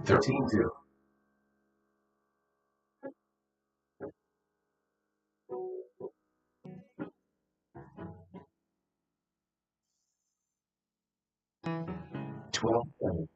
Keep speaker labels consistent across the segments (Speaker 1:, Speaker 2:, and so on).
Speaker 1: 13-2. 12-7.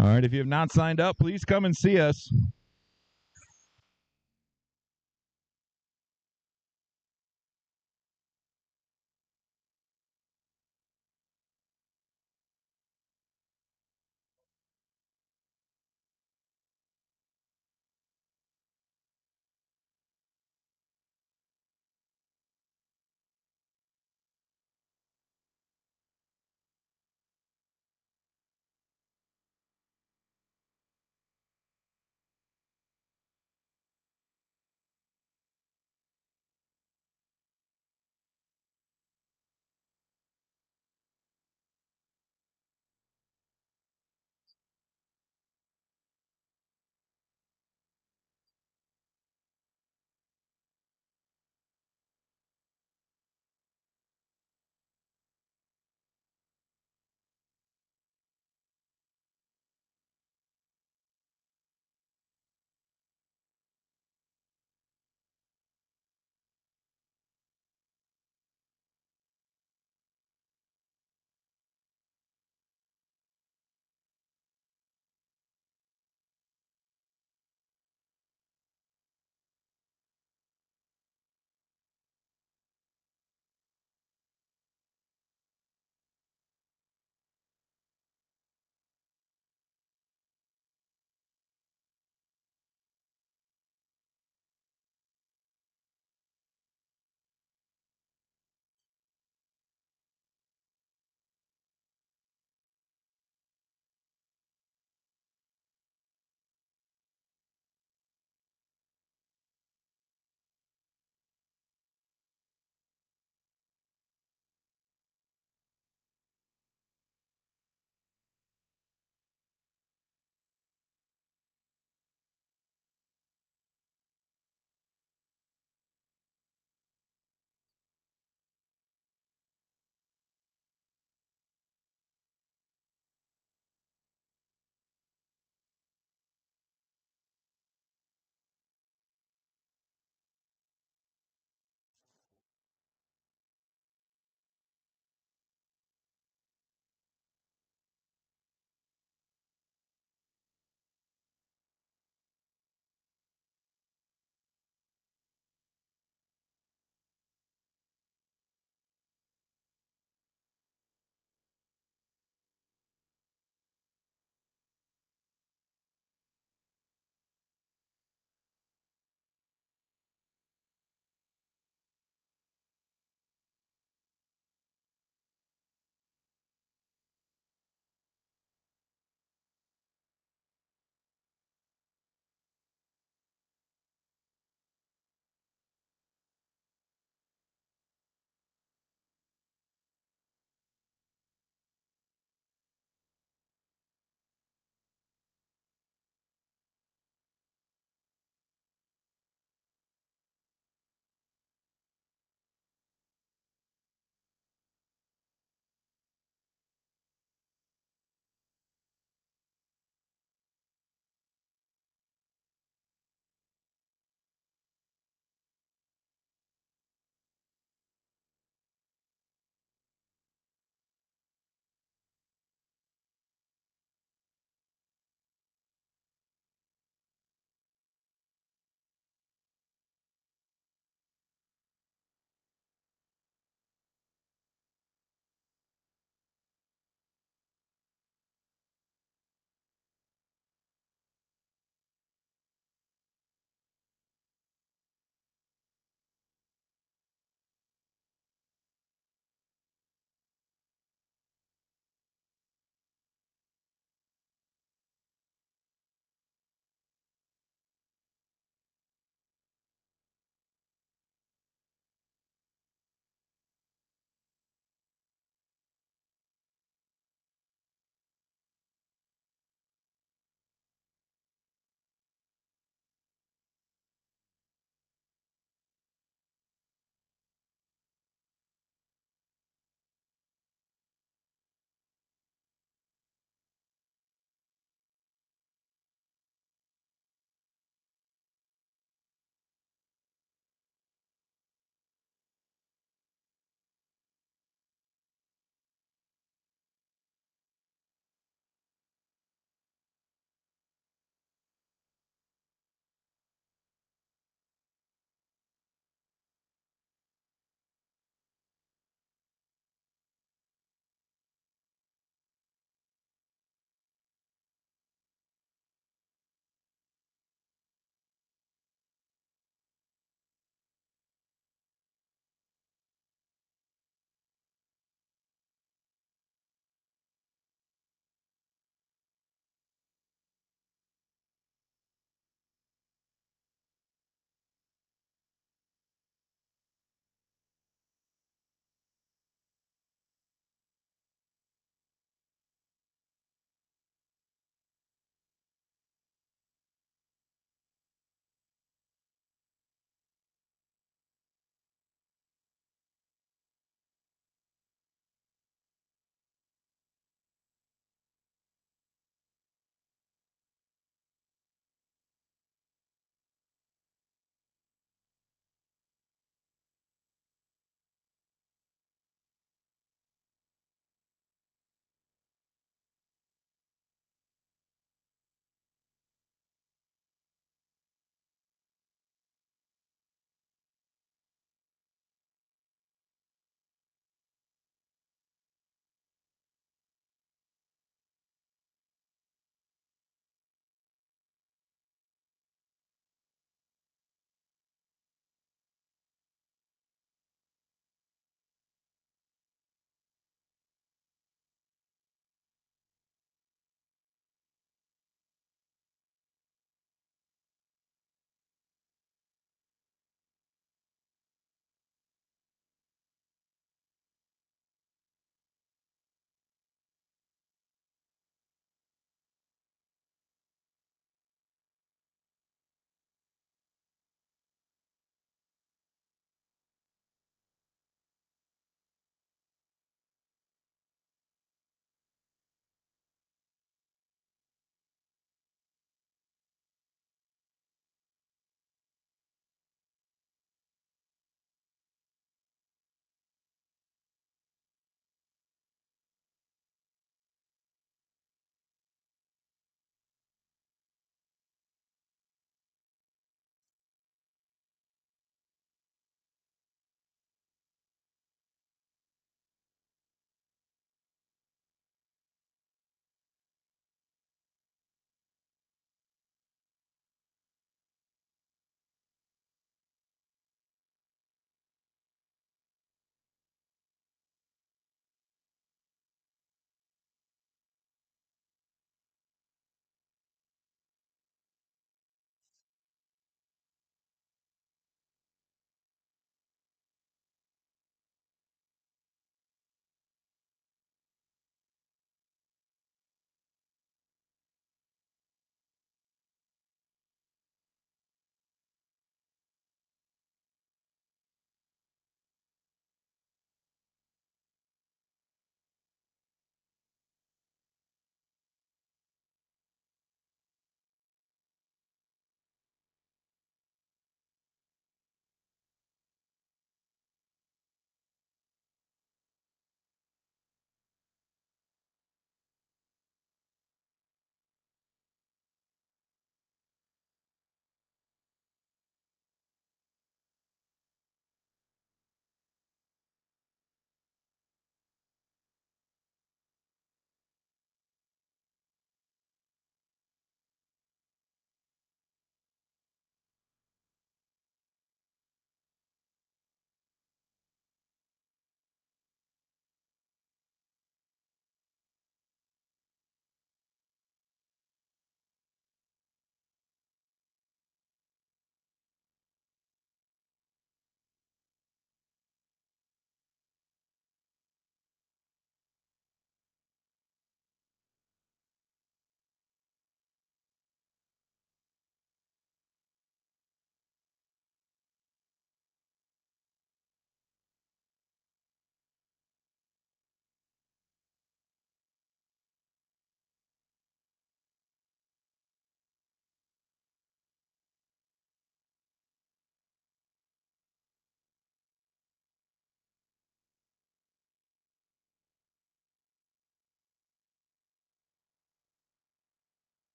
Speaker 1: All right, if you have not signed up, please come and see us.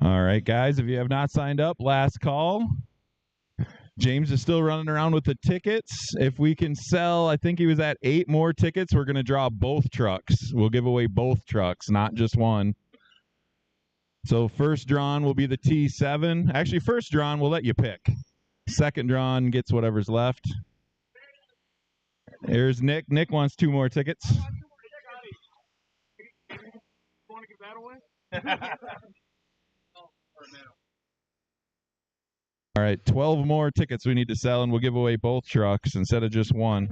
Speaker 1: All right, guys, if you have not signed up, last call. James is still running around with the tickets. If we can sell, I think he was at 8 more tickets, we're going to draw both trucks. We'll give away both trucks, not just one. So first drawn will be the T7. Actually, first drawn, we'll let you pick. Second drawn gets whatever's left. Here's Nick. Nick wants 2 more tickets. Want to give that away? All right, 12 more tickets we need to sell, and we'll give away both trucks instead of just one.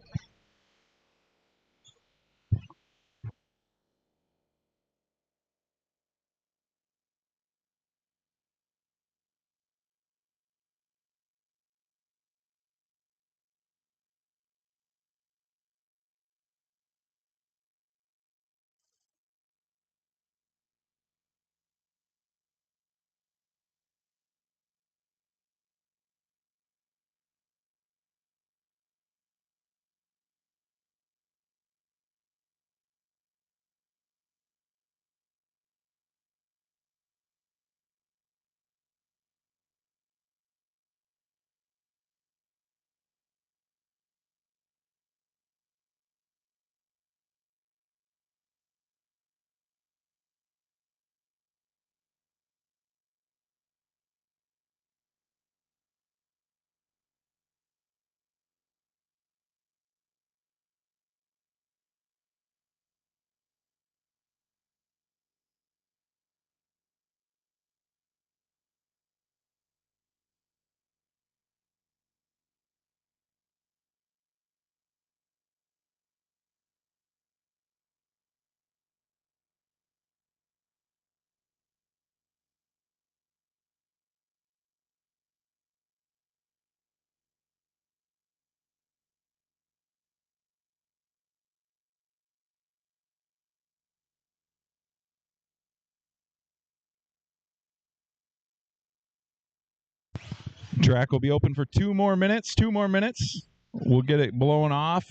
Speaker 1: Track will be open for 2 more minutes. 2 more minutes. We'll get it blown off.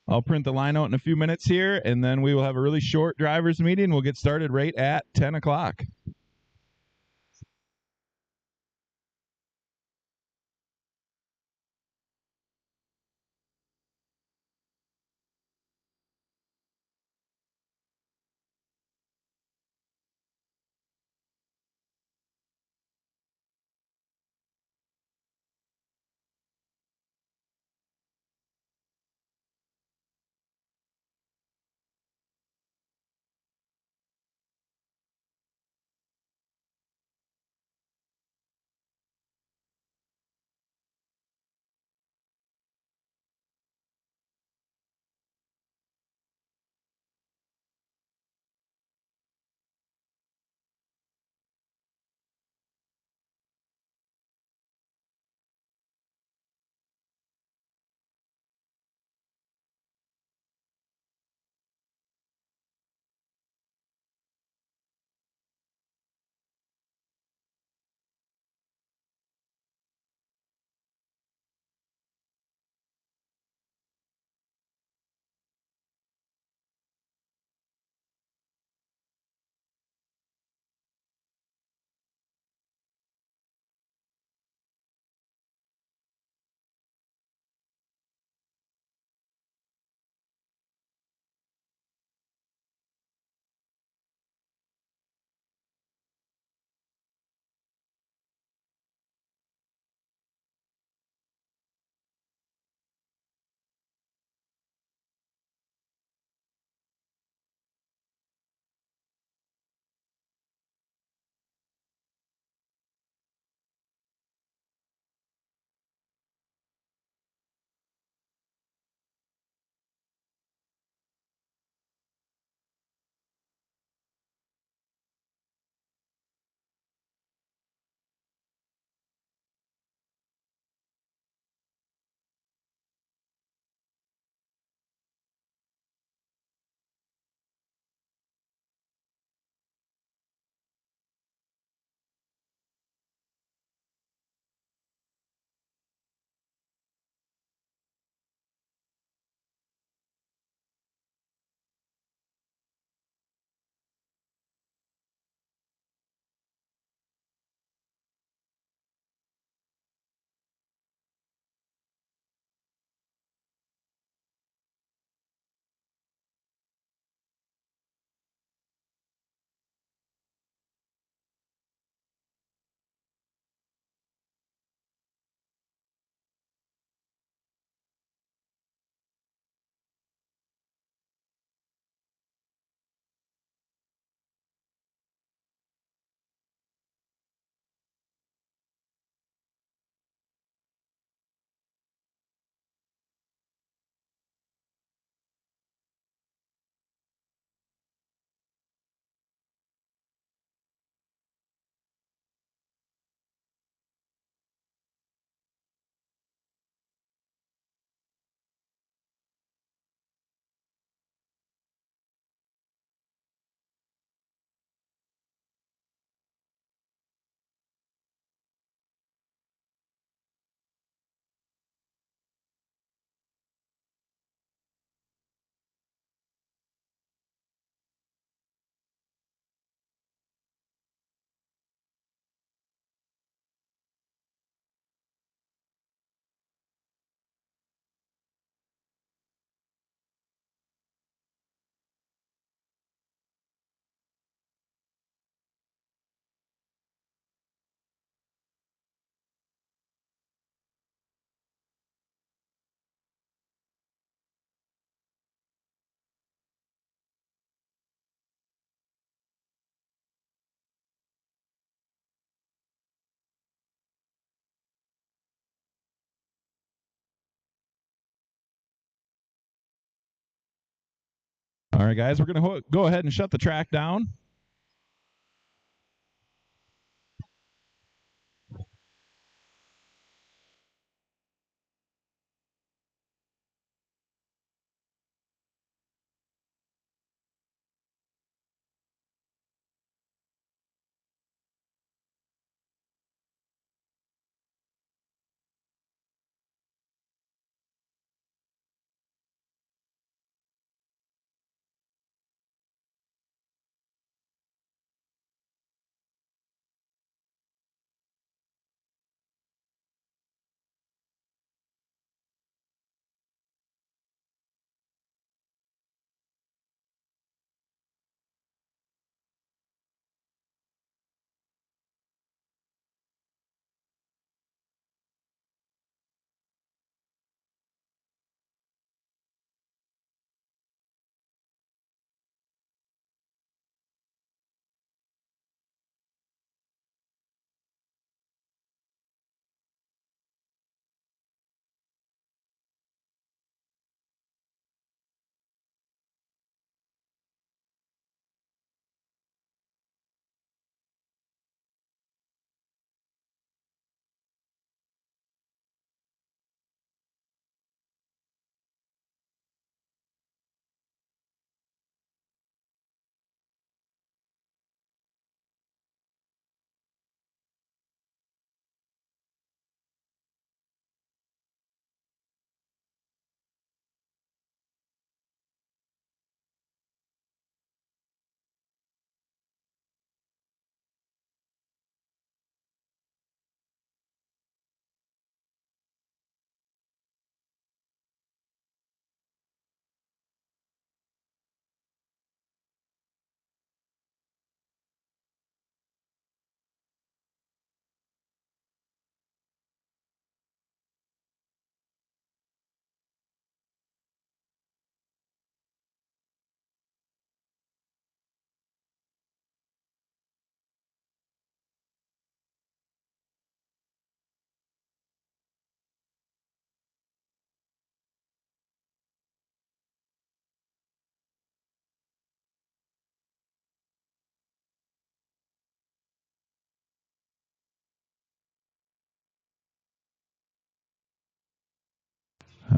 Speaker 1: I'll print the line out in a few minutes here, and then we will have a really short driver's meeting. We'll get started right at 10 o'clock. All right, guys, we're going to go ahead and shut the track down.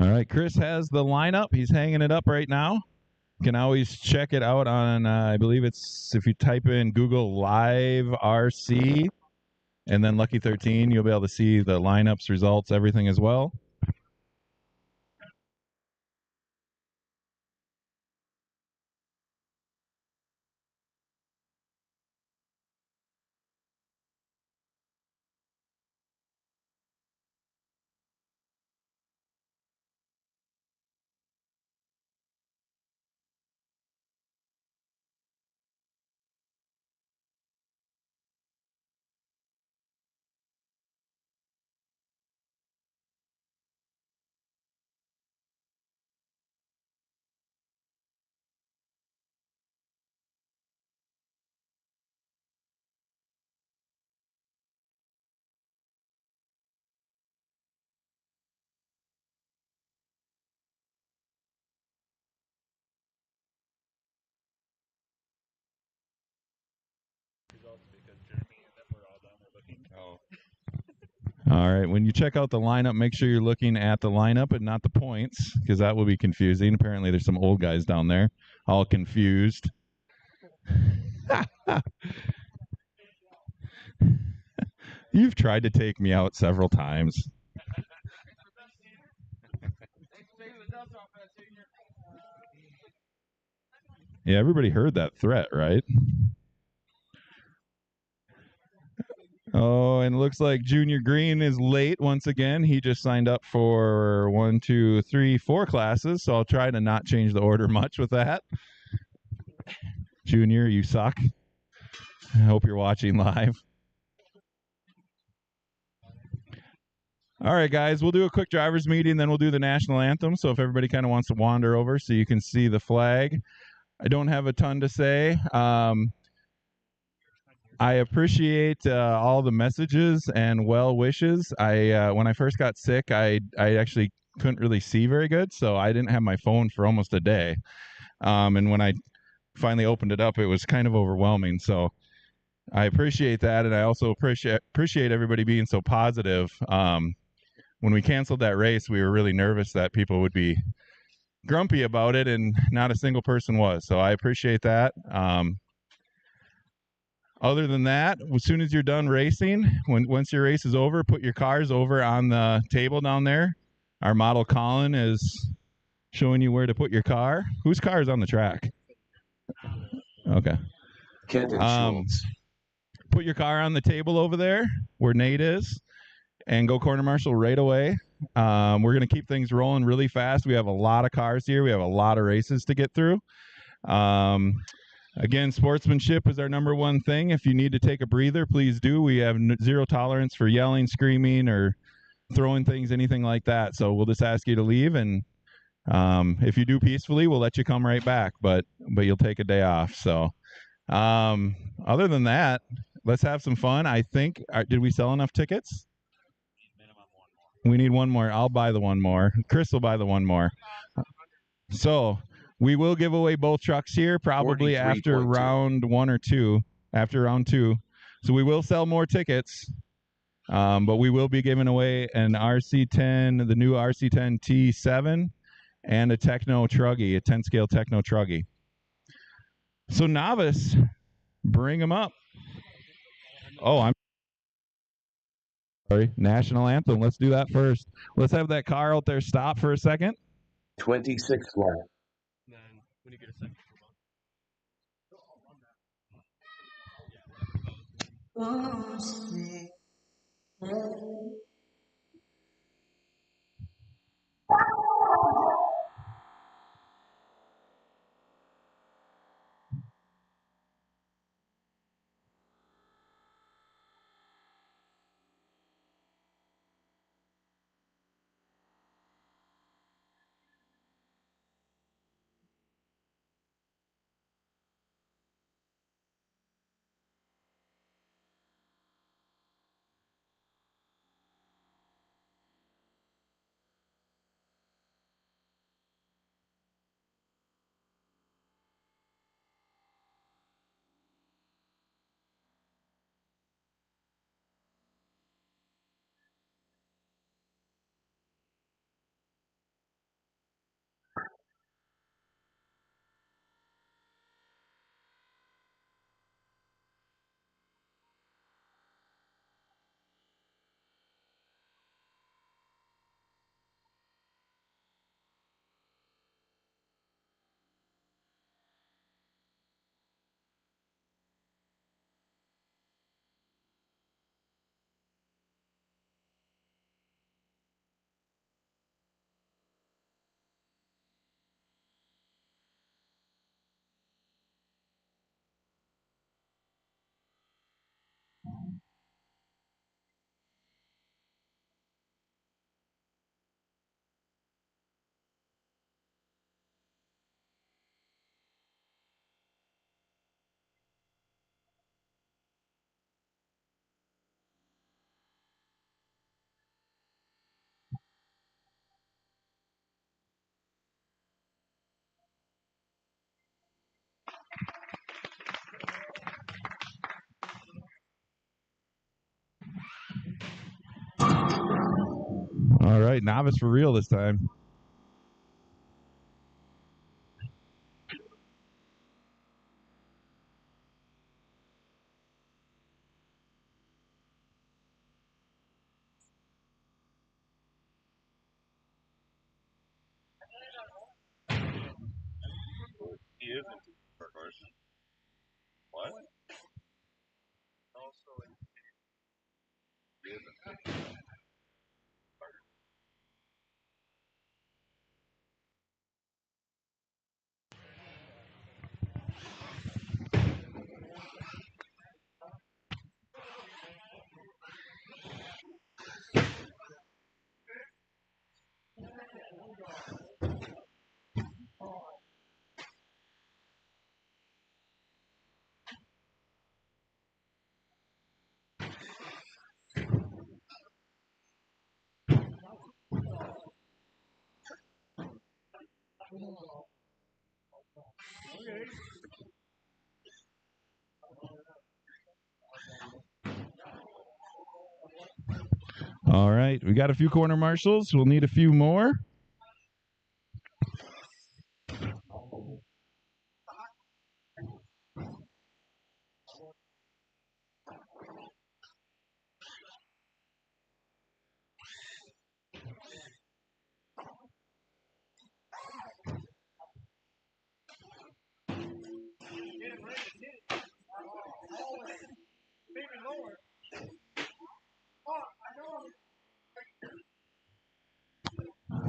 Speaker 1: All right, Chris has the lineup. He's hanging it up right now. You can always check it out on, I believe it's, if you type in Google Live RC and then Lucky 13, you'll be able to see the lineups, results, everything as well. All right, when you check out the lineup, make sure you're looking at the lineup and not the points, because that will be confusing. Apparently, there's some old guys down there, all confused. You've tried to take me out several times. Yeah, everybody heard that threat, right? Oh, and it looks like Junior Green is late once again. He just signed up for 1, 2, 3, 4 classes, so I'll try to not change the order much with that. Junior, you suck. I hope you're watching live. All right, guys, we'll do a quick driver's meeting, then we'll do the national anthem. So if everybody kind of wants to wander over so you can see the flag. I don't have a ton to say. I appreciate all the messages and well wishes. When I first got sick, I actually couldn't really see very good, so I didn't have my phone for almost a day. And when I finally opened it up, it was kind of overwhelming. So I appreciate that, and I also appreciate everybody being so positive. When we canceled that race, we were really nervous that people would be grumpy about it, and not a single person was. So I appreciate that. Other than that, as soon as you're done racing, once your race is over, put your cars over on the table down there. Our model Colin is showing you where to put your car. Whose car is on the track? Okay. Put your car on the table over there where Nate is, and go corner marshal right away. We're going to keep things rolling really fast. We have a lot of cars here. We have a lot of races to get through. Again, sportsmanship is our number one thing. If you need to take a breather, please do. We have zero tolerance for yelling, screaming, or throwing things, anything like that. So we'll just ask you to leave, and if you do peacefully, we'll let you come right back, but you'll take a day off. So other than that, let's have some fun. I think, did we sell enough tickets? We need one more. I'll buy the one more. Chris will buy the one more. So we will give away both trucks here probably after round 1 or 2, after round 2. So we will sell more tickets, but we will be giving away an RC10, the new RC10 T7, and a Techno Truggy, a 10-scale Techno Truggy. So novice, bring them up. Oh, I'm sorry. National anthem. Let's do that first. Let's have that car out there stop for a second.
Speaker 2: 26 lap.
Speaker 3: Then when you get a second.
Speaker 1: All right, novice for real this time.
Speaker 2: He is into cars. What? Also, he isn't.
Speaker 1: All right, we got a few corner marshals. We'll need a few more.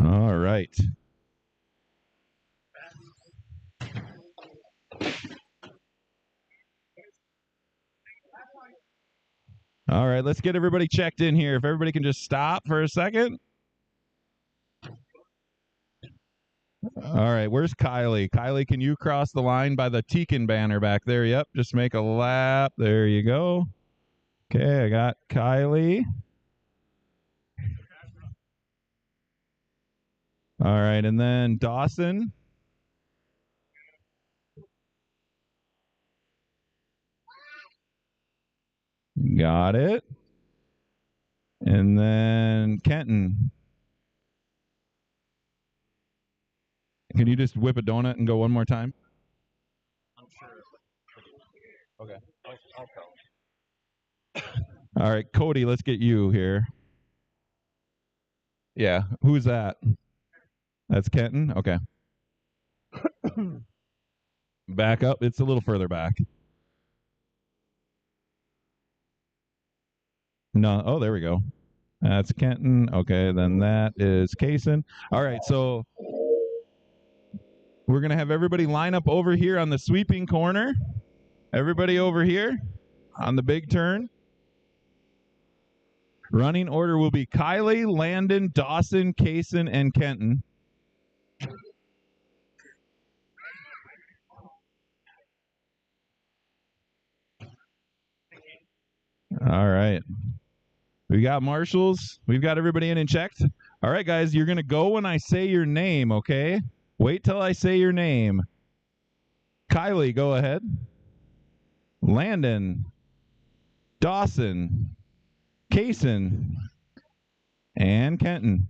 Speaker 1: All right. All right, let's get everybody checked in here. If everybody can just stop for a second. All right, where's Kylie? Kylie, can you cross the line by the Tekin banner back there? Yep, just make a lap. There you go. Okay, I got Kylie. All right, and then Dawson. Got it. And then Kenton. Can you just whip a donut and go one more time?
Speaker 3: I'm sure.
Speaker 1: Okay.
Speaker 3: I'll count.
Speaker 1: All right, Cody, let's get you here. Yeah, who's that? That's Kenton? Okay. Back up. It's a little further back. No. Oh, there we go. That's Kenton. Okay, then that is Kaysen. All right, so we're going to have everybody line up over here on the sweeping corner. Everybody over here on the big turn. Running order will be Kylie, Landon, Dawson, Kaysen, and Kenton. All right. We got marshals. We've got everybody in and checked. All right, guys, you're going to go when I say your name, okay? Wait till I say your name. Kylie, go ahead. Landon, Dawson, Kaysen, and Kenton.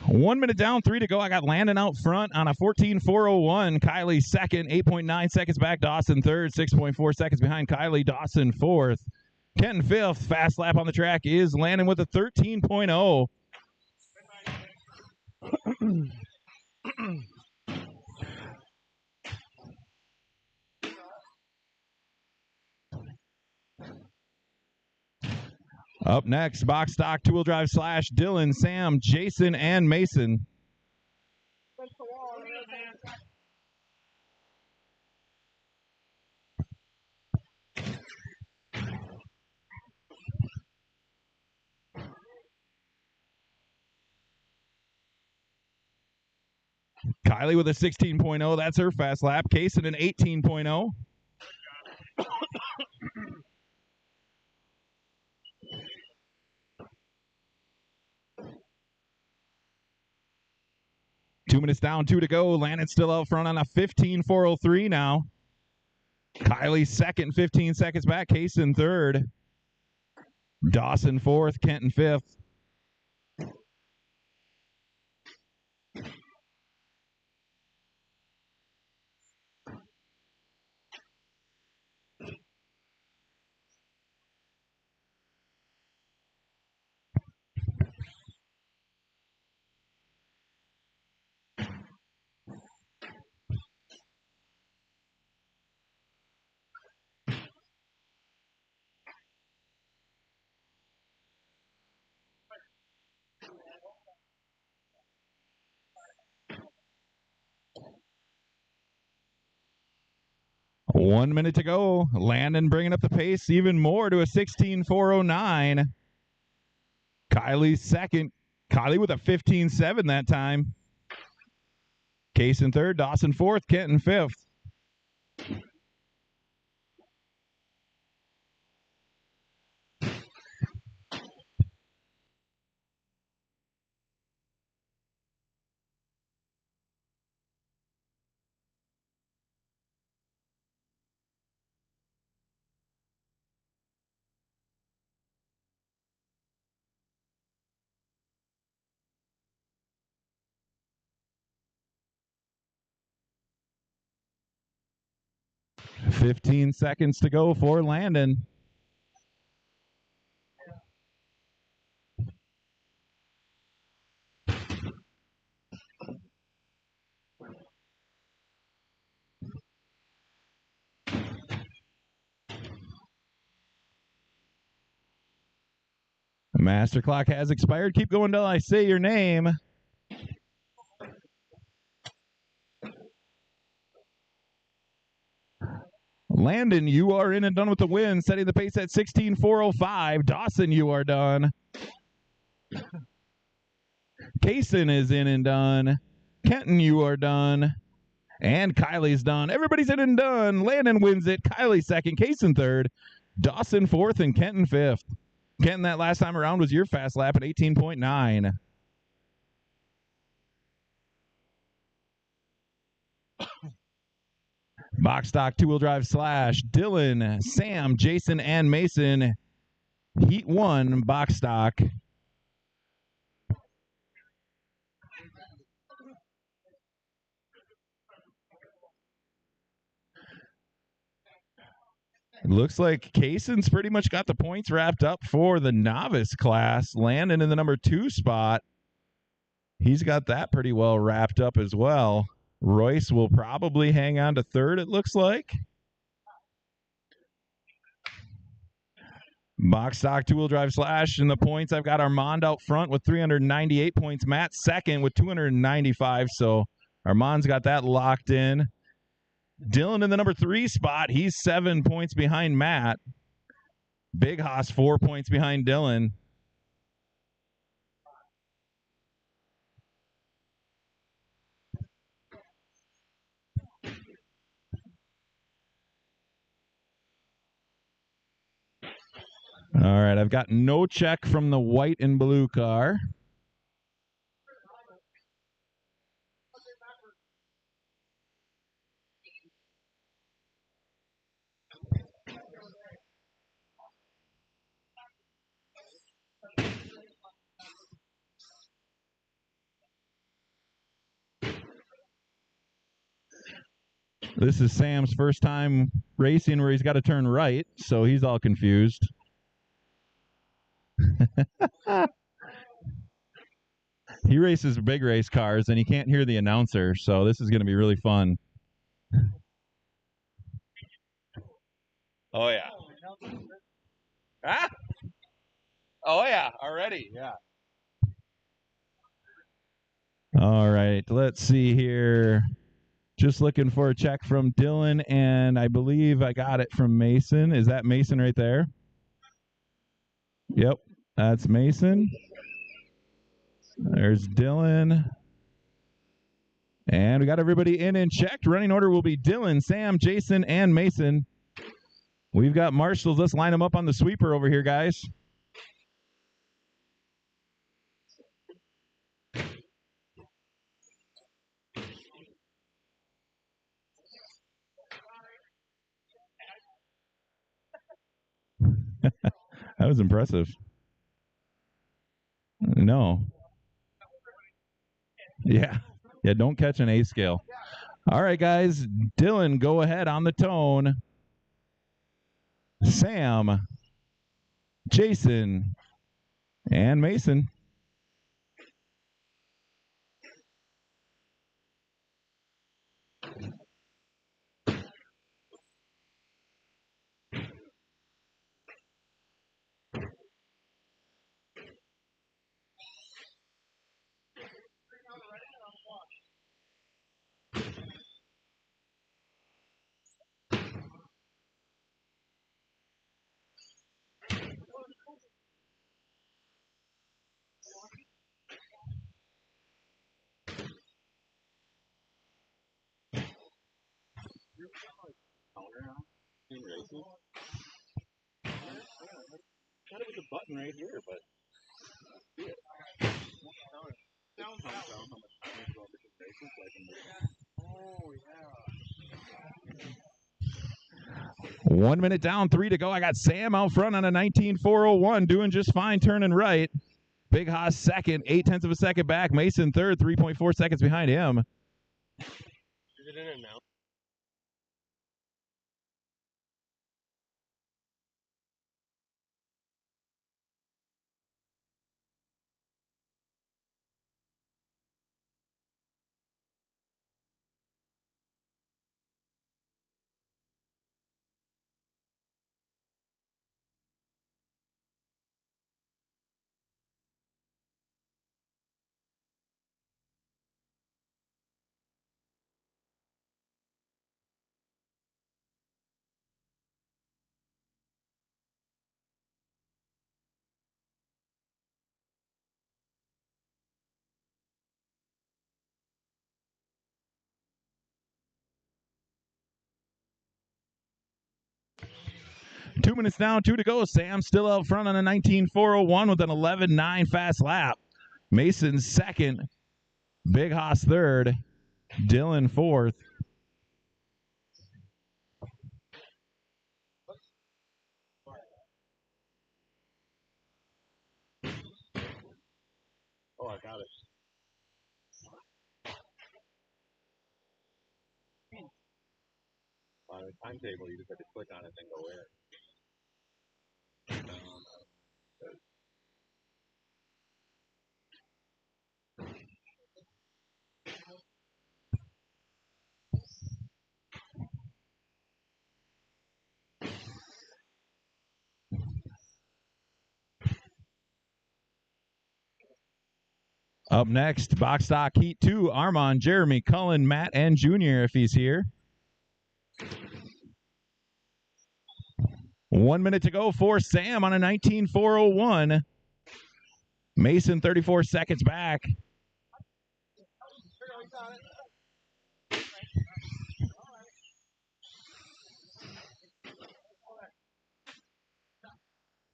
Speaker 1: One minute down, 3 to go. I got Landon out front on a 14.401. Kylie second, 8.9 seconds back. Dawson third, 6.4 seconds behind Kylie. Dawson fourth. Kenton fifth. Fast lap on the track is Landon with a 13.0. Up next, box stock, two-wheel drive slash, Dylan, Sam, Jason, and Mason. Kylie with a 16.0. That's her fast lap. Kaysen an 18.0. Two minutes down, 2 to go. Landon's still out front on a 15.403 now. Kylie second, 15 seconds back. Kaysen third. Dawson fourth. Kenton fifth. 1 minute to go. Landon bringing up the pace even more to a 16.409. Kylie second. Kylie with a 15.7 that time. Case in third. Dawson fourth. Kenton fifth. $15 seconds to go for Landon. Master clock has expired. Keep going till I say your name. Landon, you are in and done with the win, setting the pace at 16.405. Dawson, you are done. Kaysen is in and done. Kenton, you are done. And Kylie's done. Everybody's in and done. Landon wins it. Kylie second. Kaysen third. Dawson fourth and Kenton fifth. Kenton, that last time around was your fast lap at 18.9. Box stock two-wheel drive slash. Dylan, Sam, Jason, and Mason. Heat 1 box stock. Looks like Kaysen's pretty much got the points wrapped up for the novice class. Landon in the number 2 spot. He's got that pretty well wrapped up as well. Royce will probably hang on to third, it looks like. Box stock two-wheel drive slash. In the points, I've got Armand out front with 398 points. Matt second with 295. So Armand's got that locked in. Dylan in the number 3 spot. He's 7 points behind Matt. Big Haas 4 points behind Dylan. All right, I've got no check from the white and blue car. This is Sam's first time racing where he's got to turn right, so he's all confused. He races big race cars, and he can't hear the announcer, so this is going to be really fun. Oh, yeah. Ah? Oh, yeah, already, yeah. All right, let's see here. Just looking for a check from Dylan, and I believe I got it from Mason. Is that Mason right there? Yep, that's Mason. There's Dylan. And we got everybody in and checked. Running order will be Dylan, Sam, Jason, and Mason. We've got marshals. Let's line them up on the sweeper over here, guys. That was impressive. No. Yeah. Yeah, don't catch an A scale. All right, guys. Dylan, go ahead on the tone. Sam, Jason, and Mason.
Speaker 3: In races. Thought it was a button right here, but down how much time is going between races, so I can move. Oh yeah.
Speaker 1: 1 minute down, 3 to go. I got Sam out front on a 19.401, doing just fine, turning right. Big Haas second, 0.8 of a second back. Mason third, 3.4 seconds behind him.
Speaker 3: Is it in and out?
Speaker 1: Two minutes down, 2 to go. Sam still out front on a 19.401 with an 11.9 fast lap. Mason second. Big Haas third. Dylan fourth.
Speaker 3: Oh, I got it. On the timetable, you just have to click on it and go in.
Speaker 1: Up next, box stock heat 2. Armand, Jeremy, Cullen, Matt, and Junior if he's here. 1 minute to go for Sam on a 19.401. Mason 34 seconds back.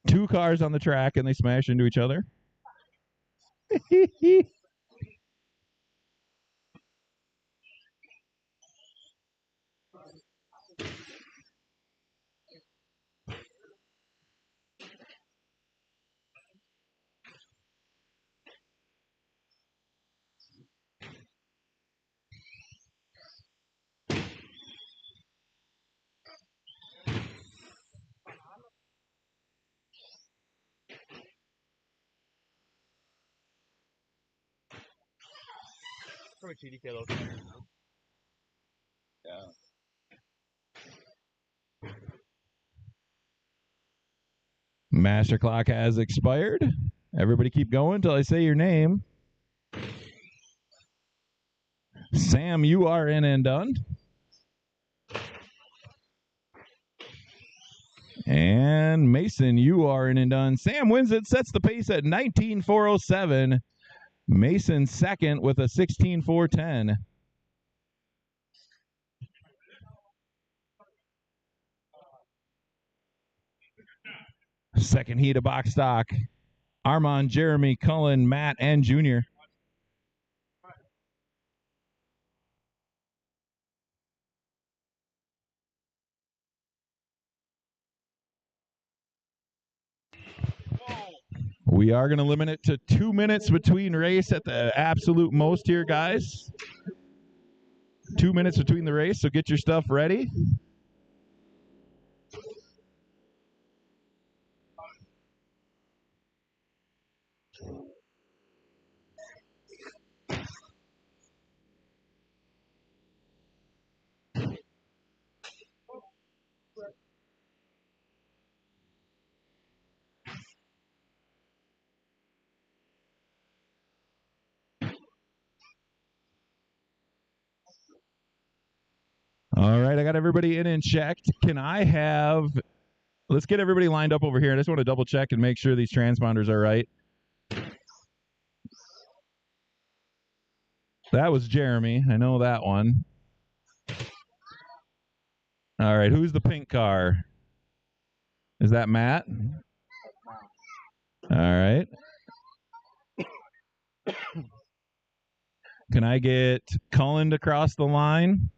Speaker 1: Two cars on the track and they smash into each other.
Speaker 3: Probably TDK those tires now. Yeah.
Speaker 1: Master clock has expired. Everybody keep going until I say your name. Sam, you are in and done. And Mason, you are in and done. Sam wins it, sets the pace at 19.407. Mason second with a 16.410. Second heat of box stock. Armand, Jeremy, Cullen, Matt, and Junior. We are going to limit it to 2 minutes between race at the absolute most here, guys. 2 minutes between the race, so get your stuff ready. All right, I got everybody in and checked. Can I have, let's get everybody lined up over here. I just want to double check and make sure these transponders are right. That was Jeremy. I know that one. All right, who's the pink car? Is that Matt? All right. Can I get Cullen to cross the line?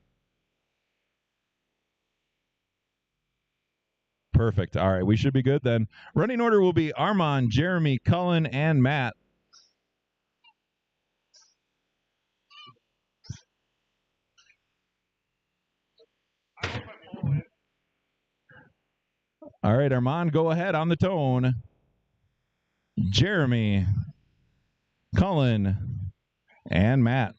Speaker 1: Perfect. All right, we should be good then. Running order will be Armand, Jeremy, Cullen, and Matt. All right, Armand, go ahead on the tone. Jeremy, Cullen, and Matt.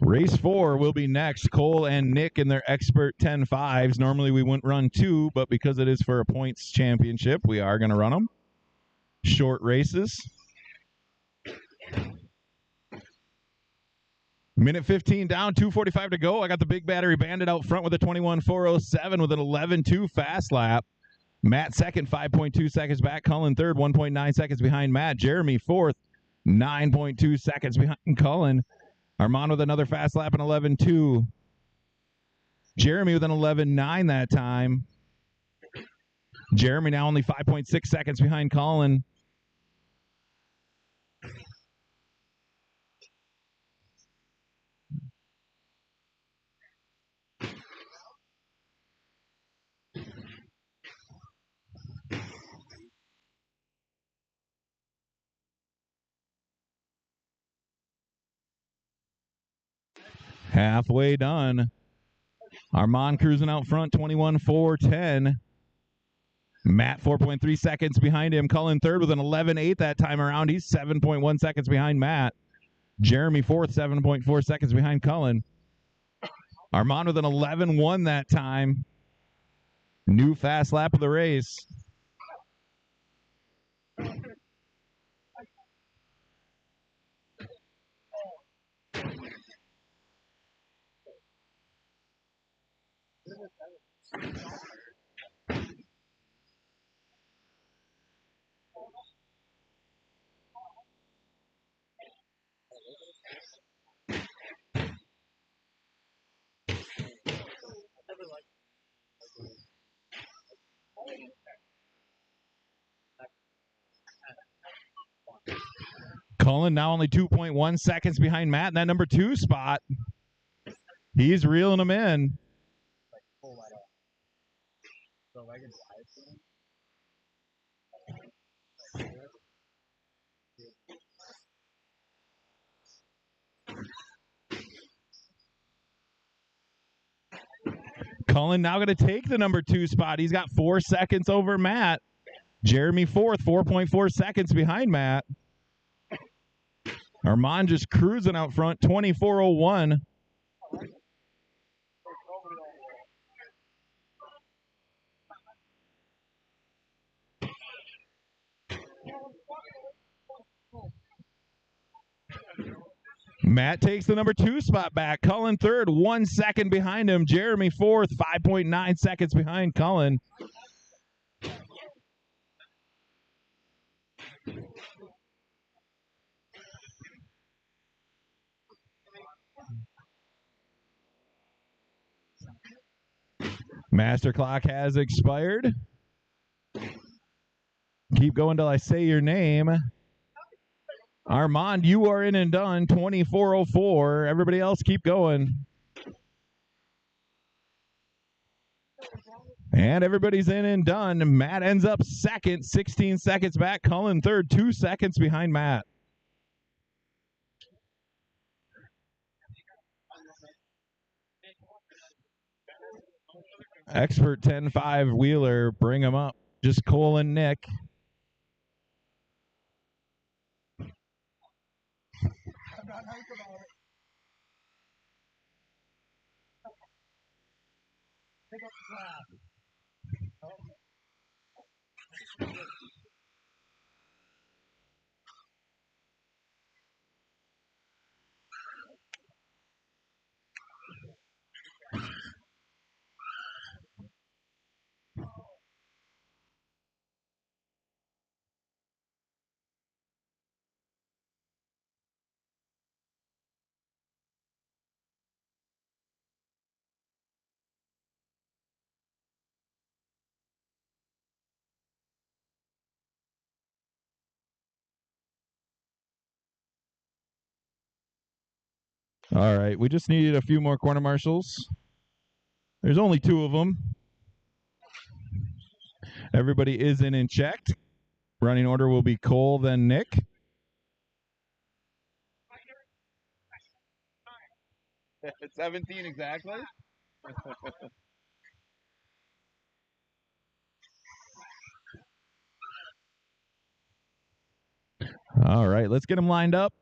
Speaker 1: Race 4 will be next. Cole and Nick in their expert 10.5s. Normally we wouldn't run 2, but because it is for a points championship, we are going to run them. Short races. Minute 15 down, 2:45 to go. I got the big battery bandit out front with a 21.407 with an 11.2 fast lap. Matt second, 5.2 seconds back. Cullen third, 1.9 seconds behind Matt. Jeremy fourth, 9.2 seconds behind Cullen. Armand with another fast lap, an 11.2. Jeremy with an 11.9 that time. Jeremy now only 5.6 seconds behind Cullen. Halfway done. Armand cruising out front, 21.410. Matt 4.3 seconds behind him. Cullen third with an 11.8 that time around. He's 7.1 seconds behind Matt. Jeremy fourth, 7.4 seconds behind Cullen. Armand with an 11.1 that time. New fast lap of the race. Cullen now only 2.1 seconds behind Matt in that number 2 spot. He's reeling him in. Cullen now going to take the number 2 spot. He's got 4 seconds over Matt. Jeremy fourth, 4.4 seconds behind Matt. Armand just cruising out front, 24.01. Matt takes the number 2 spot back. Cullen third, 1 second behind him. Jeremy fourth, 5.9 seconds behind Cullen. Master clock has expired. Keep going till I say your name. Armand, you are in and done, 24.04. Everybody else keep going. And everybody's in and done. Matt ends up second, 16 seconds back. Cullen third, 2 seconds behind Matt. Expert 10.5 wheeler, bring him up. Just Cole and Nick. All right, we just needed a few more corner marshals. There's only 2 of them. Everybody is in and checked. Running order will be Cole, then Nick.
Speaker 3: It's 17 exactly.
Speaker 1: All right, let's get them lined up.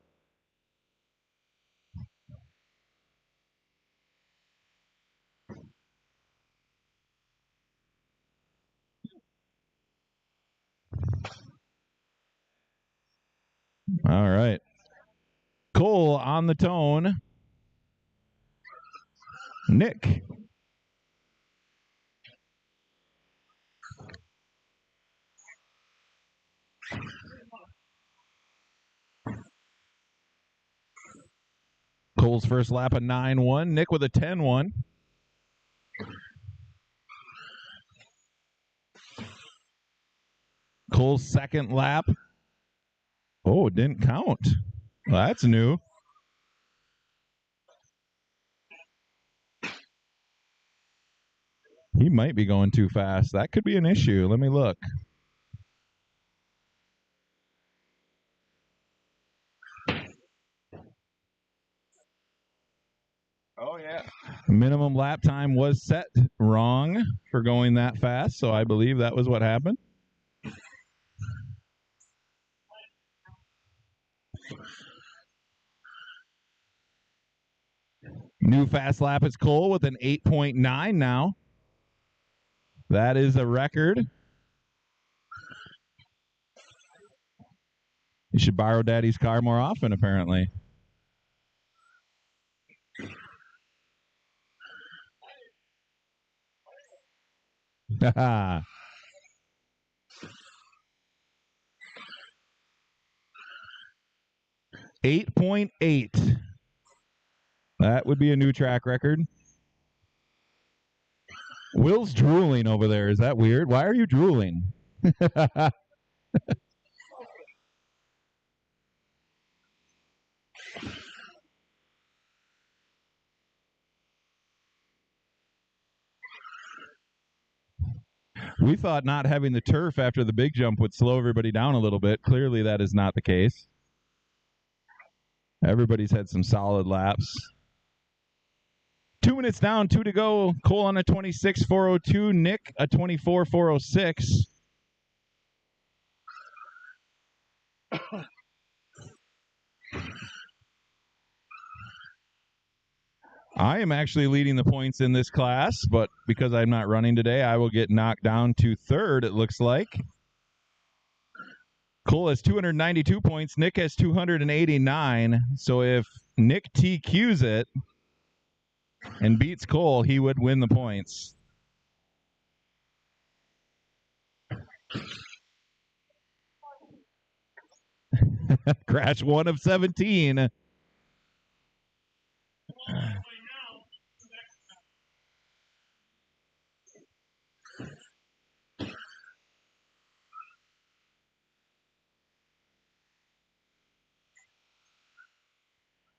Speaker 1: All right. Cole on the tone. Nick. Cole's first lap a 9-1. Nick with a 10-1. Cole's second lap. Oh, it didn't count. Well, that's new. He might be going too fast. That could be an issue. Let me look.
Speaker 3: Oh, yeah.
Speaker 1: Minimum lap time was set wrong for going that fast, so I believe that was what happened. New fast lap is Cole with an 8.9 now. That is a record. You should borrow Daddy's car more often, apparently. Haha. 8.8. That would be a new track record. Will's drooling over there. Is that weird? Why are you drooling? We thought not having the turf after the big jump would slow everybody down a little bit. Clearly, that is not the case. Everybody's had some solid laps. 2 minutes down, 2 to go. Cole on a 26.402. Nick a 24.406. I am actually leading the points in this class, but because I'm not running today, I will get knocked down to 3rd, it looks like. Cole has 292 points. Nick has 289. So if Nick TQs it and beats Cole, he would win the points. Crash 1 of 17.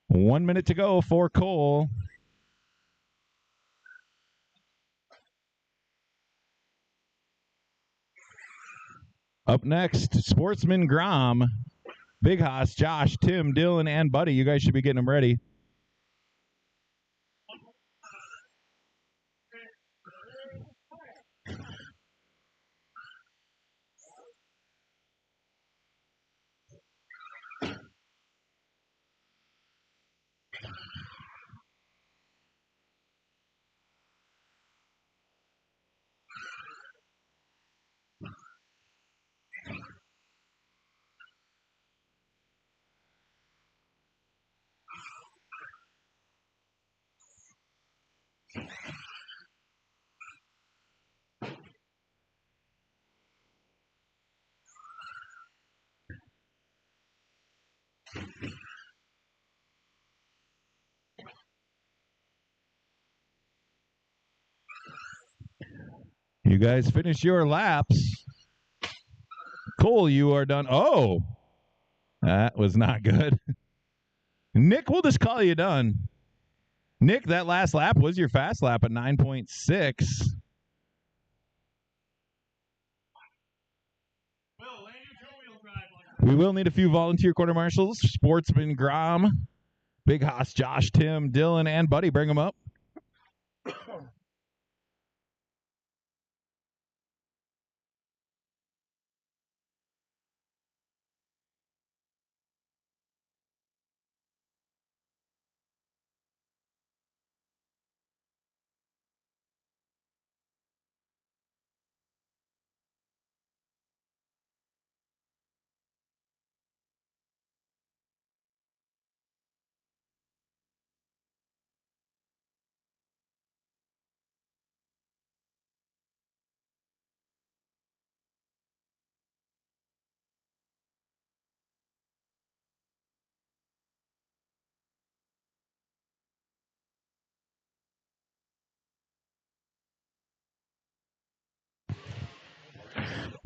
Speaker 1: One minute to go for Cole. Up next, Sportsman Grom, Big Haas, Josh, Tim, Dylan, and Buddy. You guys should be getting them ready. You guys finish your laps. Cole, you are done. Oh, that was not good. Nick, we'll just call you done. Nick, that last lap was your fast lap at 9.6. We will need a few volunteer quarter marshals. Sportsman Grom, Big Hoss, Josh, Tim, Dylan, and Buddy. Bring them up.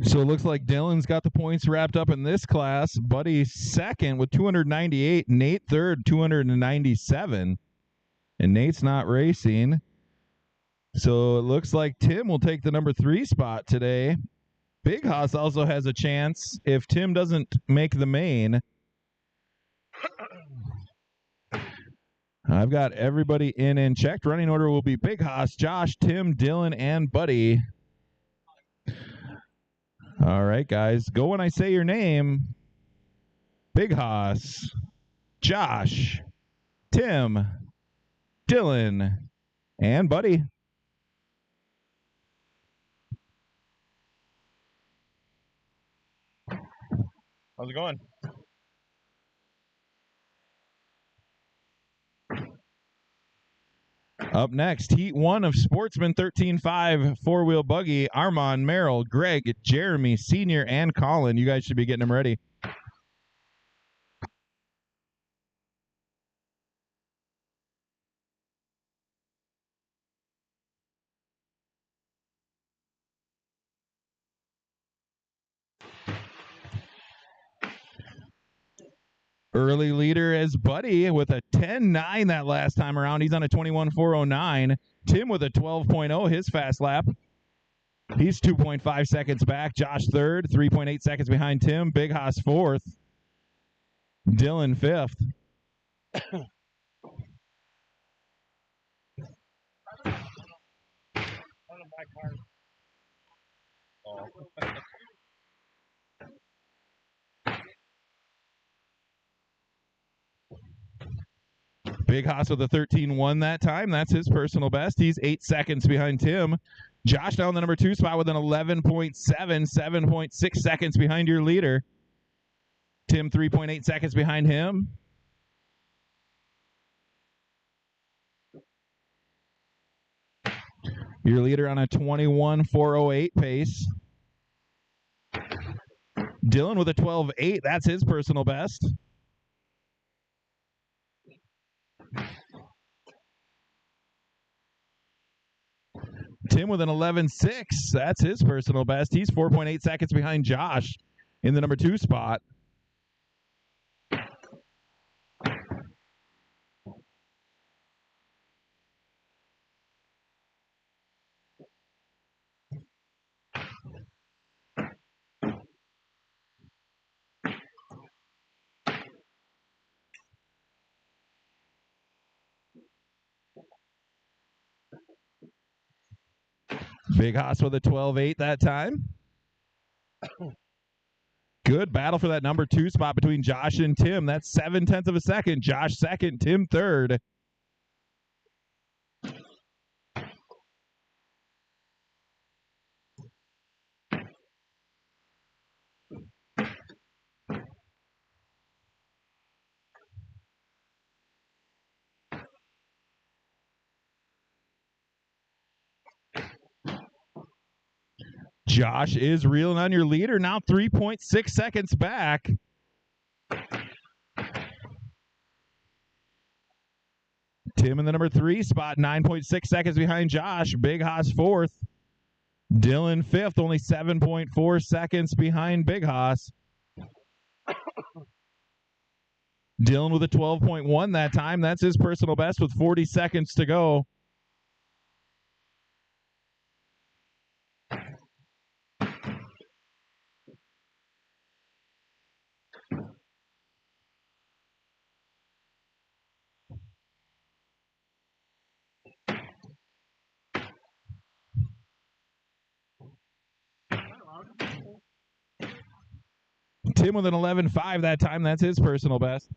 Speaker 1: So it looks like Dylan's got the points wrapped up in this class. Buddy second with 298. Nate third, 297. And Nate's not racing. So it looks like Tim will take the number 3 spot today. Big Hoss also has a chance if Tim doesn't make the main. I've got everybody in and checked. Running order will be Big Hoss, Josh, Tim, Dylan, and Buddy. All right, guys. Go when I say your name. Big Hoss, Josh, Tim, Dylan, and Buddy.
Speaker 4: How's it going?
Speaker 1: Up next, Heat 1 of Sportsman 13.5 four-wheel buggy. Armand, Merrill, Greg, Jeremy, Senior, and Colin. You guys should be getting them ready. Early leader is Buddy with a 10.9 that last time around. He's on a 21.409. Tim with a 12.0, his fast lap. He's 2.5 seconds back. Josh third, 3.8 seconds behind Tim. Big Hoss fourth. Dylan fifth. Big Hoss with a 13.1 that time. That's his personal best. He's 8 seconds behind Tim. Josh down the number 2 spot with an 11.7, 7.6 seconds behind your leader. Tim 3.8 seconds behind him. Your leader on a 21.408 pace. Dylan with a 12.8. That's his personal best. Tim with an 11.6. That's his personal best. He's 4.8 seconds behind Josh in the number 2 spot. Big Hoss with a 12.8 that time. Good battle for that number 2 spot between Josh and Tim. That's 0.7 of a second. Josh second, Tim third. Josh is reeling on your leader, now 3.6 seconds back. Tim in the number 3 spot, 9.6 seconds behind Josh. Big Haas 4th. Dylan 5th, only 7.4 seconds behind Big Haas. Dylan with a 12.1 that time. That's his personal best with 40 seconds to go. Tim with an 11.5 that time. That's his personal best.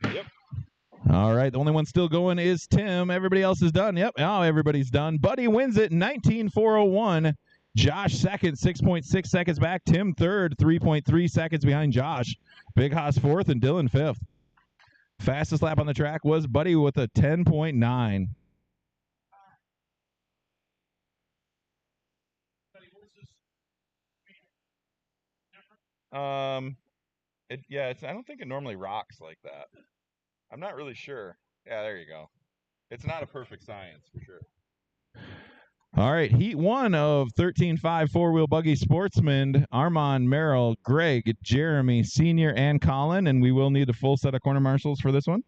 Speaker 4: Yep.
Speaker 1: All right, the only one still going is Tim. Everybody else is done. Yep, now everybody's done. Buddy wins it, 19.401. Josh second, 6.6 seconds back. Tim third, 3.3 seconds behind Josh. Big Haas 4th and Dylan 5th. Fastest lap on the track was Buddy with a 10.9.
Speaker 4: I don't think it normally rocks like that. I'm not really sure. Yeah, there you go. It's not a perfect science for sure.
Speaker 1: All right, heat 1 of 13.5 four-wheel buggy sportsmen, Armand, Merrill, Greg, Jeremy, Senior, and Colin, and we will need a full set of corner marshals for this one.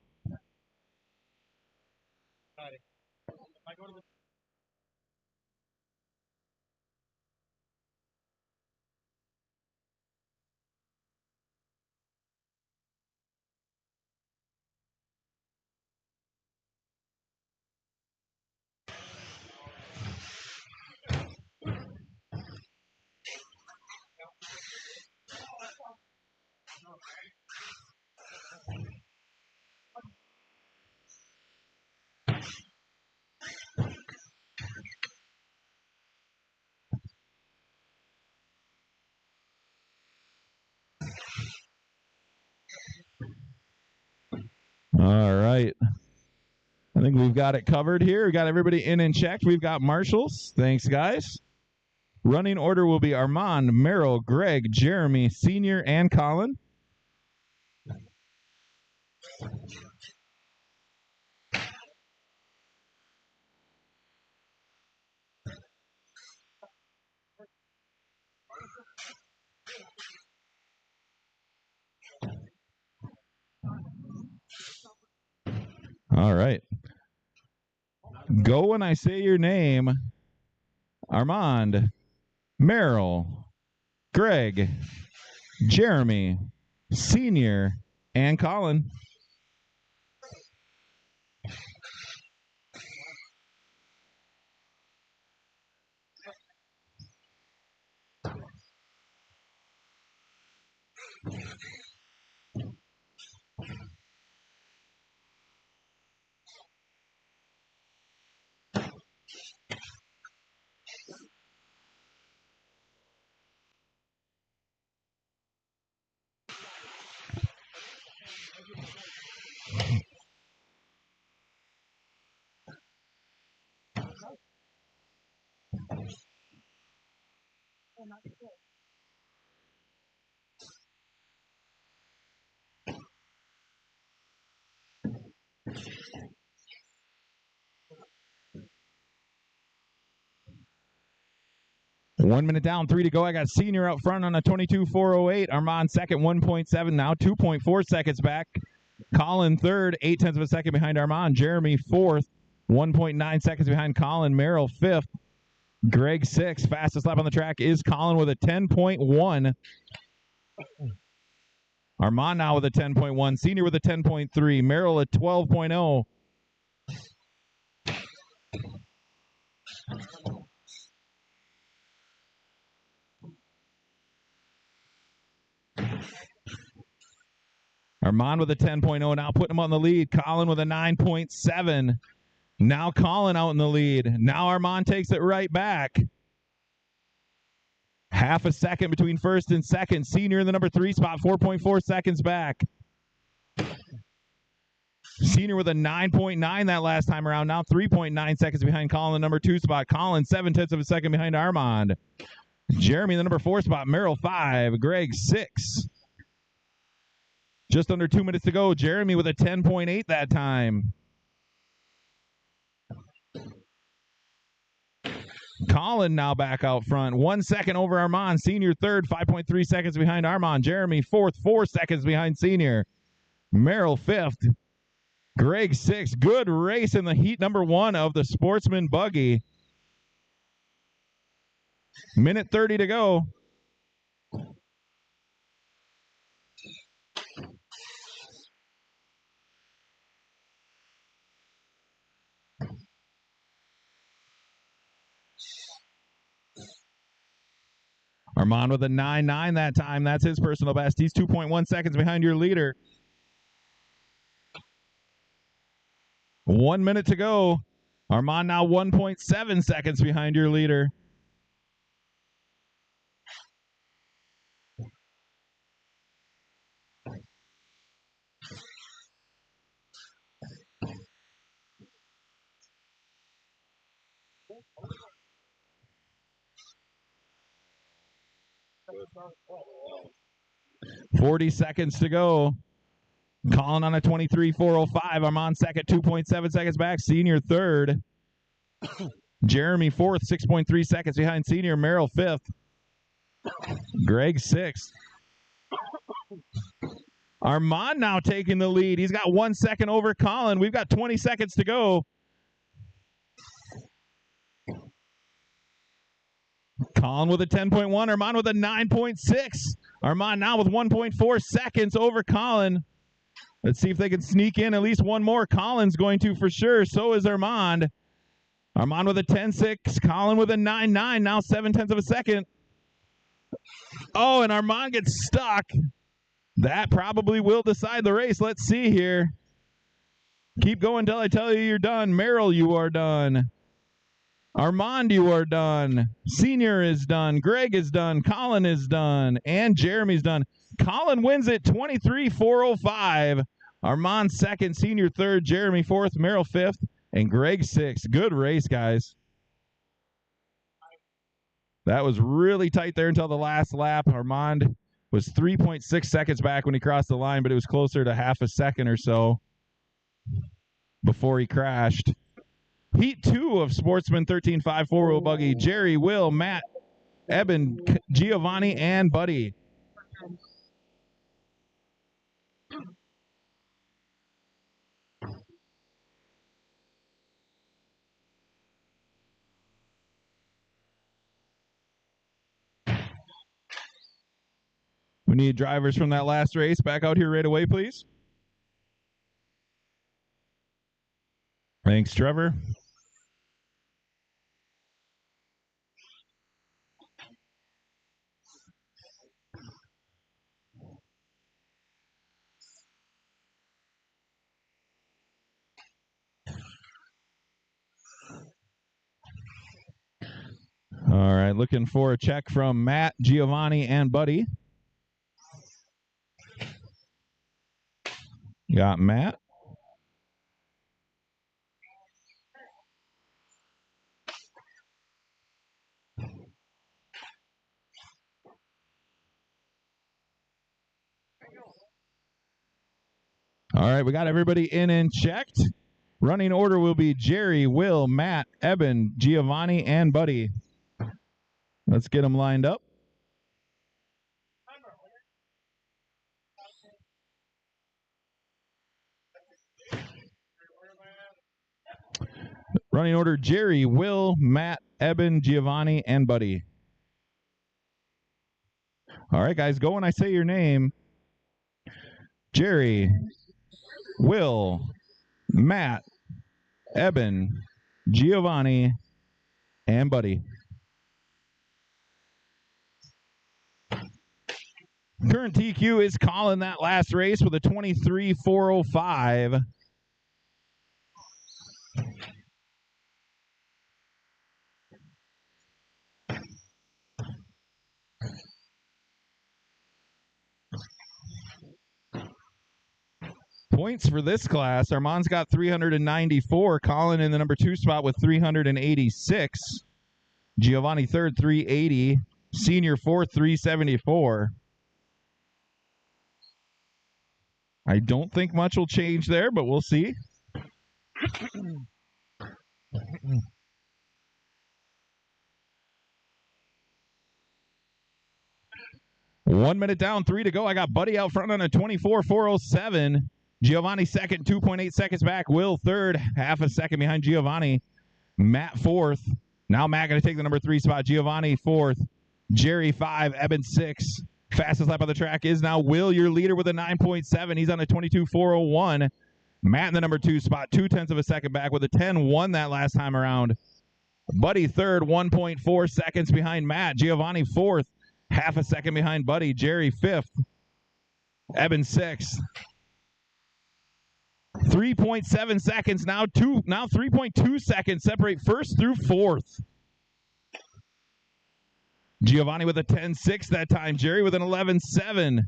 Speaker 1: All right. I think we've got it covered here. We got everybody in and checked. We've got marshals. Thanks, guys. Running order will be Armand, Merrill, Greg, Jeremy, Senior, and Colin. All right. Go when I say your name. Armand, Merrill, Greg, Jeremy, Senior, and Colin. One minute down, 3 to go. I got Senior out front on a 22.408. Armand second, 1.7 now, 2.4 seconds back. Colin third, 0.8 of a second behind Armand. Jeremy fourth, 1.9 seconds behind Colin. Merrill fifth. Greg sixth. Fastest lap on the track is Colin with a 10.1. Armand now with a 10.1. Senior with a 10.3. Merrill at 12.0. Armand with a 10.0, now putting him on the lead. Colin with a 9.7. Now Colin out in the lead. Now Armand takes it right back. Half a second between first and second. Senior in the number 3 spot, 4.4 seconds back. Senior with a 9.9 that last time around. Now 3.9 seconds behind Colin, the number 2 spot. Colin, 7/10 of a second behind Armand. Jeremy, the number 4 spot. Merrill, 5. Greg, 6. Just under 2 minutes to go. Jeremy with a 10.8 that time. Colin now back out front. 1 second over Armand. Senior third, 5.3 seconds behind Armand. Jeremy fourth, 4 seconds behind Senior. Merrill fifth. Greg sixth. Good race in the heat number 1 of the Sportsman Buggy. Minute 30 to go. Armand with a 9.9 that time. That's his personal best. He's 2.1 seconds behind your leader. 1 minute to go. Armand now 1.7 seconds behind your leader.
Speaker 2: Good.
Speaker 1: 40 seconds to go. Colin on a 23.405. Armand second, 2.7 seconds back. Senior third. Jeremy fourth, 6.3 seconds behind Senior. Merrill fifth. Greg sixth. Armand now taking the lead. He's got 1 second over Colin. We've got 20 seconds to go. Colin with a 10.1. Armand with a 9.6. Armand now with 1.4 seconds over Colin. Let's see if they can sneak in at least one more. Colin's going to for sure. So is Armand. Armand with a 10.6. Colin with a 9.9. Now 7/10 of a second. Oh, and Armand gets stuck. That probably will decide the race. Let's see here. Keep going until I tell you you're done. Merrill, you are done. Armand, you are done. Senior is done. Greg is done. Colin is done. And Jeremy's done. Colin wins it 23.405. Armand second. Senior third. Jeremy fourth. Merrill fifth. And Greg sixth. Good race, guys. That was really tight there until the last lap. Armand was 3.6 seconds back when he crossed the line, but it was closer to half a second or so before he crashed. Heat 2 of Sportsman 13.5 4-wheel buggy. Jerry, Will, Matt, Eben, Giovanni, and Buddy. We need drivers from that last race back out here right away, please. Thanks, Trevor. All right, looking for a check from Matt, Giovanni, and Buddy. Got Matt. All right, we got everybody in and checked. Running order will be Jerry, Will, Matt, Eben, Giovanni, and Buddy. Let's get them lined up. Running order, Jerry, Will, Matt, Eben, Giovanni, and Buddy. All right, guys, go when I say your name. Jerry, Will, Matt, Eben, Giovanni, and Buddy. Current TQ is calling that last race with a 23.405. Points for this class. Armand's got 394. Colin in the number 2 spot with 386. Giovanni third, 380. Senior fourth, 374. I don't think much will change there, but we'll see. 1 minute down, 3 to go. I got Buddy out front on a 24.407. Giovanni second, 2.8 seconds back. Will third, half a second behind Giovanni. Matt fourth. Now Matt going to take the number 3 spot. Giovanni fourth. Jerry 5. Eben 6. Fastest lap on the track is now Will, your leader, with a 9.7. He's on a 22.401. Matt in the number 2 spot, 0.2 of a second back with a 10.1 that last time around. Buddy third, 1.4 seconds behind Matt. Giovanni fourth, half a second behind Buddy. Jerry fifth. Eben sixth. 3.7 seconds now 3.2 seconds separate first through fourth. Giovanni with a 10.6 that time. Jerry with an 11.7.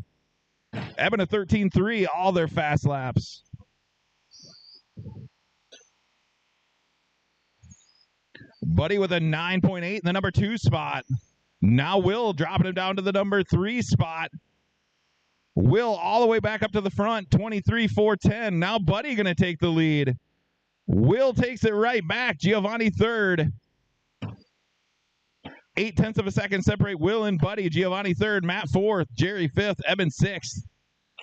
Speaker 1: Eben a 13.3. All their fast laps. Buddy with a 9.8 in the number 2 spot. Now Will dropping him down to the number 3 spot. Will all the way back up to the front, 23.410. Now Buddy going to take the lead. Will takes it right back. Giovanni third. 0.8 of a second separate Will and Buddy. Giovanni third, Matt fourth, Jerry fifth, Eben sixth.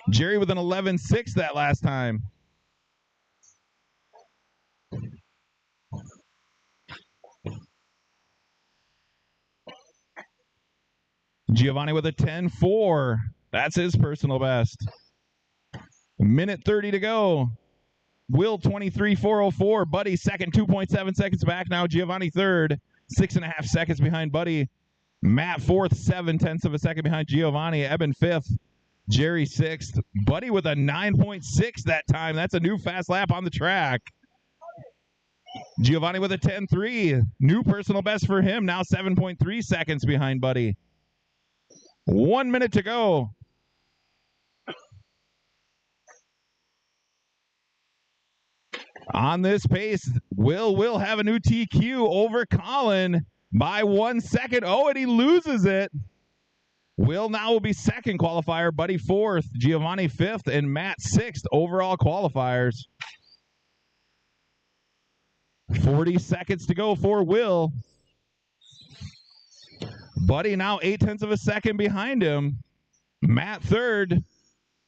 Speaker 1: Jerry with an 11.6 that last time. Giovanni with a 10.4. That's his personal best. Minute 30 to go. Will 23.404. Buddy second, 2.7 seconds back now. Giovanni third, 6.5 seconds behind Buddy. Matt fourth, 0.7 of a second behind Giovanni. Eben fifth. Jerry sixth. Buddy with a 9.6 that time. That's a new fast lap on the track. Giovanni with a 10.3. New personal best for him. Now 7.3 seconds behind Buddy. 1 minute to go. On this pace, Will have a new TQ over Colin by 1 second. Oh, and he loses it. Will now will be second qualifier, Buddy fourth, Giovanni fifth, and Matt sixth overall qualifiers. 40 seconds to go for Will. Buddy now 0.8 of a second behind him. Matt third,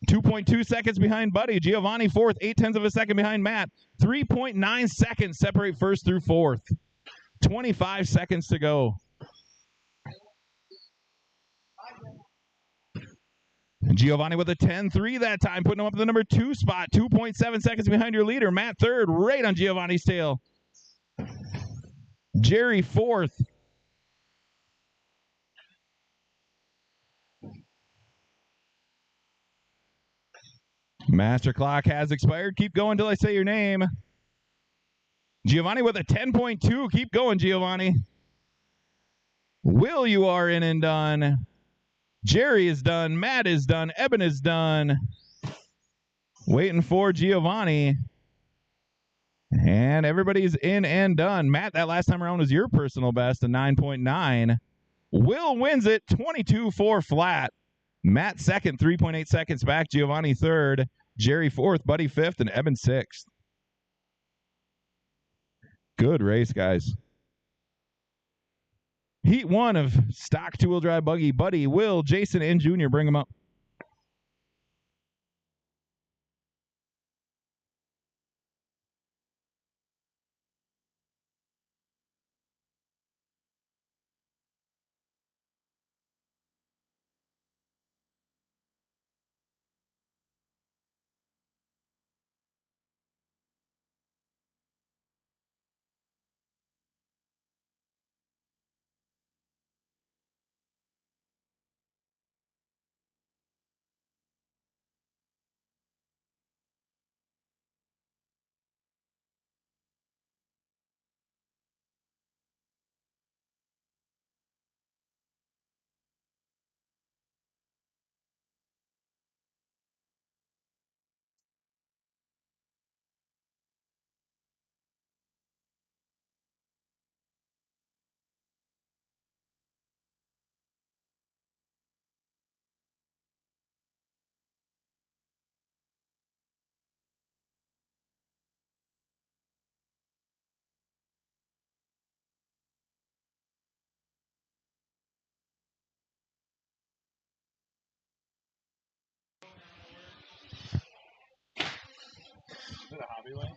Speaker 1: 2.2 seconds behind Buddy. Giovanni fourth, 0.8 of a second behind Matt. 3.9 seconds separate first through fourth. 25 seconds to go. Giovanni with a 10.3 that time, putting him up to the number 2 spot. 2.7 seconds behind your leader. Matt third, right on Giovanni's tail. Jerry fourth. Master clock has expired. Keep going until I say your name. Giovanni with a 10.2. Keep going, Giovanni. Will, you are in and done. Jerry is done. Matt is done. Eben is done. Waiting for Giovanni. And everybody's in and done. Matt, that last time around was your personal best, a 9.9. Will wins it, 22.4 flat. Matt second, 3.8 seconds back. Giovanni third. Jerry fourth. Buddy fifth. And Eben sixth. Good race, guys. Heat 1 of stock two-wheel drive buggy. Buddy, Will, Jason, and Junior. Bring them up.
Speaker 3: the hobby lane.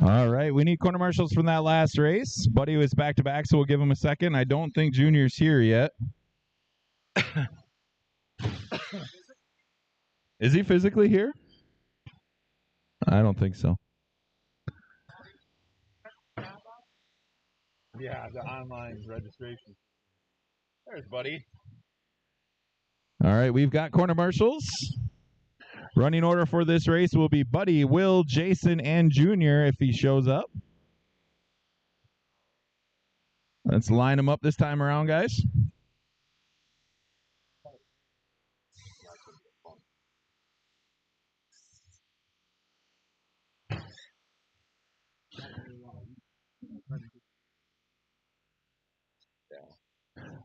Speaker 1: All right, we need corner marshals from that last race. Buddy was back to back, so we'll give him a second. I don't think Junior's here yet. Is he physically here? I don't think so.
Speaker 4: Yeah, the online registration. There's Buddy.
Speaker 1: All right, we've got corner marshals. Running order for this race will be Buddy, Will, Jason, and Junior if he shows up. Let's line them up this time around, guys.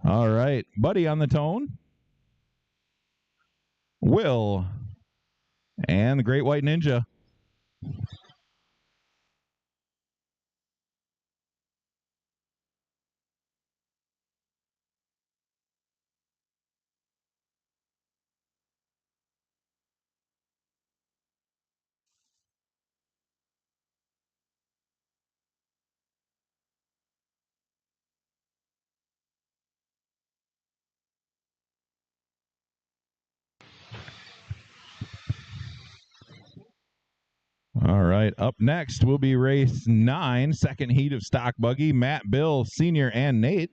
Speaker 1: All right, Buddy on the tone. Will. And the Great White Ninja. All right, up next will be race 9, second heat of stock buggy. Matt, Bill, Senior, and Nate.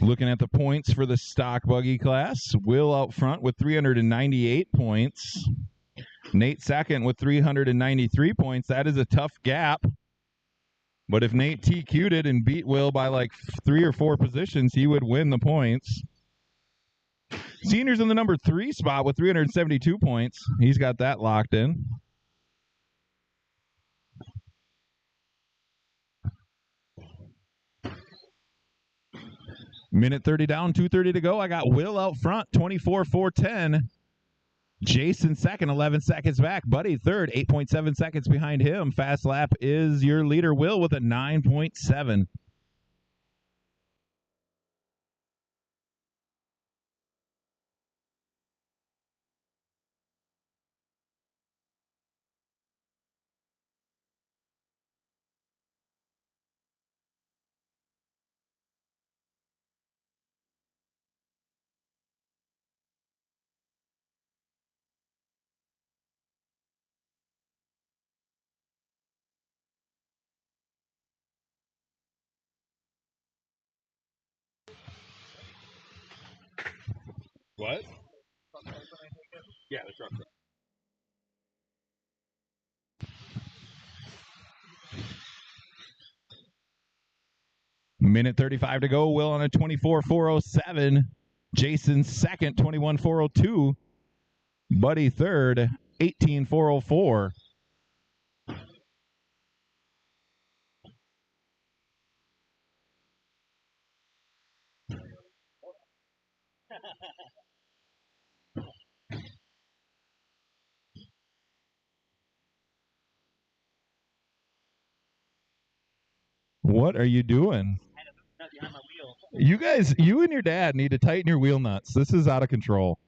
Speaker 1: Looking at the points for the stock buggy class, Will out front with 398 points. Nate second with 393 points. That is a tough gap. But if Nate TQ'd it and beat Will by like 3 or 4 positions, he would win the points. Senior's in the number 3 spot with 372 points. He's got that locked in. Minute 30 down, 2:30 to go. I got Will out front, 24-4-10. Jason second, 11 seconds back. Buddy third, 8.7 seconds behind him. Fast lap is your leader, Will, with a 9.7.
Speaker 4: What? Yeah, the truck.
Speaker 1: Minute 35 to go. Will on a 24-4-07. Jason second, 21-4-02. Buddy third, 18-4-04. What are you doing? You guys, you and your dad need to tighten your wheel nuts. This is out of control.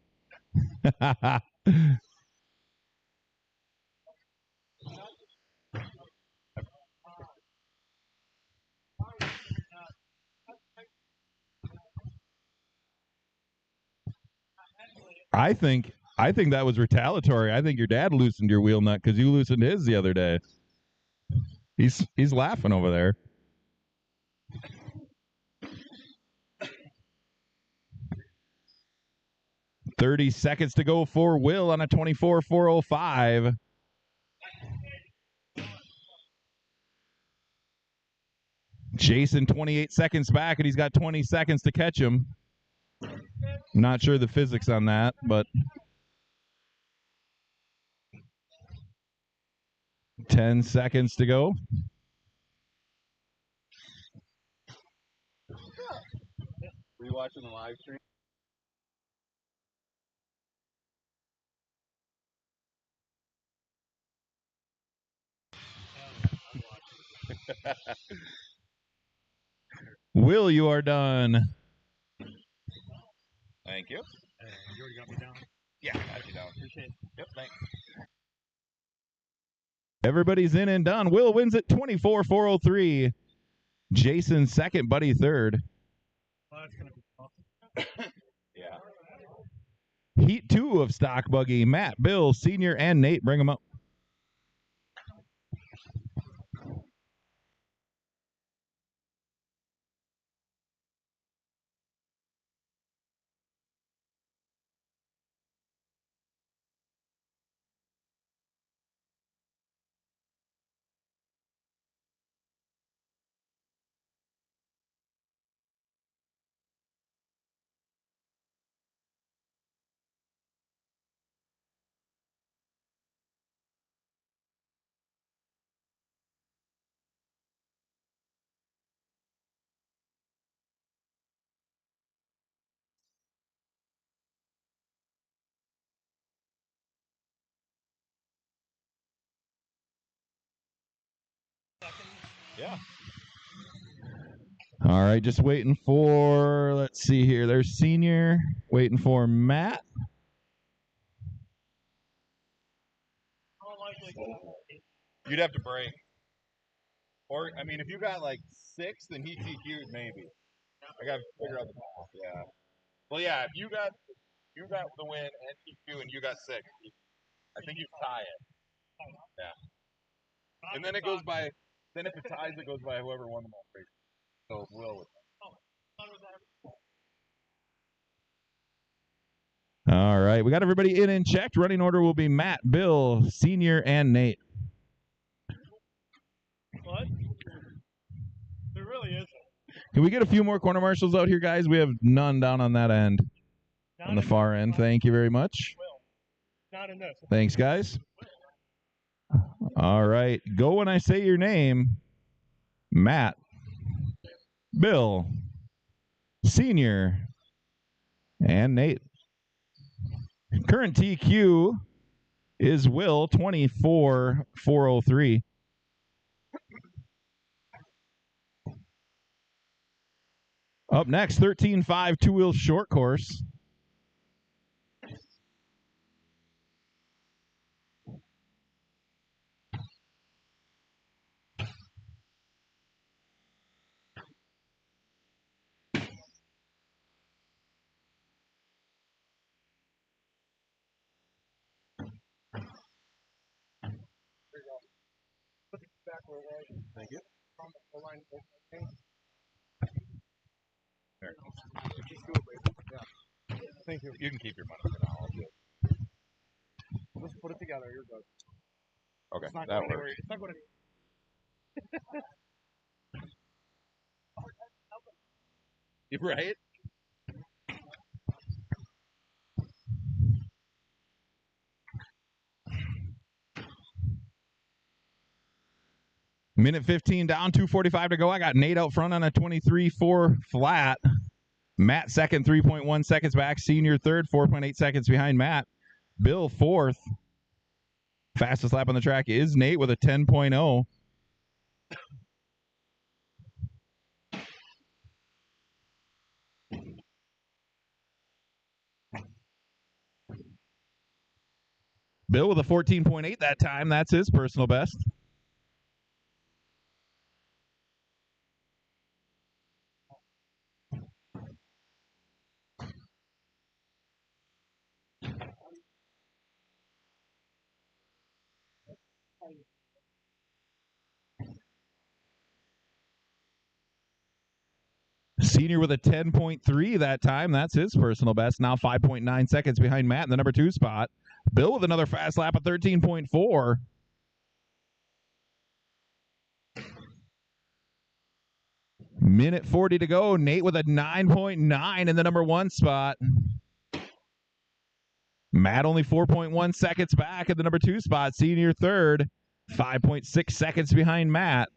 Speaker 1: I think that was retaliatory. I think your dad loosened your wheel nut because you loosened his the other day. He's laughing over there. $30 seconds to go for Will on a 24-4-05. Jason 28 seconds back, and he's got 20 seconds to catch him. Not sure the physics on that, but 10 seconds to go.
Speaker 4: Were you watching the live stream?
Speaker 1: Will, you are done.
Speaker 4: Thank you.
Speaker 3: You already got me down.
Speaker 4: Yeah, I got you down.
Speaker 3: Appreciate it.
Speaker 4: Yep, thanks.
Speaker 1: Everybody's in and done. Will wins at 24,403. Jason second, Buddy third.
Speaker 3: Well, that's going to be tough.
Speaker 4: Yeah.
Speaker 1: Heat 2 of Stock Buggy. Matt, Bill, Senior, and Nate. Bring them up.
Speaker 4: Yeah.
Speaker 1: All right, just waiting for, let's see here. There's Senior, waiting for Matt.
Speaker 4: You'd have to break. Or, I mean, if you got like 6, then he TQ'd maybe. I got to figure out the math. Yeah. Well, yeah, if you got the win and TQ and you got 6, I think you tie it. Yeah. And then it goes by, then if it ties, it goes by whoever won the most races. So Will would.
Speaker 1: All right, we got everybody in and checked. Running order will be Matt, Bill, Senior, and Nate.
Speaker 3: What? There really isn't.
Speaker 1: Can we get a few more corner marshals out here, guys? We have none down on that end,
Speaker 3: Not
Speaker 1: on the
Speaker 3: in
Speaker 1: far
Speaker 3: this.
Speaker 1: end. Thank you very much.
Speaker 3: Not in this.
Speaker 1: Thanks, guys. All right, go when I say your name. Matt, Bill, Senior, and Nate. Current TQ is Will, 24,403. Up next, 13.5 two-wheel short course.
Speaker 4: Thank you.
Speaker 3: Thank you.
Speaker 4: You can keep your money for now.
Speaker 3: Let's put it together. You're good.
Speaker 4: Okay,
Speaker 3: It's not
Speaker 4: that
Speaker 3: going anywhere.
Speaker 4: works.
Speaker 3: It's not going
Speaker 4: You're right?
Speaker 1: Minute 15 down, 2:45 to go. I got Nate out front on a 23.4 flat. Matt second, 3.1 seconds back. Senior third, 4.8 seconds behind Matt. Bill fourth. Fastest lap on the track is Nate with a 10.0. Bill with a 14.8 that time. That's his personal best. Senior with a 10.3 that time. That's his personal best. Now 5.9 seconds behind Matt in the number 2 spot. Bill with another fast lap of 13.4. Minute 40 to go. Nate with a 9.9 in the number 1 spot. Matt only 4.1 seconds back at the number 2 spot. Senior third. 5.6 seconds behind Matt.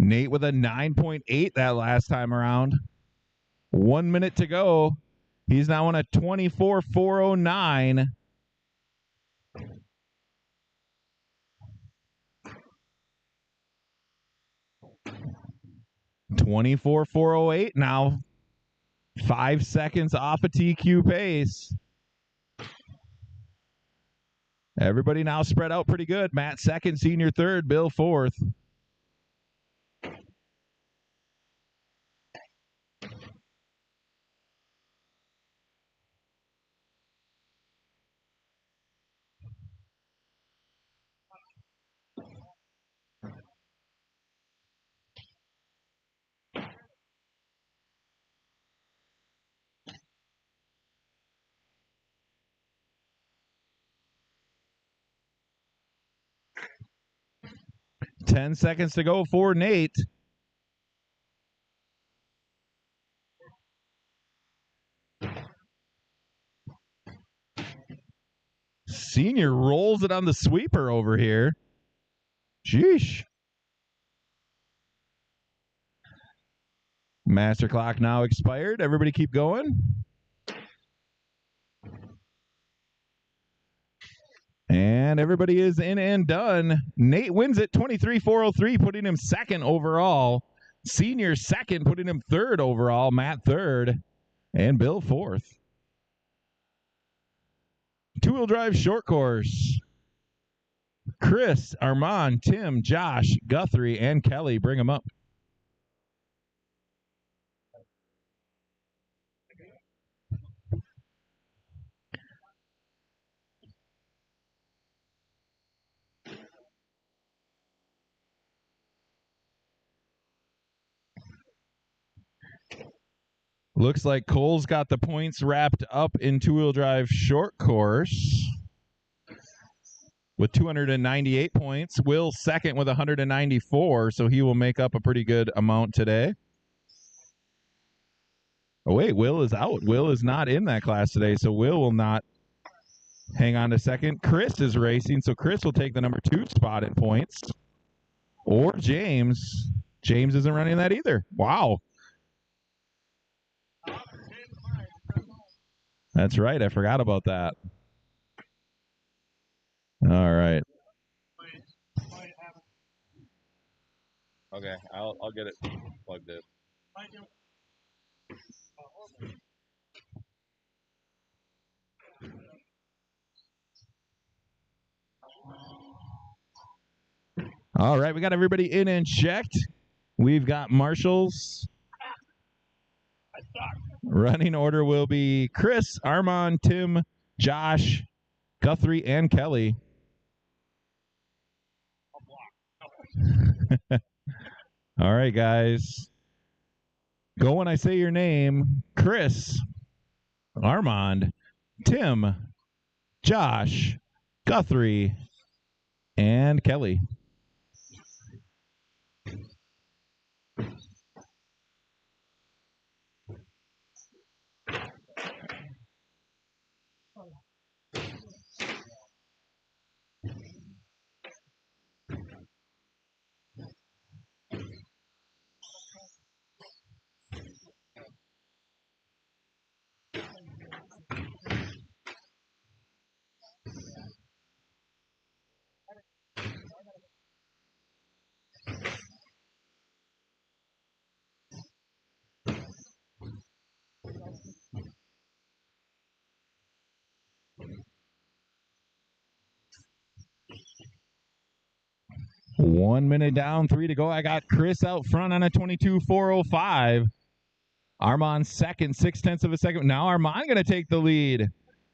Speaker 1: Nate with a 9.8 that last time around. 1 minute to go. He's now on a 24.409. $24.408 now. 5 seconds off a TQ pace. Everybody now spread out pretty good. Matt second, Senior third, Bill fourth. Ten seconds to go for Nate. Senior rolls it on the sweeper over here. Sheesh. Master clock now expired. Everybody keep going. And everybody is in and done. Nate wins it 23.403, putting him second overall. Senior second, putting him third overall. Matt third. And Bill fourth. Two-wheel drive short course. Chris, Armand, Tim, Josh, Guthrie, and Kelly. Bring them up. Looks like Cole's got the points wrapped up in two-wheel drive short course with 298 points. Will second with 194, so he will make up a pretty good amount today. Oh, wait, Will is out. Will is not in that class today, so Will will not hang on to second. Chris is racing, so Chris will take the number 2 spot in points. Or James. James isn't running that either. Wow. That's right. I forgot about that. All right.
Speaker 4: Okay, I'll get it plugged in.
Speaker 1: All right, we got everybody in and checked. We've got marshals. Running order will be Chris, Armand, Tim, Josh, Guthrie, and Kelly. All right, guys. Go when I say your name. Chris, Armand, Tim, Josh, Guthrie, and Kelly. One minute down, 3 to go. I got Chris out front on a 22.405. Armand second, 0.6 of a second. Now Armand going to take the lead.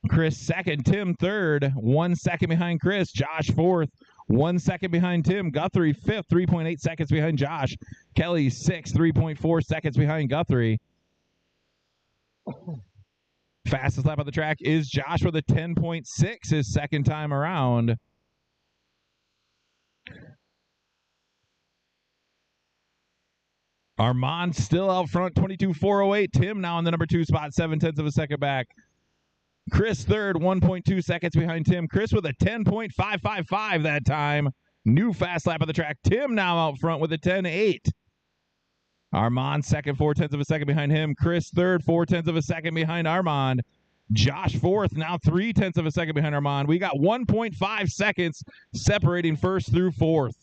Speaker 1: Chris second, Tim third, 1 second behind Chris. Josh fourth, 1 second behind Tim. Guthrie fifth, 3.8 seconds behind Josh. Kelly sixth, 3.4 seconds behind Guthrie. Fastest lap of the track is Josh with a 10.6 his second time around. Armand still out front, 22.408. Tim now in the number 2 spot, 0.7 of a second back. Chris third, 1.2 seconds behind Tim. Chris with a 10.555 that time. New fast lap of the track. Tim now out front with a 10.8. Armand second, 0.4 of a second behind him. Chris third, 0.4 of a second behind Armand. Josh fourth, now 0.3 of a second behind Armand. We got 1.5 seconds separating first through fourth.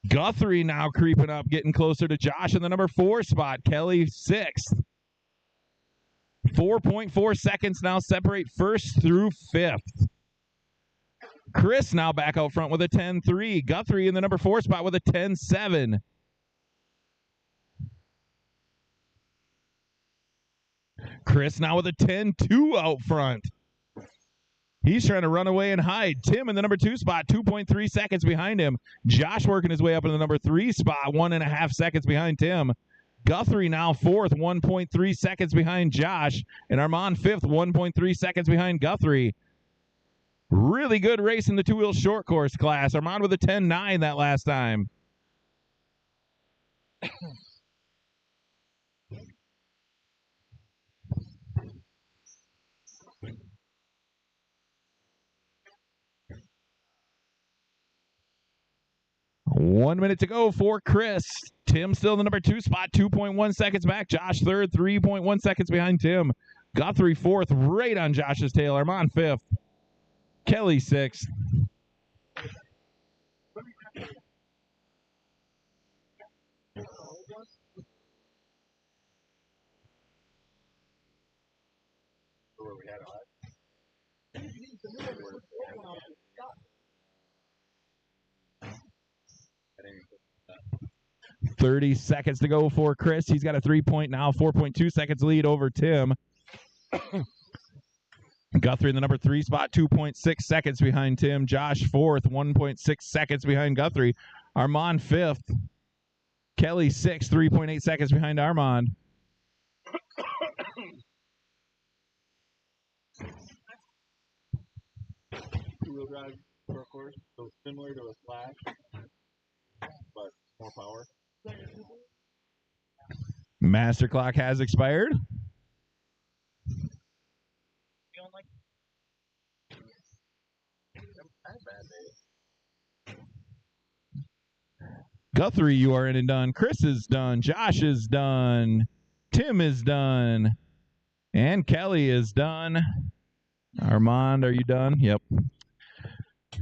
Speaker 1: Guthrie now creeping up, getting closer to Josh in the number 4 spot. Kelly sixth. 4.4 seconds now separate first through fifth. Chris now back out front with a 10.3. Guthrie in the number 4 spot with a 10.7. Chris now with a 10.2 out front. He's trying to run away and hide. Tim in the number 2 spot, 2.3 seconds behind him. Josh working his way up in the number 3 spot, 1.5 seconds behind Tim. Guthrie now 4th, 1.3 seconds behind Josh. And Armand 5th, 1.3 seconds behind Guthrie. Really good race in the two-wheel short course class. Armand with a 10.9 that last time. One minute to go for Chris. Tim still in the number 2 spot, 2.1 seconds back. Josh third, 3.1 seconds behind Tim. Guthrie 4th, right on Josh's tail. Armand 5th. Kelly 6th.
Speaker 3: Where we had it.
Speaker 1: 30 seconds to go for Chris. He's got a 4.2 seconds lead over Tim. Guthrie in the number 3 spot, 2.6 seconds behind Tim. Josh 4th, 1.6 seconds behind Guthrie. Armand 5th. Kelly 6th, 3.8 seconds behind Armand.
Speaker 3: Two-wheel drive short course, so similar to a Slash, but more power.
Speaker 1: Master clock has expired. Guthrie, you are in and done. Chris is done. Josh is done. Tim is done. And Kelly is done. Armand, are you done? Yep.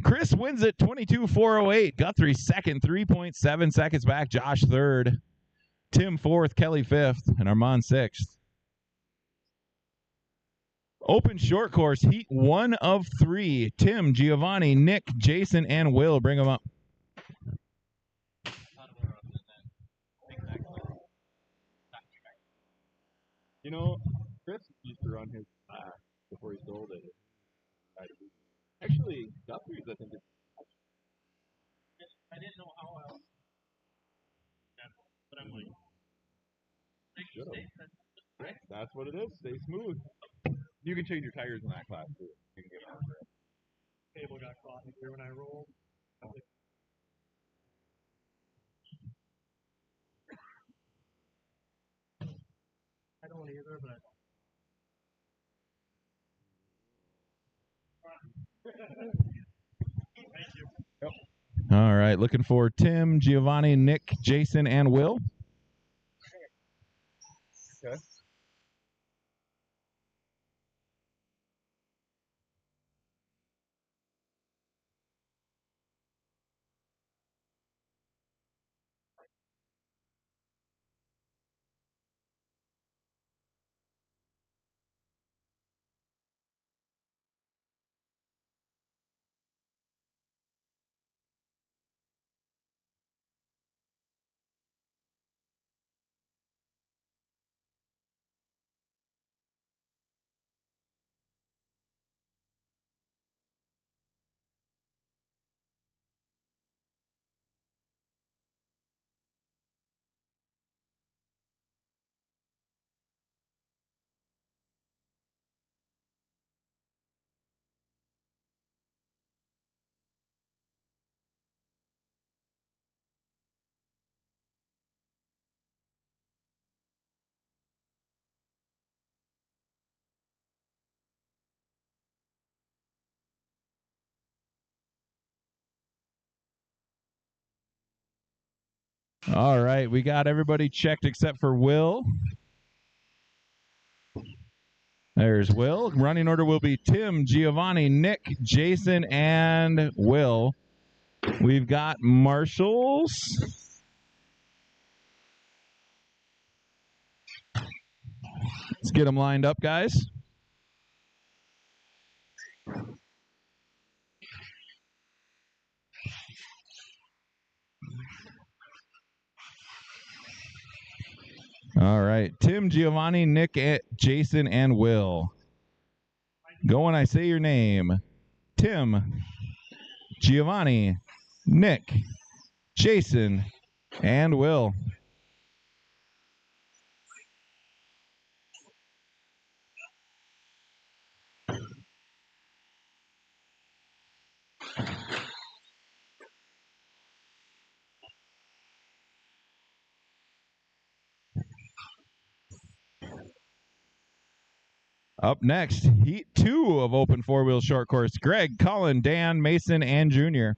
Speaker 1: Chris wins it 22.408. Guthrie second, 3.7 seconds back. Josh third. Tim 4th. Kelly 5th. And Armand 6th. Open short course, heat 1 of 3. Tim, Giovanni, Nick, Jason, and Will. Bring them up.
Speaker 3: You know, Chris used to run his Slash before he sold it. Actually, Guthrie's, I think, I didn't know how else. But I'm like,
Speaker 4: That's what it is. Stay smooth. You can change your tires in that class too. You can get on it.
Speaker 3: cable got caught in here when I rolled. I don't either, but thank you.
Speaker 4: Yep.
Speaker 1: All right, looking for Tim, Giovanni, Nick, Jason, and Will.
Speaker 4: Okay.
Speaker 1: All right, we got everybody checked except for Will. There's Will. Running order will be Tim, Giovanni, Nick, Jason, and Will. We've got marshals. Let's get them lined up, guys. All right, Tim, Giovanni, Nick, Jason, and Will. Go when I say your name. Tim, Giovanni, Nick, Jason, and Will. Up next, Heat 2 of Open 4-Wheel Short Course. Greg, Colin, Dan, Mason, and Junior.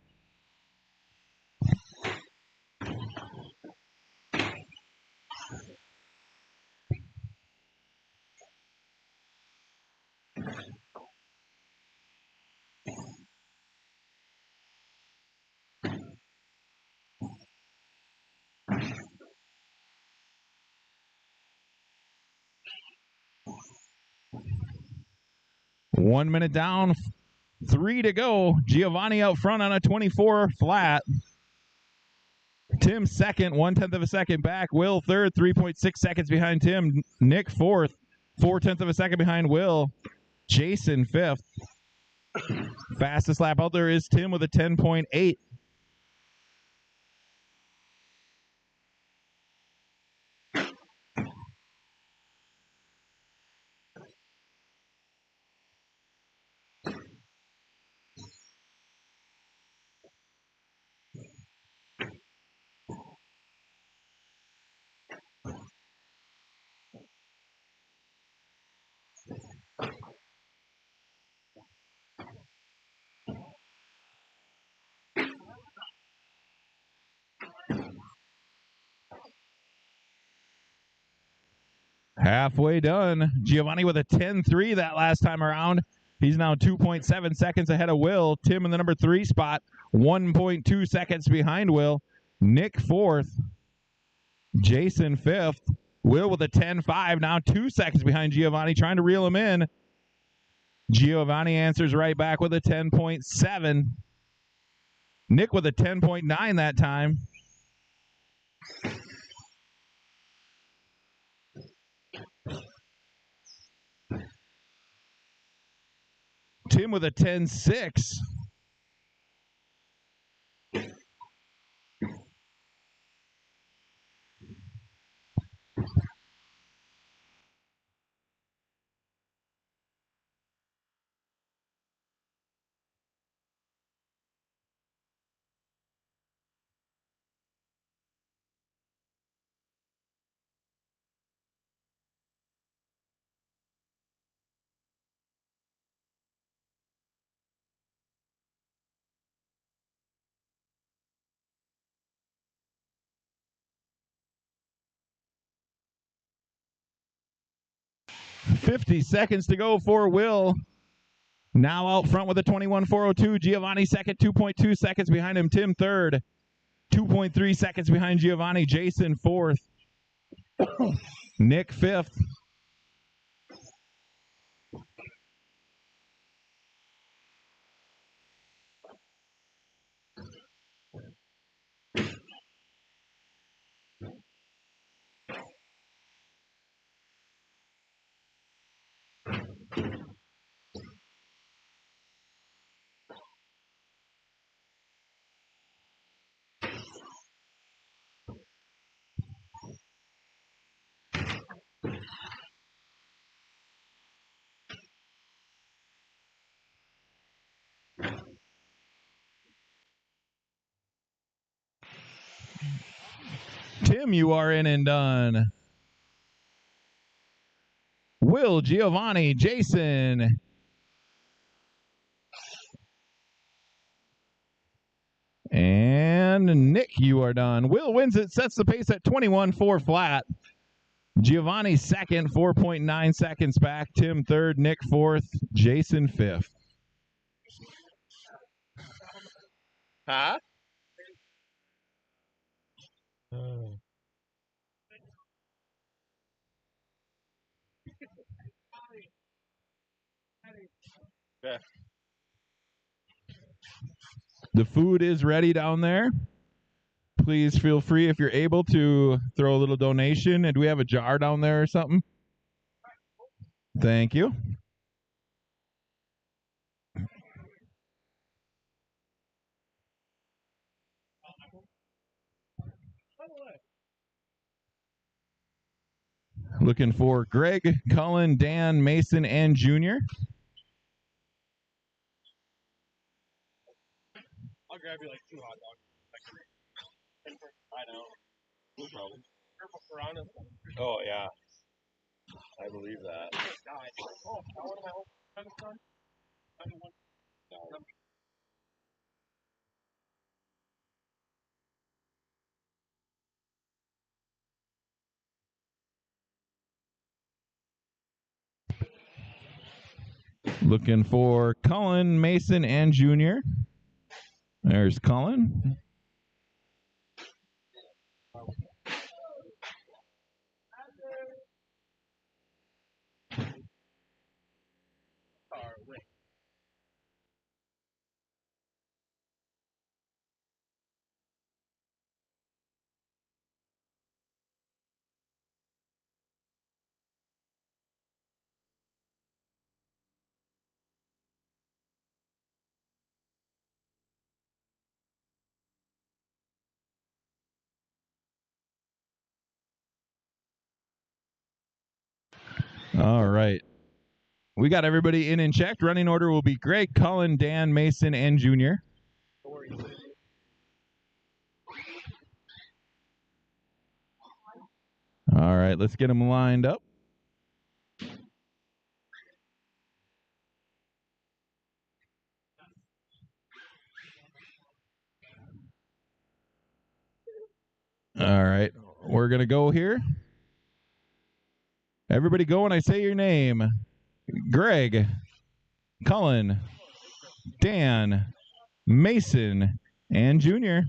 Speaker 1: One minute down, 3 to go. Giovanni out front on a 24 flat. Tim second, 1/10 of a second back. Will third, 3.6 seconds behind Tim. Nick fourth, 4/10 of a second behind Will. Jason fifth. Fastest lap out there is Tim with a 10.8. Halfway done. Giovanni with a 10.3 that last time around. He's now 2.7 seconds ahead of Will. Tim in the number 3 spot, 1.2 seconds behind Will. Nick fourth. Jason fifth. Will with a 10.5, now 2 seconds behind Giovanni, trying to reel him in. Giovanni answers right back with a 10.7. Nick with a 10.9 that time. Tim with a 10.6. $50 seconds to go for Will. Now out front with a 21.402. Giovanni second, 2.2 seconds behind him. Tim third, 2.3 seconds behind Giovanni. Jason fourth. Nick fifth. Tim, you are in and done. Will, Giovanni, Jason. And Nick, you are done. Will wins it, sets the pace at 21.4 flat. Giovanni second, 4.9 seconds back. Tim third, Nick fourth, Jason fifth.
Speaker 4: Huh? Yeah.
Speaker 1: The food is ready down there. Please feel free, if you're able, to throw a little donation. And do we have a jar down there or something? Thank you. Looking for Greg, Cullen, Dan, Mason, and Junior.
Speaker 3: I'll grab you like 2 hot dogs. I know. No problem.
Speaker 4: Oh, yeah. I believe that.
Speaker 1: Looking for Cullen, Mason, and Junior. There's Cullen. All right. We got everybody in and checked. Running order will be Greg, Cullen, Dan, Mason, and Junior. All right, let's get them lined up. All right, we're going to go here. Everybody go when I say your name. Greg, Cullen, Dan, Mason, and Junior.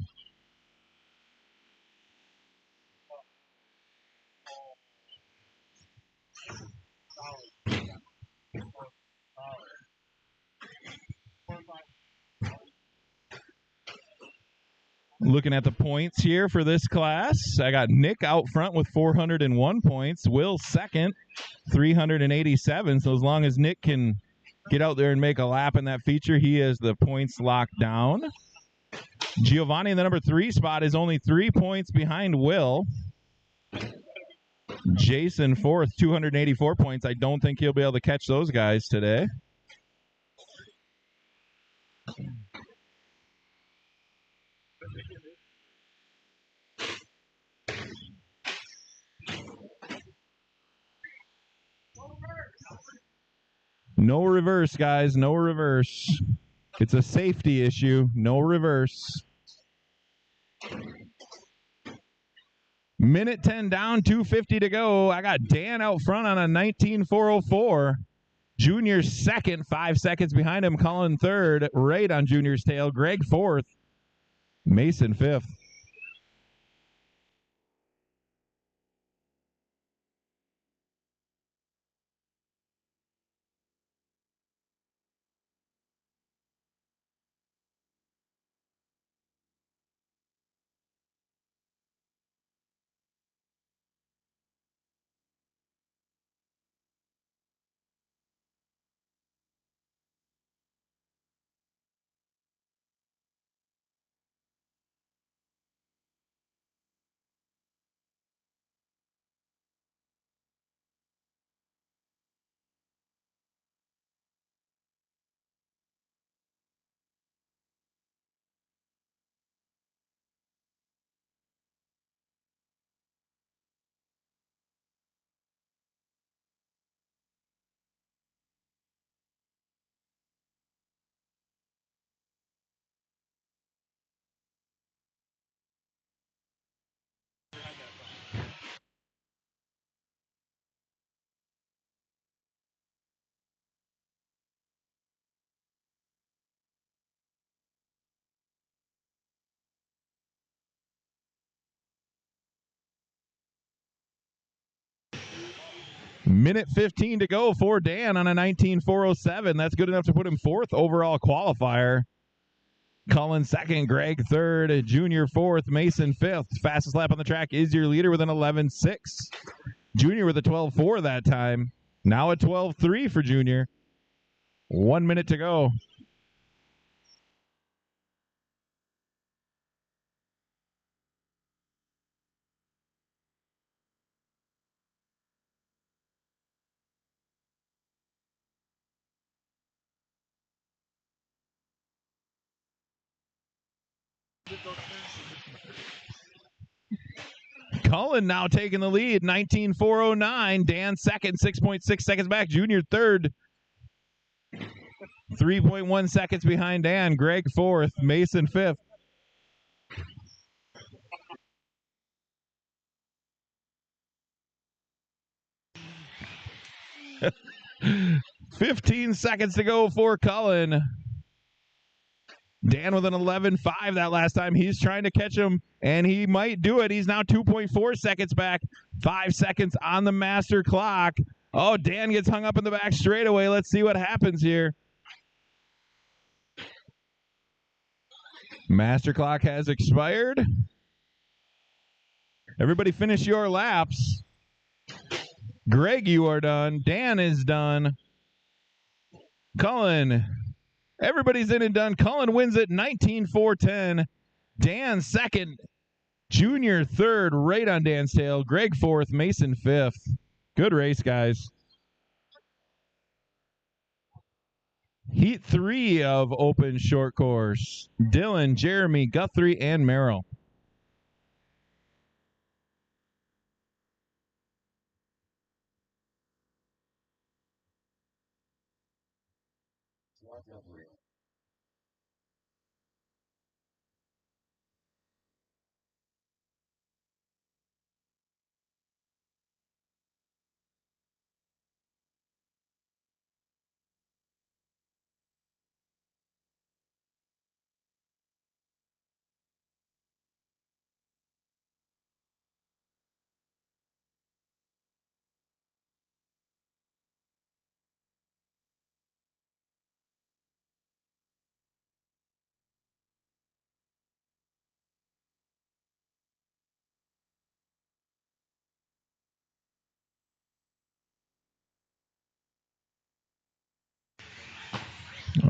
Speaker 1: Looking at the points here for this class, I got Nick out front with 401 points. Will second, 387. So as long as Nick can get out there and make a lap in that feature, he has the points locked down. Giovanni in the number 3 spot is only 3 points behind Will. Jason fourth, 284 points. I don't think he'll be able to catch those guys today. No reverse, guys. No reverse. It's a safety issue. No reverse. Minute 10 down, 2:50 to go. I got Dan out front on a 19.404. Junior second, 5 seconds behind him. Cullen third, right on Junior's tail. Greg fourth. Mason fifth. Minute 15 to go for Dan on a 19.407. That's good enough to put him fourth overall qualifier. Cullen second, Greg third, Junior fourth, Mason fifth. Fastest lap on the track is your leader with an 11.6. Junior with a 12.4 that time. Now a 12.3 for Junior. 1 minute to go. Cullen now taking the lead, 19.409. Dan second, 6.6 seconds back. Junior third, 3.1 seconds behind Dan. Greg fourth, Mason fifth. $15 seconds to go for Cullen. Dan with an 11.5 that last time. He's trying to catch him, and he might do it. He's now 2.4 seconds back. 5 seconds on the master clock. Oh, Dan gets hung up in the back straightaway. Let's see what happens here. Master clock has expired. Everybody finish your laps. Greg, you are done. Dan is done. Cullen, everybody's in and done. Cullen wins it 19.410. Dan second. Junior third, right on Dan's tail. Greg fourth, Mason fifth. Good race, guys. Heat 3 of open short course. Dylan, Jeremy, Guthrie, and Merrill.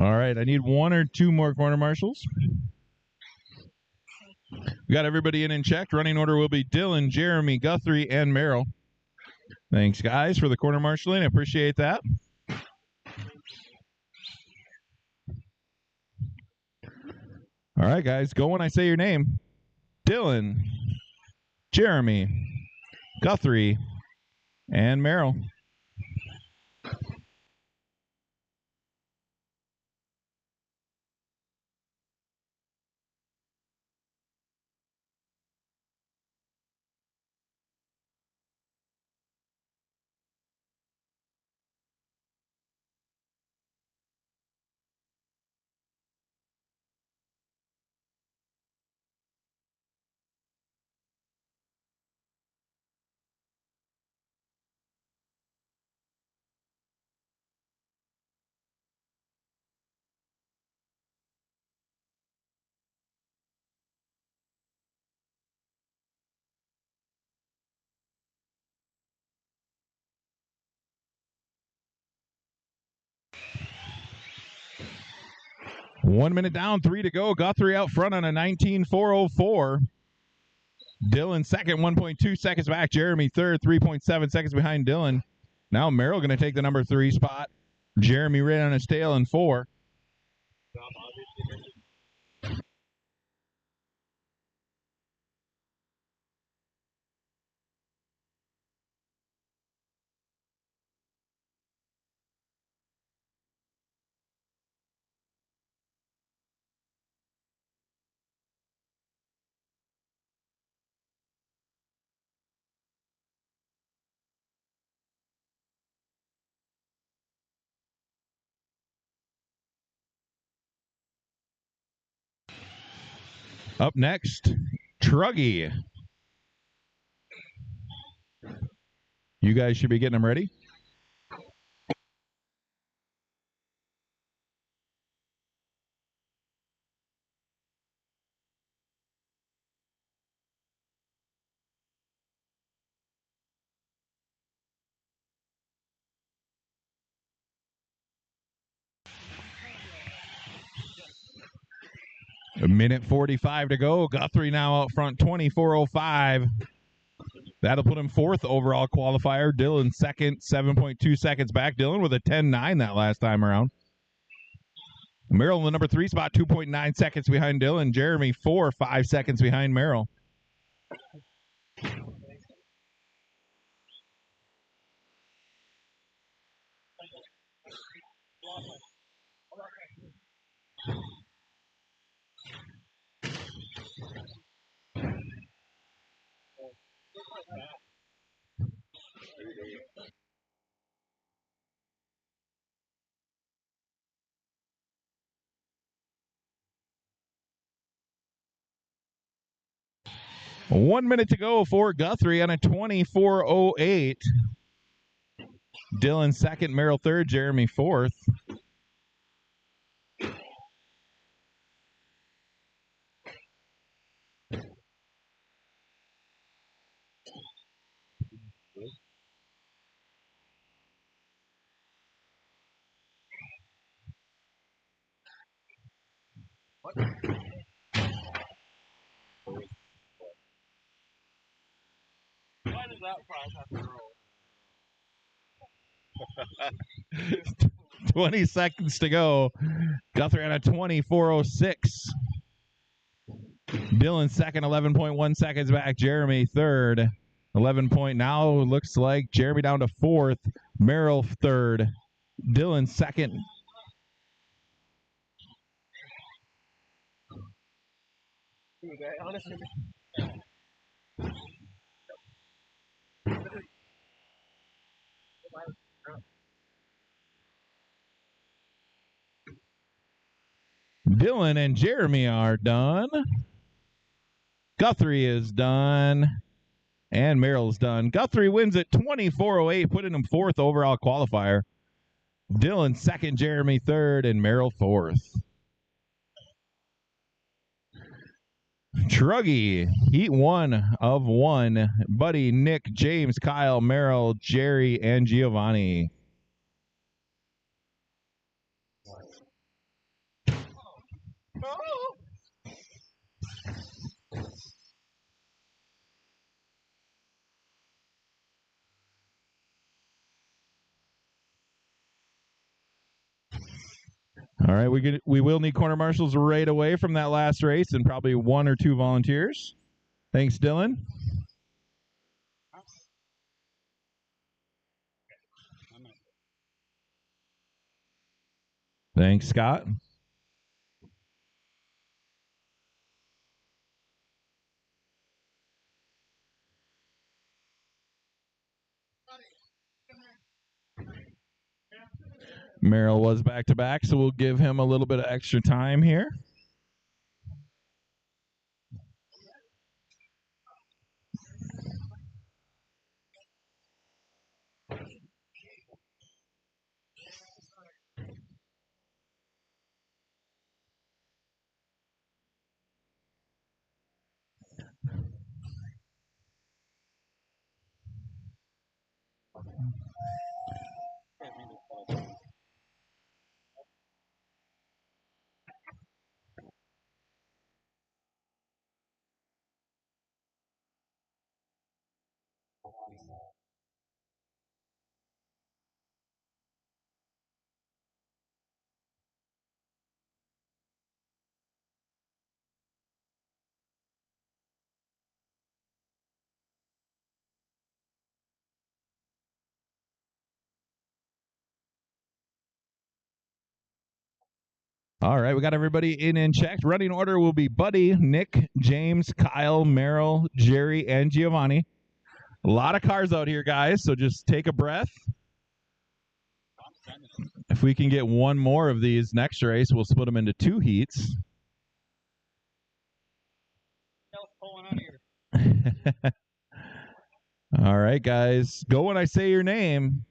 Speaker 1: All right, I need 1 or 2 more corner marshals. We got everybody in and checked. Running order will be Dylan, Jeremy, Guthrie, and Merrill. Thanks, guys, for the corner marshaling. I appreciate that. All right, guys, go when I say your name. Dylan, Jeremy, Guthrie, and Merrill. One minute down, 3 to go. Guthrie out front on a 19.404. Dylan second, 1.2 seconds back. Jeremy third, 3.7 seconds behind Dylan. Now Merrill going to take the number 3 spot. Jeremy right on his tail in 4. Up next, Truggy. You guys should be getting them ready. Minute 45 to go. Guthrie now out front, 24:05. That'll put him fourth overall qualifier. Dylan second, 7.2 seconds back. Dylan with a 10.9 that last time around. Merrill in the number 3 spot, 2.9 seconds behind Dylan. Jeremy 5 seconds behind Merrill. One minute to go for Guthrie on a 24:08. Dylan second, Merrill third, Jeremy fourth.
Speaker 3: Why does that prize have to roll?
Speaker 1: 20 seconds to go. Guthrie on a 24:06. Dylan second, 11.1 seconds back. Jeremy third, 11 point. Now looks like Jeremy down to fourth. Merrill third. Dylan second.
Speaker 3: Dude, honestly,
Speaker 1: Dylan and Jeremy are done. Guthrie is done. And Merrill's done. Guthrie wins at 24:08, putting him fourth overall qualifier. Dylan second, Jeremy third, and Merrill fourth. Truggy, heat 1 of 1. Buddy, Nick, James, Kyle, Merrill, Jerry, and Giovanni. All right, we will need corner marshals right away from that last race and probably 1 or 2 volunteers. Thanks, Dylan. Thanks, Scott. Merrill was back-to-back, so we'll give him a little bit of extra time here. All right, we got everybody in and checked. Running order will be Buddy, Nick, James, Kyle, Merrill, Jerry, and Giovanni. A lot of cars out here, guys, so just take a breath. If we can get one more of these next race, we'll split them into 2 heats. All right, guys. Go when I say your name.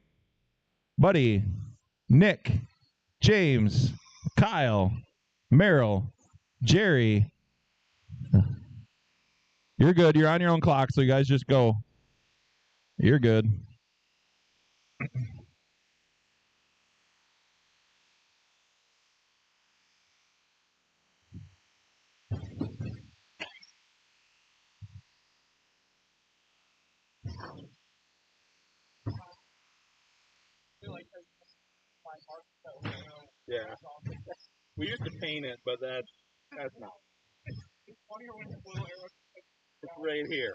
Speaker 1: Buddy, Nick, James, Kyle, Merrill, Jerry. You're good. You're on your own clock, so you guys just go. You're good.
Speaker 3: Yeah. We used to paint it, but that's not. It's right here.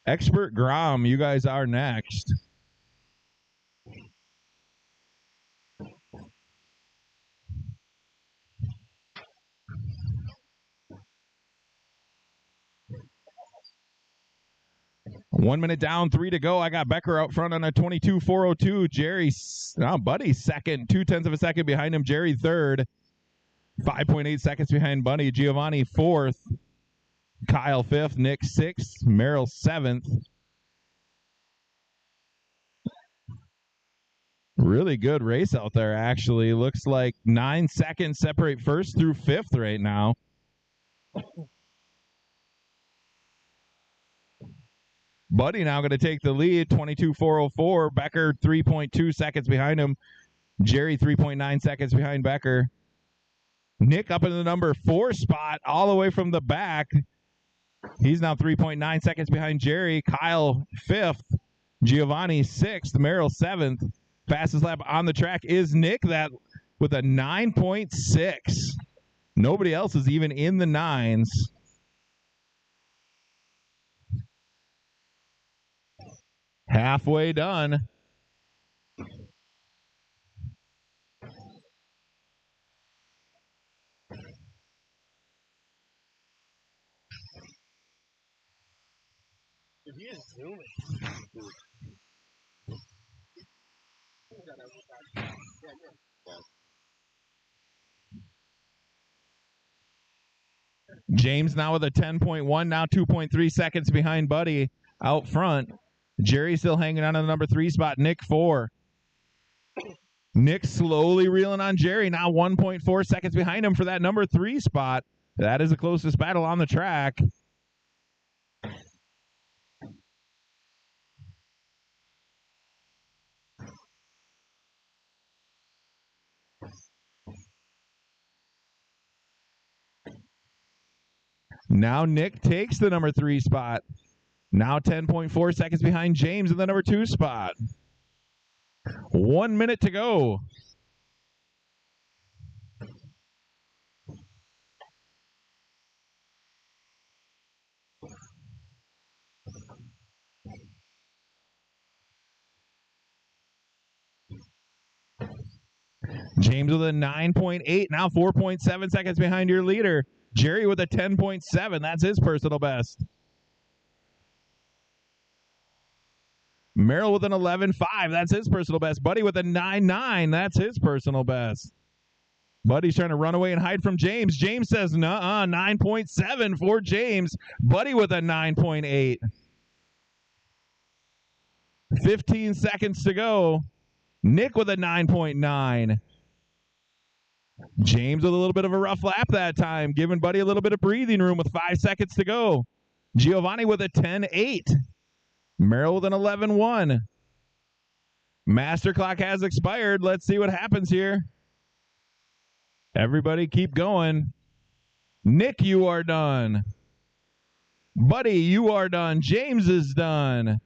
Speaker 1: Expert Grom, you guys are next. One minute down, 3 to go. I got Becker out front on a 22.402. Jerry, Buddy second, 0.2 of a second behind him. Jerry third, 5.8 seconds behind Buddy. Giovanni fourth, Kyle fifth, Nick sixth, Merrill seventh. Really good race out there, actually. Looks like 9 seconds separate first through fifth right now. Buddy now going to take the lead, 22.404. Becker 3.2 seconds behind him. Jerry 3.9 seconds behind Becker. Nick up in the number 4 spot all the way from the back. He's now 3.9 seconds behind Jerry. Kyle 5th. Giovanni 6th. Merrill 7th. Fastest lap on the track is Nick, that with a 9.6. Nobody else is even in the 9s. Halfway done.
Speaker 3: He is zooming.
Speaker 1: James now with a 10.1, now 2.3 seconds behind Buddy out front. Jerry still hanging on to the number 3 spot. Nick 4. Nick slowly reeling on Jerry, now 1.4 seconds behind him for that number 3 spot. That is the closest battle on the track. Now Nick takes the number 3 spot. Now 10.4 seconds behind James in the number 2 spot. 1 minute to go. James with a 9.8, now 4.7 seconds behind your leader. Jerry with a 10.7, that's his personal best. Merrill with an 11.5, that's his personal best. Buddy with a 9.9, that's his personal best. Buddy's trying to run away and hide from James. James says, nuh-uh, 9.7 for James. Buddy with a 9.8. 15 seconds to go. Nick with a 9.9. James with a little bit of a rough lap that time, giving Buddy a little bit of breathing room with 5 seconds to go. Giovanni with a 10.8. Merrill with an 11.1. Master clock has expired. Let's see what happens here. Everybody keep going. Nick, you are done. Buddy, you are done. James is done.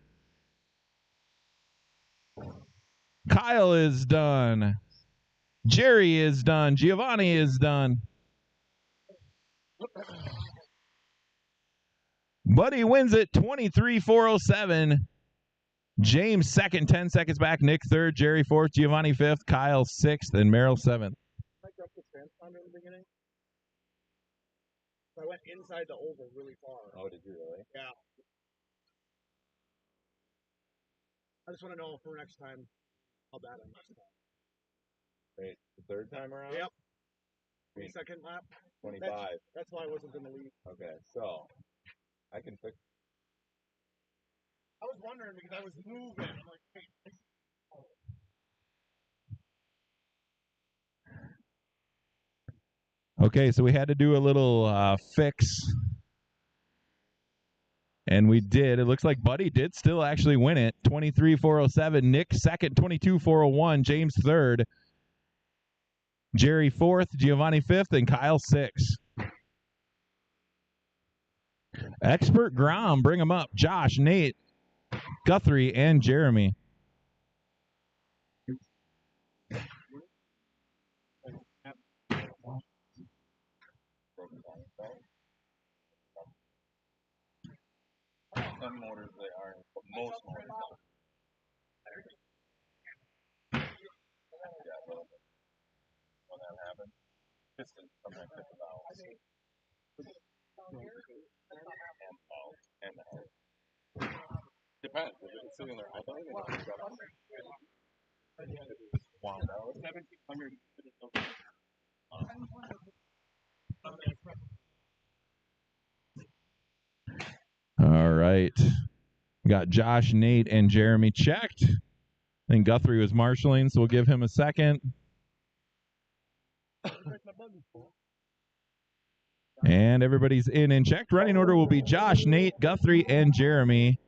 Speaker 1: Kyle is done. Jerry is done. Giovanni is done. Buddy wins it 23.407. James second, 10 seconds back. Nick third. Jerry fourth. Giovanni fifth. Kyle sixth. And Merrill seventh.
Speaker 3: I dropped the transponder in the beginning. So I went inside the oval really far.
Speaker 4: Oh, did you really?
Speaker 3: Yeah. I just want to know for next time how bad I messed up.
Speaker 4: Wait, the third time around?
Speaker 3: Yep. 22nd lap.
Speaker 4: 25.
Speaker 3: That's why I wasn't in the lead.
Speaker 4: Okay, so I can fix.
Speaker 3: I was wondering because I was moving. I'm like, hey.
Speaker 1: Okay, so we had to do a little fix. And we did. It looks like Buddy did still actually win it. 23.407. Nick second, 22.401. James third. Jerry fourth. Giovanni fifth. And Kyle sixth. Expert Grom, bring them up. Josh, Nate, Guthrie, and Jeremy.
Speaker 4: Some motors they are, but most motors don't. Yeah, but when that happens, pistons sometimes hit the valves. And valves and the head. Depends. If it's sitting there idling and it's got wound out. 1700.
Speaker 1: All right. Got Josh, Nate, and Jeremy checked. I think Guthrie was marshaling, so we'll give him a second. And everybody's in and checked. Running order will be Josh, Nate, Guthrie, and Jeremy.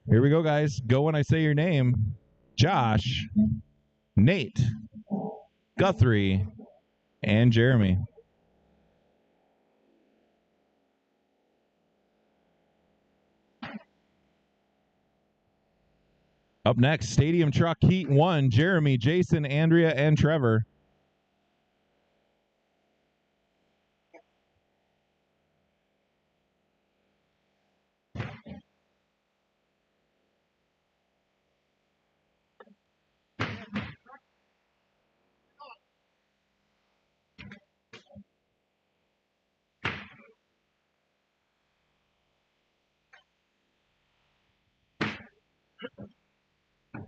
Speaker 1: Here we go, guys. Go when I say your name. Josh, Nate, Guthrie, and Jeremy. Up next, Stadium Truck Heat 1, Jeremy, Jason, Andrea, and Trevor.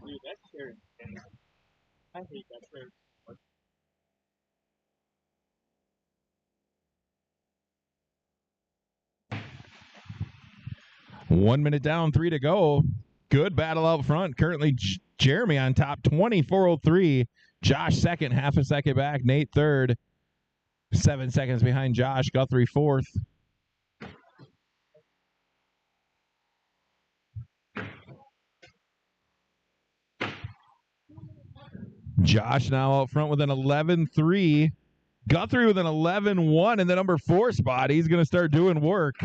Speaker 3: Dude, that's scary. I hate that scary.
Speaker 1: 1 minute down, 3 to go. Good battle out front. Currently, Jeremy on top, 24:03. Josh second, half a second back. Nate third, 7 seconds behind Josh. Guthrie fourth. Josh now out front with an 11:3. Guthrie with an 11:1 in the number 4 spot. He's going to start doing work.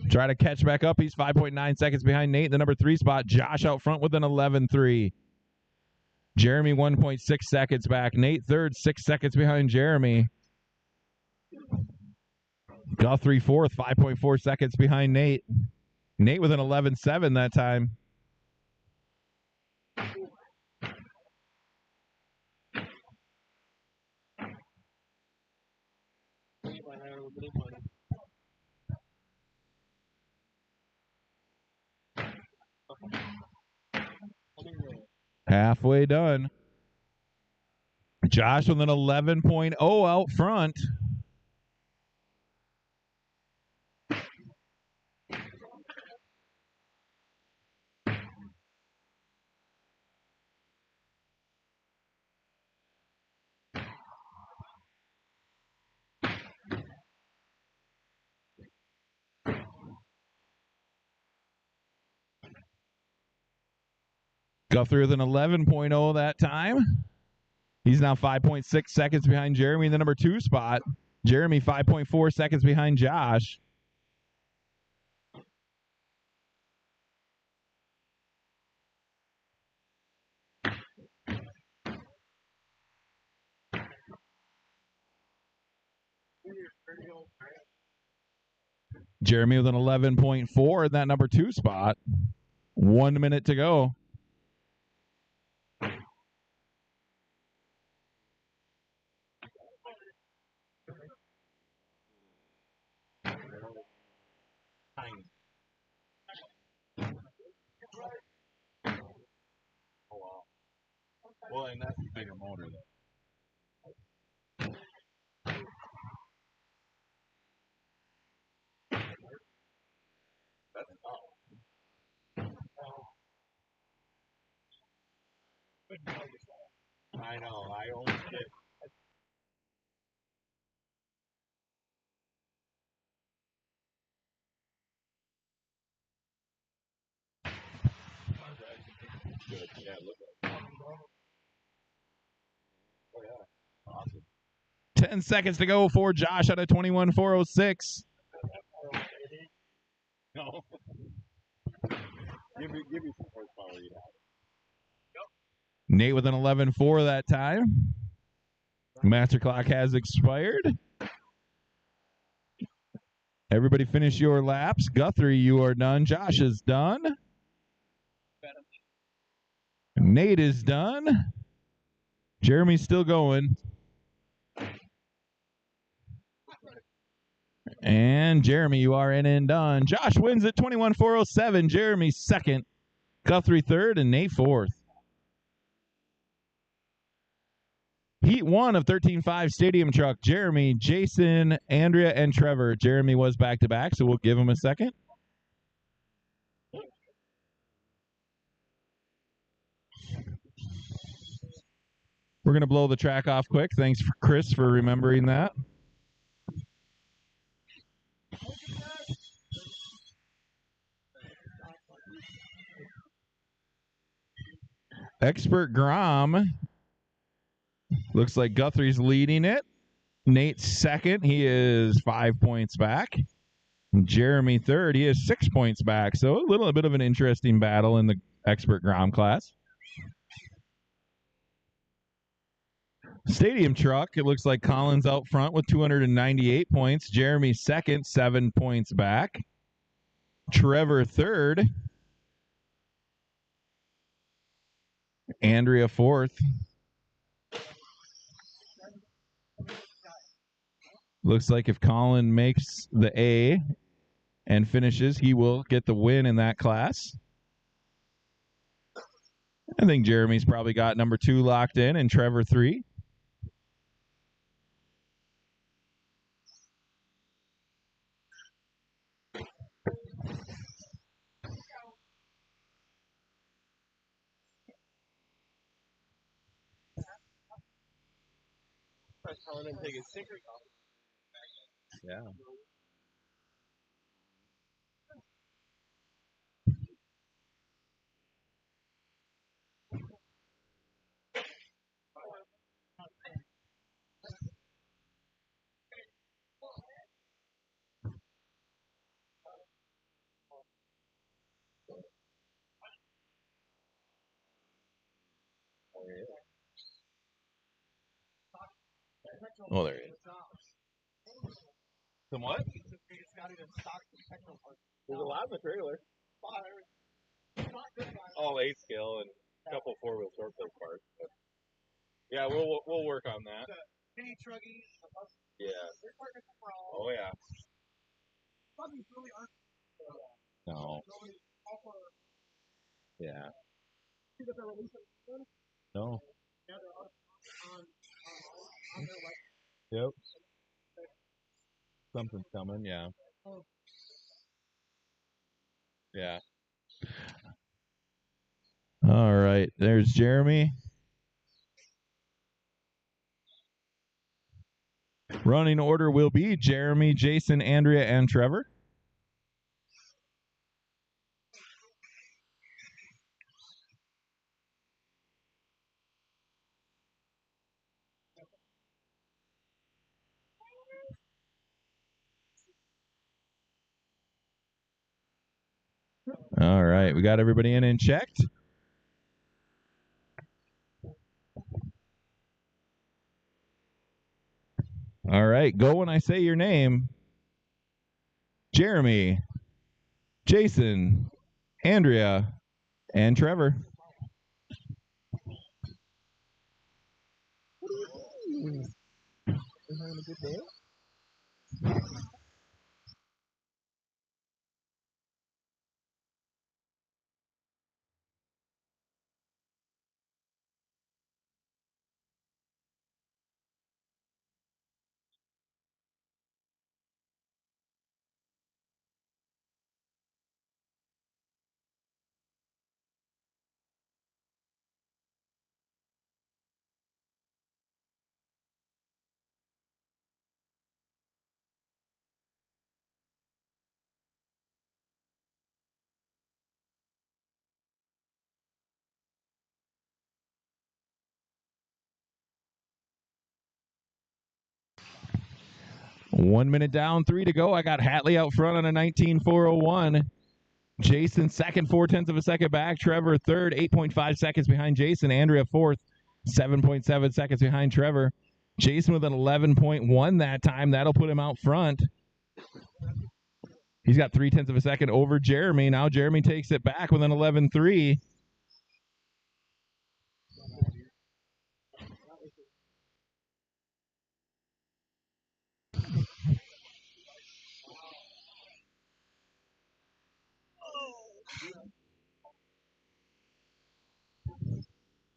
Speaker 1: Try to catch back up. He's 5.9 seconds behind Nate in the number 3 spot. Josh out front with an 11:3. Jeremy 1.6 seconds back. Nate third, 6 seconds behind Jeremy. Guthrie fourth, 5.4 seconds behind Nate. Nate with an 11:7 that time. Halfway done. Josh with an 11.0 out front. Guthrie with an 11.0 that time. He's now 5.6 seconds behind Jeremy in the number 2 spot. Jeremy 5.4 seconds behind Josh. Jeremy with an 11.4 in that number 2 spot. 1 minute to go.
Speaker 4: Oh, wow. Well, and that's a bigger motor, though. That's tough. I know. I almost did. Good. Yeah, look at it. Oh, yeah. Awesome.
Speaker 1: 10 seconds to go for Josh out of 21.406.
Speaker 4: No. give me some horsepower you have.
Speaker 1: Nate with an 11.4 that time. Master clock has expired. Everybody finish your laps. Guthrie, you are done. Josh is done. Nate is done. Jeremy's still going. And Jeremy, you are in and done. Josh wins at 21.407. Jeremy second. Guthrie third and Nate fourth. Heat 1 of 13.5 Stadium Truck. Jeremy, Jason, Andrea, and Trevor. Jeremy was back-to-back, so we'll give him a second. We're going to blow the track off quick. Thanks, Chris, for remembering that. Expert Grom. Looks like Guthrie's leading it. Nate's second. He is 5 points back. Jeremy third. He is 6 points back. So a little bit of an interesting battle in the Expert Grom class. Stadium Truck. It looks like Collins out front with 298 points. Jeremy second, 7 points back. Trevor third. Andrea fourth. Looks like if Colin makes the A and finishes, he will get the win in that class. I think Jeremy's probably got number 2 locked in and Trevor 3. Yeah. Oh, there he is.
Speaker 4: Some what? There's a lot in the trailer. All 8 scale and a couple 4-wheel short plate parts. But yeah, we'll work on that. Yeah. Oh yeah. No. Yeah. No. Yep. Something's coming, yeah. Yeah.
Speaker 1: All right. There's Jeremy. Running order will be Jeremy, Jason, Andrea, and Trevor. All right. We got everybody in and checked. All right. Go when I say your name. Jeremy, Jason, Andrea, and Trevor.
Speaker 4: Having a good day?
Speaker 1: One minute down, 3 to go. I got Hatley out front on a 19.401. Jason second, 0.4 of a second back. Trevor third, 8.5 seconds behind Jason. Andrea fourth, 7.7 seconds behind Trevor. Jason with an 11.1 that time. That'll put him out front. He's got 0.3 of a second over Jeremy. Now Jeremy takes it back with an 11.3.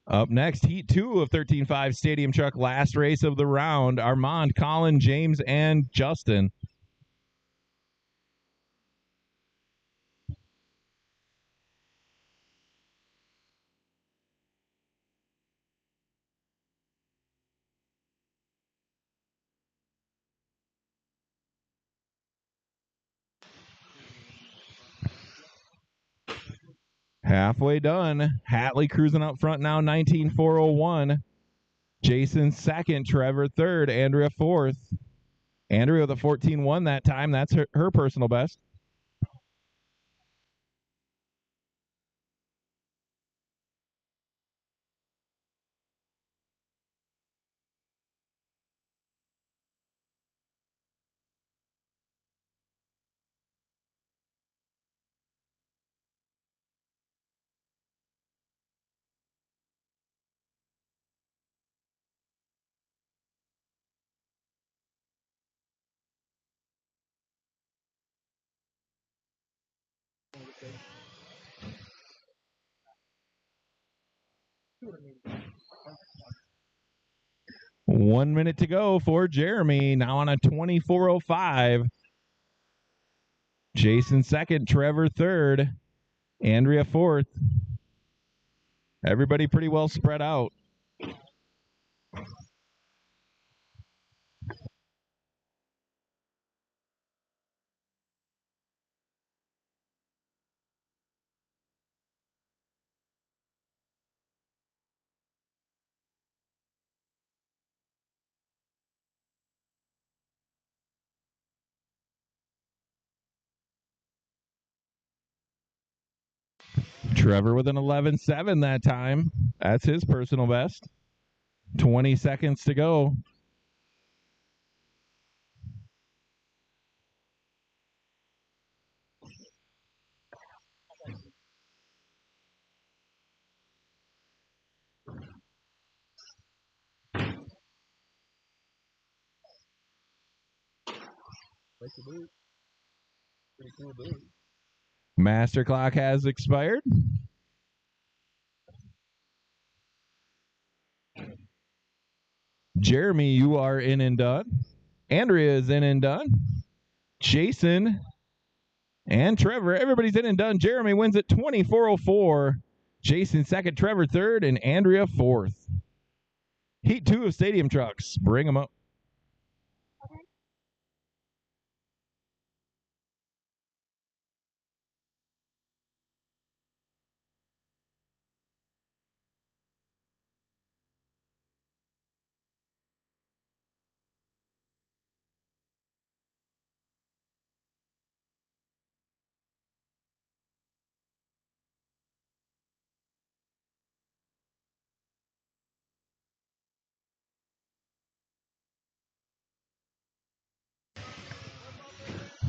Speaker 1: Up next, Heat 2 of 13.5 Stadium Truck, last race of the round. Armand, Colin, James, and Justin. Halfway done. Hatley cruising up front now, 19.401. Jason second, Trevor third, Andrea fourth. Andrea with a 14.1 that time. That's her personal best. One minute to go for Jeremy. Now on a 24.05. Jason second, Trevor third, Andrea fourth. Everybody pretty well spread out. Trevor with an 11.7 that time. That's his personal best. 20 seconds to go. Master clock has expired. Jeremy, you are in and done. Andrea is in and done. Jason and Trevor, everybody's in and done. Jeremy wins at 24.04. Jason second, Trevor third, and Andrea fourth. Heat 2 of Stadium Trucks. Bring them up.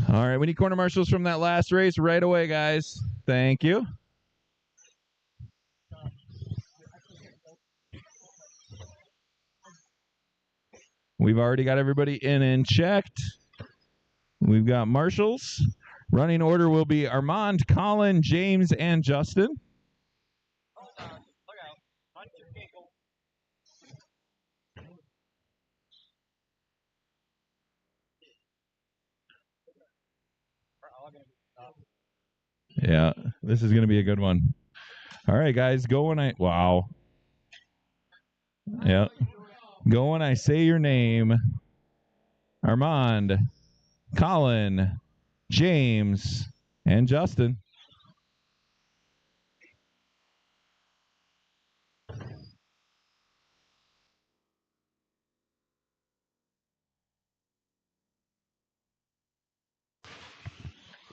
Speaker 1: All right, we need corner marshals from that last race right away, guys. Thank you. We've already got everybody in and checked. We've got marshals. Running order will be Armand, Colin, James, and Justin. Yeah, this is going to be a good one. All right, guys, go when I... Wow. Yeah. Go when I say your name. Armand, Colin, James, and Justin.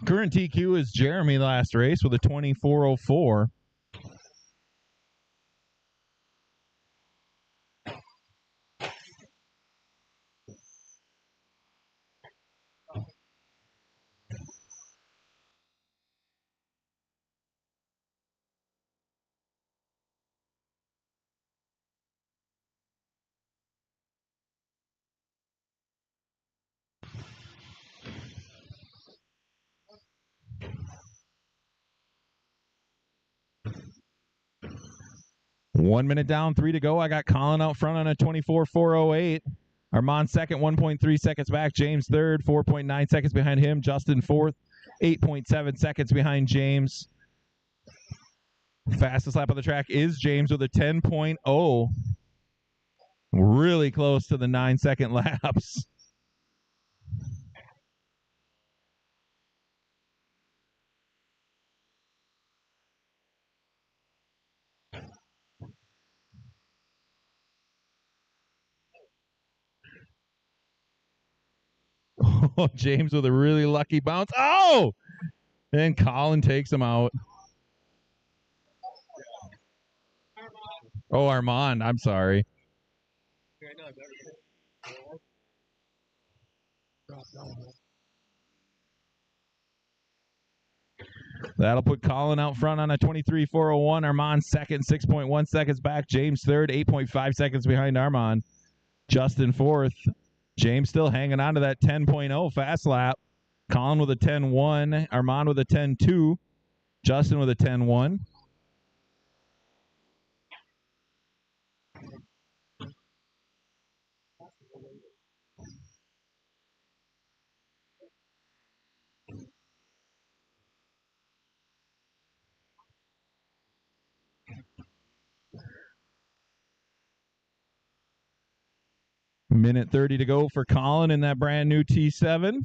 Speaker 1: Current TQ is Jeremy last race with a 24.04. 1 minute down, 3 to go. I got Colin out front on a 24.408. Armand second, 1.3 seconds back. James third, 4.9 seconds behind him. Justin fourth, 8.7 seconds behind James. Fastest lap of the track is James with a 10.0. Really close to the 9-second laps. Oh, James with a really lucky bounce. Oh! And Colin takes him out. Oh, Armand. I'm sorry. That'll put Colin out front on a 23.401. Armand second, 6.1 seconds back. James third, 8.5 seconds behind Armand. Justin fourth. James still hanging on to that 10.0 fast lap. Colin with a 10.1. Armand with a 10.2. Justin with a 10.1. Minute 30 to go for Colin in that brand new T7.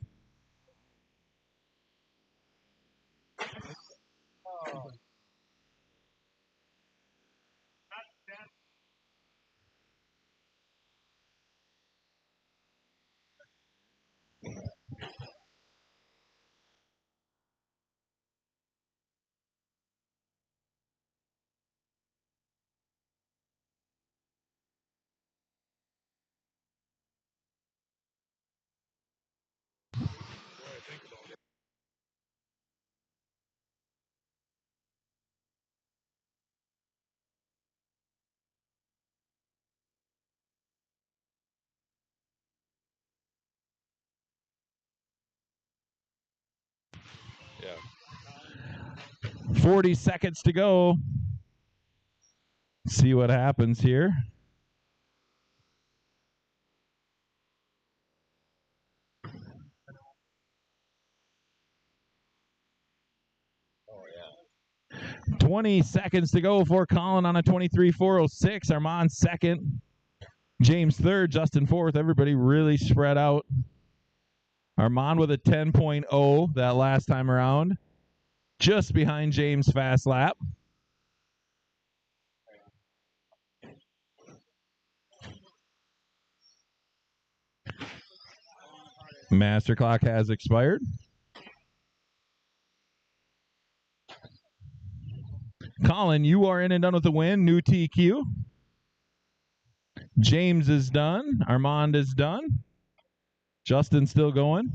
Speaker 4: Yeah.
Speaker 1: 40 seconds to go. See what happens here.
Speaker 4: Oh, yeah.
Speaker 1: 20 seconds to go for Colin on a 23.406. Armand second. James third. Justin fourth. Everybody really spread out. Armand with a 10.0 that last time around. Just behind James' fast lap. Master clock has expired. Colin, you are in and done with the win. New TQ. James is done. Armand is done. Justin's still going.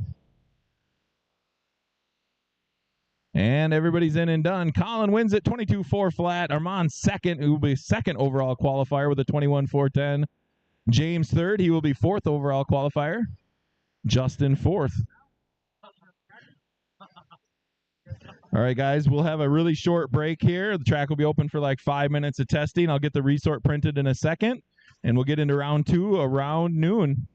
Speaker 1: And everybody's in and done. Colin wins at 22.4 flat. Armand second, who will be second overall qualifier with a 21.410. James third, he will be fourth overall qualifier. Justin fourth. All right, guys, we'll have a really short break here. The track will be open for like 5 minutes of testing. I'll get the resort printed in a second, and we'll get into round 2 around noon.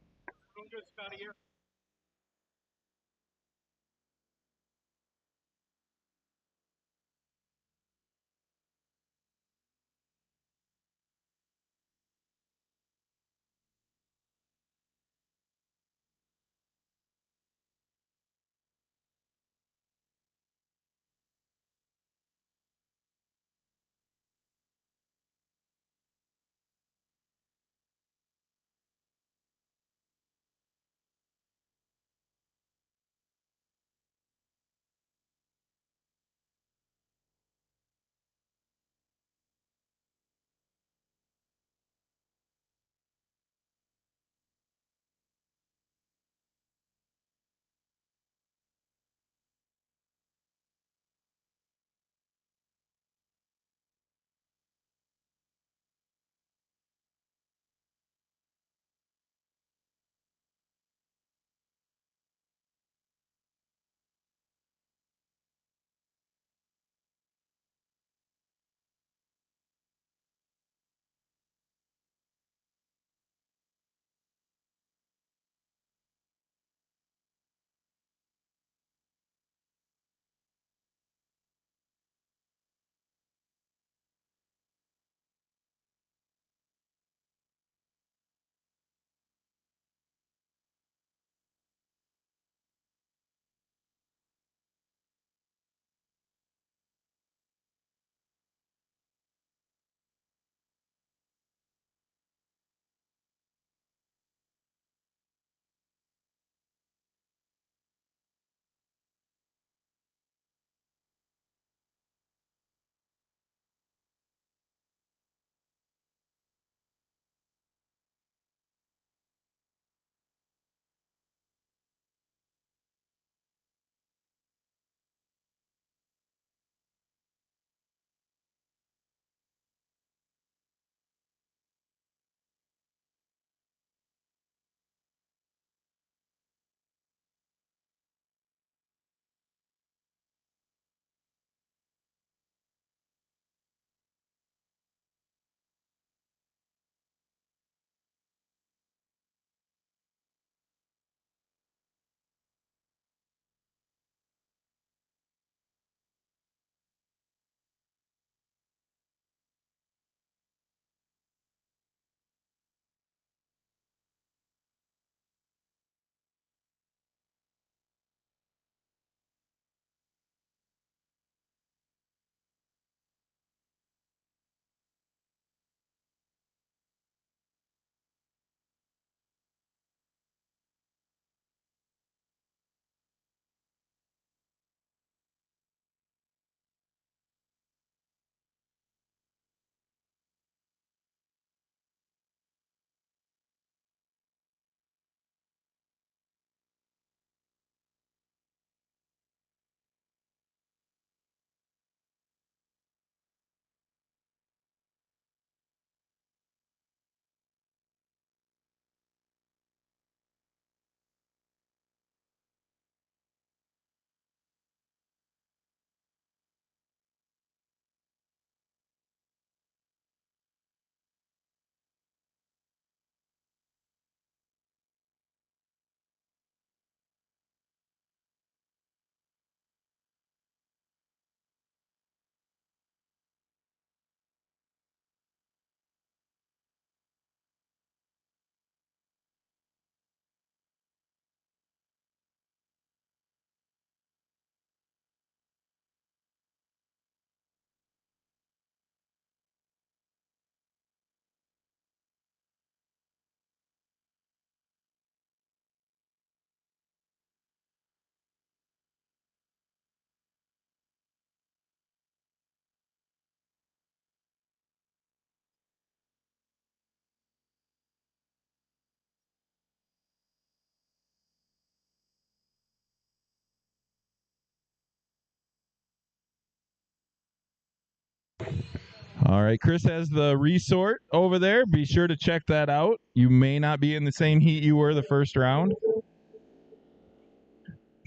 Speaker 1: All right, Chris has the resort over there. Be sure to check that out. You may not be in the same heat you were the first round.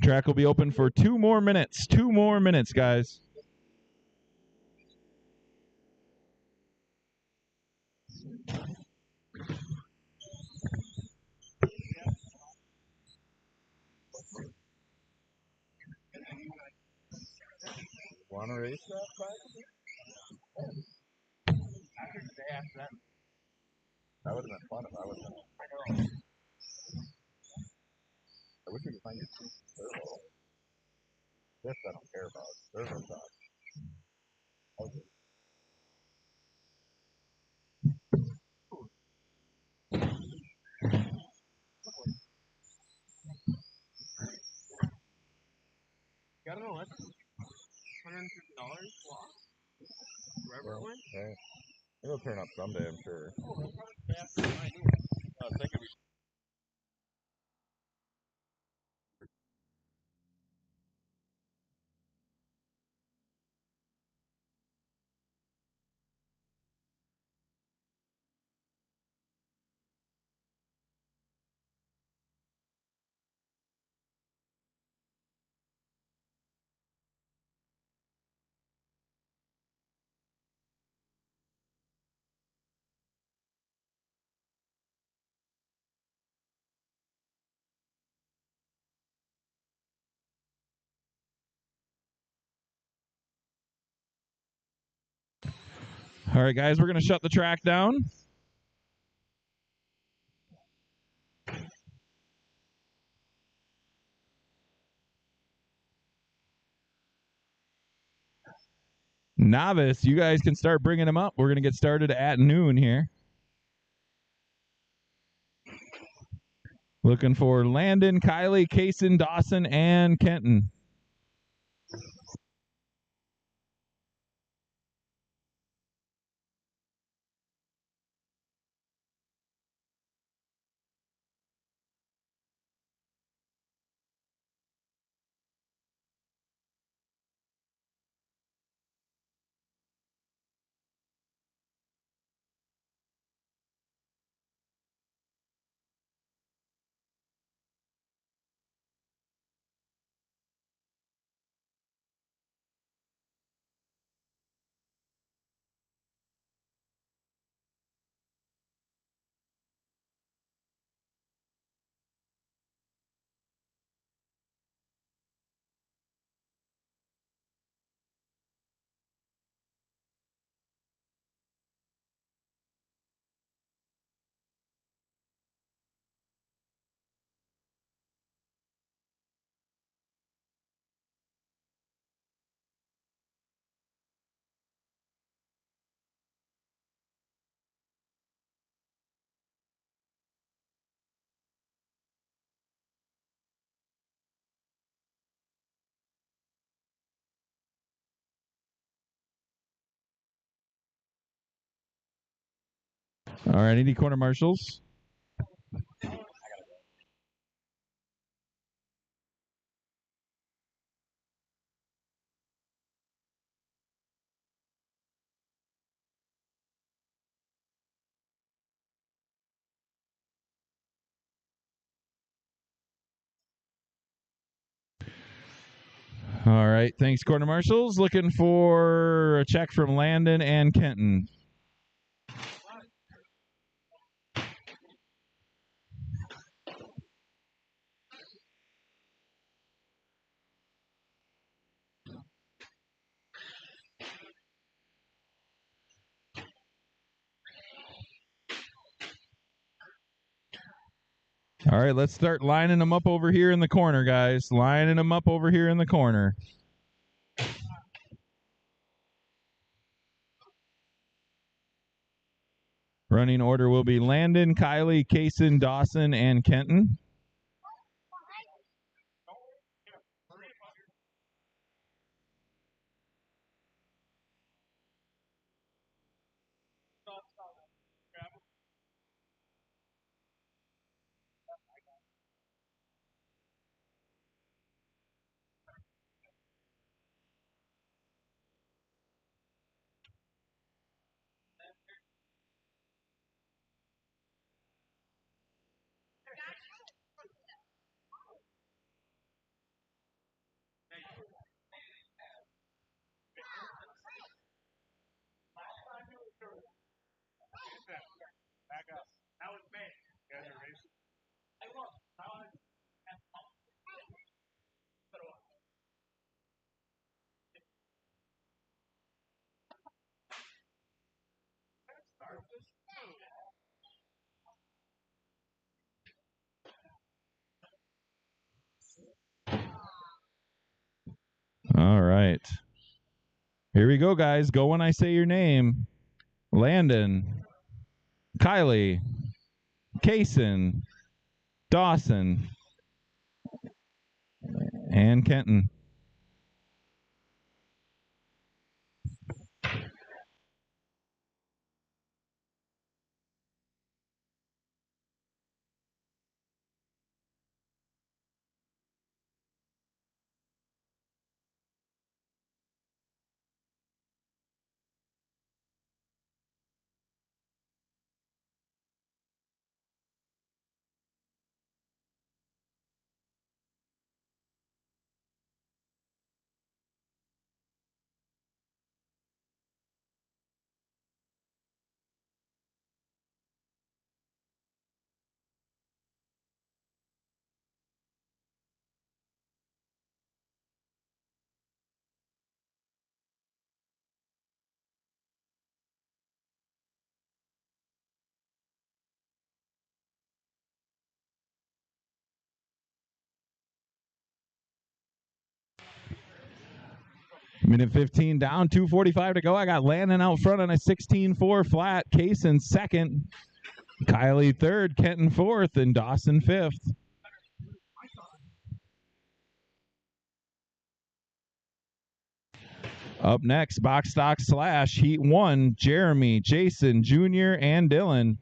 Speaker 1: Track will be open for 2 more minutes. 2 more minutes, guys.
Speaker 4: Want to race that? That would have been fun if I was in it. I wish we could find you some turbo. This I don't care about. Turbo sucks.
Speaker 3: Got an electric. $150 block. Wherever it went.
Speaker 4: Okay. It'll turn up someday, I'm sure.
Speaker 3: Faster than I do.
Speaker 4: Think of
Speaker 1: All right, guys, we're going to shut the track down. Novice, you guys can start bringing them up. We're going to get started at noon here. Looking for Landon, Kylie, Kaysen, Dawson, and Kenton. All right, any corner marshals? All right, thanks, corner marshals. Looking for a check from Landon and Kenton. All right, let's start lining them up over here in the corner, guys. Lining them up over here in the corner. Running order will be Landon, Kylie, Kaysen, Dawson, and Kenton. right. Here we go, guys. Go when I say your name. Landon, Kylie, Kaysen, Dawson, and Kenton. Minute 15 down, 2:45 to go. I got Landon out front on a 16-4 flat. Kaysen second. Kylie third. Kenton fourth. And Dawson fifth. Up next, box stock slash heat 1. Jeremy, Jason, Jr., and Dylan.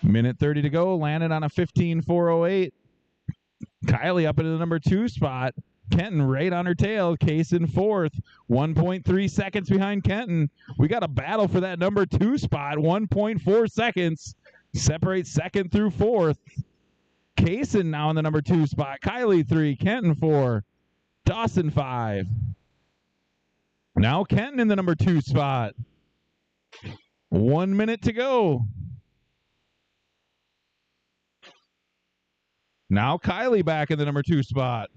Speaker 1: Minute 30 to go. Landed on a 15.408. Kylie up into the number 2 spot. Kenton right on her tail. Kaysen fourth. 1.3 seconds behind Kenton. We got a battle for that number 2 spot. 1.4 seconds. Separates second through fourth. Kaysen now in the number 2 spot. Kylie 3. Kenton 4. Dawson 5. Now Kenton in the number 2 spot. 1 minute to go. Now Kylie back in the number 2 spot.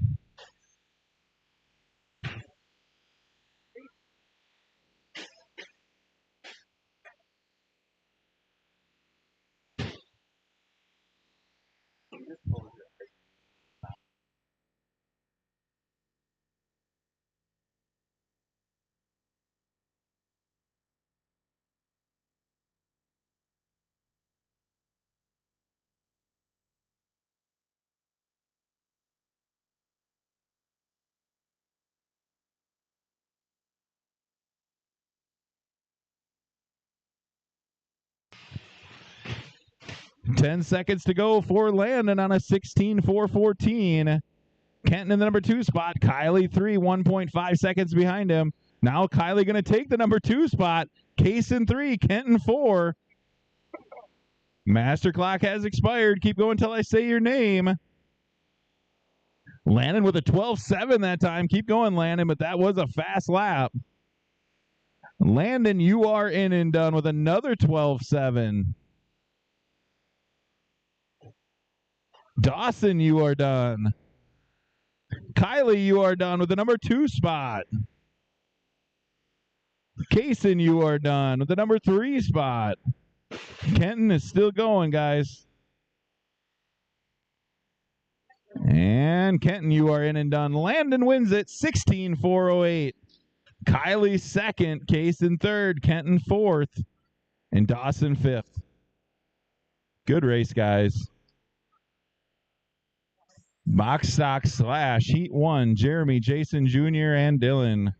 Speaker 1: Ten seconds to go for Landon on a 16.414. Kenton in the number 2 spot. Kylie 3, 1.5 seconds behind him. Now Kylie going to take the number 2 spot. Kaysen 3, Kenton 4. Master clock has expired. Keep going until I say your name. Landon with a 12.7 that time. Keep going, Landon, but that was a fast lap. Landon, you are in and done with another 12.7. Dawson, you are done. Kylie, you are done with the number 2 spot. Kaysen, you are done with the number 3 spot. Kenton is still going, guys. And Kenton, you are in and done. Landon wins it, 16.408. Kylie second, Kaysen third, Kenton fourth, and Dawson fifth. Good race, guys. Box stock slash heat 1, Jeremy, Jason Jr., and Dylan.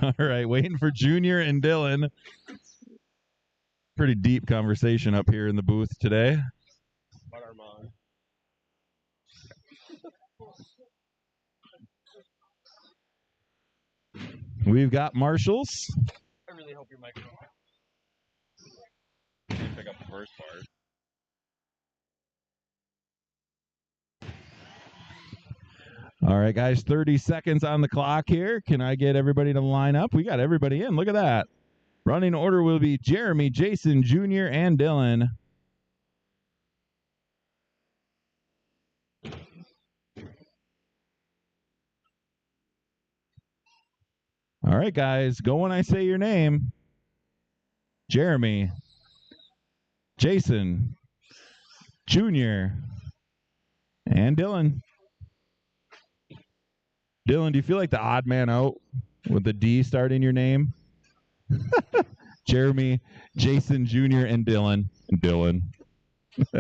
Speaker 1: All right, waiting for Junior and Dylan. Pretty deep conversation up here in the booth today. We've got marshals.
Speaker 3: I really hope your microphone.
Speaker 4: Pick up the first part.
Speaker 1: All right, guys, 30 seconds on the clock here. Can I get everybody to line up? We got everybody in. Look at that. Running order will be Jeremy, Jason, Junior, and Dylan. All right, guys, go when I say your name. Jeremy, Jason, Junior, and Dylan. Dylan, do you feel like the odd man out with the D starting your name? Jeremy, Jason, Junior, and Dylan. Dylan.
Speaker 3: I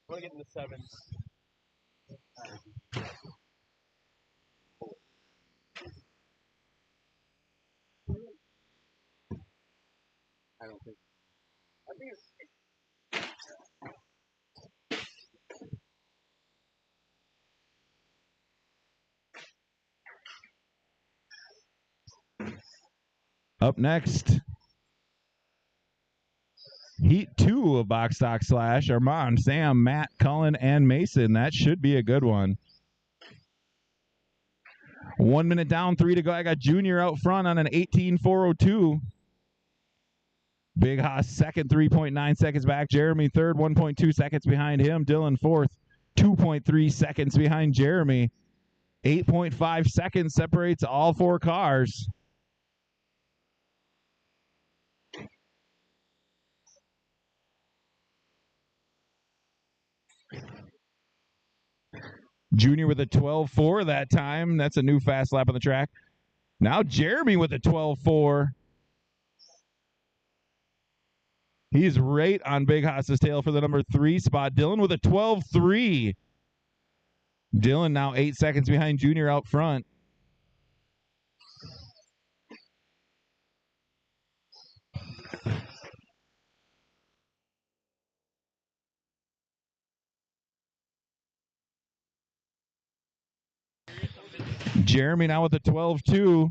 Speaker 3: want to get in the sevens. I don't think. I think it's.
Speaker 1: Up next, Heat 2 of Box Stock Slash. Armand, Sam, Matt, Cullen, and Mason. That should be a good one. 1 minute down, 3 to go. I got Junior out front on an 18.402. Big Haas second, 3.9 seconds back. Jeremy third, 1.2 seconds behind him. Dylan fourth, 2.3 seconds behind Jeremy. 8.5 seconds separates all four cars. Junior with a 12.4 that time. That's a new fast lap on the track. Now Jeremy with a 12.4. He's right on Big Haas's tail for the number 3 spot. Dylan with a 12.3. Dylan now 8 seconds behind Junior out front. Jeremy now with a 12.2.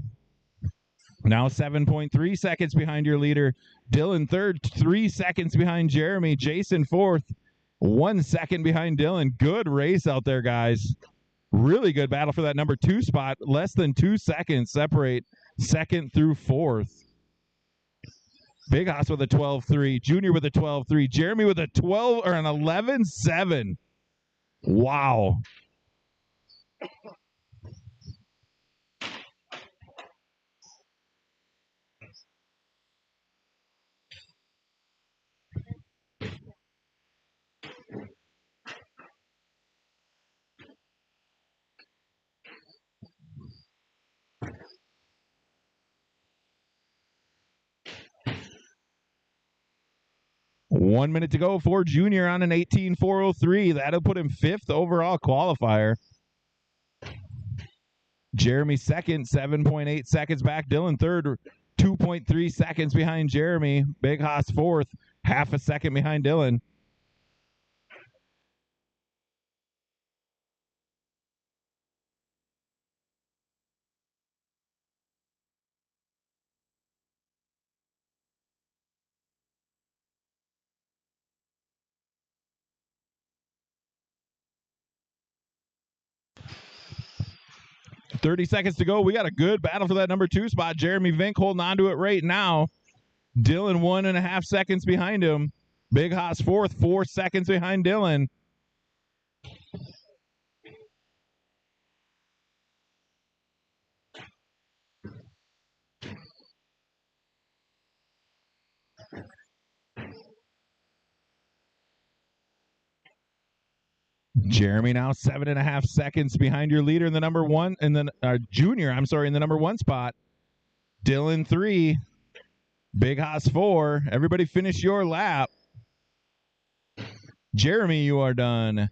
Speaker 1: Now 7.3 seconds behind your leader. Dylan third, 3 seconds behind Jeremy. Jason fourth, 1 second behind Dylan. Good race out there, guys. Really good battle for that number 2 spot. Less than 2 seconds separate second through fourth. Big Haas with a 12.3. Junior with a 12.3. Jeremy with a 12 or an 11.7. Wow. One minute to go for Junior on an 18.403. That'll put him 5th overall qualifier. Jeremy second, 7.8 seconds back. Dylan third, 2.3 seconds behind Jeremy. Big Haas fourth, half a second behind Dylan. 30 seconds to go. We got a good battle for that number 2 spot. Jeremy Vink holding on to it right now. Dylan 1.5 seconds behind him. Big Haas fourth, 4 seconds behind Dylan. Jeremy now 7.5 seconds behind your leader in the number 1, and then junior, I'm sorry, in the number 1 spot. Dylan 3, Big Haas 4. Everybody finish your lap. Jeremy, you are done.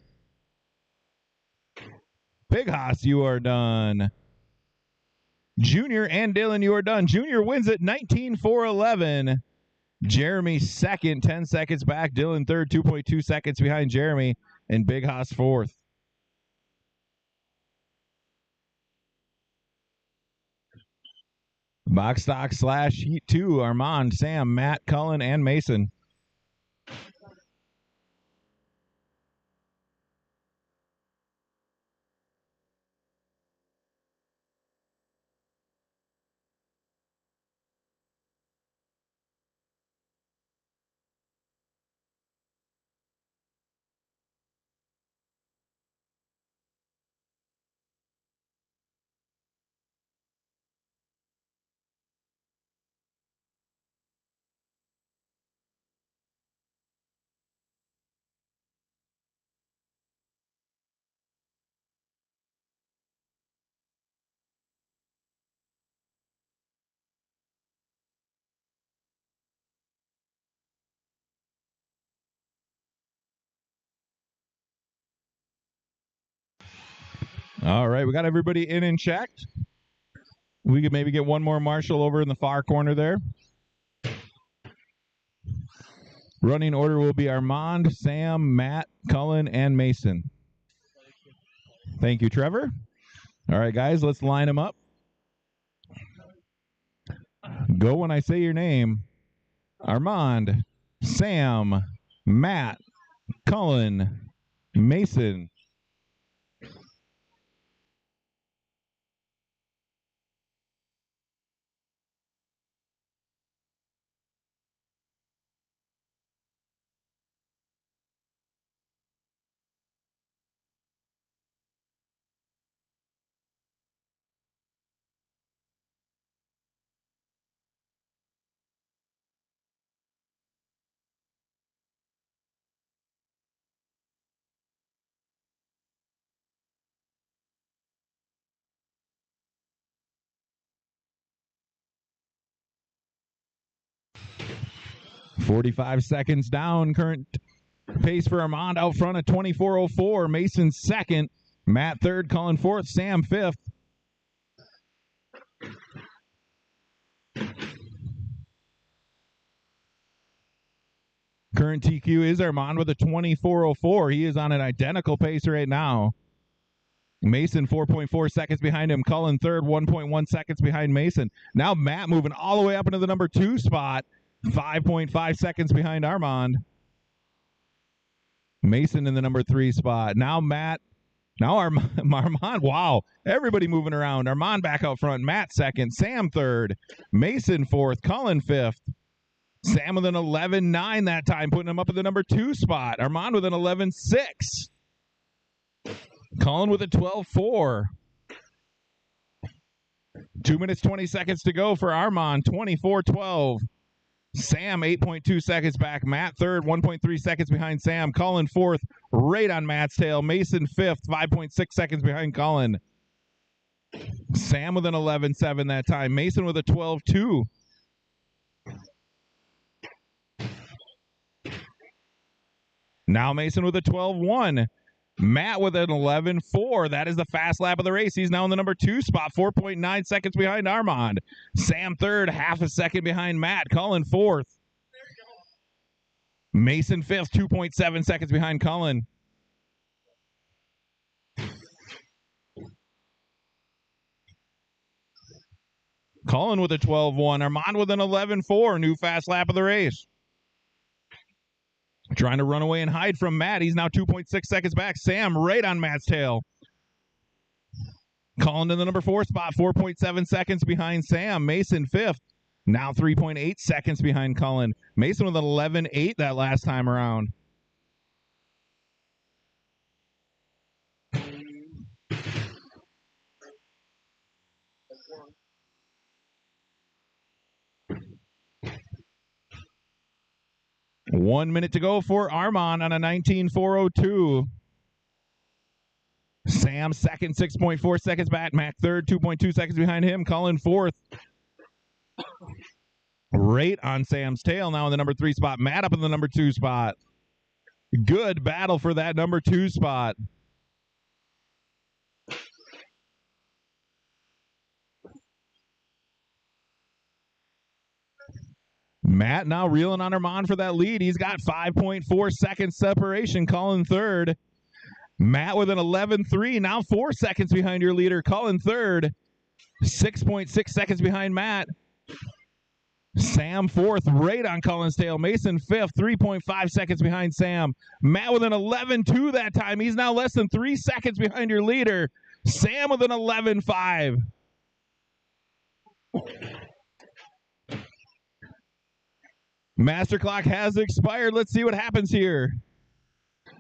Speaker 1: Big Haas, you are done. Junior and Dylan, you are done. Junior wins at 19.411. Jeremy second, 10 seconds back. Dylan third, 2.2 seconds behind Jeremy. And Big Haas fourth. Box stock / Heat 2, Armand, Sam, Matt, Cullen, and Mason. All right, we got everybody in and checked. We could maybe get one more marshal over in the far corner there. Running order will be Armand, Sam, Matt, Cullen, and Mason. Thank you, Trevor. All right, guys, let's line them up. Go when I say your name. Armand, Sam, Matt, Cullen, Mason. .45 seconds down. Current pace for Armand out front at 24.04. Mason second. Matt third. Cullen fourth. Sam fifth. Current TQ is Armand with a 24.04. He is on an identical pace right now. Mason 4.4 seconds behind him. Cullen third, 1.1 seconds behind Mason. Now Matt moving all the way up into the number 2 spot. 5.5 seconds behind Armand. Mason in the number 3 spot. Now Matt. Now Armand. Wow. Everybody moving around. Armand back out front. Matt second. Sam third. Mason fourth. Cullen fifth. Sam with an 11.9 that time, putting him up at the number 2 spot. Armand with an 11.6. Cullen with a 12.4. 2 minutes, 20 seconds to go for Armand. 24.12. Sam, 8.2 seconds back. Matt third, 1.3 seconds behind Sam. Cullen fourth, right on Matt's tail. Mason fifth, 5.6 seconds behind Cullen. Sam with an 11.7 that time. Mason with a 12.2. Now Mason with a 12.1. Matt with an 11.4. That is the fast lap of the race. He's now in the number 2 spot, 4.9 seconds behind Armand. Sam third, half a second behind Matt. Cullen fourth. Mason fifth, 2.7 seconds behind Cullen. Cullen with a 12.1. Armand with an 11.4. New fast lap of the race. Trying to run away and hide from Matt. He's now 2.6 seconds back. Sam right on Matt's tail. Cullen in the number 4 spot, 4.7 seconds behind Sam. Mason 5th, now 3.8 seconds behind Cullen. Mason with an 11.8 that last time around. One minute to go for Armand on a 19.402. Sam second, 6.4 seconds back. Mac third, 2.2 seconds behind him. Cullen fourth. Right on Sam's tail now in the number 3 spot. Matt up in the number 2 spot. Good battle for that number 2 spot. Matt now reeling on Armand for that lead. He's got 5.4 seconds separation. Cullen third. Matt with an 11.3, now 4 seconds behind your leader. Cullen third. 6.6 seconds behind Matt. Sam fourth, right on Cullen's tail. Mason fifth, 3.5 seconds behind Sam. Matt with an 11.2 that time. He's now less than 3 seconds behind your leader. Sam with an 11.5. Master clock has expired. Let's see what happens here.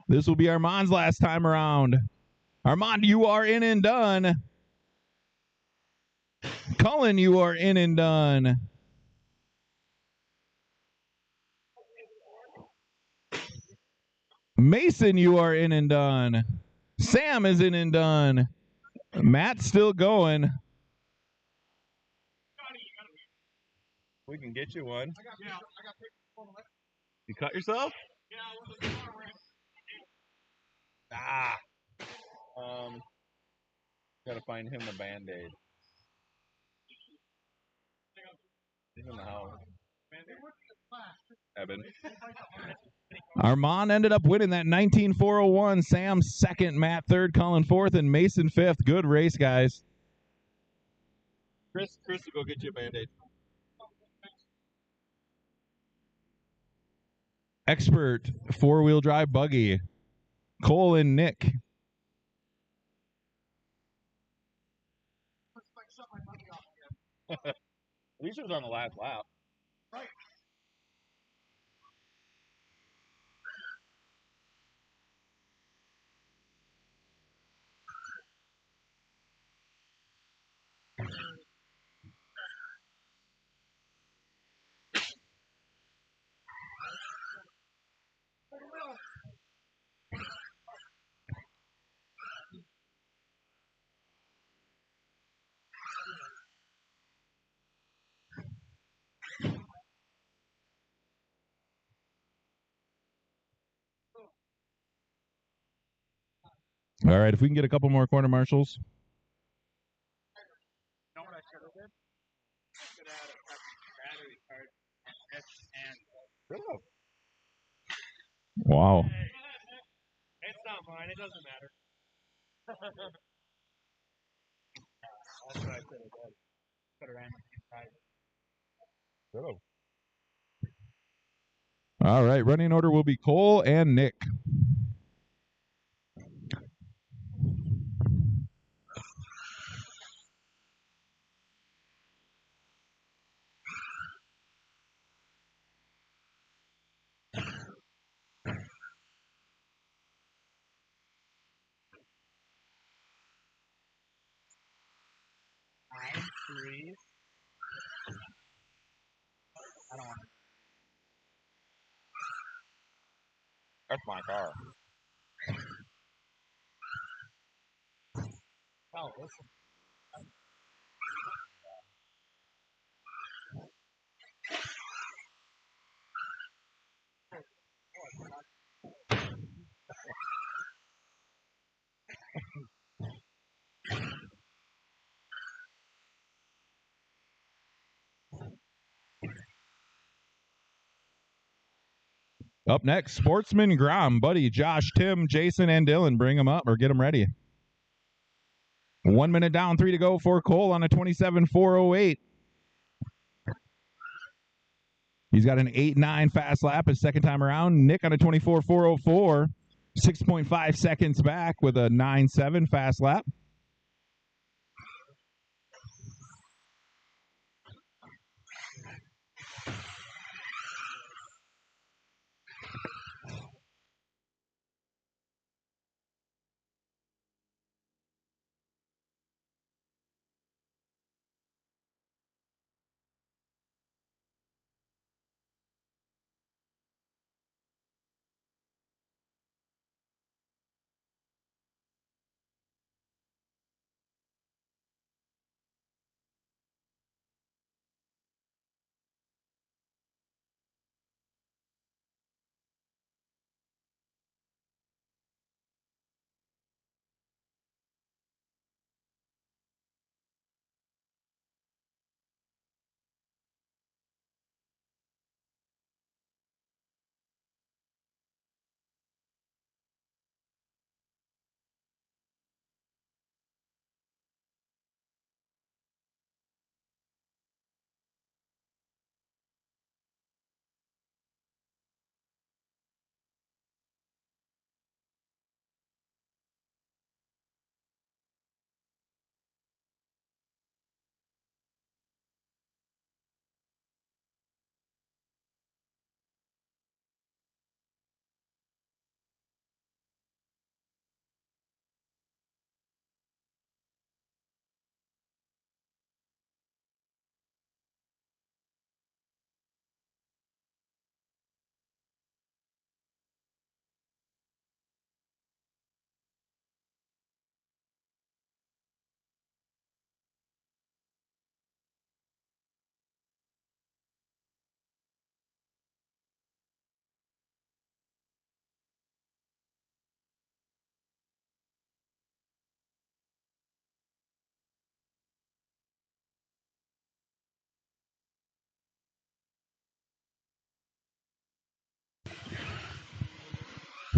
Speaker 1: This will be Armand's last time around. Armand, you are in and done. Cullen, you are in and done. Mason, you are in and done. Sam is in and done. Matt's still going.
Speaker 4: We can get you one. You cut yourself? Ah. Gotta find him a Band-Aid. He's in the house. Evan.
Speaker 1: Armand ended up winning that 19.401. Sam second, Matt third, Cullen fourth, and Mason fifth. Good race, guys.
Speaker 4: Chris will go get you a Band-Aid.
Speaker 1: Expert four-wheel drive buggy. Cole and Nick.
Speaker 4: At least it was on the last lap. Right.
Speaker 1: All right, if we can get a couple more corner marshals.
Speaker 3: You know what I should have did? Should have had a battery card and
Speaker 1: Wow.
Speaker 3: it's not mine. It doesn't matter. That's what I should have done. Could have ran the inside.
Speaker 1: All right, running order will be Cole and Nick.
Speaker 3: Three. I don't want to.
Speaker 4: That's my car.
Speaker 3: Oh, listen.
Speaker 1: Up next, Sportsman Grom, Buddy, Josh, Tim, Jason, and Dylan. Bring them up or get them ready. 1 minute down, 3 to go for Cole on a 27.408. He's got an 8.9 fast lap his second time around. Nick on a 24.404, 6.5 seconds back with a 9.7 fast lap.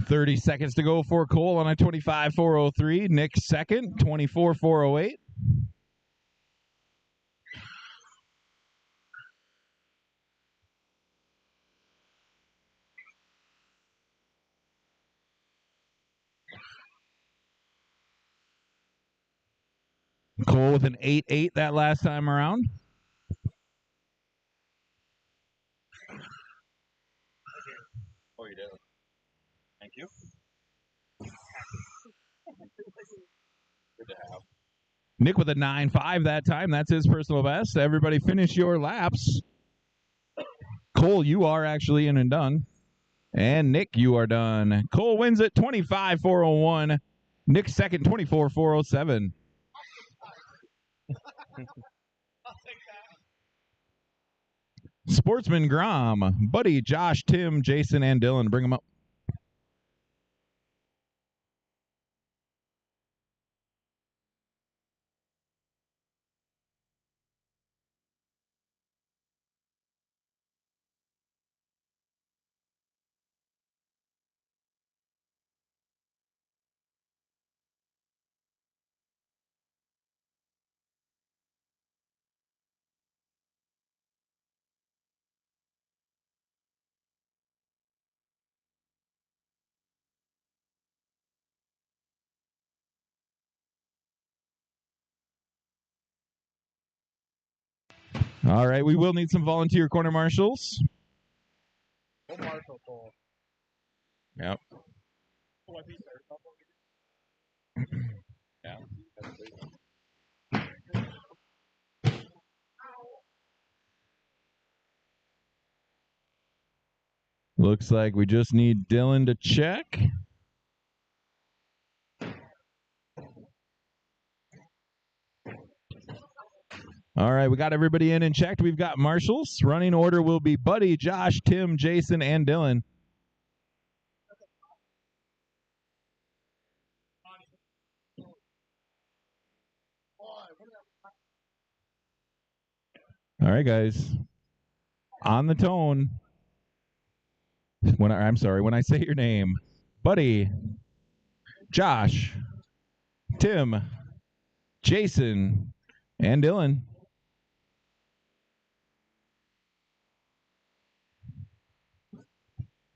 Speaker 1: 30 seconds to go for Cole on a 25.403. Nick second, 24.408. Cole with an 8.8 that last time around.
Speaker 4: Oh, you did. Thank you. Good to have.
Speaker 1: Nick with a 9.5 that time. That's his personal best. Everybody finish your laps. Cole, you are actually in and done. And Nick, you are done. Cole wins it 25.401. Nick second, 24.407. Sportsman Grom, Buddy, Josh, Tim, Jason, and Dylan. Bring them up. All right, we will need some volunteer corner marshals.
Speaker 3: Go Marshall Cole.
Speaker 1: Yep.
Speaker 4: Yeah.
Speaker 1: Looks like we just need Dylan to check. All right, we got everybody in and checked. We've got marshals. Running order will be Buddy, Josh, Tim, Jason, and Dylan. All right, guys. On the tone. When I say your name, Buddy, Josh, Tim, Jason, and Dylan.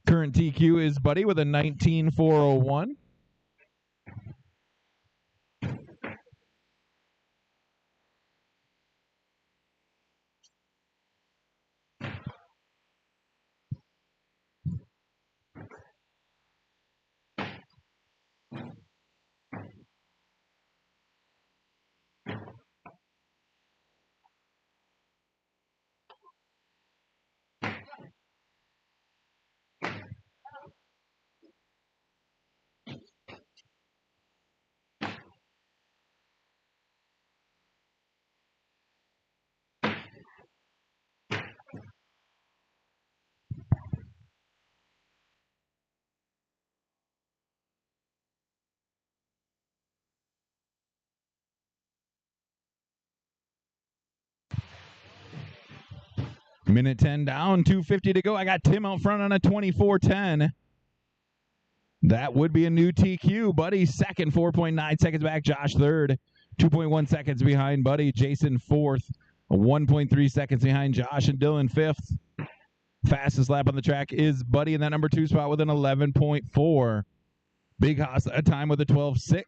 Speaker 1: Current TQ is Buddy with a 19.401. Minute 10 down, 2:50 to go. I got Tim out front on a 24.10. That would be a new TQ. Buddy second, 4.9 seconds back. Josh third, 2.1 seconds behind Buddy. Jason fourth, 1.3 seconds behind Josh, and Dylan fifth. Fastest lap on the track is Buddy in that number 2 spot with an 11.4. Big Haas a time with a 12.6.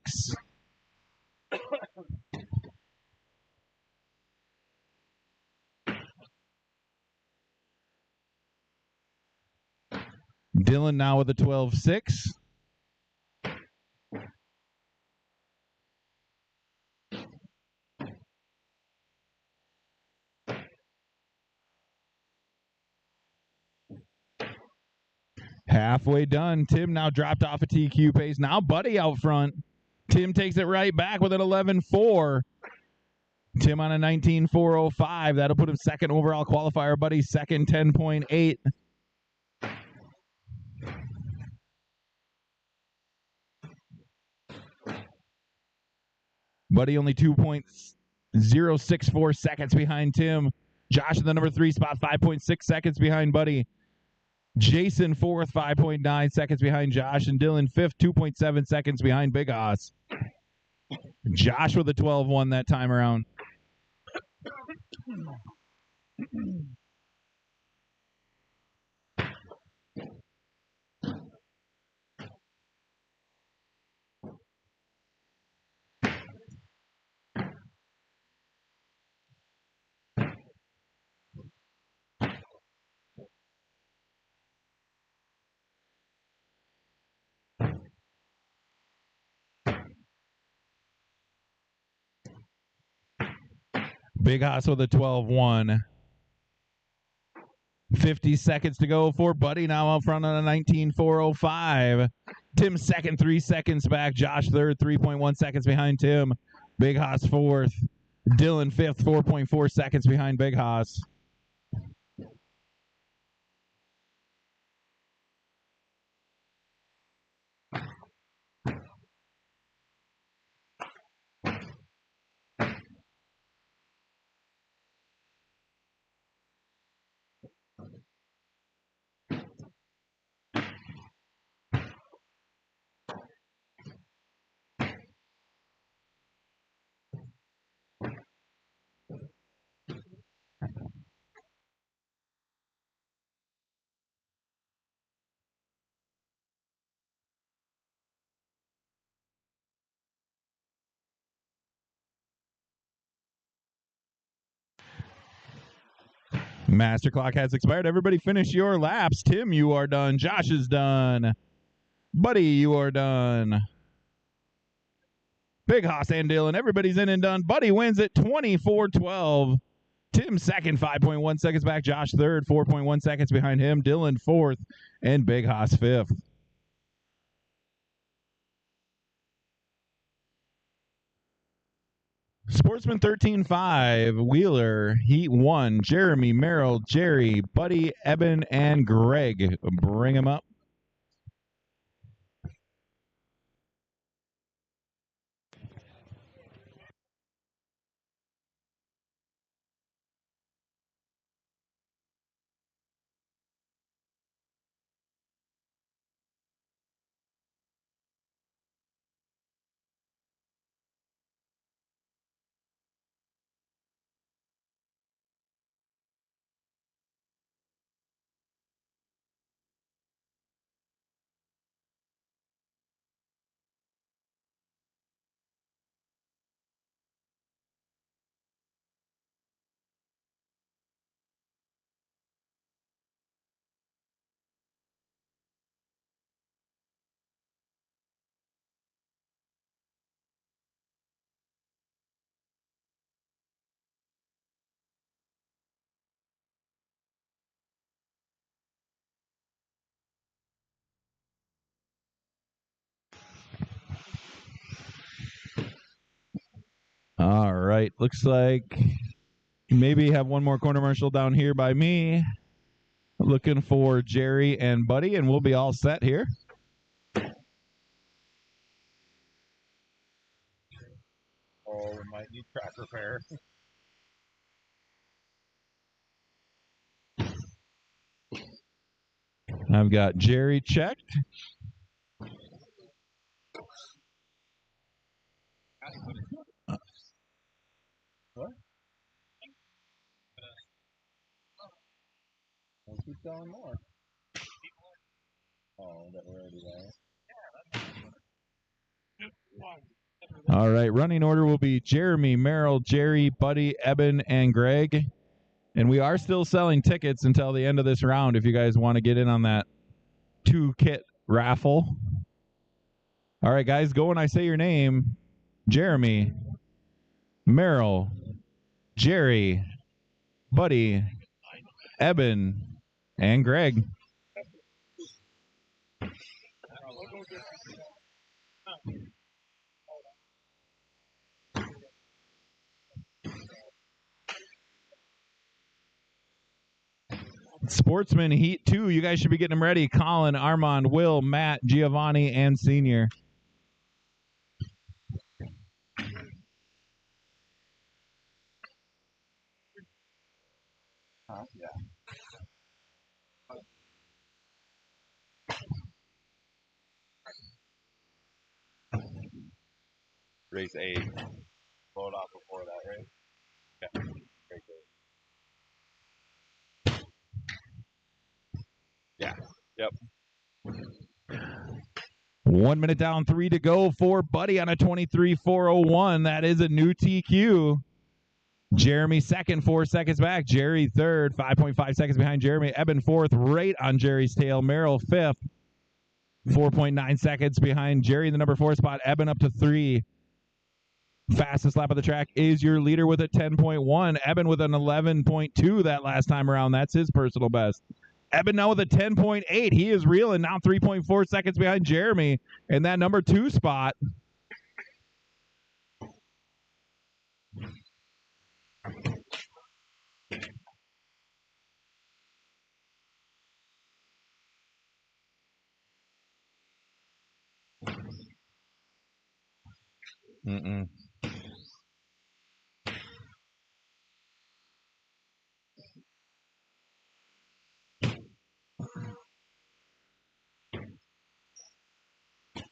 Speaker 1: Dylan now with a 12.6. Halfway done. Tim now dropped off a TQ pace. Now Buddy out front. Tim takes it right back with an 11.4. Tim on a 19.405. That'll put him second overall qualifier. Buddy second, 10.8. Buddy only 2.064 seconds behind Tim. Josh in the number 3 spot, 5.6 seconds behind Buddy. Jason fourth, 5.9 seconds behind Josh, and Dylan fifth, 2.7 seconds behind Big Hoss. Josh with a 12-1 that time around. Big Hoss with a 12-1. 50 seconds to go for Buddy, now out front on a 19.405. Tim second, 3 seconds back. Josh third, 3.1 seconds behind Tim. Big Hoss fourth. Dylan fifth, 4.4 seconds behind Big Hoss. Master clock has expired. Everybody finish your laps. Tim, you are done. Josh is done. Buddy, you are done. Big Hoss and Dylan, everybody's in and done. Buddy wins at 24-12. Tim second, 5.1 seconds back. Josh third, 4.1 seconds behind him. Dylan fourth, and Big Hoss fifth. Sportsman 13-5, Wheeler, Heat 1, Jeremy, Merrill, Jerry, Buddy, Eben, and Greg. Bring them up. All right, looks like maybe have one more corner marshal down here by me. Looking for Jerry and Buddy, and we'll be all set here.
Speaker 4: Oh, we might need track repair.
Speaker 1: I've got Jerry checked.
Speaker 4: What? We'll keep going more. Oh, that we're already there.
Speaker 1: All right, running order will be Jeremy, Merrill, Jerry, Buddy, Eben, and Greg. And we are still selling tickets until the end of this round if you guys want to get in on that 2-kit raffle. All right, guys, go when I say your name. Jeremy, Merrill, Jerry, Buddy, Eben, and Greg. Sportsman Heat 2, you guys should be getting them ready. Colin, Armand, Will, Matt, Giovanni, and Senior.
Speaker 4: Yeah. race 8. Load off before that race. Yeah. Race 8. Yeah. Yep.
Speaker 1: 1 minute down, 3 to go for Buddy on a 23.401. That is a new TQ. Jeremy second, 4 seconds back. Jerry third, 5.5 seconds behind Jeremy. Eben fourth, right on Jerry's tail. Merrill fifth, 4.9 seconds behind Jerry in the number 4 spot. Eben up to 3. Fastest lap of the track is your leader with a 10.1. Eben with an 11.2 that last time around. That's his personal best. Eben now with a 10.8. He is reeling now 3.4 seconds behind Jeremy in that number 2 spot. Mm-mm.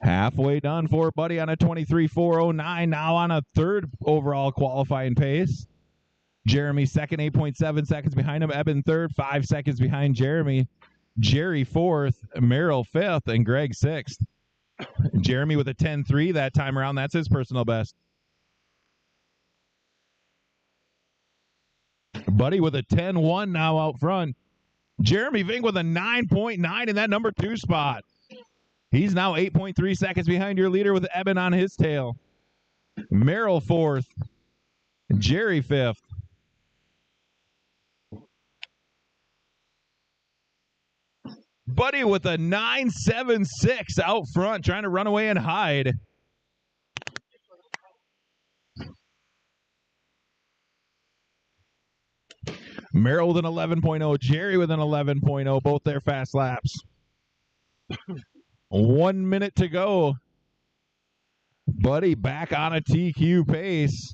Speaker 1: Halfway done for Buddy on a 23.409. Now on a 3rd overall qualifying pace. Jeremy second, 8.7 seconds behind him. Eben third, 5 seconds behind Jeremy. Jerry 4th, Merrill 5th, and Greg 6th. Jeremy with a 10.3 that time around. That's his personal best. Buddy with a 10.1 now out front. Jeremy Vink with a 9.9 in that number 2 spot. He's now 8.3 seconds behind your leader with Eben on his tail. Merrill 4th. Jerry 5th. Buddy with a 9.76 out front, trying to run away and hide. Merrill with an 11.0. Jerry with an 11.0. Both their fast laps. 1 minute to go. Buddy back on a TQ pace.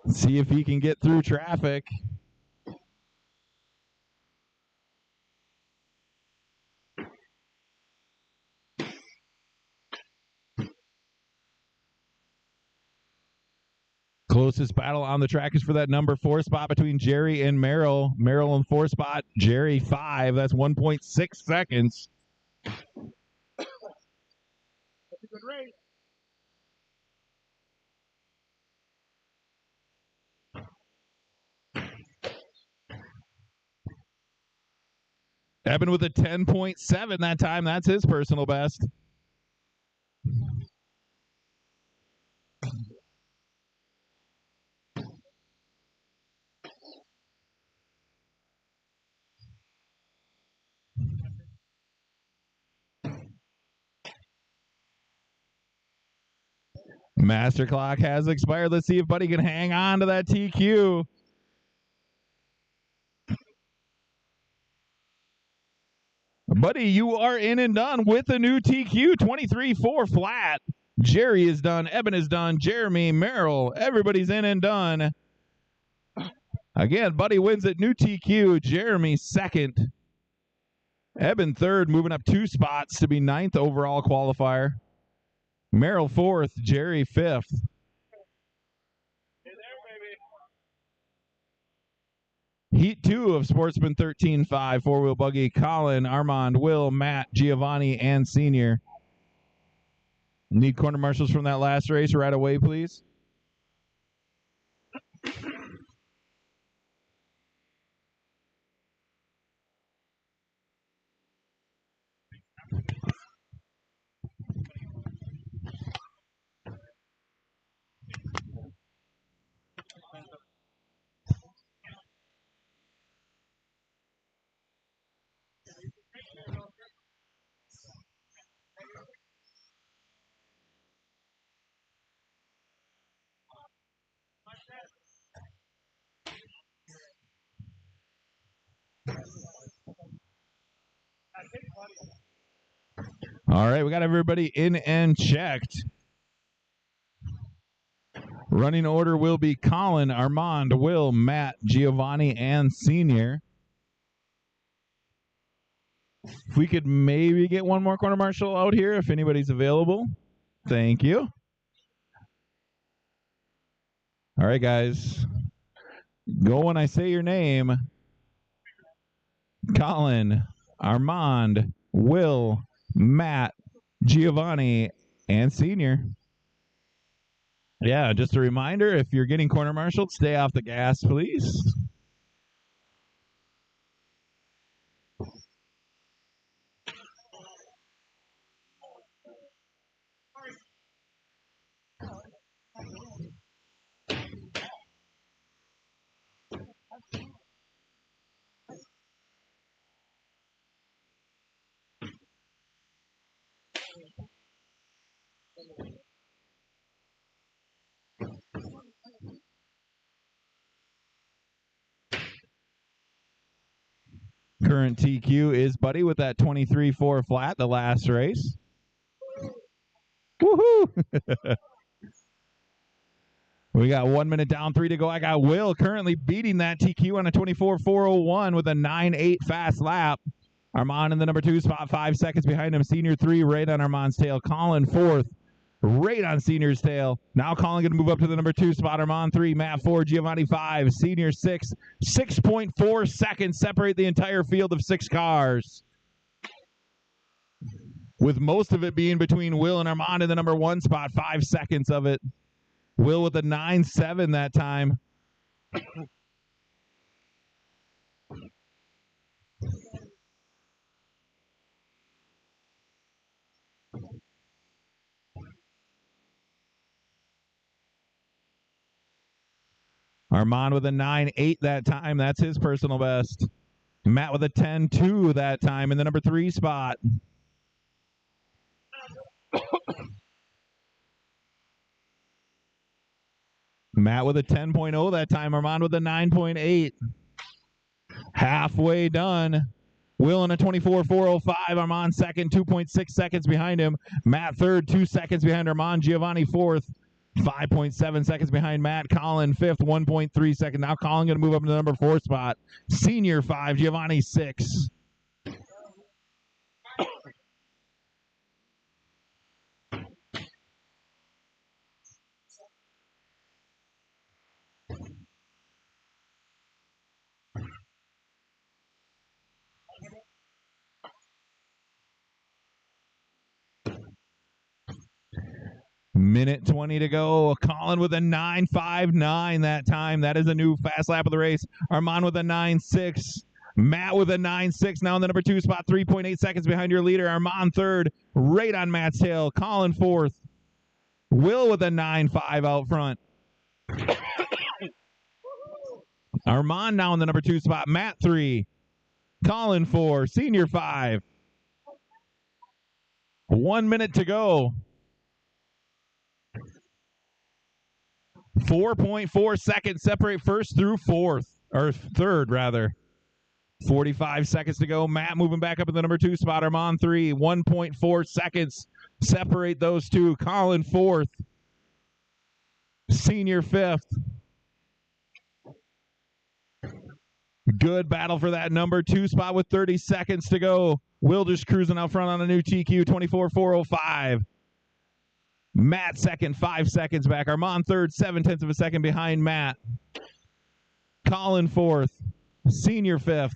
Speaker 1: See if he can get through traffic. Closest battle on the track is for that number 4 spot between Jerry and Merrill. Merrill in 4 spot, Jerry 5. That's 1.6 seconds.
Speaker 3: That's a good race.
Speaker 1: Eben with a 10.7 that time. That's his personal best. Master clock has expired. Let's see if Buddy can hang on to that TQ. Buddy, you are in and done with the new TQ, 23.4 flat. Jerry is done. Eben is done. Jeremy, Merrill, everybody's in and done. Again, Buddy wins at new TQ. Jeremy second. Eben third, moving up 2 spots to be 9th overall qualifier. Merrill 4th, Jerry 5th.
Speaker 3: Hey there, baby.
Speaker 1: Heat 2 of Sportsman 13.5, 4-wheel buggy, Colin, Armand, Will, Matt, Giovanni, and Senior. Need corner marshals from that last race right away, please. All right, we got everybody in and checked. Running order will be Colin, Armand, Will, Matt, Giovanni, and Senior. If we could maybe get one more corner marshal out here, if anybody's available. Thank you. All right, guys. Go when I say your name. Colin, Armand, Will, Matt, Giovanni, and Senior. Yeah, just a reminder, if you're getting corner marshaled, stay off the gas, please. Current TQ is Buddy with that 23.4 flat, the last race. Woohoo! We got 1 minute down, 3 to go. I got Will currently beating that TQ on a 24.401 with a 9.8 fast lap. Armand in the number 2 spot, 5 seconds behind him. Senior 3, right on Armand's tail. Colin 4th, right on Senior's tail. Now Colin going to move up to the number 2 spot. Armand 3, Matt 4, Giovanni 5, Senior 6. 6.4 seconds separate the entire field of 6 cars, with most of it being between Will and Armand in the number 1 spot. 5 seconds of it. Will with a 9.7 that time. Armand with a 9.8 that time. That's his personal best. Matt with a 10.2 that time in the number 3 spot. Matt with a 10.0 that time. Armand with a 9.8. Halfway done. Will in a 24.405. Armand second, 2.6 seconds behind him. Matt third, 2 seconds behind Armand. Giovanni fourth, 5.7 seconds behind Matt. Colin fifth, 1.3 seconds. Now Colin going to move up to the number 4 spot. Senior 5, Giovanni 6. Minute 20 to go. Colin with a 9.59 that time. That is a new fast lap of the race. Armand with a 9.6. Matt with a 9.6. Now in the number 2 spot, 3.8 seconds behind your leader. Armand third, right on Matt's tail. Colin fourth. Will with a 9.5 out front. Armand now in the number 2 spot. Matt 3. Colin 4. Senior 5. 1 minute to go. 4.4 seconds separate first through third rather. 45 seconds to go. Matt moving back up in the number 2 spot. Armand 3. 1.4 seconds separate those two. Colin 4th. Senior 5th. Good battle for that number 2 spot with 30 seconds to go. Will just cruising out front on a new TQ, 24.405. Matt second, 5 seconds back. Armand third, 0.7 of a second behind Matt. Colin fourth. Senior 5th.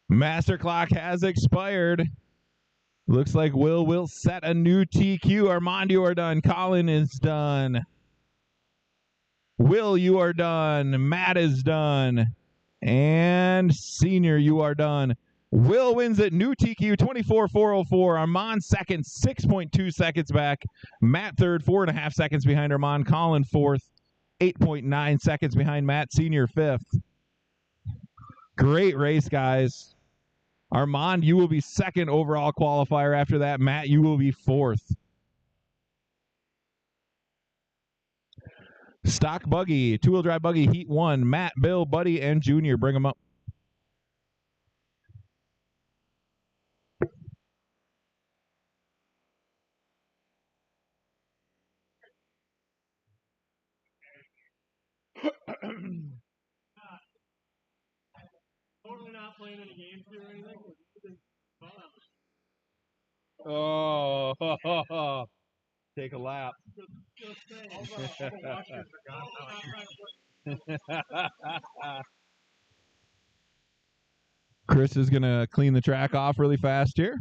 Speaker 1: Master clock has expired. Looks like Will set a new TQ. Armand, you are done. Colin is done. Will, you are done. Matt is done. And Senior, you are done. Will wins it. New TQ, 24.404. Armand second, 6.2 seconds back. Matt third, 4.5 seconds behind Armand. Colin fourth, 8.9 seconds behind Matt. Senior 5th. Great race, guys. Armand, you will be second overall qualifier after that. Matt, you will be 4th. Stock buggy, 2-wheel drive buggy, heat 1. Matt, Bill, Buddy, and Junior. Bring them up.
Speaker 3: playing any games here or anything?
Speaker 4: Oh, take a lap.
Speaker 1: Chris is going to clean the track off really fast here.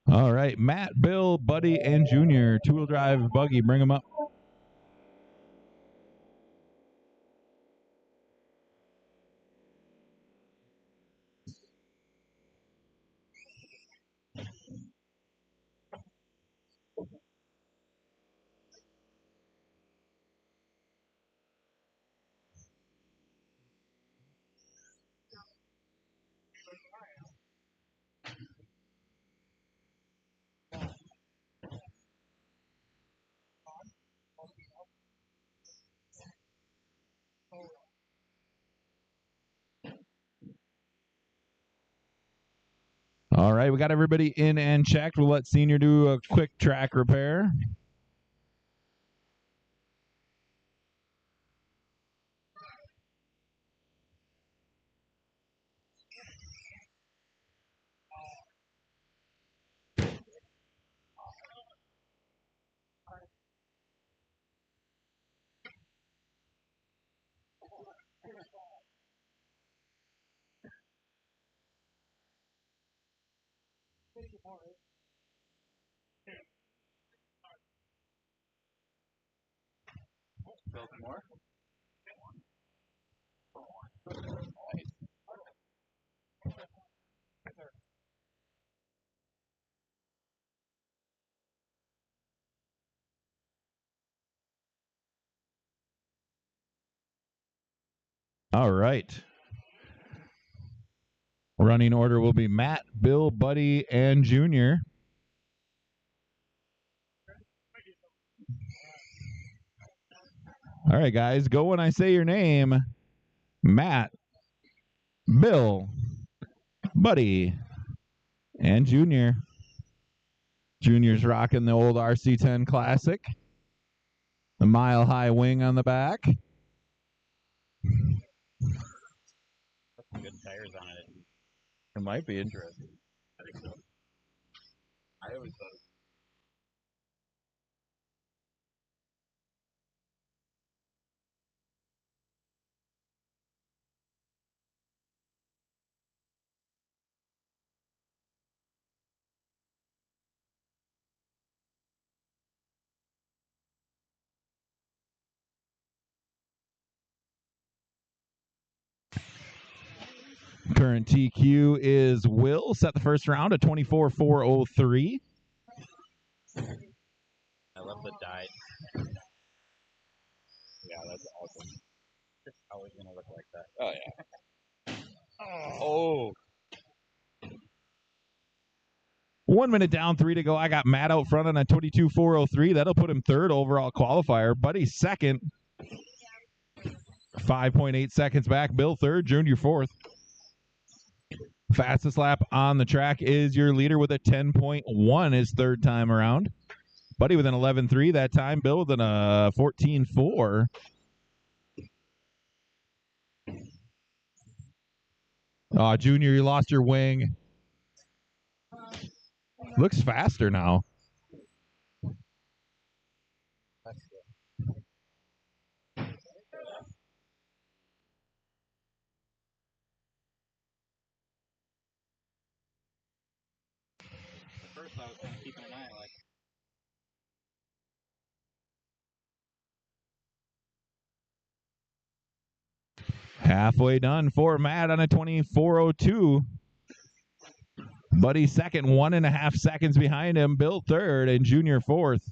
Speaker 1: All right, Matt, Bill, Buddy, and Junior, two-wheel drive buggy, bring them up. All right, we got everybody in and checked. We'll let Senior do a quick track repair. All right. Running order will be Matt, Bill, Buddy, and Junior. All right, guys, go when I say your name. Matt, Bill, Buddy, and Junior. Junior's rocking the old RC10 Classic. The mile-high wing on the back.
Speaker 4: Good tires on it. It might be interesting. I think so. I always thought it.
Speaker 1: Current TQ is Will. Set the first round at 24,403.
Speaker 4: I love the dye. Yeah, that's awesome. It's always going to look like that. Oh, yeah. Oh.
Speaker 1: 1 minute down, 3 to go. I got Matt out front on a 22,403. That'll put him third overall qualifier. Buddy second. 5.8 seconds back. Bill third. Junior fourth. Fastest lap on the track is your leader with a 10.1 his third time around. Buddy with an 11.3 that time. Bill with a 14.4. Oh, Junior, you lost your wing. Looks faster now.
Speaker 4: First, I was kind of keeping an eye like.
Speaker 1: Halfway done for Matt on a 24:02. Buddy second, 1.5 seconds behind him. Bill third, and Junior fourth.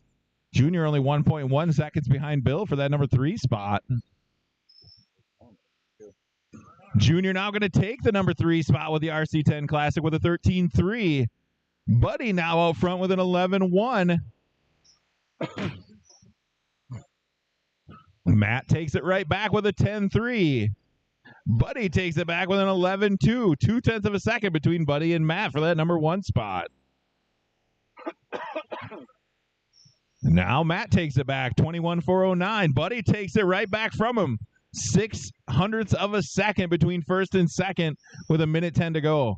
Speaker 1: Junior only 1.1 seconds behind Bill for that number 3 spot. Junior now going to take the number 3 spot with the RC10 Classic with a 13.3. Buddy now out front with an 11.1. Matt takes it right back with a 10.3. Buddy takes it back with an 11.2. 0.2 of a second between Buddy and Matt for that number 1 spot. Now Matt takes it back, 21.409. Buddy takes it right back from him. 0.06 of a second between first and second with 1:10 to go.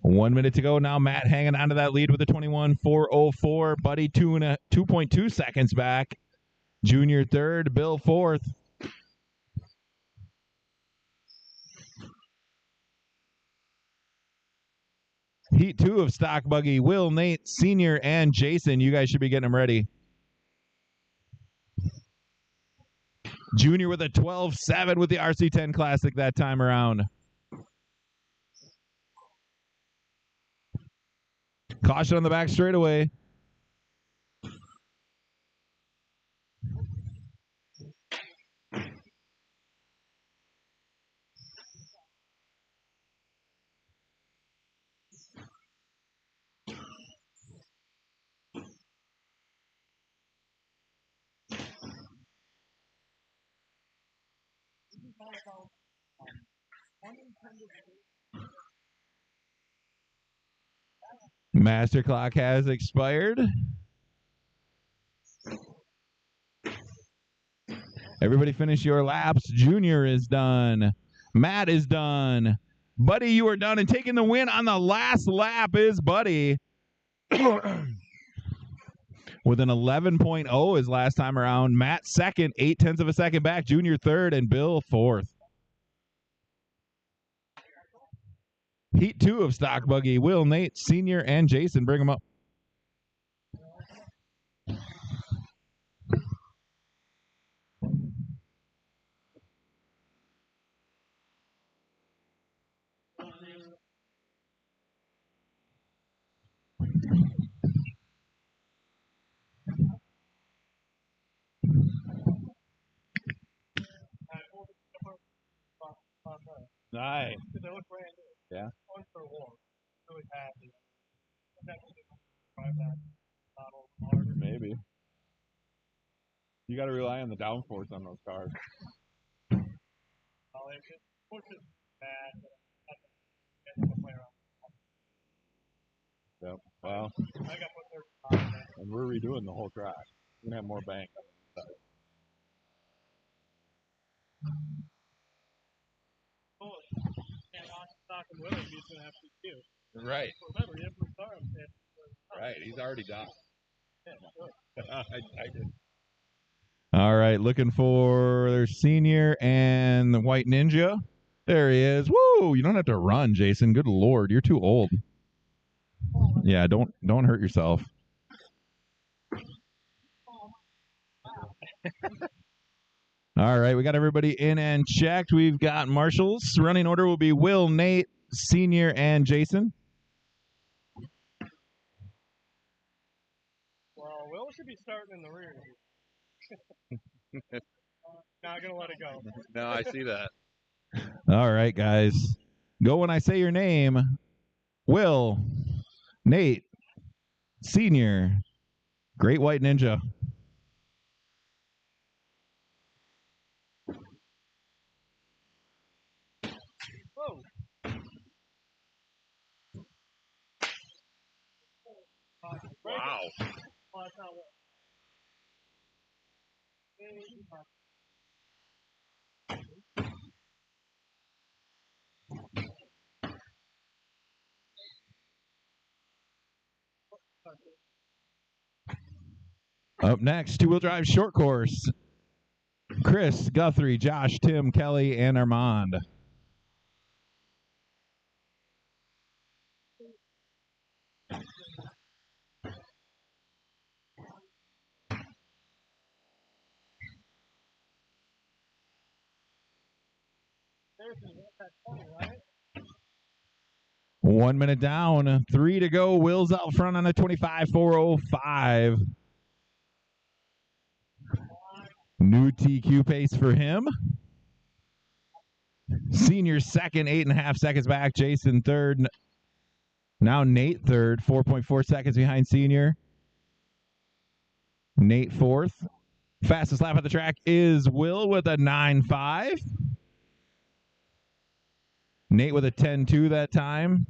Speaker 1: One minute to go now. Matt hanging on to that lead with a 21.404. Buddy 2.2 seconds back. Junior third, Bill fourth. Heat 2 of Stock Buggy, Will, Nate, Senior, and Jason. You guys should be getting them ready. Junior with a 12.7 with the RC10 Classic that time around. Caution on the back straightaway. Master clock has expired. Everybody finish your laps. Junior is done. Matt is done. Buddy, you are done. And taking the win on the last lap is Buddy. With an 11.0 his last time around. Matt second, 0.8 of a second back. Junior third, and Bill fourth. Heat 2 of Stock Buggy, Will, Nate, Senior, and Jason. Bring them up. Nice. Yeah. Maybe. You got to rely on the downforce on those cars. Yep. Well, and we're redoing the whole track. We're gonna have more bank. Right. Right. He's already done. I did. All right, looking for their Senior and the White Ninja. There he is. Woo! You don't have to run, Jason. Good Lord, you're too old. Yeah, don't hurt yourself. All right, we got everybody in and checked. We've got marshals. Running order will be Will, Nate, Senior, and Jason.
Speaker 3: Well, Will should be starting in the rear. Not gonna let it go.
Speaker 4: No, I see that.
Speaker 1: All right, guys. Go when I say your name. Will, Nate, Senior, Great White Ninja.
Speaker 3: Whoa.
Speaker 4: Wow.
Speaker 1: Up next, two-wheel drive short course. Chris, Guthrie, Josh, Tim, Kelly, and Armand. 1 minute down, 3 to go. Will's out front on a 25.405. New TQ pace for him. Senior second, 8.5 seconds back. Jason third. Now Nate third, 4.4 seconds behind senior. Nate fourth. Fastest lap of the track is Will with a 9.5. Nate with a 10.2 that time.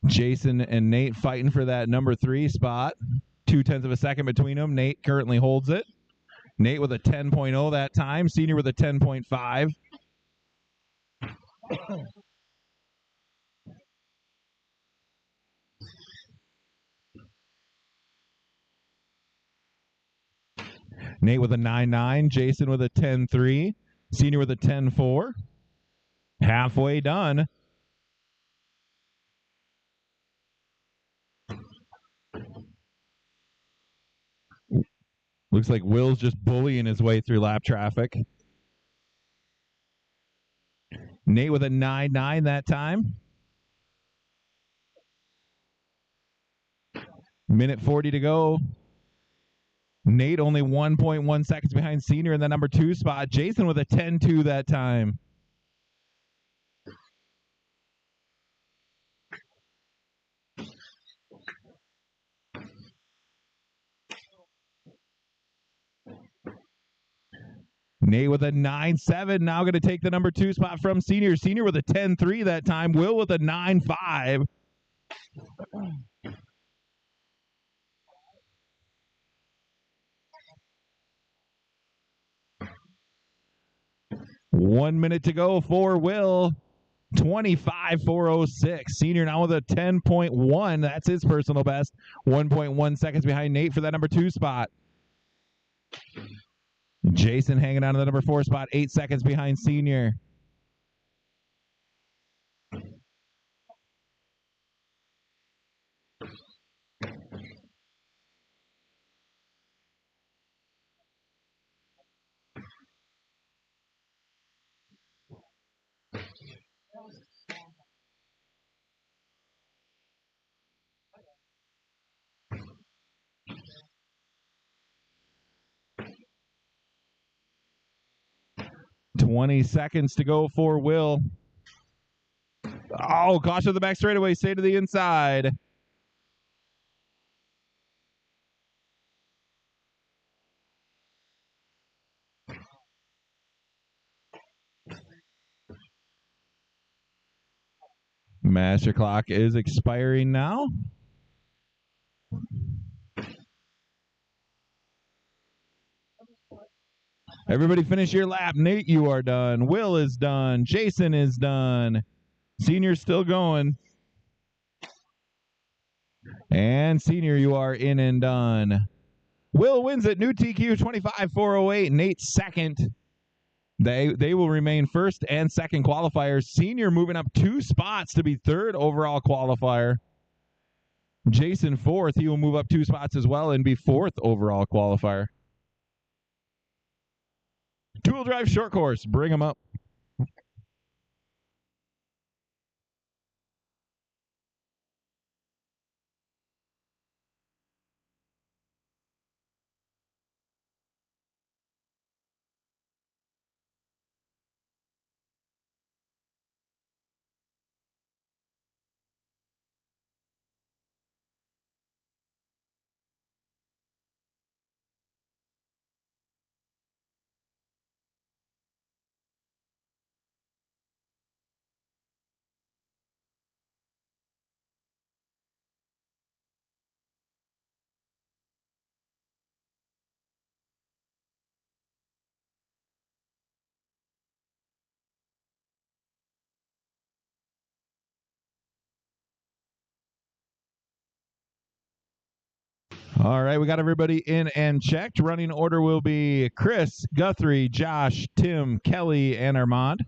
Speaker 1: Jason and Nate fighting for that number 3 spot. 0.2 of a second between them. Nate currently holds it. Nate with a 10.0 that time. Senior with a 10.5. Nate with a 9.9. Jason with a 10.3. Senior with a 10.4. Halfway done. Looks like Will's just bullying his way through lap traffic. Nate with a 9.9 that time. Minute 40 to go. Nate only 1.1 seconds behind senior in the number 2 spot. Jason with a 10.2 that time. Nate with a 9.7, now going to take the number 2 spot from senior. Senior with a 10.3 that time. Will with a 9.5. One minute to go for Will. 25.406. Senior now with a 10.1. That's his personal best. 1.1 seconds behind Nate for that number 2 spot. Jason hanging on to the number 4 spot, 8 seconds behind senior. $20 seconds to go for Will. Oh, caution to the back straightaway. Stay to the inside. Master clock is expiring now. Everybody finish your lap. Nate, you are done. Will is done. Jason is done. Senior's still going. And senior, you are in and done. Will wins it. New TQ 25.408. Nate second. They will remain first and second qualifiers. Senior moving up 2 spots to be third overall qualifier. Jason fourth. He will move up 2 spots as well and be fourth overall qualifier. Two-wheel drive short course. Bring them up. All right, we got everybody in and checked. Running order will be Chris, Guthrie, Josh, Tim, Kelly, and Armand.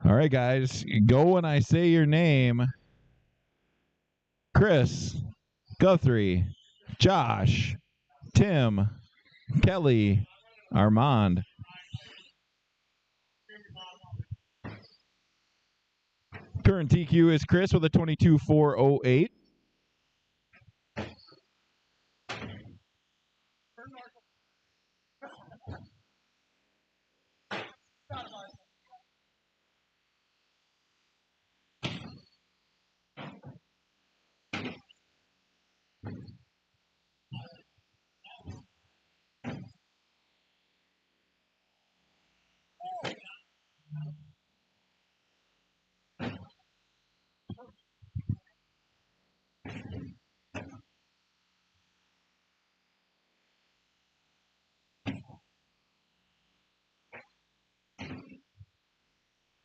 Speaker 1: All right, guys, go when I say your name. Chris, Guthrie, Josh, Tim, Kelly, Armand. Current TQ is Chris with a 22.408.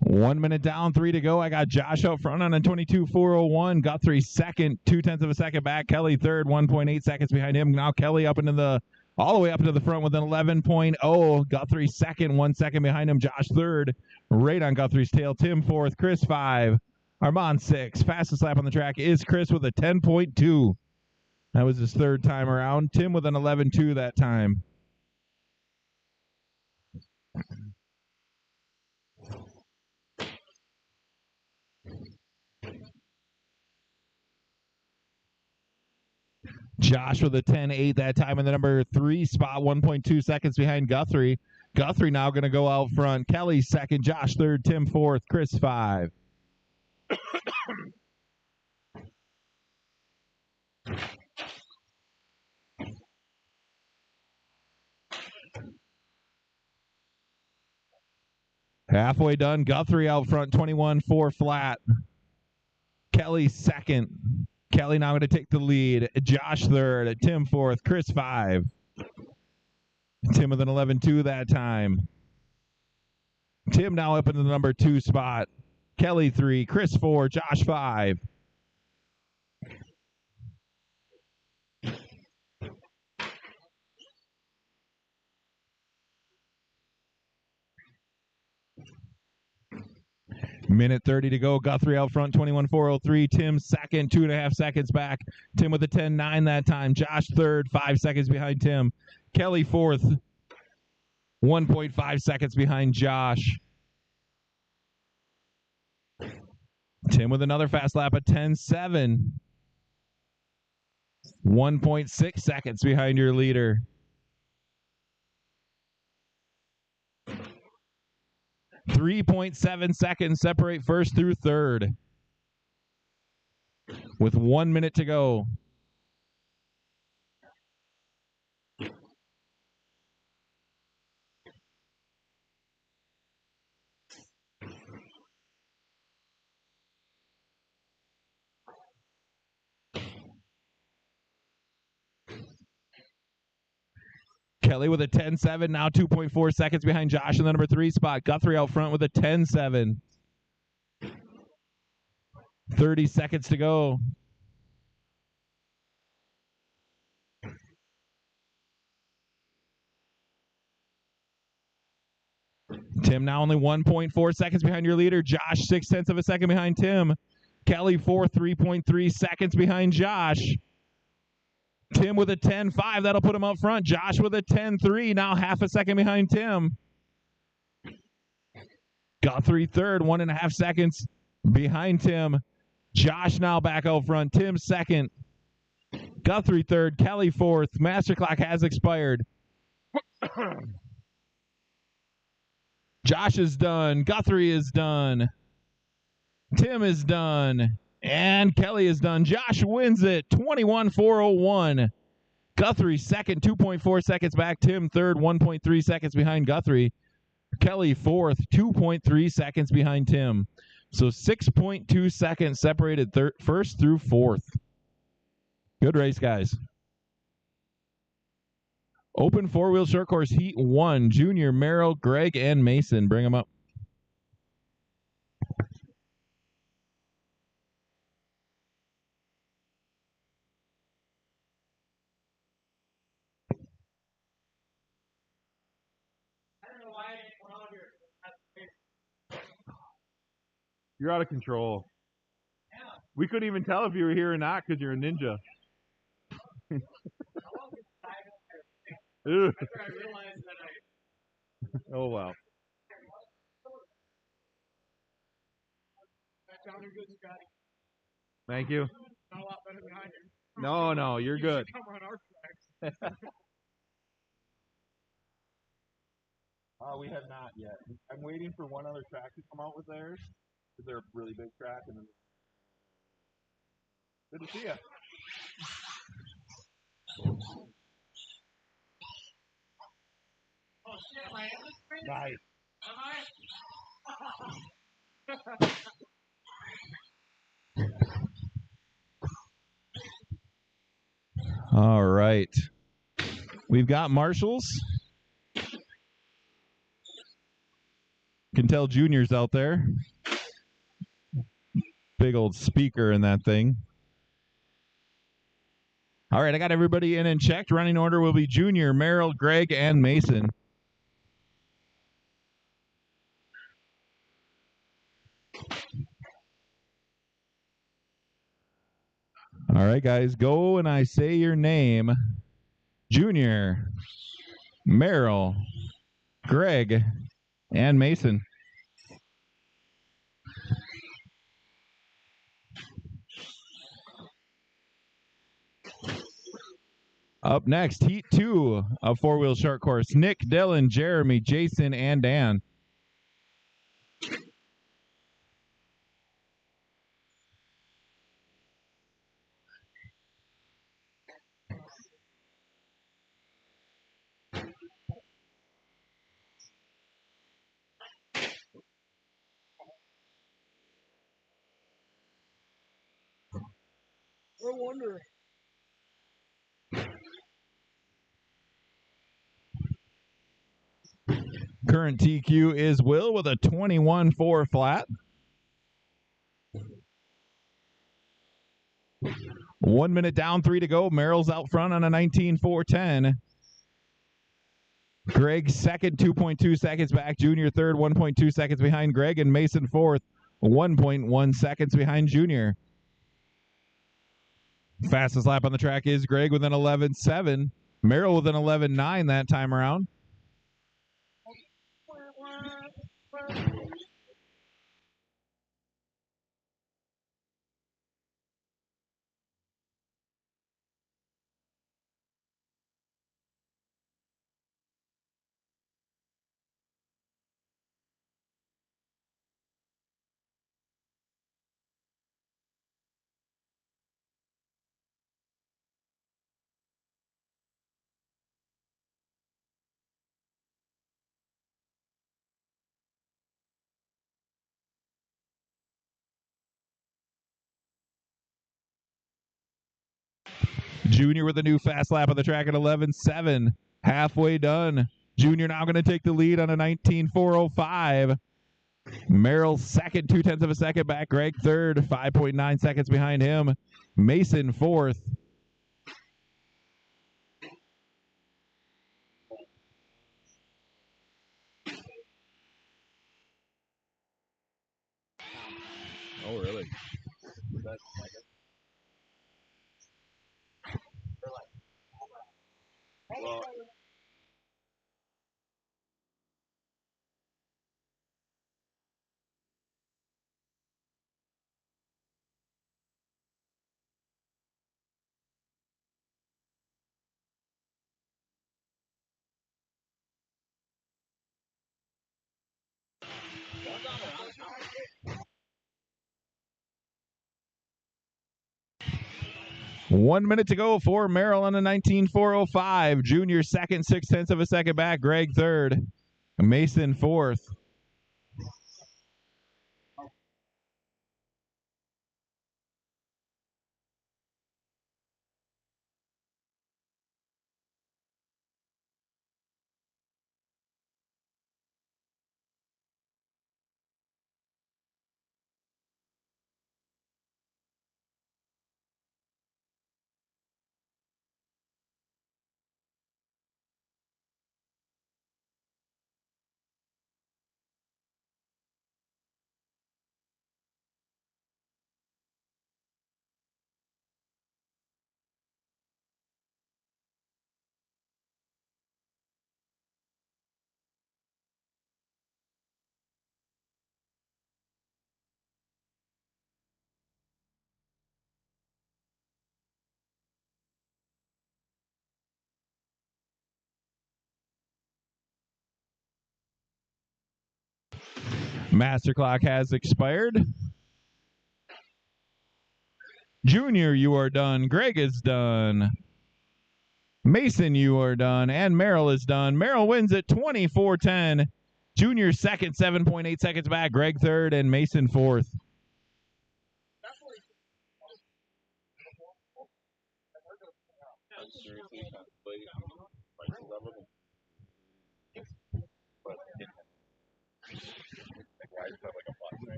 Speaker 1: One minute down, 3 to go. I got Josh out front on a 22.401. Guthrie second, 0.2 of a second back. Kelly third, 1.8 seconds behind him. Now Kelly up into the all the way up into the front with an 11.0. Guthrie second, 1 second behind him. Josh third, right on Guthrie's tail. Tim fourth, Chris 5, Armand 6. Fastest lap on the track is Chris with a 10.2. That was his third time around. Tim with an 11.2 that time. Josh with a 10.8 that time in the number 3 spot, 1.2 seconds behind Guthrie. Guthrie now going to go out front. Kelly second, Josh third, Tim fourth, Chris 5. Halfway done. Guthrie out front, 21.4 flat. Kelly second. Kelly now going to take the lead. Josh third. Tim fourth. Chris 5. Tim with an 11.2 that time. Tim now up into the number 2 spot. Kelly 3. Chris 4. Josh 5. Minute 30 to go. Guthrie out front, 21.403. Tim second, 2.5 seconds back. Tim with a 10.9 that time. Josh third, 5 seconds behind Tim. Kelly fourth, 1.5 seconds behind Josh. Tim with another fast lap at 10.7. 1.6 seconds behind your leader. 3.7 seconds separate first through third. With 1 minute to go. Kelly with a 10.7, now 2.4 seconds behind Josh in the number 3 spot. Guthrie out front with a 10.7. 30 seconds to go. Tim now only 1.4 seconds behind your leader. Josh 0.6 of a second behind Tim. Kelly 3.3 seconds behind Josh. Tim with a 10.5, that'll put him up front. Josh with a 10.3, now half a second behind Tim. Guthrie third, 1.5 seconds behind Tim. Josh now back out front. Tim second. Guthrie third. Kelly fourth. Master clock has expired. Josh is done. Guthrie is done. Tim is done. And Kelly is done. Josh wins it. 21.401. Guthrie second, 2.4 seconds back. Tim third, 1.3 seconds behind Guthrie. Kelly fourth, 2.3 seconds behind Tim. So 6.2 seconds separated first through fourth. Good race, guys. Open four-wheel short course heat 1. Junior, Merrill, Greg, and Mason. Bring them up. You're out of control. We couldn't even tell if you were here or not because you're a ninja. Ew. Oh, wow. Thank you. No, you're good.
Speaker 4: We have not yet. I'm waiting for one other track to come out with theirs because they're a really big track. And then... Good to see you.
Speaker 3: Oh shit, my
Speaker 4: Nice.
Speaker 1: All right. We've got marshals. Can tell Junior's out there. Big old speaker in that thing. All right, I got everybody in and checked. Running order will be Junior, Merrill, Greg, and Mason. All right, guys, go and I say your name. Junior, Merrill, Greg, and Mason. Up next, Heat 2 of four-wheel short course. Nick, Dylan, Jeremy, Jason, and Dan.
Speaker 3: We're wondering.
Speaker 1: Current TQ is Will with a 21.4 flat. 1 minute down, 3 to go. Merrill's out front on a 19.410. Greg second, 2.2 seconds back. Junior third, 1.2 seconds behind Greg. And Mason fourth, 1.1 seconds behind Junior. Fastest lap on the track is Greg with an 11.7. Merrill with an 11.9 that time around. Junior with a new fast lap on the track at 11.7. Halfway done. Junior now going to take the lead on a 19.405. Merrill second, 0.2 of a second back. Greg third, 5.9 seconds behind him. Mason fourth. Oh, really?
Speaker 4: Well,
Speaker 1: One minute to go for Merrill on a 19.405. Junior second, 0.6 of a second back. Greg third. Mason fourth. Master clock has expired. Junior, you are done. Greg is done. Mason, you are done. And Merrill is done. Merrill wins at 24:10. Junior second, 7.8 seconds back. Greg third, and Mason fourth.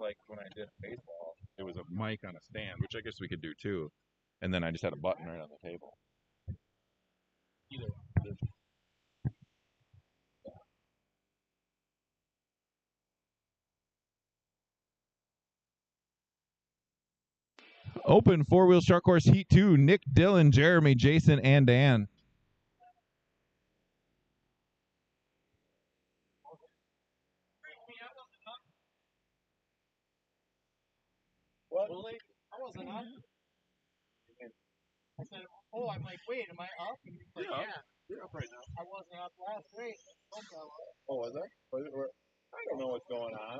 Speaker 4: Like when I did baseball, it was a mic on a stand, which I guess we could do too. And then I just had a button right on the table.
Speaker 1: Open four-wheel short course heat 2. Nick, Dylan, Jeremy, Jason, and Dan.
Speaker 3: What? Really? I wasn't up. I said, oh, I'm like, wait, am I up? And he's like, yeah. You're up right now. I wasn't up last week.
Speaker 4: Oh, was I? I don't know what's going on.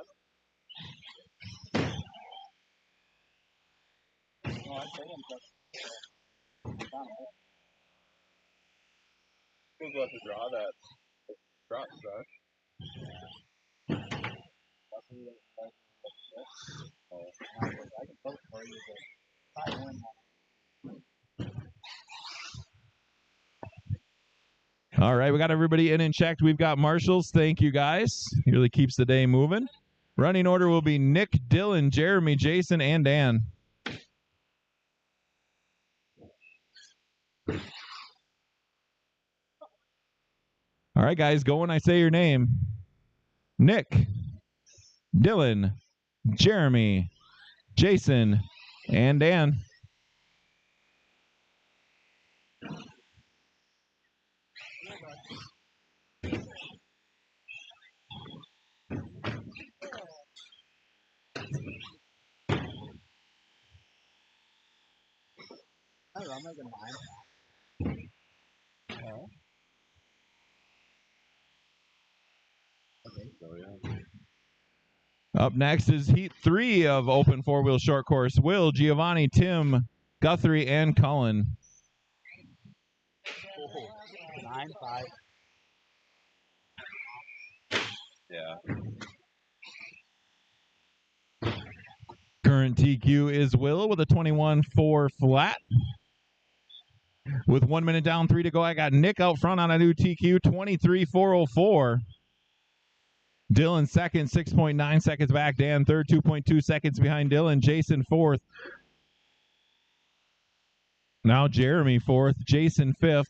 Speaker 3: No, I said
Speaker 4: Who's about to draw that? Drop, Josh.
Speaker 3: I can vote for you, but I win.
Speaker 1: All right, we got everybody in and checked. We've got marshals. Thank you, guys. It really keeps the day moving. Running order will be Nick, Dylan, Jeremy, Jason, and Dan. All right, guys, go when I say your name. Nick, Dylan, Jeremy, Jason, and Dan.
Speaker 3: I don't know, I'm not gonna mind. No. Okay, so yeah.
Speaker 1: Up next is Heat 3 of Open Four-Wheel Short Course. Will, Giovanni, Tim, Guthrie, and Cullen.
Speaker 3: 9-5.
Speaker 4: Yeah.
Speaker 1: Current TQ is Will with a 21.4 flat. With 1 minute down, 3 to go, I got Nick out front on a new TQ, 23.404. Dylan second, 6.9 seconds back. Dan third, 2.2 seconds behind Dylan. Jason fourth. Now Jeremy fourth. Jason fifth.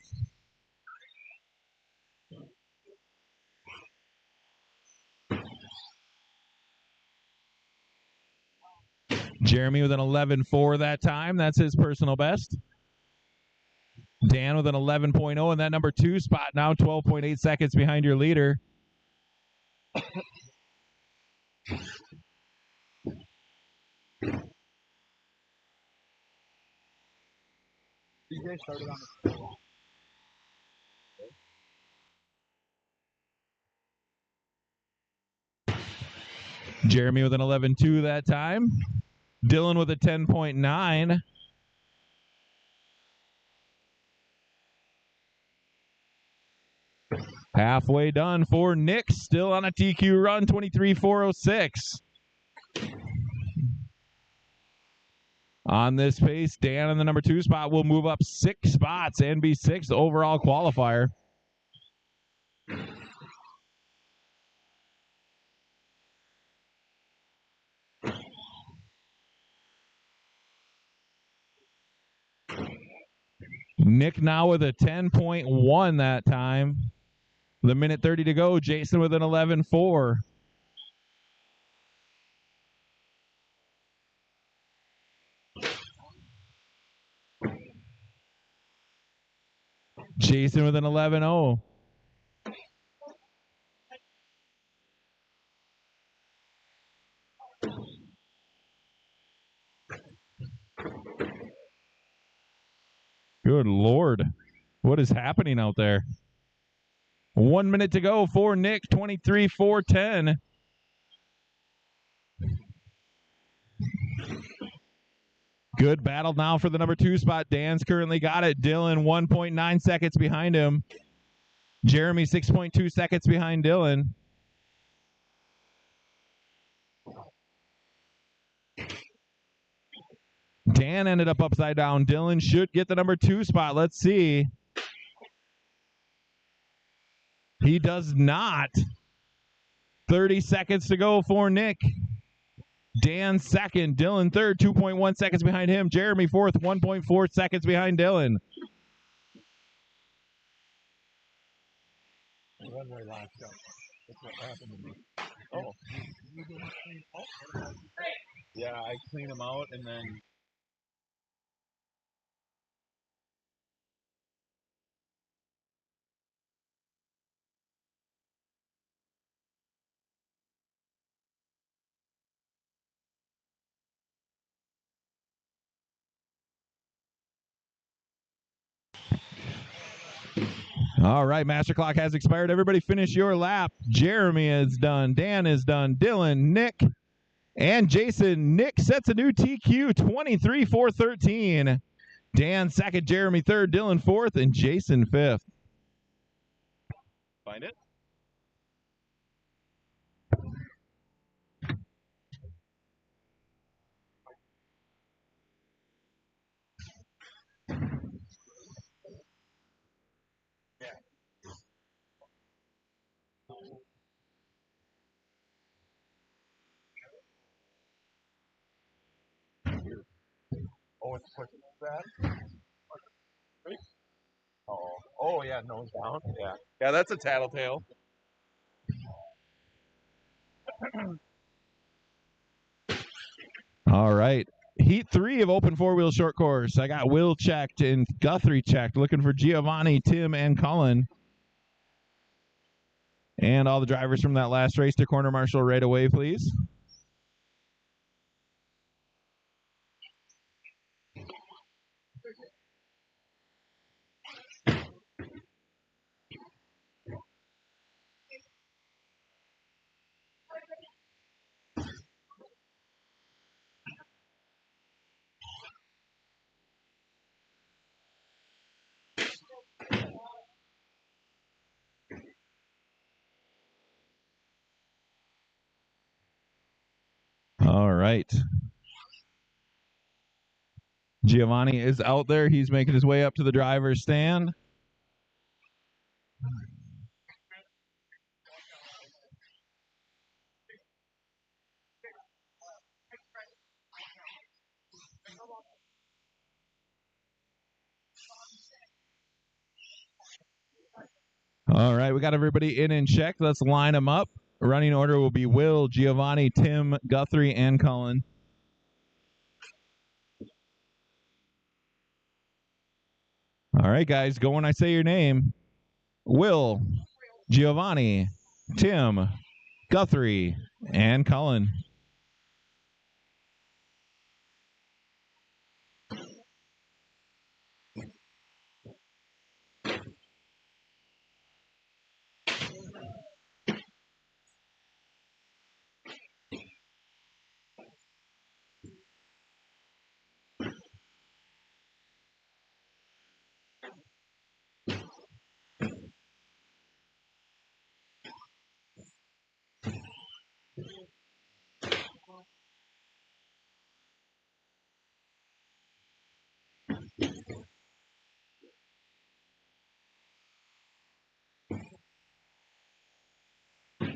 Speaker 1: Jeremy with an 11.4 that time. That's his personal best. Dan with an 11.0 in that number 2 spot. Now 12.8 seconds behind your leader.
Speaker 3: DJ started on the
Speaker 1: Jeremy with an 11.2 that time. Dylan with a 10.9. Halfway done for Nick, still on a TQ run, 23.406. On this pace, Dan in the number 2 spot will move up 6 spots and be 6th overall qualifier. Nick now with a 10.1 that time. The minute 30 to go. Jason with an 11.4. Jason with an 11.0. Good Lord. What is happening out there? 1 minute to go for Nick, 23-4-10. Good battle now for the number 2 spot. Dan's currently got it. Dylan 1.9 seconds behind him. Jeremy 6.2 seconds behind Dylan. Dan ended up upside down. Dylan should get the number 2 spot. Let's see. He does not. 30 seconds to go for Nick. Dan second. Dylan third. 2.1 seconds behind him. Jeremy fourth. 1.4 seconds behind Dylan.
Speaker 3: Runway last jump. That's what happened to me. Oh. You didn't clean out?
Speaker 4: Yeah, I clean them out and then.
Speaker 1: All right, Master Clock has expired. Everybody finish your lap. Jeremy is done. Dan is done. Dylan, Nick, and Jason. Nick sets a new TQ, 23-4-13. Dan second, Jeremy third, Dylan fourth, and Jason fifth.
Speaker 4: Find it? Oh, it's pushing that? Oh, yeah, nose down. Yeah. Yeah, that's a tattletale.
Speaker 1: All right. Heat 3 of Open 4-Wheel Short Course. I got Will checked and Guthrie checked. Looking for Giovanni, Tim, and Cullen. And all the drivers from that last race to corner marshal right away, please. All right. Giovanni is out there. He's making his way up to the driver's stand. All right, we got everybody in and check. Let's line them up. Running order will be Will, Giovanni, Tim, Guthrie, and Cullen. All right, guys, go when I say your name. Will, Giovanni, Tim, Guthrie, and Cullen.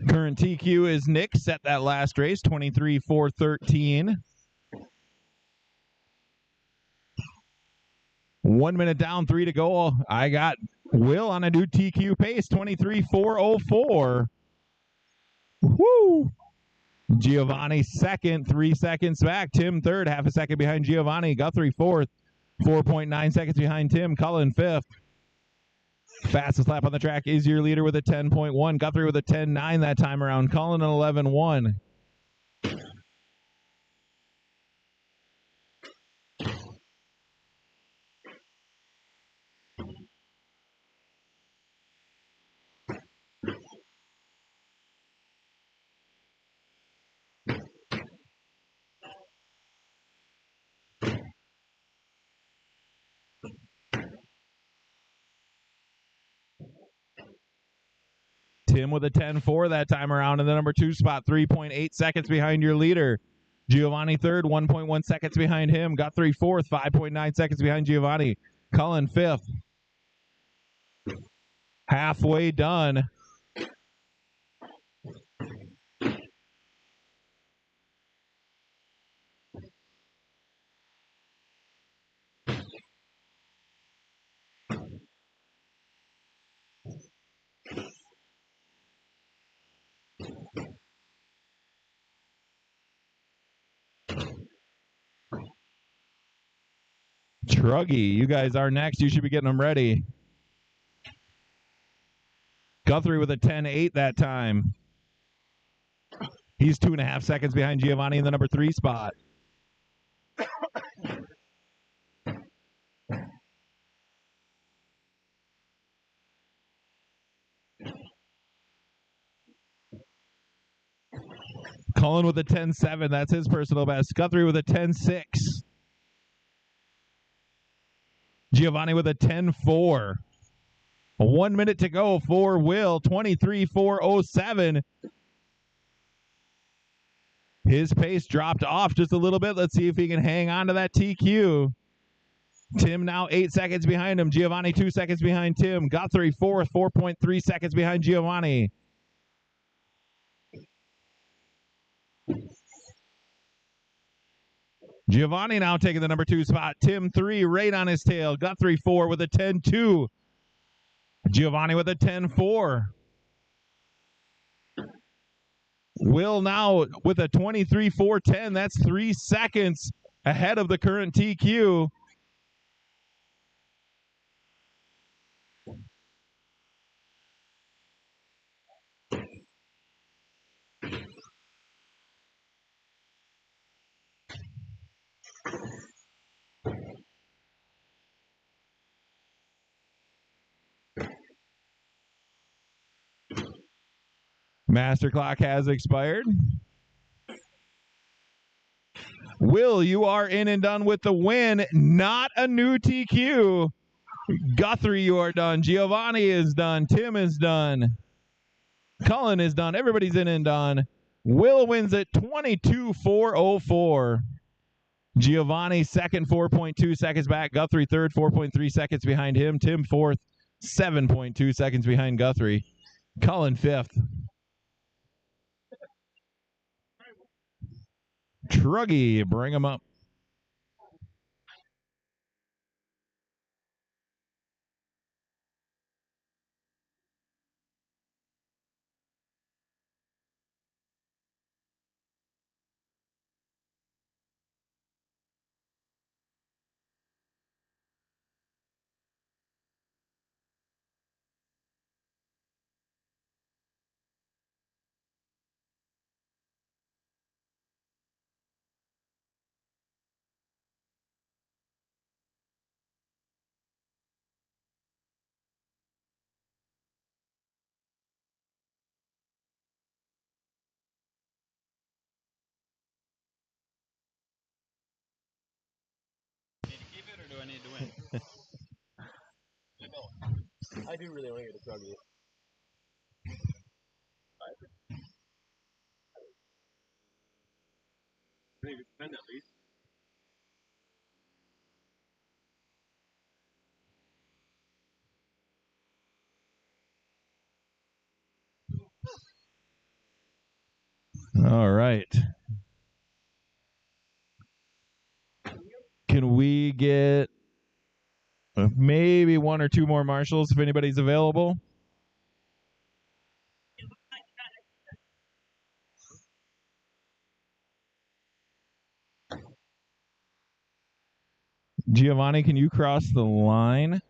Speaker 1: Current TQ is Nick, set that last race, 23-4-13. 1 minute down, 3 to go. I got Will on a new TQ pace, 23-4-04. Woo! Giovanni second, 3 seconds back. Tim third, half a second behind Giovanni. Guthrie fourth, 4.9 seconds behind Tim. Cullen fifth. Fastest lap on the track is your leader with a 10.1. Guthrie with a 10.9 that time around. Cullen an 11.1. Tim with a 10-4 that time around in the number 2 spot, 3.8 seconds behind your leader. Giovanni third, 1.1 seconds behind him. Guthrie fourth, 5.9 seconds behind Giovanni. Cullen fifth. Halfway done. Truggy, you guys are next. You should be getting them ready. Guthrie with a 10-8 that time. He's 2.5 seconds behind Giovanni in the number 3 spot. Cullen with a 10-7. That's his personal best. Guthrie with a 10-6. Giovanni with a 10-4. 1 minute to go for Will. 23-4-07. His pace dropped off just a little bit. Let's see if he can hang on to that TQ. Tim now 8 seconds behind him. Giovanni 2 seconds behind Tim. Guthrie fourth, 4.3 seconds behind Giovanni. Giovanni now taking the number 2 spot. Tim 3 right on his tail. Guthrie 4 with a 10-2. Giovanni with a 10-4. Will now with a 23-4-10. That's 3 seconds ahead of the current TQ. Master clock has expired. Will, you are in and done with the win. Not a new TQ. Guthrie, you are done. Giovanni is done. Tim is done. Cullen is done. Everybody's in and done. Will wins it 22-4-04. Giovanni second, 4.2 seconds back. Guthrie third, 4.3 seconds behind him. Tim fourth, 7.2 seconds behind Guthrie. Cullen fifth. Truggy, bring him up.
Speaker 3: Or do I need to win? I do really want to get a Truggy. Maybe spend at least.
Speaker 1: All right. Can we get maybe 1 or 2 more marshals if anybody's available? Giovanni, can you cross the line?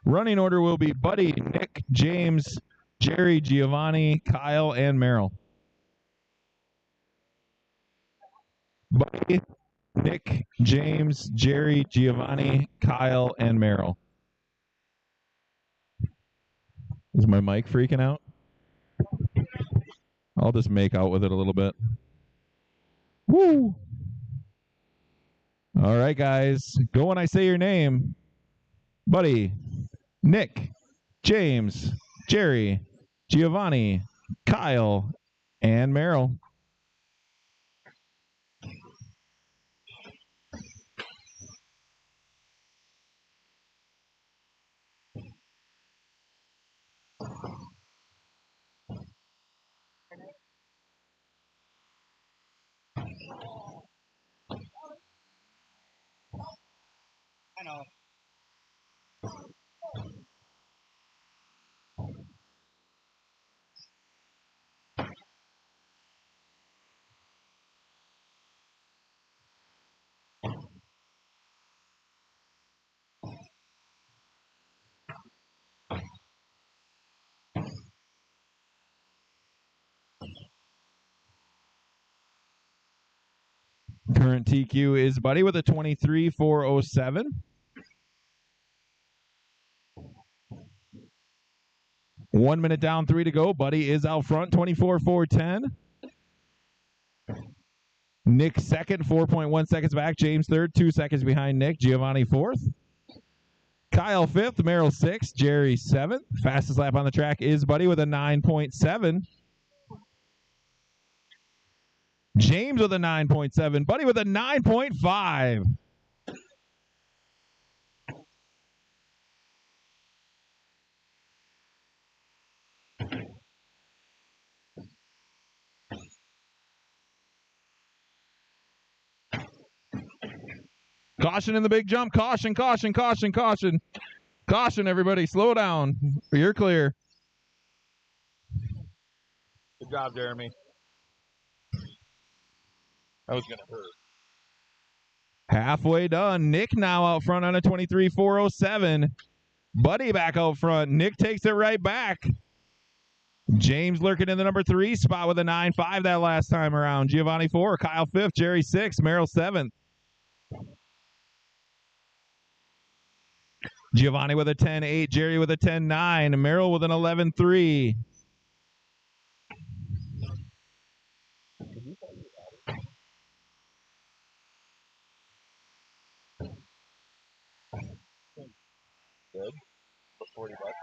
Speaker 1: Running order will be Buddy, Nick, James, Jerry, Giovanni, Kyle, and Merrill. Buddy, Nick, James, Jerry, Giovanni, Kyle, and Merrill. Is my mic freaking out? I'll just make out with it a little bit. Woo! All right, guys. Go when I say your name. Buddy, Nick, James, Jerry, Giovanni, Kyle, and Merrill.
Speaker 3: I know.
Speaker 1: Current TQ is Buddy with a 23.407. One minute down, 3 to go. Buddy is out front, 24.410. Nick second, 4.1 seconds back. James third, 2 seconds behind Nick. Giovanni fourth. Kyle fifth, Merrill sixth, Jerry seventh. Fastest lap on the track is Buddy with a 9.7. James with a 9.7. Buddy with a 9.5. Caution in the big jump. Caution, caution, caution, caution. Caution, everybody. Slow down. You're clear.
Speaker 4: Good job, Jeremy. That was going to hurt.
Speaker 1: Halfway done. Nick now out front on a 23.407. Buddy back out front. Nick takes it right back. James lurking in the number 3 spot with a 9.5 that last time around. Giovanni 4, Kyle 5th, Jerry 6th, Merrill 7th. Giovanni with a 10.8, Jerry with a 10.9, Merrill with an 11.3.
Speaker 4: Good. For 40 bucks.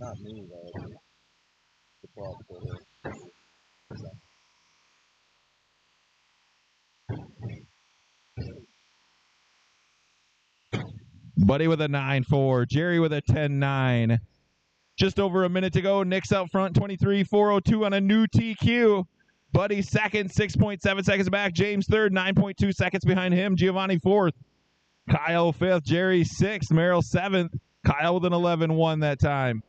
Speaker 4: Not me, though. The problem for her.
Speaker 1: Buddy with a 9.4, Jerry with a 10.9. Just over a minute to go. Nick's out front, 23.402 on a new TQ. Buddy second, 6.7 seconds back. James third, 9.2 seconds behind him. Giovanni fourth. Kyle fifth. Jerry sixth. Merrill seventh. Kyle with an 11.1 that time.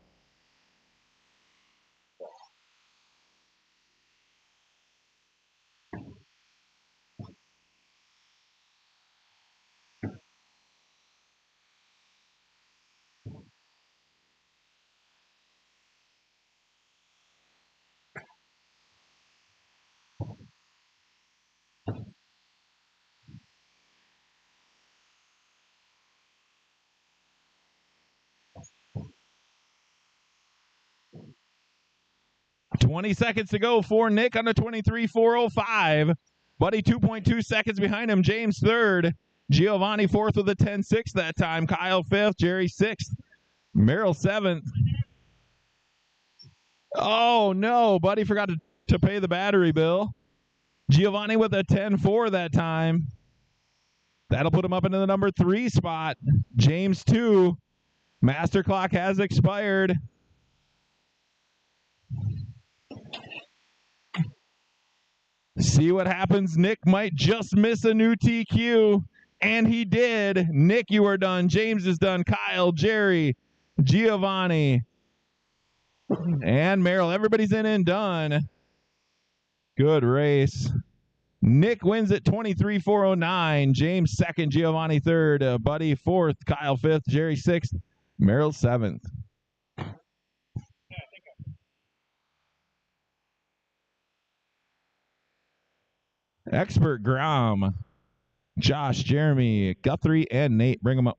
Speaker 1: $20 seconds to go for Nick on the 23.405. Buddy 2.2 seconds behind him. James third. Giovanni fourth with a 10.6 that time. Kyle fifth. Jerry sixth. Merrill seventh. Oh, no. Buddy forgot to pay the battery bill. Giovanni with a 10.4 that time. That'll put him up into the number 3 spot. James 2. Master clock has expired. See what happens. Nick might just miss a new TQ. And he did. Nick, you are done. James is done. Kyle, Jerry, Giovanni, and Merrill. Everybody's in and done. Good race. Nick wins at 23.409. James second. Giovanni third. Buddy fourth. Kyle fifth. Jerry sixth. Merrill seventh. Expert Grom, Josh, Jeremy, Guthrie, and Nate. Bring them up.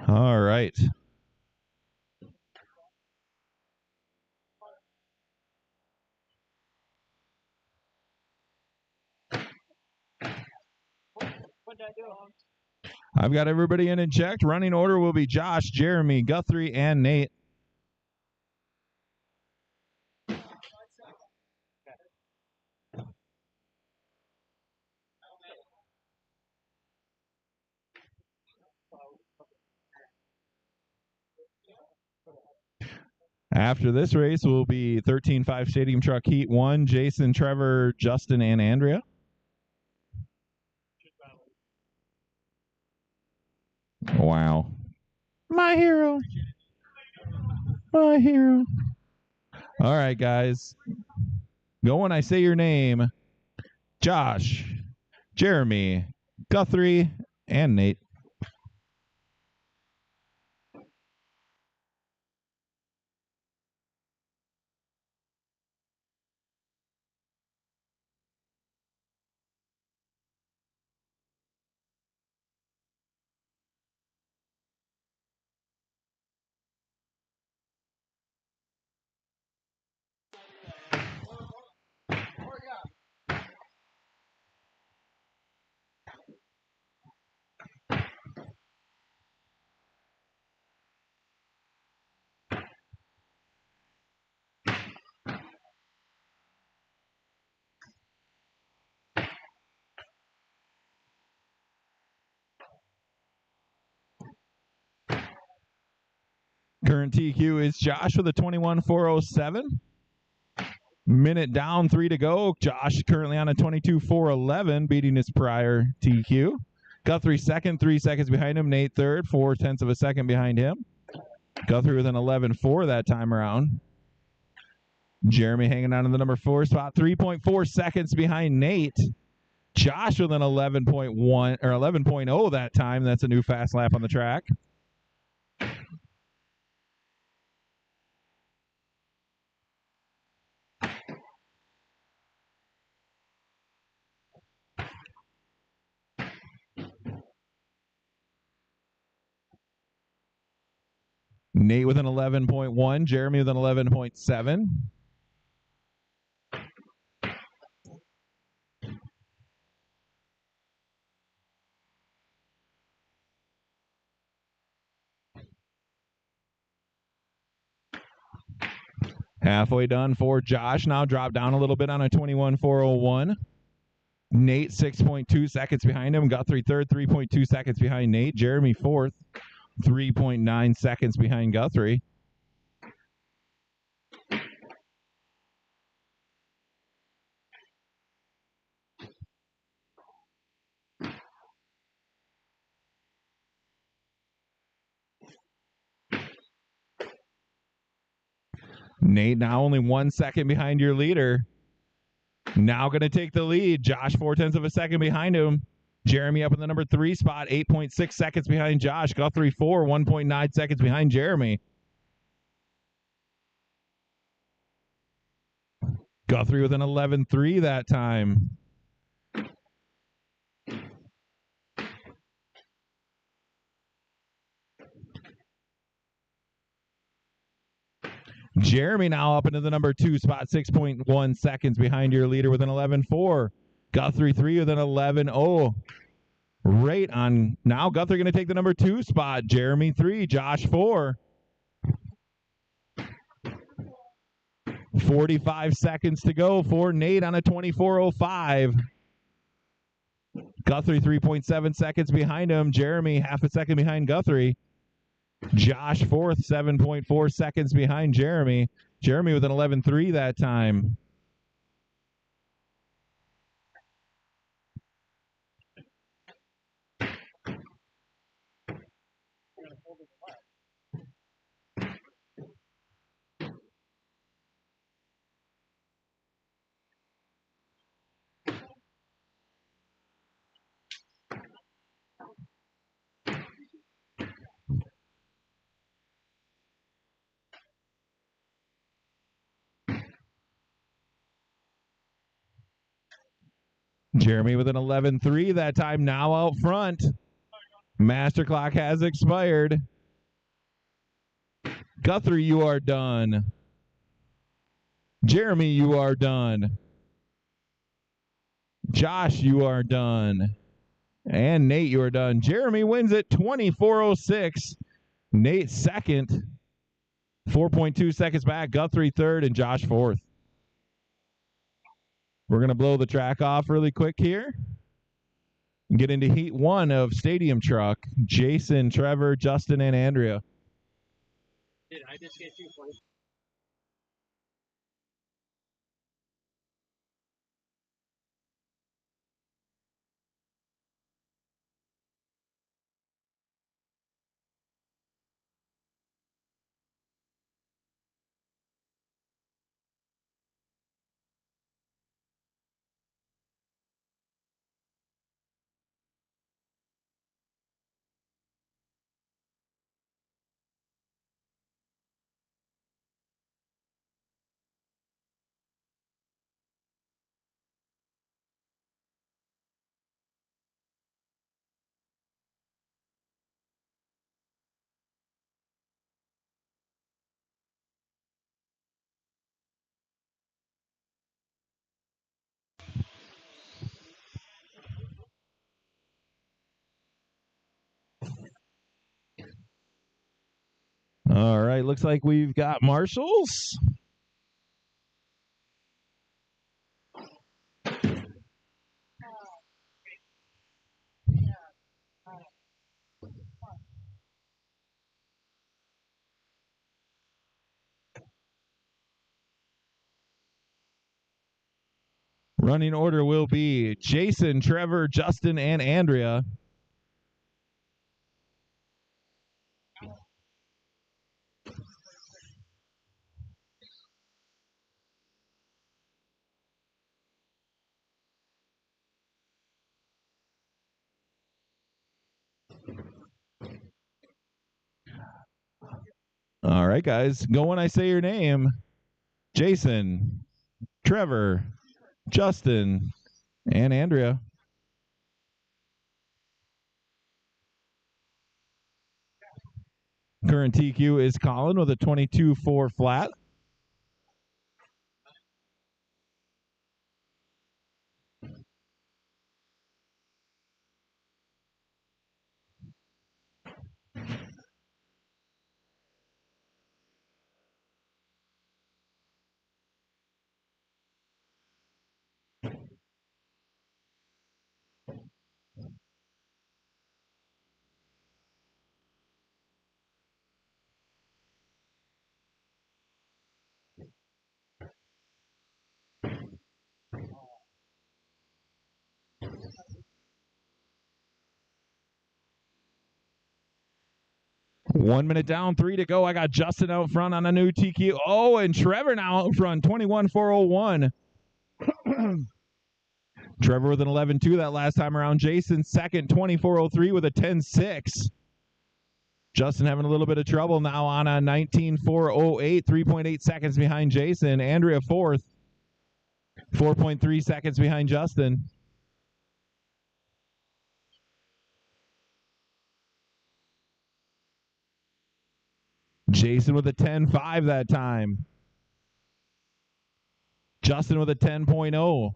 Speaker 1: All right. I've got everybody in and checked. Running order will be Josh, Jeremy, Guthrie, and Nate. After this race will be 13.5 Stadium Truck Heat 1, Jason, Trevor, Justin, and Andrea. Wow. My hero. My hero. All right, guys. Go when I say your name. Josh, Jeremy, Guthrie, and Nate. Current TQ is Josh with a 21.407. Minute down, 3 to go. Josh currently on a 22.411, beating his prior TQ. Guthrie second, 3 seconds behind him. Nate third, 0.4 of a second behind him. Guthrie with an 11.4 that time around. Jeremy hanging on to the number 4 spot, 3.4 seconds behind Nate. Josh with an 11.1 or 11.0 that time. That's a new fast lap on the track. Nate with an 11.1, Jeremy with an 11.7. Halfway done for Josh. Now drop down a little bit on a 21.401. Nate 6.2 seconds behind him. Guthrie third, 3.2 seconds behind Nate. Jeremy fourth, 3.9 seconds behind Guthrie. Nate now only 1 second behind your leader. Now going to take the lead. Josh 0.4 of a second behind him. Jeremy up in the number 3 spot, 8.6 seconds behind Josh. Guthrie 4, 1.9 seconds behind Jeremy. Guthrie with an 11.3 that time. Jeremy now up into the number 2 spot, 6.1 seconds behind your leader with an 11.4. Guthrie 3 with an 11.0. Right on. Now Guthrie going to take the number 2 spot. Jeremy 3, Josh 4. 45 seconds to go for Nate on a 24.05. Guthrie 3.7 seconds behind him. Jeremy half a second behind Guthrie. Josh fourth, 7.4 seconds behind Jeremy. Jeremy with an 11.3 that time. Jeremy with an 11.3 that time, now out front. Master clock has expired. Guthrie, you are done. Jeremy, you are done. Josh, you are done. And Nate, you are done. Jeremy wins it 24:06. Nate second. 4.2 seconds back. Guthrie third and Josh fourth. We're going to blow the track off really quick here and get into heat one of Stadium Truck. Jason, Trevor, Justin, and Andrea.
Speaker 3: Did I just get you first?
Speaker 1: All right, looks like we've got marshals. Running order will be Jason, Trevor, Justin, and Andrea. All right, guys. Go when I say your name. Jason, Trevor, Justin, and Andrea. Current TQ is Colin with a 22.4 flat. One minute down, 3 to go. I got Justin out front on a new TQ. Oh, and Trevor now out front, 21.401. Trevor with an 11.2 that last time around. Jason second, 24.03 with a 10.6. Justin having a little bit of trouble now on a 19.408, 3.8 seconds behind Jason. Andrea fourth, 4.3 seconds behind Justin. Jason with a 10.5 that time. Justin with a 10.0.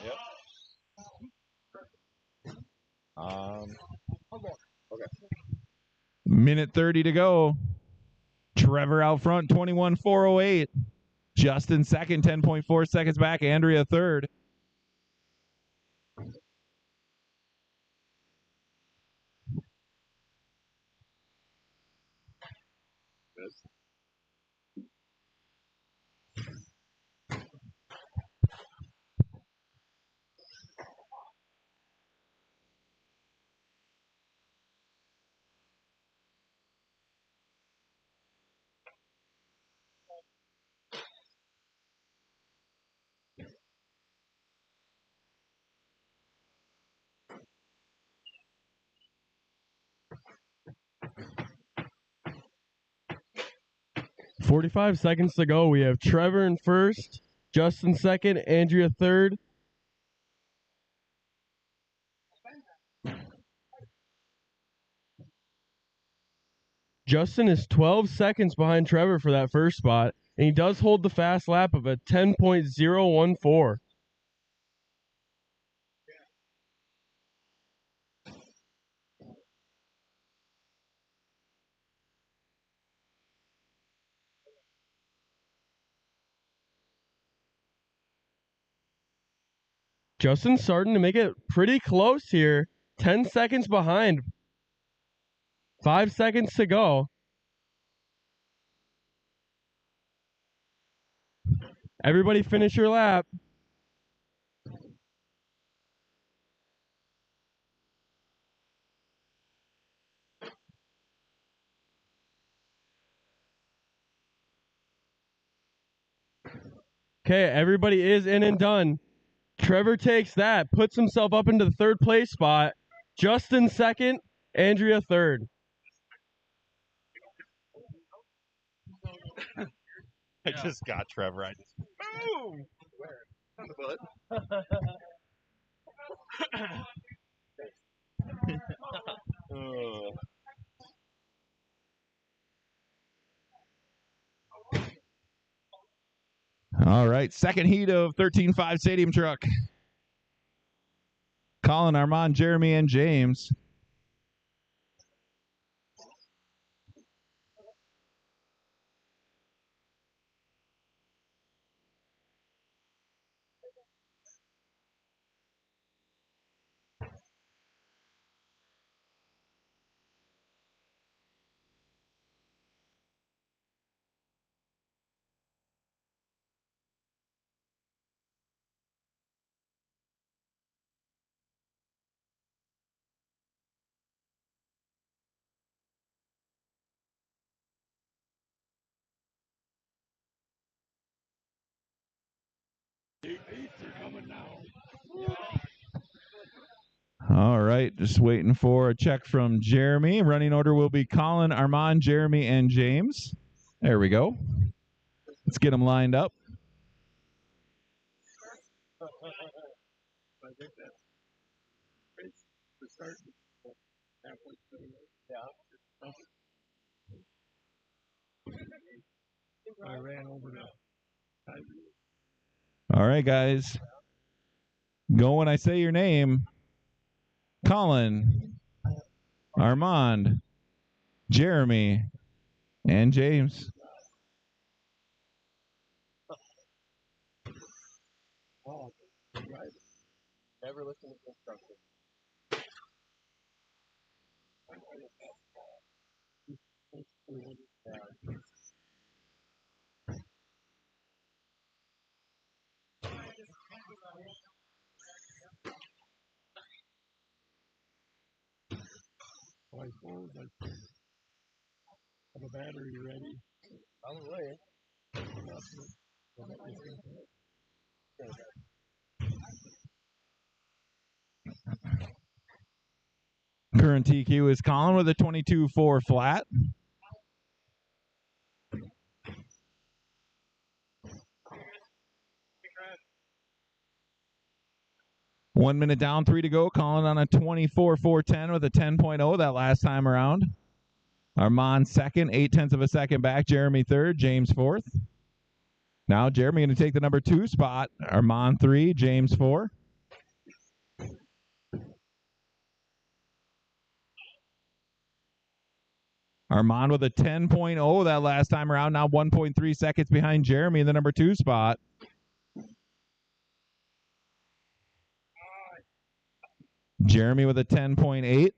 Speaker 4: Yep. Okay.
Speaker 1: Minute 30 to go. Trevor out front, 21.408. Justin second, 10.4 seconds back. Andrea third.
Speaker 5: 45 seconds to go. We have Trevor in first, Justin second, Andrea third. Justin is 12 seconds behind Trevor for that first spot, and he does hold the fast lap of a 10.014. Justin's starting to make it pretty close here. 10 seconds behind. 5 seconds to go. Everybody finish your lap. Okay, everybody is in and done. Trevor takes that, puts himself up into the third place spot. Justin second, Andrea third.
Speaker 4: I just got Trevor. I just boom. On the butt.
Speaker 1: All right, second heat of 13.5 Stadium Truck. Colin, Armand, Jeremy, and James. All right, just waiting for a check from Jeremy. Running order will be Colin, Armand, Jeremy, and James. There we go. Let's get them lined up.
Speaker 3: I ran over to.
Speaker 1: All right, guys. Go when I say your name. Colin, Armand, Jeremy, and James.
Speaker 3: Never listen to instructions. Have a battery ready. On the way.
Speaker 1: Current TQ is Colin with a 22.4 flat. One minute down, 3 to go. Colin on a 24.410 with a 10.0 that last time around. Armand second, 0.8 of a second back. Jeremy third, James fourth. Now Jeremy going to take the number 2 spot. Armand 3, James 4. Armand with a 10.0 that last time around. Now 1.3 seconds behind Jeremy in the number 2 spot. Jeremy with a 10.8.
Speaker 3: Can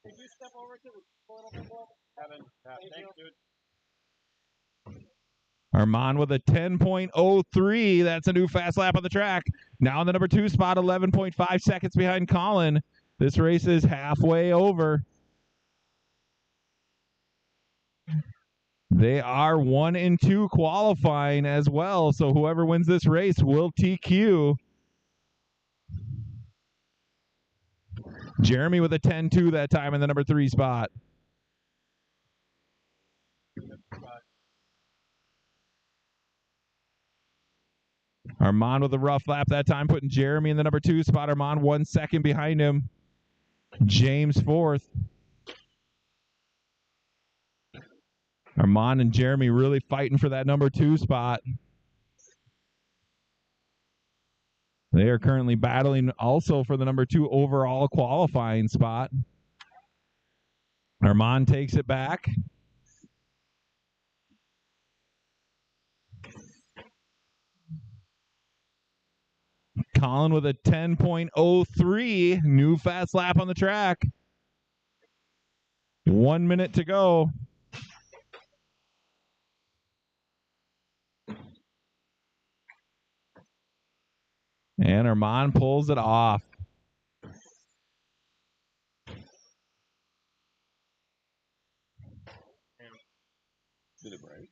Speaker 3: you step over to the photo? Kevin, thanks, dude.
Speaker 1: Armand with a 10.03. That's a new fast lap on the track. Now in the number 2 spot, 11.5 seconds behind Colin. This race is halfway over. They are 1 and 2 qualifying as well. So whoever wins this race will TQ. Jeremy with a 10-2 that time in the number 3 spot. Armand with a rough lap that time, putting Jeremy in the number 2 spot. Armand 1 second behind him. James 4th. Armand and Jeremy really fighting for that number 2 spot. They are currently battling also for the number 2 overall qualifying spot. Armand takes it back. Colin with a 10.03, new fast lap on the track. 1 minute to go. And Armand pulls it off.
Speaker 4: Did it break?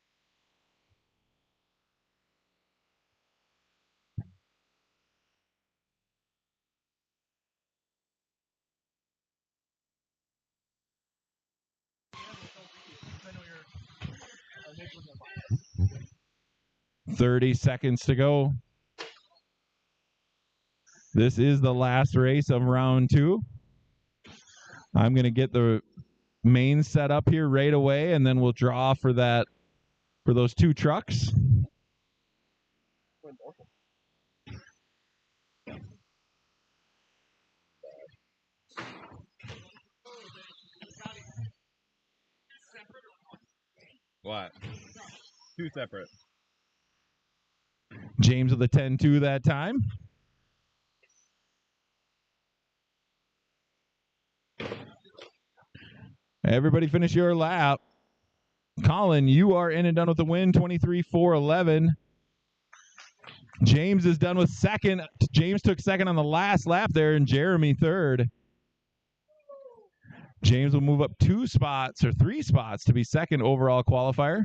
Speaker 1: $30 seconds to go. This is the last race of round 2. I'm going to get the main set up here right away, and then we'll draw for those 2 trucks.
Speaker 4: What? 2 separate.
Speaker 1: James with a 10-2 that time. Everybody finish your lap. Colin, you are in and done with the win, 23-4-11. James is done with second. James took second on the last lap there, and Jeremy third. James will move up 2 spots or 3 spots to be second overall qualifier.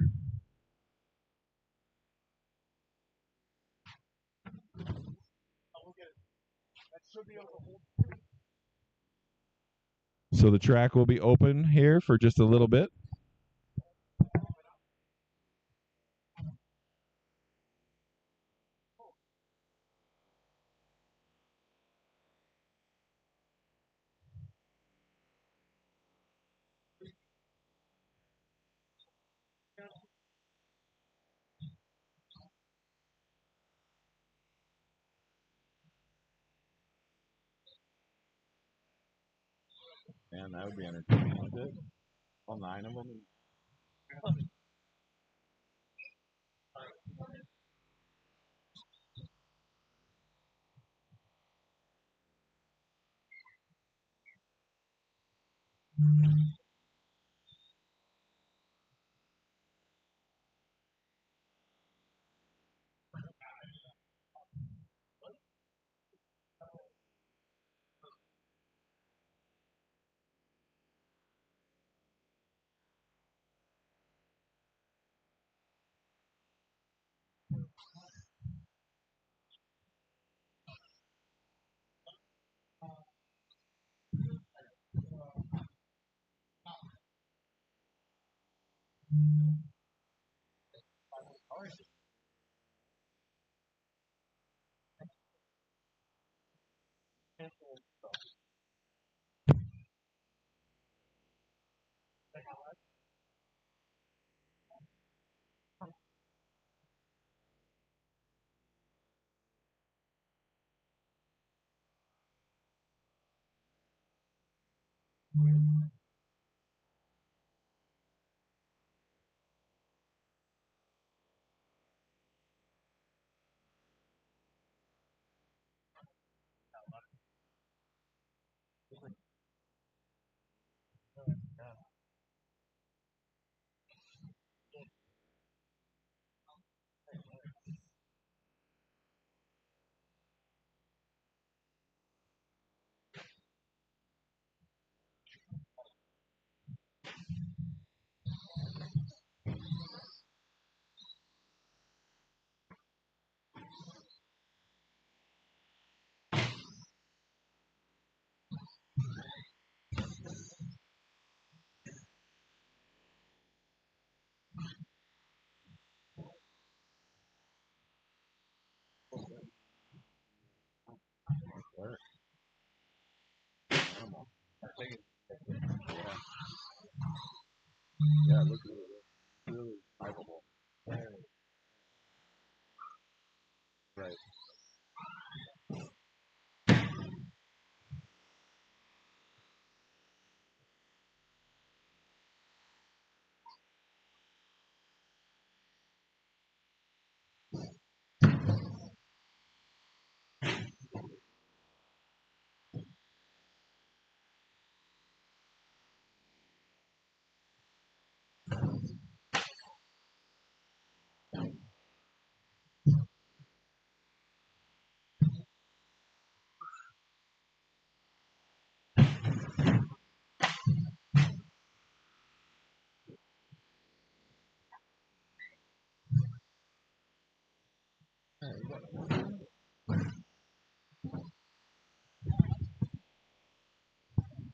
Speaker 1: So the track will be open here for just a little bit.
Speaker 4: Man, that would be entertaining, wouldn't it? All 9 of them.
Speaker 3: Yeah, it looks really drivable. Right.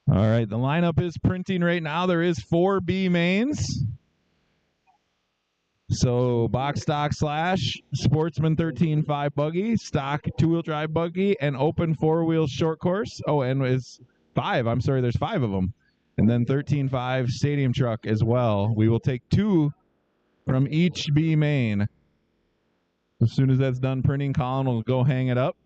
Speaker 1: All right, the lineup is printing right now. There is 4 B mains. So box stock slash sportsman 13.5 buggy, stock 2-wheel drive buggy, and open 4-wheel short course. Oh, and is 5. I'm sorry, there's 5 of them. And then 13.5 stadium truck as well. We will take 2 from each B main. As soon as that's done printing, Colin will go hang it up.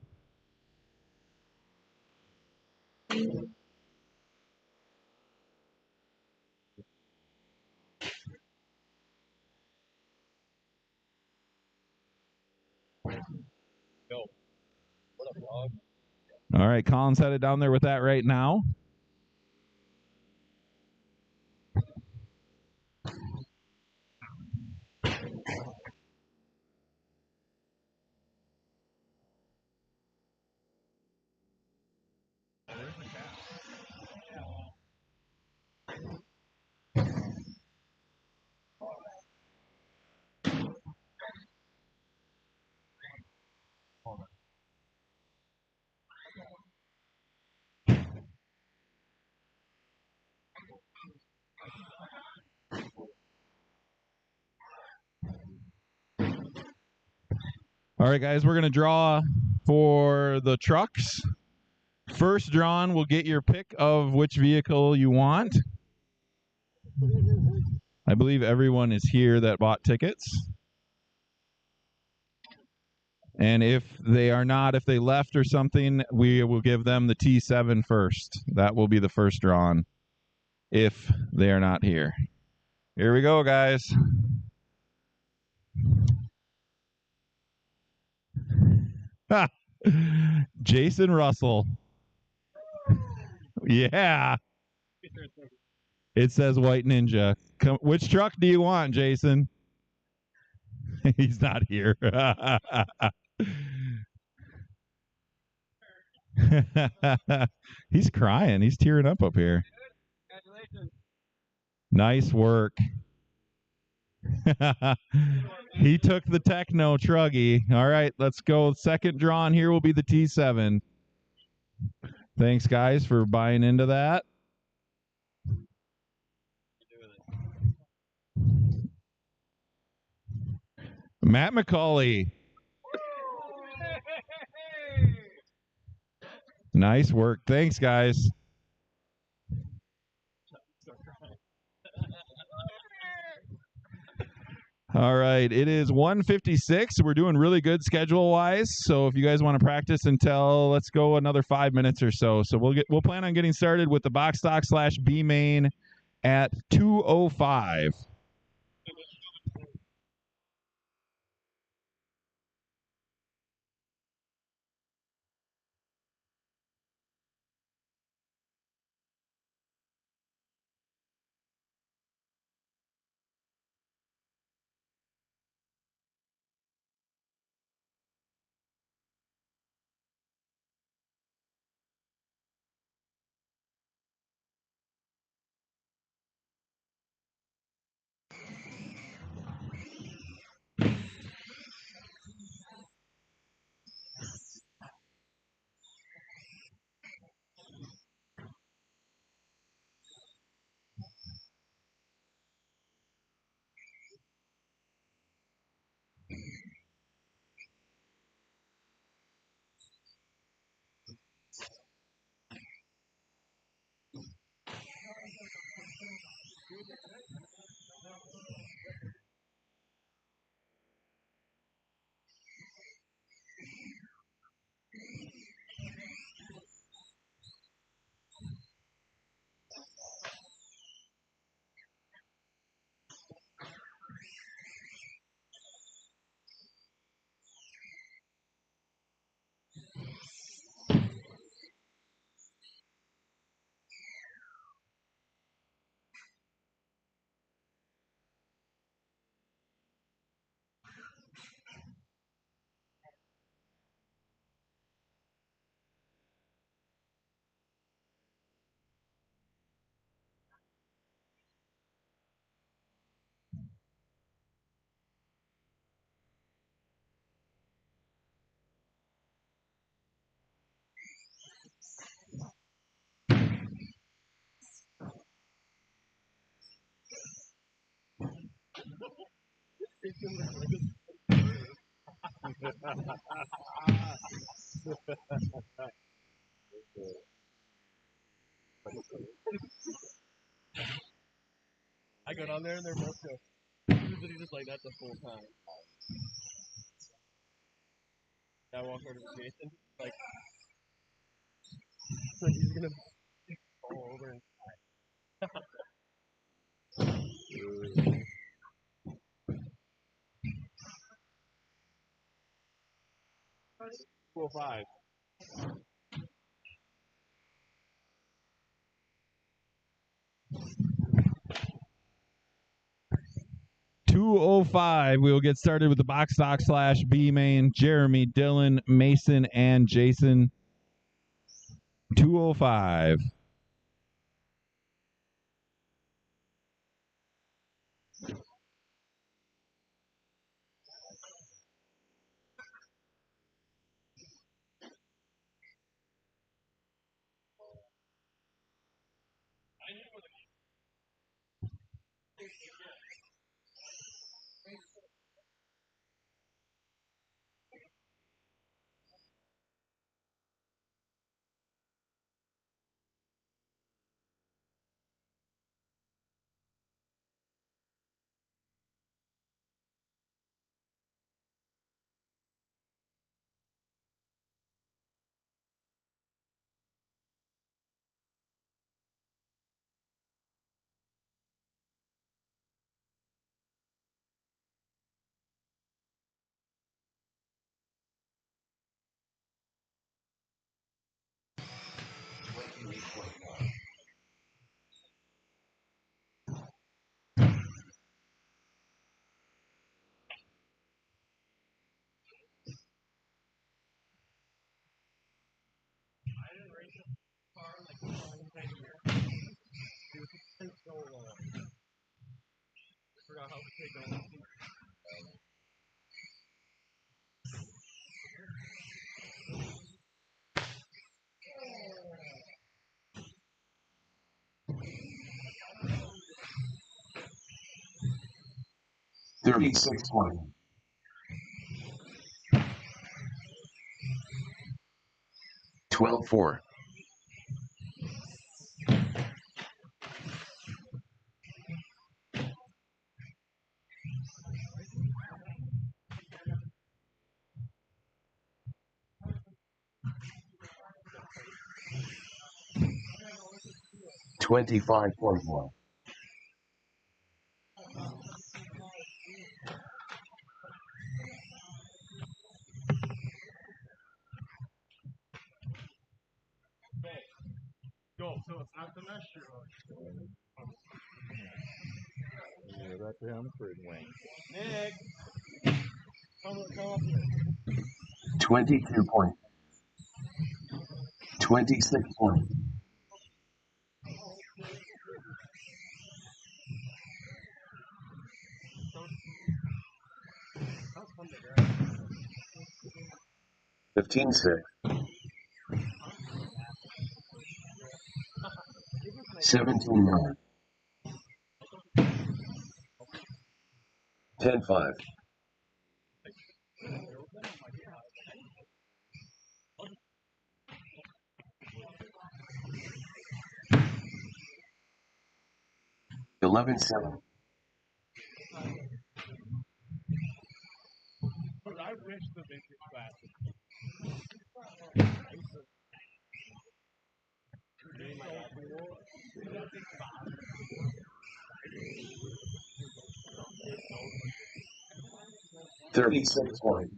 Speaker 1: All right, Colin's headed down there with that right now. All right, guys, we're going to draw for the trucks. First drawn will get your pick of which vehicle you want. I believe everyone is here that bought tickets. And if they are not, if they left or something, we will give them the T7 first. That will be the first drawn if they are not here. Here we go, guys. Jason Russell. Yeah. It says White Ninja. Which truck do you want, Jason? He's not here. He's crying. He's tearing up here.
Speaker 3: Congratulations.
Speaker 1: Nice work. He took the Techno Truggy. All right, let's go. Second drawn here will be the T7. Thanks, guys, for buying into that. Matt McCauley. Nice work. Thanks, guys. All right, it is 1:56. We're doing really good schedule-wise. So if you guys want to practice until, let's go another 5 minutes or so. So we'll plan on getting started with the box stock slash B main at 2:05.
Speaker 5: I go down there and they're both usually just like that the whole time. I walk over to Jason, like he's gonna fall over and
Speaker 3: 205.
Speaker 1: 2:05. We will get started with the box stock / B main. Jeremy, Dylan, Mason, and Jason. 2:05.
Speaker 5: forgot how to take on.
Speaker 2: 3620. 12-4. 25-21.
Speaker 3: 'Go. So it's not the mesh you're
Speaker 4: Yeah, that's him for his wing.
Speaker 5: Nick! Come up here.
Speaker 2: 22 point. 26-20. 15-6. 17-9. 10-5. 11-7.
Speaker 3: But I wish the vintage class was
Speaker 2: 36-20.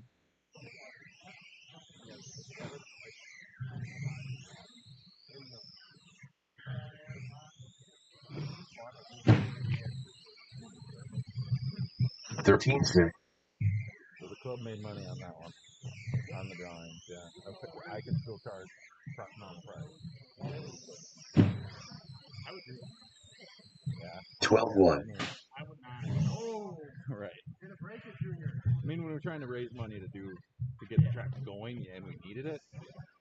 Speaker 2: 13-6.
Speaker 4: So the club made money on that one, on the drawings. Yeah, I can still charge non-price.
Speaker 2: 12-1.
Speaker 3: I would not. Oh,
Speaker 4: Right.
Speaker 3: you're gonna break it, Junior.
Speaker 4: I mean, when we were trying to raise money to get the tracks going, and we needed it.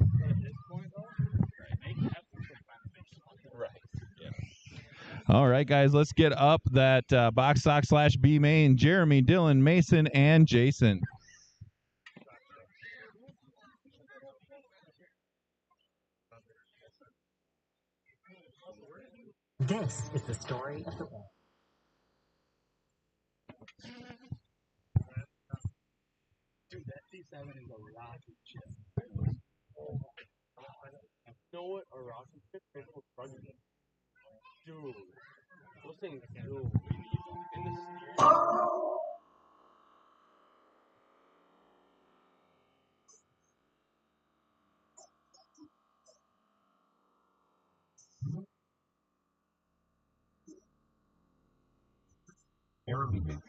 Speaker 3: At this point, though, right? Make that some kind of fix.
Speaker 4: Right. Yeah.
Speaker 1: All right, guys, let's get up that box stock / B main. Jeremy, Dylan, Mason, and Jason.
Speaker 6: This is the story of the world.
Speaker 5: Dude, that C7 is a rocket ship. You know what a rocket ship is? Dude, those things do. In the steering.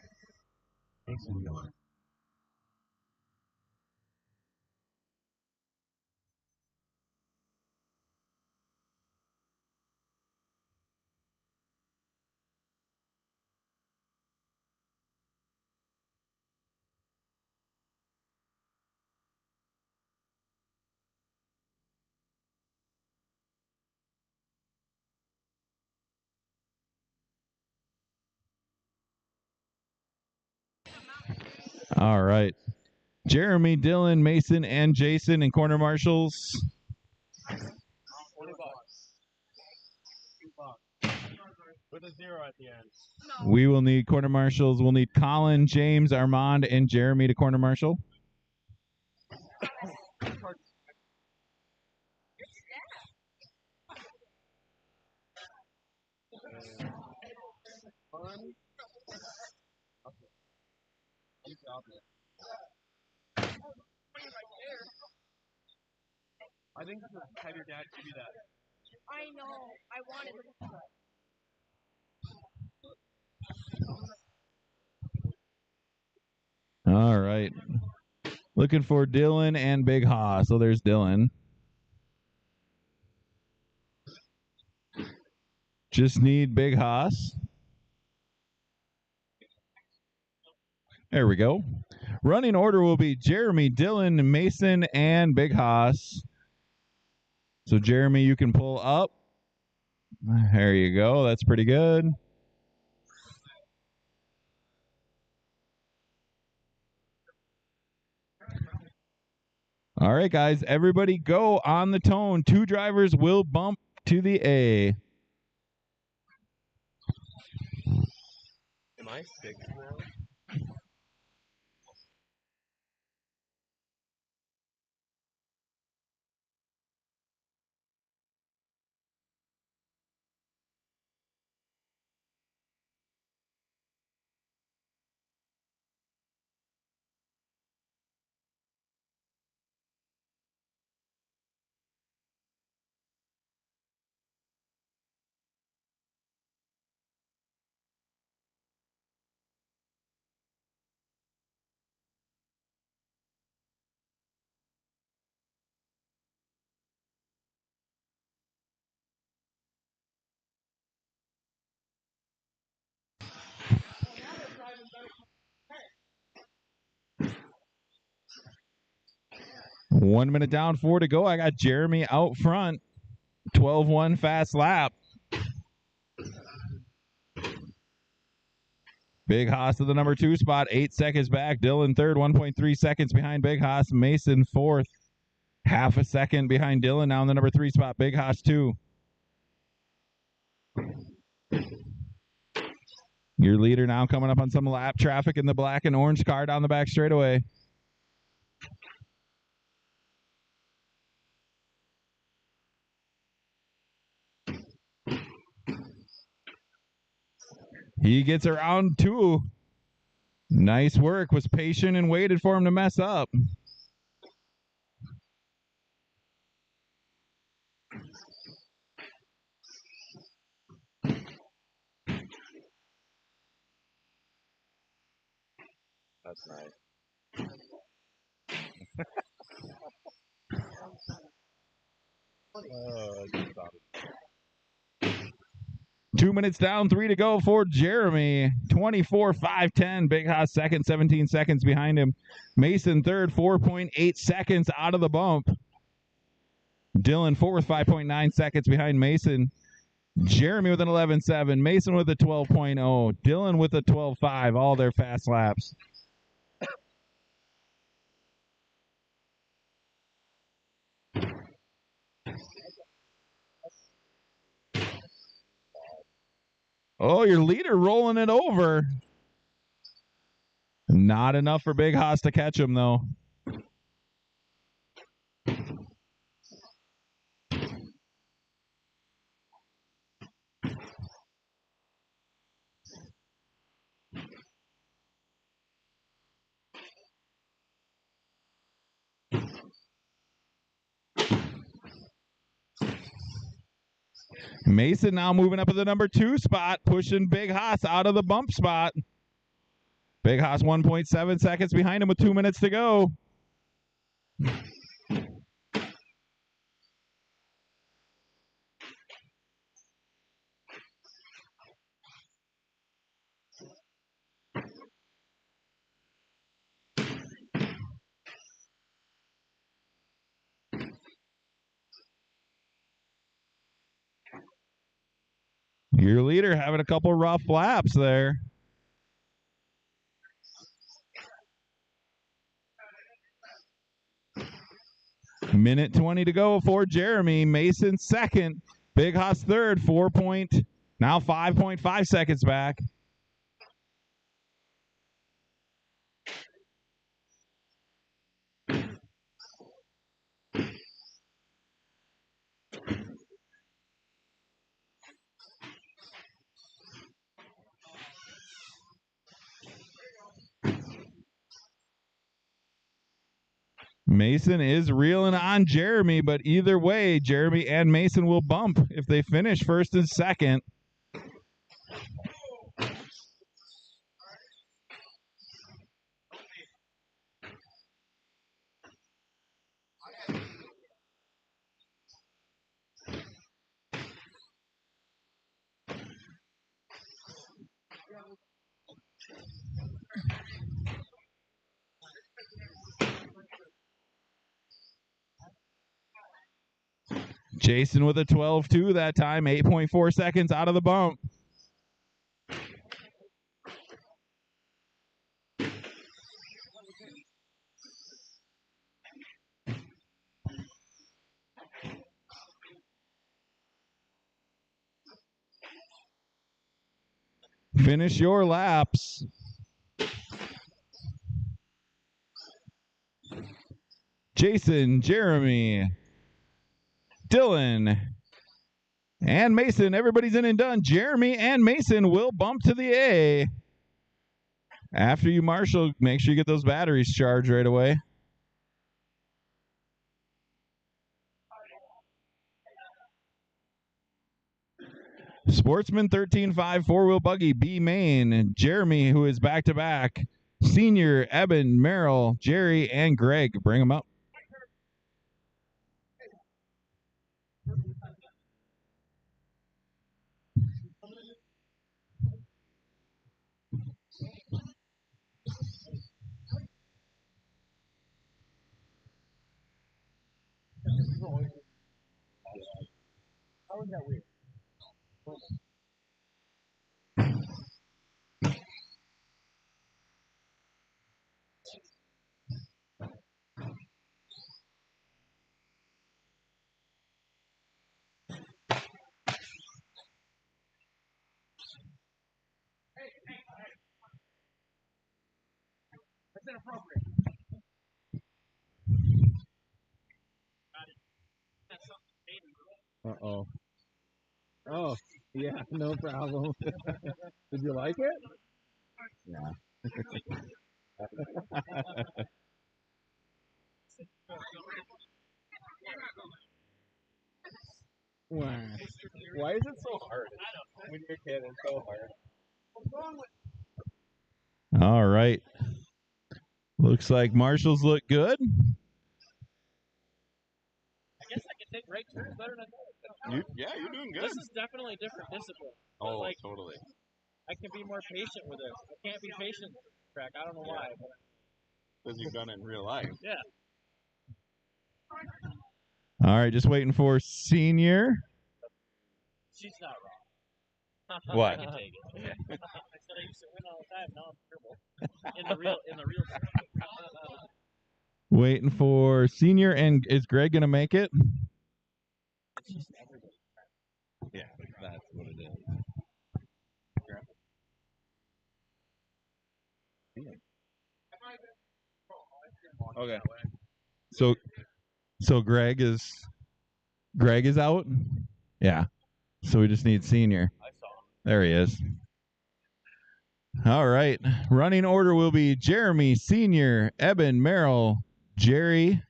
Speaker 1: All right. Jeremy, Dylan, Mason, and Jason in corner marshals.
Speaker 5: $20. $2. With a 0 at the end.
Speaker 1: We will need corner marshals. We'll need Colin, James, Armand, and Jeremy to corner marshal.
Speaker 5: I think have your dad give you that.
Speaker 7: I know. I wanted to.
Speaker 1: All right. Looking for Dylan and Big Haas. So there's Dylan. Just need Big Haas. There we go. Running order will be Jeremy, Dylan, Mason, and Big Haas. So Jeremy, you can pull up. There you go. That's pretty good. All right, guys. Everybody go on the tone. 2 drivers will bump to the A.
Speaker 5: Am I 6 now?
Speaker 1: One minute down, 4 to go. I got Jeremy out front. 12-1 fast lap. Big Haas to the number 2 spot, 8 seconds back. Dylan third, 1.3 seconds behind Big Haas. Mason fourth, half a second behind Dylan. Now in the number 3 spot, Big Haas 2. Your leader now coming up on some lap traffic in the black and orange car down the back straightaway. He gets around 2. Nice work. Was patient and waited for him to mess up.
Speaker 4: That's nice.
Speaker 1: 2 minutes down, 3 to go for Jeremy. 24-5-10. Big Haas second, 17 seconds behind him. Mason third, 4.8 seconds out of the bump. Dylan fourth, 5.9 seconds behind Mason. Jeremy with an 11.7. Mason with a 12.0. Dylan with a 12.5. All their fast laps. Oh, your leader rolling it over. Not enough for Big Haas to catch him, though. Mason now moving up to the number 2 spot, pushing Big Haas out of the bump spot. Big Haas 1.7 seconds behind him with 2 minutes to go. Your leader having a couple rough laps there. Minute 20 to go for Jeremy. Mason second. Big Haas third. 5.5 seconds back. Mason is reeling on Jeremy, but either way, Jeremy and Mason will bump if they finish first and second. Jason with a 12.2 that time, 8.4 seconds out of the bump. Finish your laps. Jason, Jeremy, Dylan, and Mason. Everybody's in and done. Jeremy and Mason will bump to the A. After you marshal, make sure you get those batteries charged right away. Sportsman 13.5 four-wheel buggy B main. Jeremy, who is back-to-back. Senior, Eben, Merrill, Jerry, and Greg. Bring them up.
Speaker 3: How is that weird? That's inappropriate. Uh-oh. Oh, yeah, no problem. Did you like it? Yeah. Why is it so hard? When you're a kid, it's so hard.
Speaker 1: All right. Looks like marshals look good.
Speaker 3: I guess I can take right turns better than that.
Speaker 4: Yeah, you're doing good.
Speaker 3: This is definitely a different discipline.
Speaker 4: Oh,
Speaker 3: like,
Speaker 4: totally.
Speaker 3: I can be more patient with this. I can't be patient with this track. I don't know why.
Speaker 4: Because you've done it in real life.
Speaker 3: Yeah.
Speaker 1: All right, just waiting for Senior.
Speaker 8: She's not wrong.
Speaker 1: What?
Speaker 8: I can take it. I said I used to win all the time. Now I'm terrible. In the real.
Speaker 1: Waiting for senior, and is Greg gonna make it? Yeah, that's what it is. Okay. So Greg is out? Yeah. So we just need senior.
Speaker 8: I saw him.
Speaker 1: There he is. All right. Running order will be Jeremy, senior, Eben, Merrill, Jerry.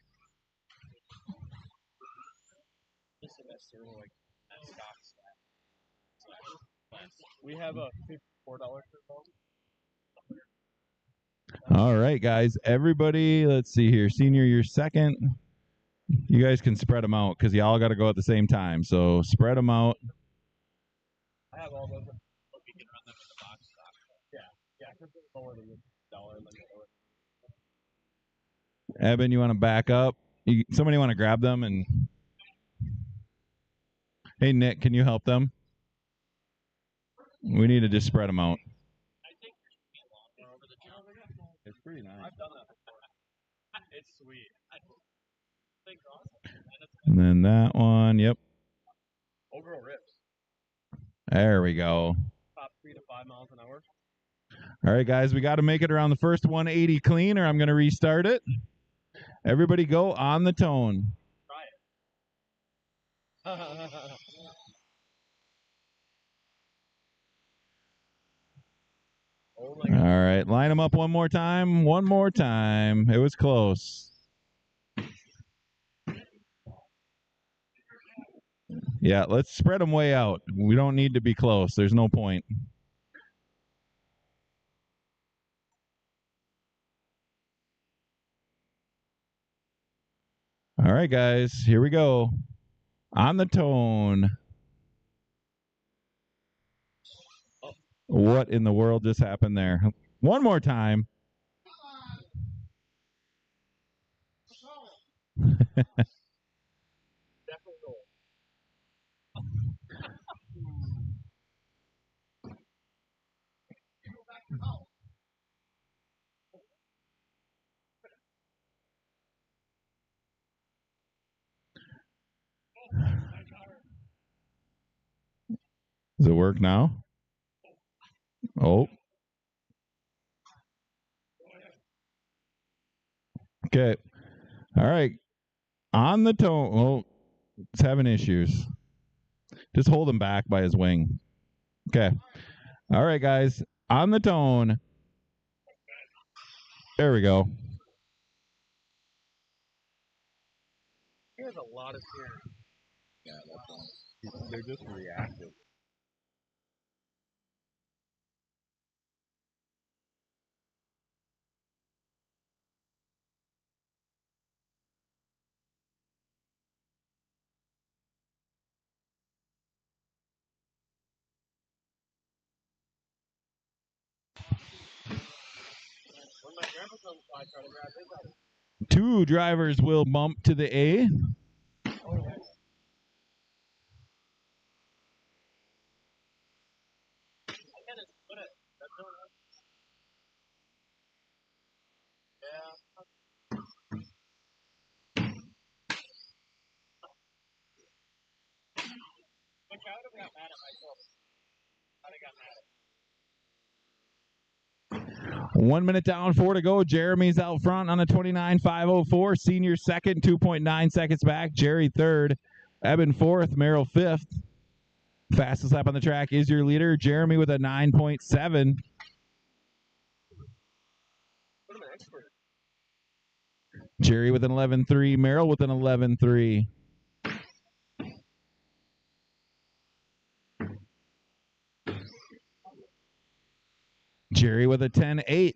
Speaker 5: We have a $54
Speaker 1: All right, guys. Everybody, let's see here. Senior, you're second. You guys can spread them out because y'all got to go at the same time. So spread them out.
Speaker 5: I have all those. We can run them in the box stock. Yeah, because they're lower than $1 limit.
Speaker 1: Eben, you want to back up? Somebody want to grab them? And hey, Nick, can you help them? We need to just spread them out. It's pretty nice.
Speaker 5: I've done that before. It's sweet.
Speaker 1: And then that one, yep.
Speaker 5: Overall rips.
Speaker 1: There we go.
Speaker 5: Top 3 to 5 miles an hour.
Speaker 1: All right, guys, we got to make it around the first 180 clean, or I'm going to restart it. Everybody go on the tone.
Speaker 5: Try it. Oh my God.
Speaker 1: All right, line them up one more time. One more time. It was close. Yeah, let's spread them way out. We don't need to be close. There's no point. All right, guys, here we go. On the tone. What in the world just happened there? One more time. Does it work now? Oh. Okay. All right. On the tone. Oh, it's having issues. Just hold him back by his wing. Okay. All right, guys. On the tone. There we go.
Speaker 5: He has a lot of steering.
Speaker 4: Yeah, that's one. They're just reactive.
Speaker 5: When my grandpa comes by, I try to grab his item.
Speaker 1: 2 drivers will bump to the A.
Speaker 5: Oh, yeah. I would have got mad at myself. I'd have got mad at
Speaker 1: 1 minute down, 4 to go. Jeremy's out front on a 29.504. Senior second, 2.9 seconds back. Jerry third. Eben fourth. Merrill fifth. Fastest lap on the track is your leader, Jeremy, with a 9.7. Jerry with an 11.3. Merrill with an 11.3. Jerry with a 10.8.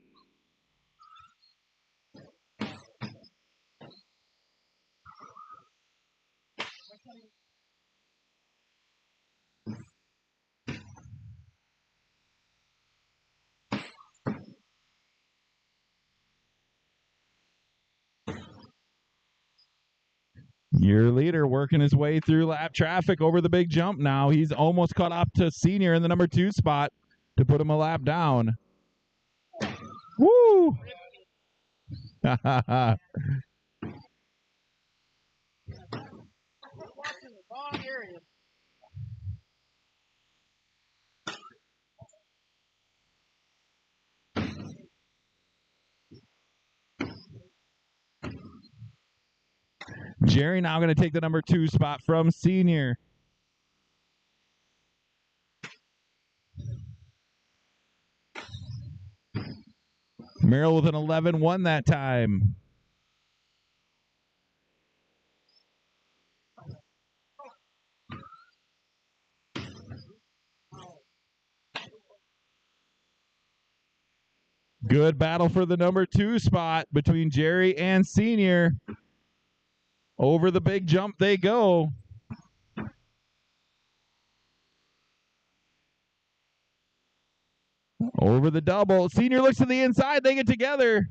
Speaker 1: Your leader working his way through lap traffic over the big jump now. He's almost caught up to Senior in the number 2 spot to put him a lap down. Woo! Jerry now going to take the number 2 spot from Senior. Merrill with an 11-1 that time. Good battle for the number 2 spot between Jerry and Senior. Over the big jump they go. Over the double. Senior looks to the inside. They get together.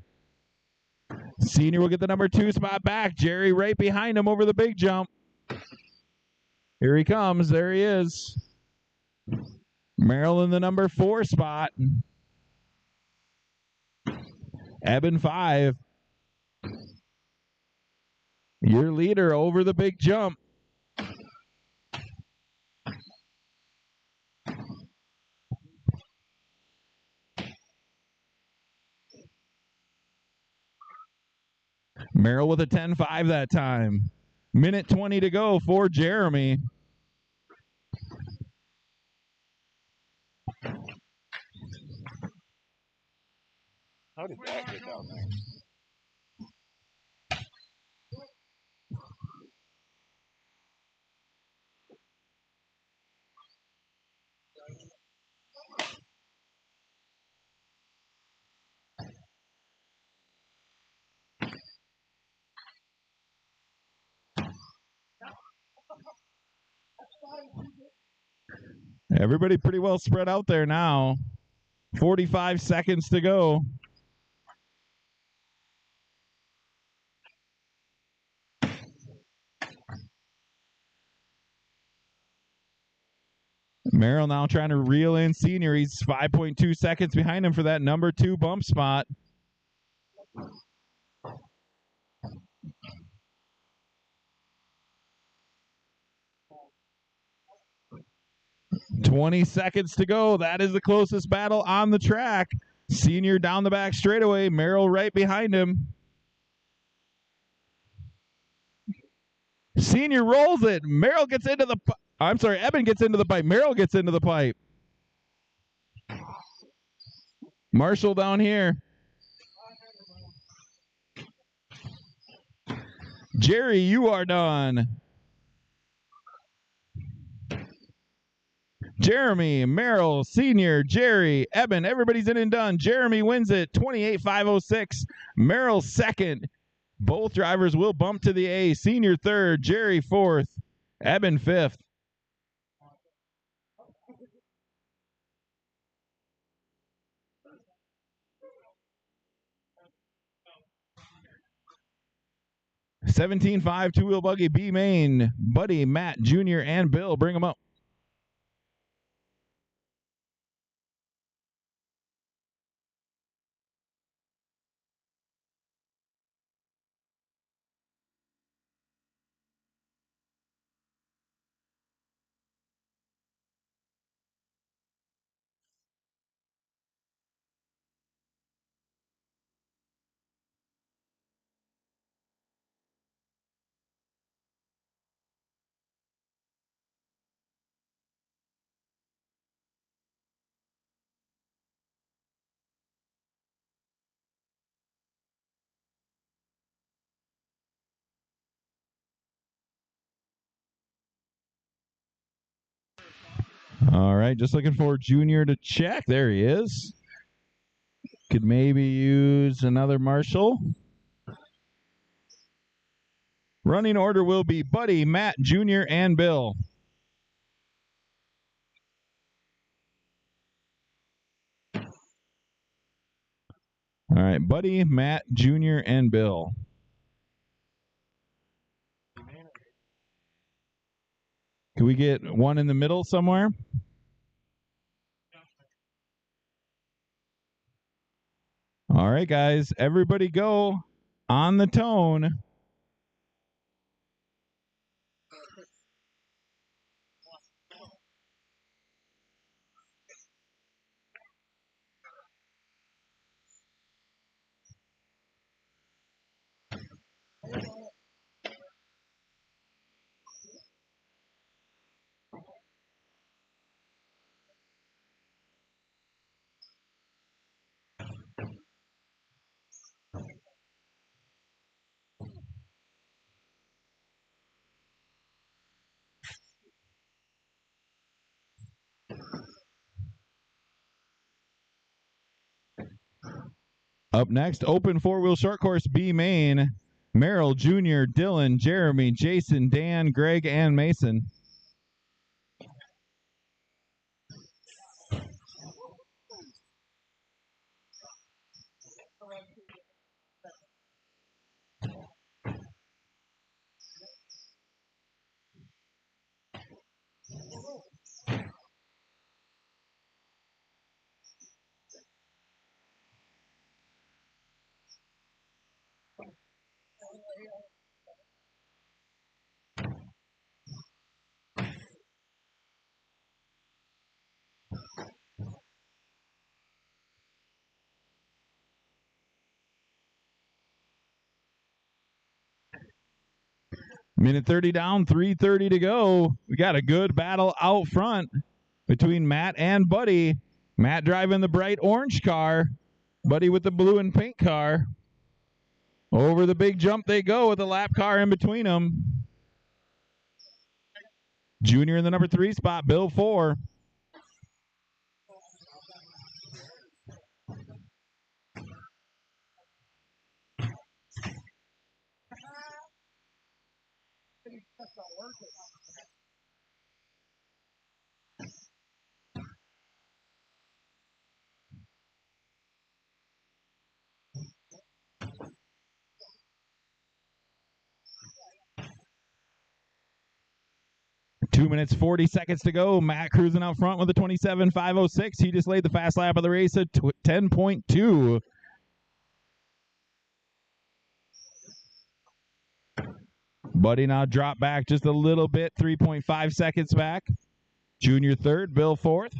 Speaker 1: Senior will get the number 2 spot back. Jerry right behind him over the big jump. Here he comes. There he is. Merrill in the number 4 spot. Eben 5. Your leader over the big jump. Merrill with a 10-5 that time. Minute 20 to go for Jeremy.
Speaker 4: How did that get down there?
Speaker 1: Everybody pretty well spread out there now. 45 seconds to go. Merrill now trying to reel in Senior. He's 5.2 seconds behind him for that number 2 bump spot. $20 seconds to go. That is the closest battle on the track. Senior down the back straightaway. Merrill right behind him. Senior rolls it. Merrill gets into the... I'm sorry, Eben gets into the pipe. Merrill gets into the pipe. Marshall down here. Jerry, you are done. Jeremy, Merrill, Senior, Jerry, Eben, everybody's in and done. Jeremy wins it, 28.506. Merrill second. Both drivers will bump to the A. Senior third, Jerry fourth, Eben fifth. $17.5 two-wheel buggy B main. Buddy, Matt, Jr., and Bill, bring them up. All right, just looking for Junior to check. There he is. Could maybe use another Marshall. Running order will be Buddy, Matt, Jr., and Bill. All right, Buddy, Matt, Jr., and Bill. Can we get one in the middle somewhere? All right, guys. Everybody go on the tone. Up next, open four-wheel short course B main. Merrill, Jr., Dylan, Jeremy, Jason, Dan, Greg, and Mason. Minute 30 down, 3:30 to go. We got a good battle out front between Matt and Buddy. Matt driving the bright orange car, Buddy with the blue and pink car. Over the big jump they go with the lap car in between them. Junior in the number 3 spot, Bill 4. Two minutes, 40 seconds to go. Matt cruising out front with a 27.506. He just laid the fast lap of the race at 10.2. Buddy now dropped back just a little bit, 3.5 seconds back. Junior third, Bill fourth.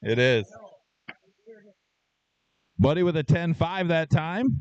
Speaker 1: It is. Buddy with a 10.5 that time.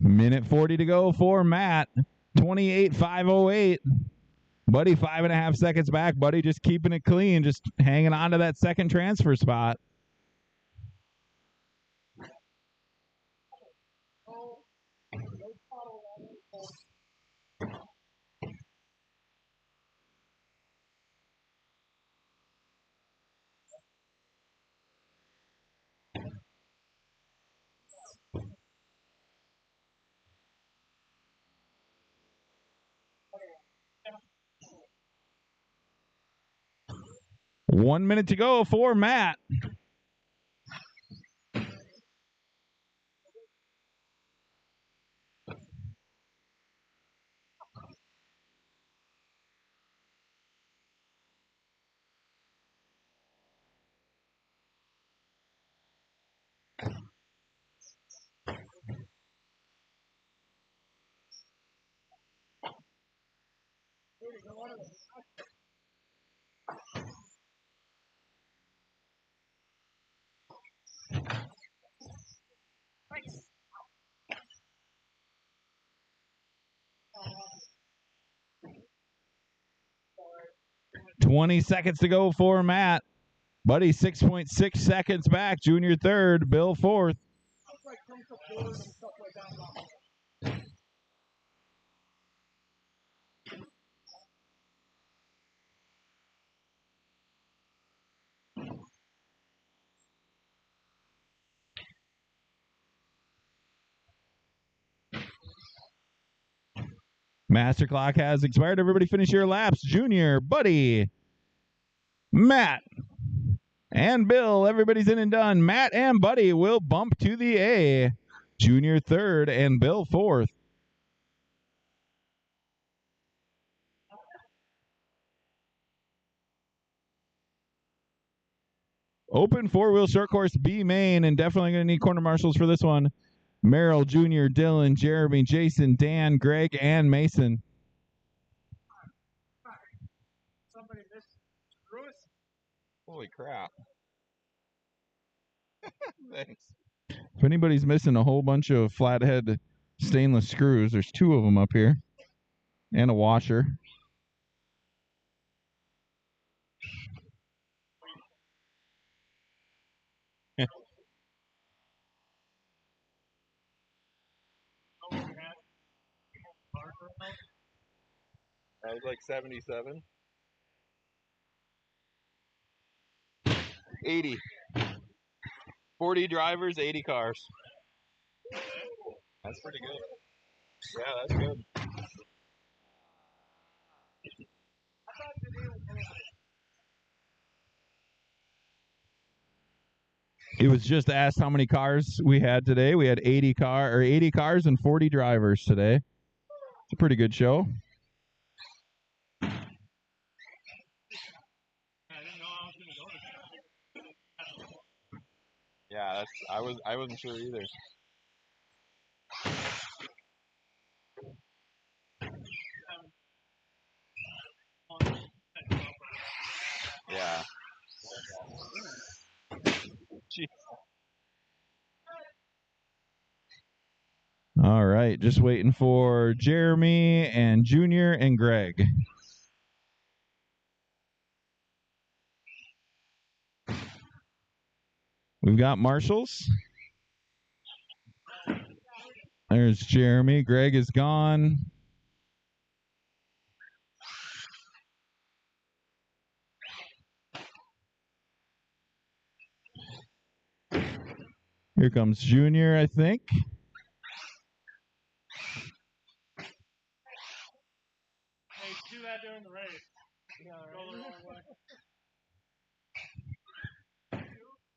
Speaker 1: Minute 40 to go for Matt. 28.508. Buddy 5.5 seconds back. Buddy just keeping it clean, just hanging on to that second transfer spot. One minute to go for Matt.
Speaker 7: Nice.
Speaker 1: 20 seconds to go for Matt. Buddy 6.6 seconds back. Junior third. Bill fourth. Master clock has expired. Everybody finish your laps. Junior, Buddy, Matt, and Bill. Everybody's in and done. Matt and Buddy will bump to the A. Junior third and Bill fourth. Open four-wheel short course B main, and definitely going to need corner marshals for this one. Merrill, Junior, Dylan, Jeremy, Jason, Dan, Greg, and Mason.
Speaker 8: Somebody missed Bruce.
Speaker 4: Holy crap. Thanks.
Speaker 1: If anybody's missing a whole bunch of flathead stainless screws, there's 2 of them up here, and a washer.
Speaker 4: That was like 77. 80. 40 drivers, 80 cars. That's pretty good. Yeah, that's good.
Speaker 1: It was just asked how many cars we had today. We had 80 cars and 40 drivers today. It's a pretty good show.
Speaker 4: Yeah, that's I wasn't sure either. Yeah. Jeez.
Speaker 1: All right, just waiting for Jeremy and Junior and Greg. We've got marshals. There's Jeremy. Greg is gone. Here comes Junior, I think.
Speaker 8: Hey, do that during the race. Go the wrong way.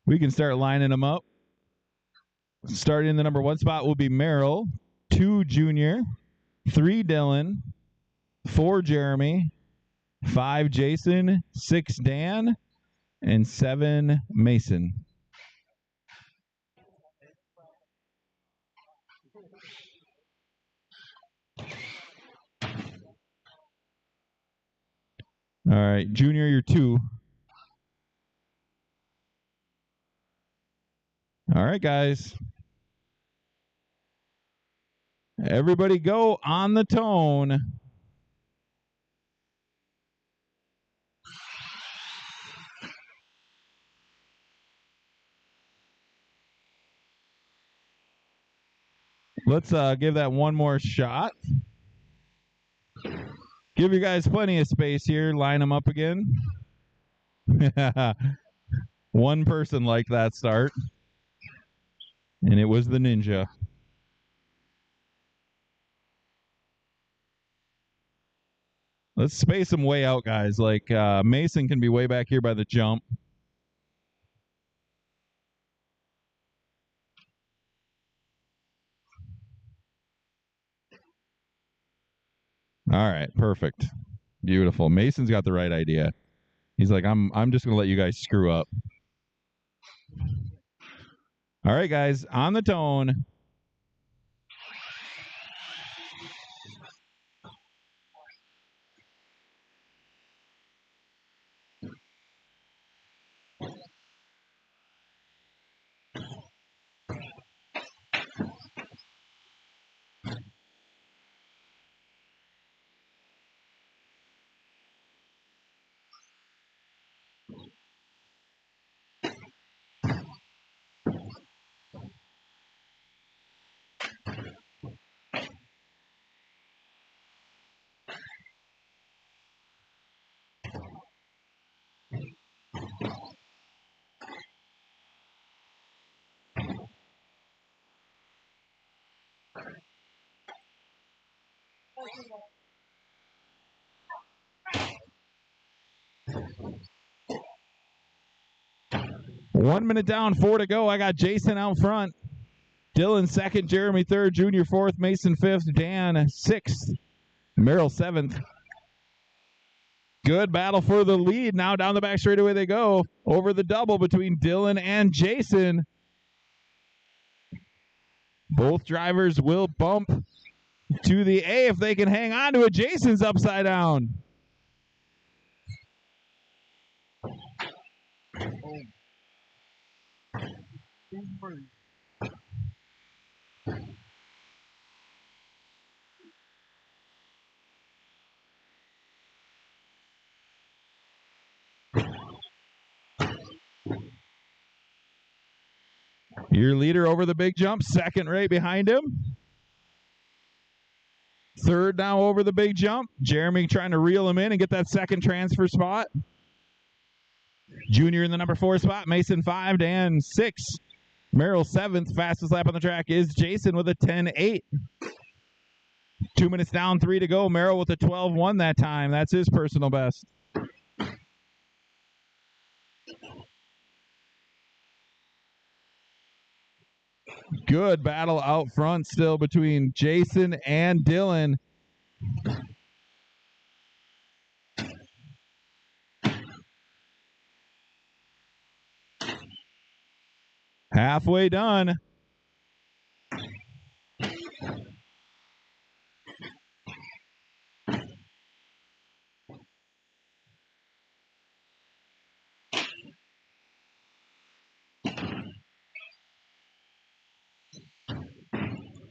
Speaker 1: We can start lining them up. Starting in the number 1 spot will be Merrill, 2 Junior, 3 Dylan, 4 Jeremy, 5 Jason, 6 Dan, and 7 Mason. All right, Junior, you're 2. All right, guys. Everybody go on the tone. Let's give that one more shot. Give you guys plenty of space here. Line them up again. One person liked that start, and it was the Ninja. Let's space them way out, guys. Like Mason can be way back here by the jump. All right, perfect. Beautiful. Mason's got the right idea. He's like, I'm just gonna let you guys screw up. All right, guys, on the tone. 1 minute down, 4 to go. I got Jason out front. Dylan second, Jeremy third, Junior fourth, Mason fifth, Dan sixth, Merrill seventh. Good battle for the lead. Now down the back straightaway they go. Over the double between Dylan and Jason. Both drivers will bump to the A if they can hang on to it. Jason's upside down. Your leader over the big jump, second right behind him. Third now over the big jump. Jeremy trying to reel him in and get that second transfer spot. Junior in the number 4 spot. Mason 5, Dan 6. Merrill 7th. Fastest lap on the track is Jason with a 10.8. 2 minutes down, 3 to go. Merrill with a 12.1 that time. That's his personal best. Good battle out front still between Jason and Dylan. Halfway done.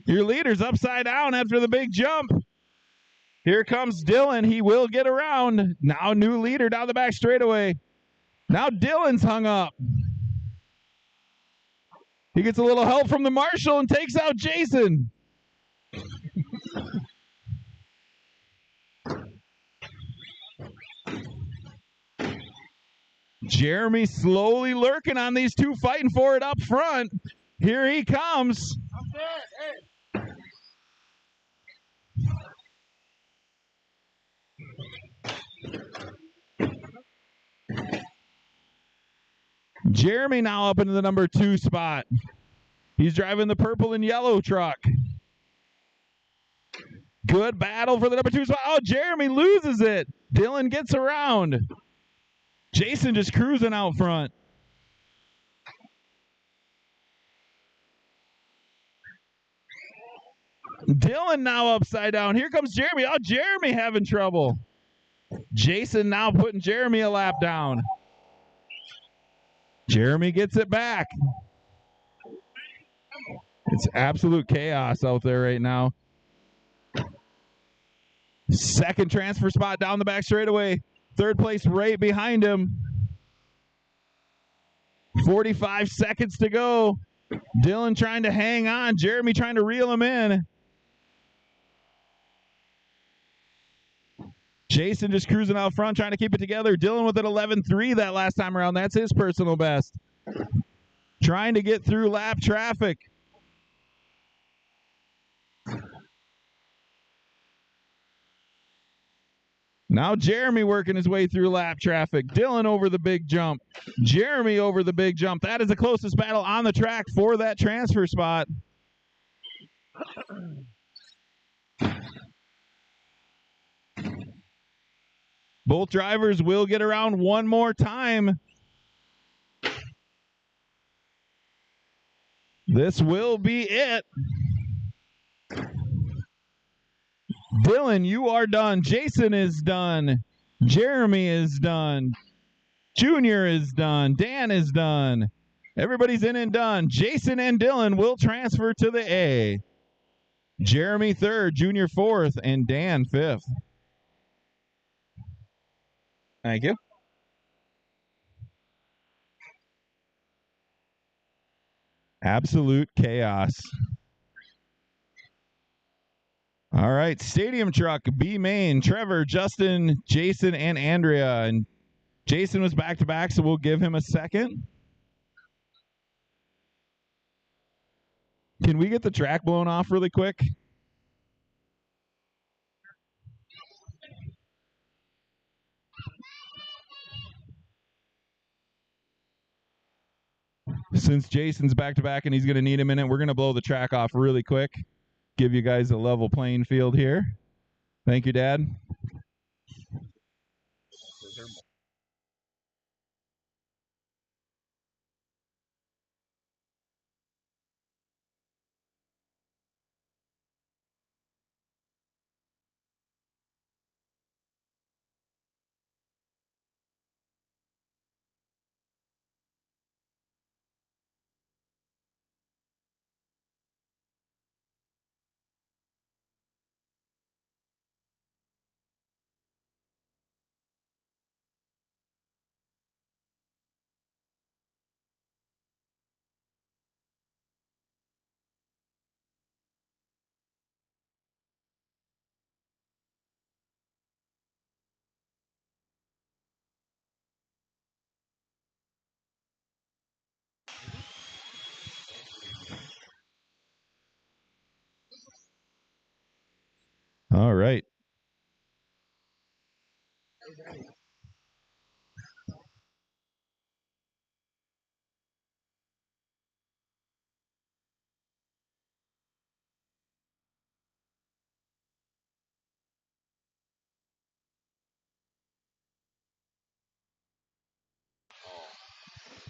Speaker 1: Your leader's upside down after the big jump. Here comes Dylan. He will get around. Now new leader down the back straightaway. Now Dylan's hung up. He gets a little help from the marshal and takes out Jason. Jeremy slowly lurking on these two, fighting for it up front. Here he comes. Jeremy now up into the number 2 spot. He's driving the purple and yellow truck. Good battle for the number 2 spot. Oh, Jeremy loses it. Dylan gets around. Jason just cruising out front. Dylan now upside down. Here comes Jeremy. Oh, Jeremy having trouble. Jason now putting Jeremy a lap down. Jeremy gets it back. It's absolute chaos out there right now. Second transfer spot down the back straightaway. Third place right behind him. 45 seconds to go. Dylan trying to hang on. Jeremy trying to reel him in. Jason just cruising out front, trying to keep it together. Dylan with an 11.3 that last time around. That's his personal best. Trying to get through lap traffic. Now Jeremy working his way through lap traffic. Dylan over the big jump. Jeremy over the big jump. That is the closest battle on the track for that transfer spot. Both drivers will get around one more time. This will be it. Dylan, you are done. Jason is done. Jeremy is done. Junior is done. Dan is done. Everybody's in and done. Jason and Dylan will transfer to the A. Jeremy third, Junior fourth, and Dan fifth. Thank you. Absolute chaos. All right, stadium truck, B main, Trevor, Justin, Jason, and Andrea. And Jason was back-to-back, so we'll give him a second. Can we get the track blown off really quick? Since Jason's back-to-back and he's going to need a minute, we're going to blow the track off really quick. Give you guys a level playing field here. Thank you, Dad. All right.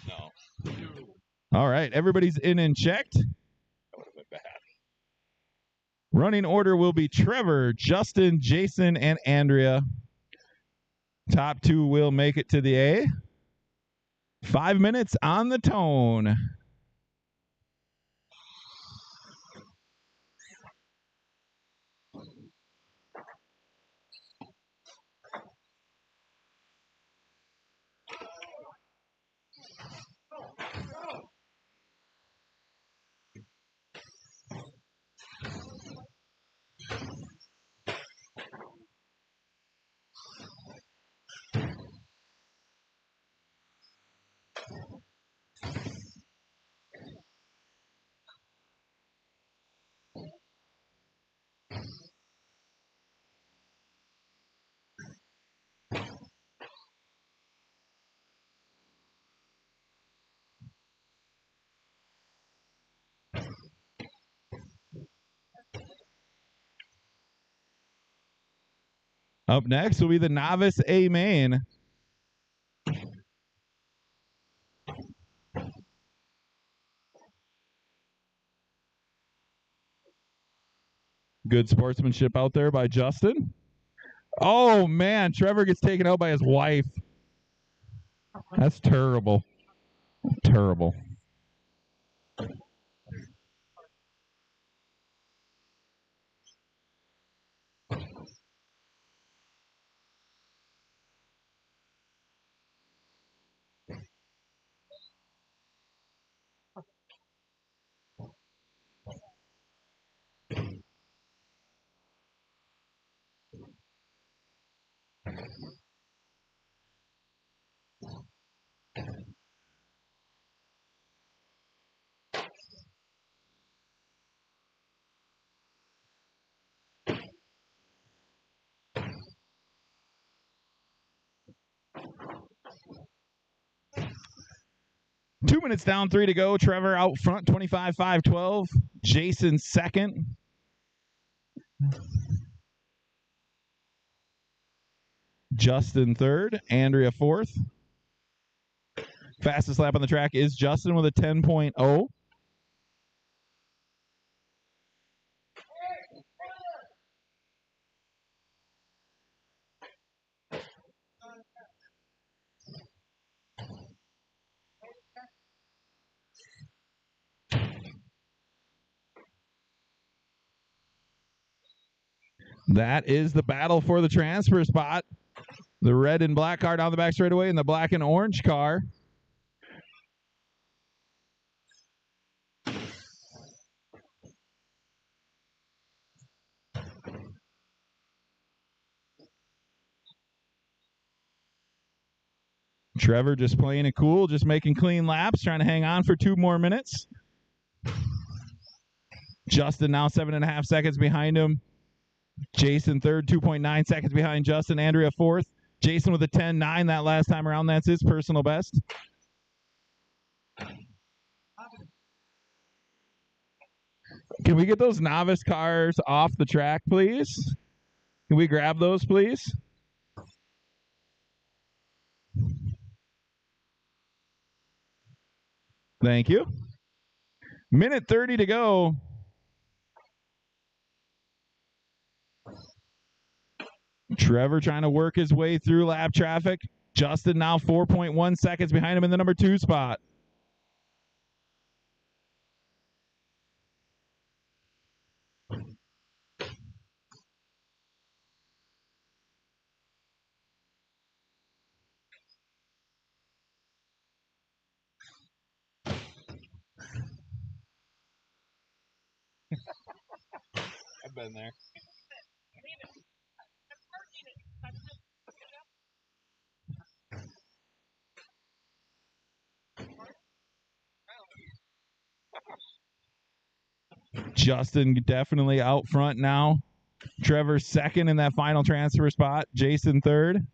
Speaker 4: No.
Speaker 1: All right. Everybody's in and checked.
Speaker 4: That would have been bad.
Speaker 1: Running order will be Trevor, Justin, Jason, and Andrea. Top two will make it to the A. 5 minutes on the tone. Up next will be the novice A main. Good sportsmanship out there by Justin. Oh, man. Trevor gets taken out by his wife. That's terrible. Terrible. Two minutes down, 3 to go. Trevor out front, 25-5-12. Jason second. Justin third. Andrea fourth. Fastest lap on the track is Justin with a 10.0. That is the battle for the transfer spot. The red and black car down the back straightaway and the black and orange car. Trevor just playing it cool, just making clean laps, trying to hang on for 2 more minutes. Justin now 7.5 seconds behind him. Jason third, 2.9 seconds behind Justin. Andrea fourth. Jason with a 10.9 that last time around. That's his personal best. Can we get those novice cars off the track, please? Can we grab those, please? Thank you. Minute 30 to go. Trevor trying to work his way through lap traffic. Justin now 4.1 seconds behind him in the number 2 spot.
Speaker 4: I've been there.
Speaker 1: Justin definitely out front now. Trevor second in that final transfer spot. Jason third.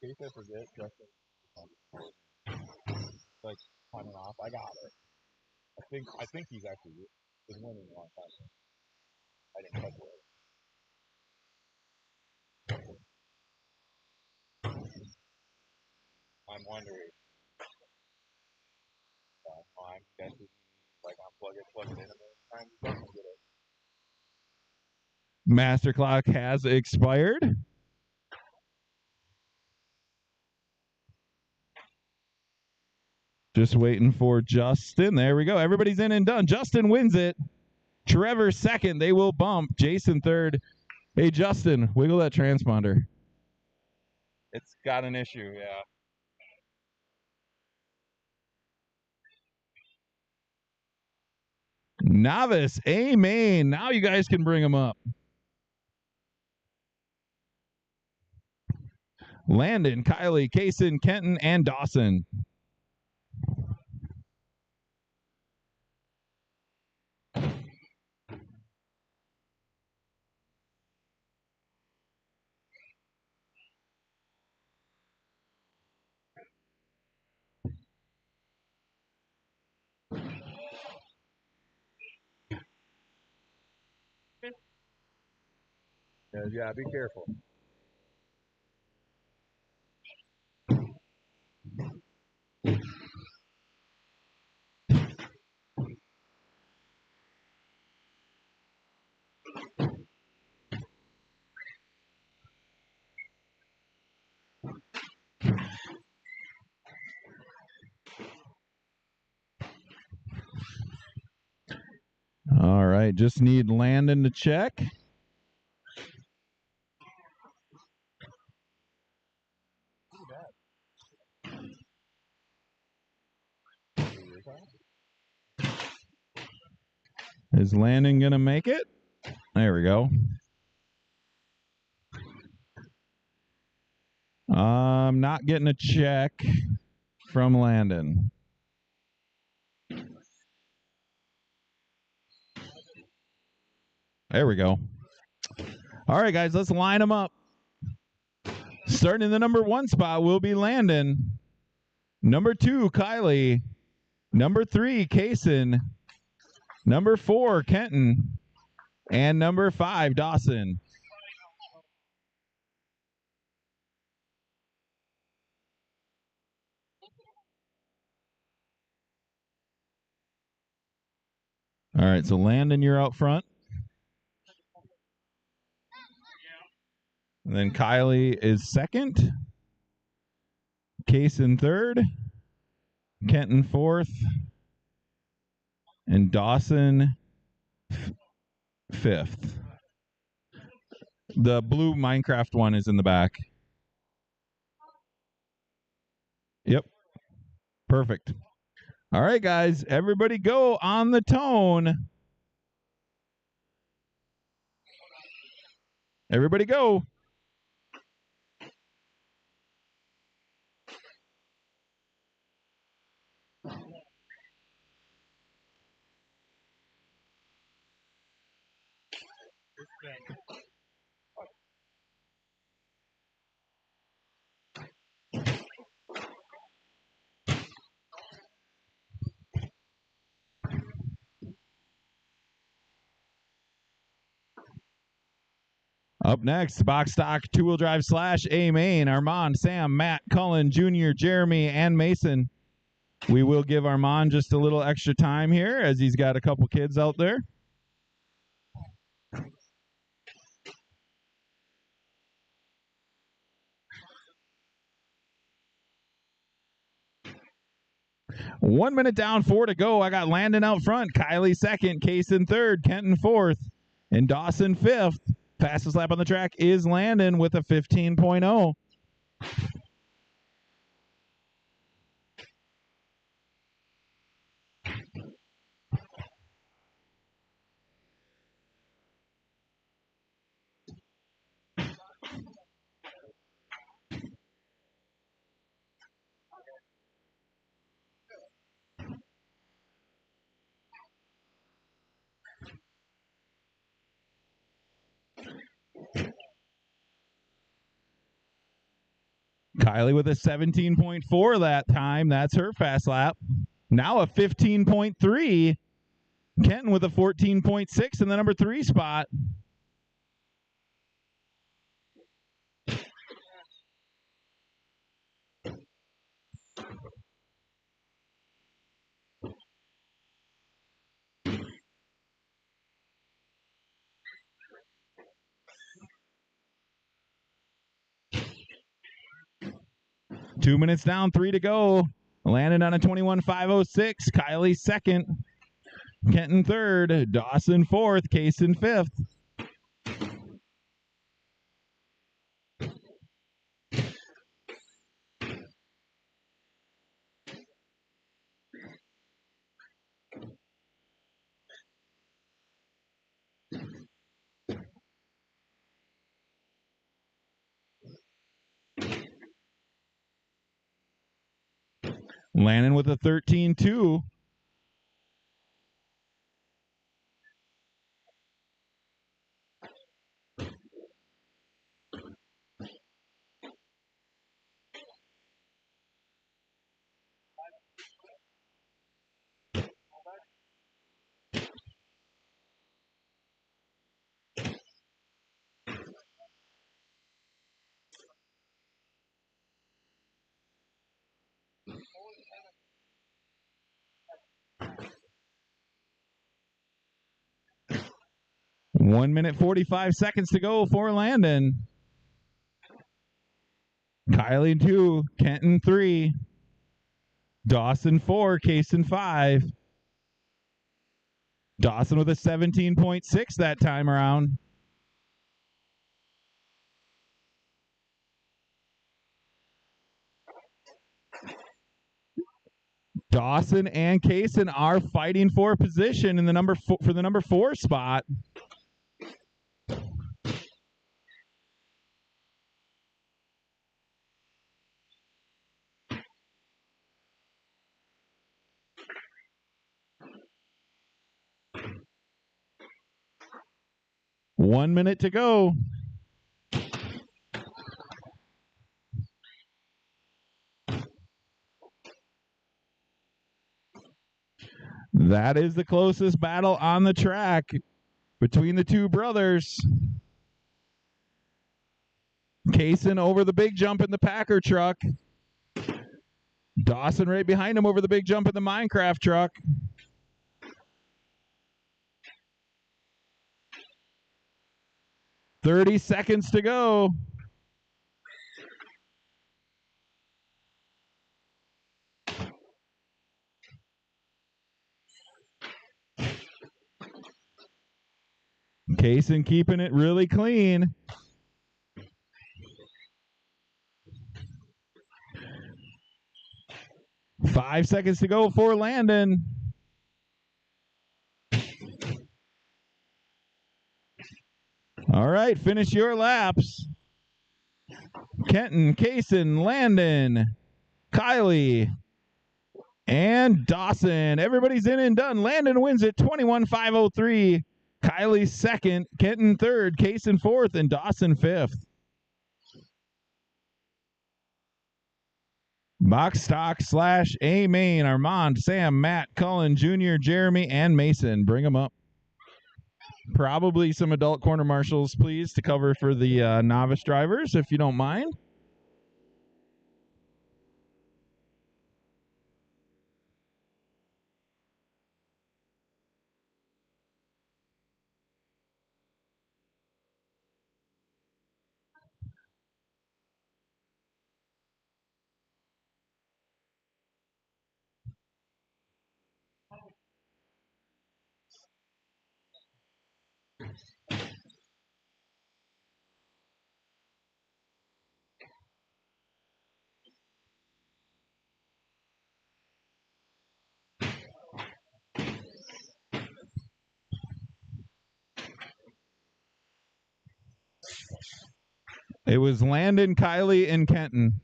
Speaker 4: In case I forget, Justin, like climbing off. I got it. I think he's actually been winning a long time. I didn't touch it. I'm wondering. I'm guessing like plug it in a million times. Don't get it.
Speaker 1: Master clock has expired. Just waiting for Justin. There we go. Everybody's in and done. Justin wins it. Trevor second. They will bump. Jason third. Hey, Justin, wiggle that transponder.
Speaker 4: It's got an issue, yeah.
Speaker 1: Novice, A-Main. Now you guys can bring him up. Landon, Kylie, Kaysen, Kenton, and Dawson.
Speaker 4: Yeah, be careful.
Speaker 1: All right, just need Landon to check. Is Landon going to make it? There we go. I'm not getting a check from Landon. There we go. All right, guys, let's line them up. Starting in the number 1 spot will be Landon. Number 2, Kylie. Number 3, Kaysen. Number 4, Kenton. And number 5, Dawson. All right, so Landon, you're out front. And then Kylie is second. Kaysen third. Kenton fourth. And Dawson fifth. The blue Minecraft one is in the back. Yep. Perfect. All right, guys. Everybody go on the tone. Everybody go. Up next, box stock two-wheel drive slash A main. Armand, Sam, Matt, Cullen, Jr., Jeremy, and Mason. We will give Armand just a little extra time here as he's got a couple kids out there. One minute down, 4 to go. I got Landon out front, Kylie second, Case in third, Kenton fourth, and Dawson fifth. Fastest lap on the track is Landon with a 15.0. Kylie with a 17.4 that time. That's her fast lap. Now a 15.3. Kenton with a 14.6 in the number 3 spot. Two minutes down, 3 to go. Landon on a 21.506. Kylie second. Kenton third. Dawson fourth. Case in fifth. Landon with a 13.2. One minute, 45 seconds to go for Landon. Kylie 2, Kenton 3, Dawson 4, Kaysen 5. Dawson with a 17.6 that time around. Dawson and Kaysen are fighting for position in the for the number 4 spot. One minute to go. That is the closest battle on the track between the two brothers. Kaysen over the big jump in the Packer truck. Dawson right behind him over the big jump in the Minecraft truck. "30 seconds to go. Kaysen keeping it really clean. "5 seconds to go for Landon. All right, finish your laps. Kenton, Kaysen, Landon, Kylie, and Dawson. Everybody's in and done. Landon wins it 21.503. Kylie second, Kenton third, Kaysen fourth, and Dawson fifth. Box stock / A main, Armand, Sam, Matt, Cullen, Junior, Jeremy, and Mason. Bring them up. Probably some adult corner marshals, please, to cover for the novice drivers, if you don't mind. It was Landon, Kylie, and Kenton.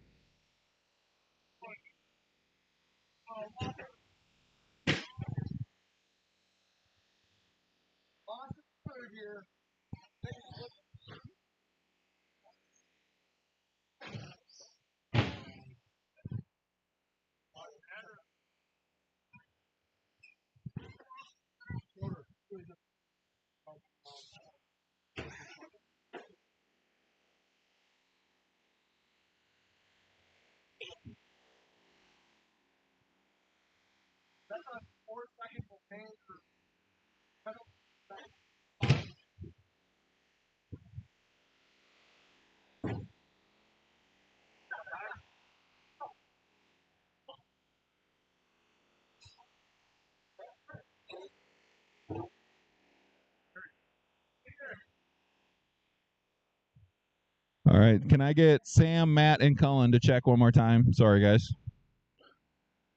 Speaker 1: All right, can I get Sam, Matt, and Cullen to check one more time? Sorry, guys.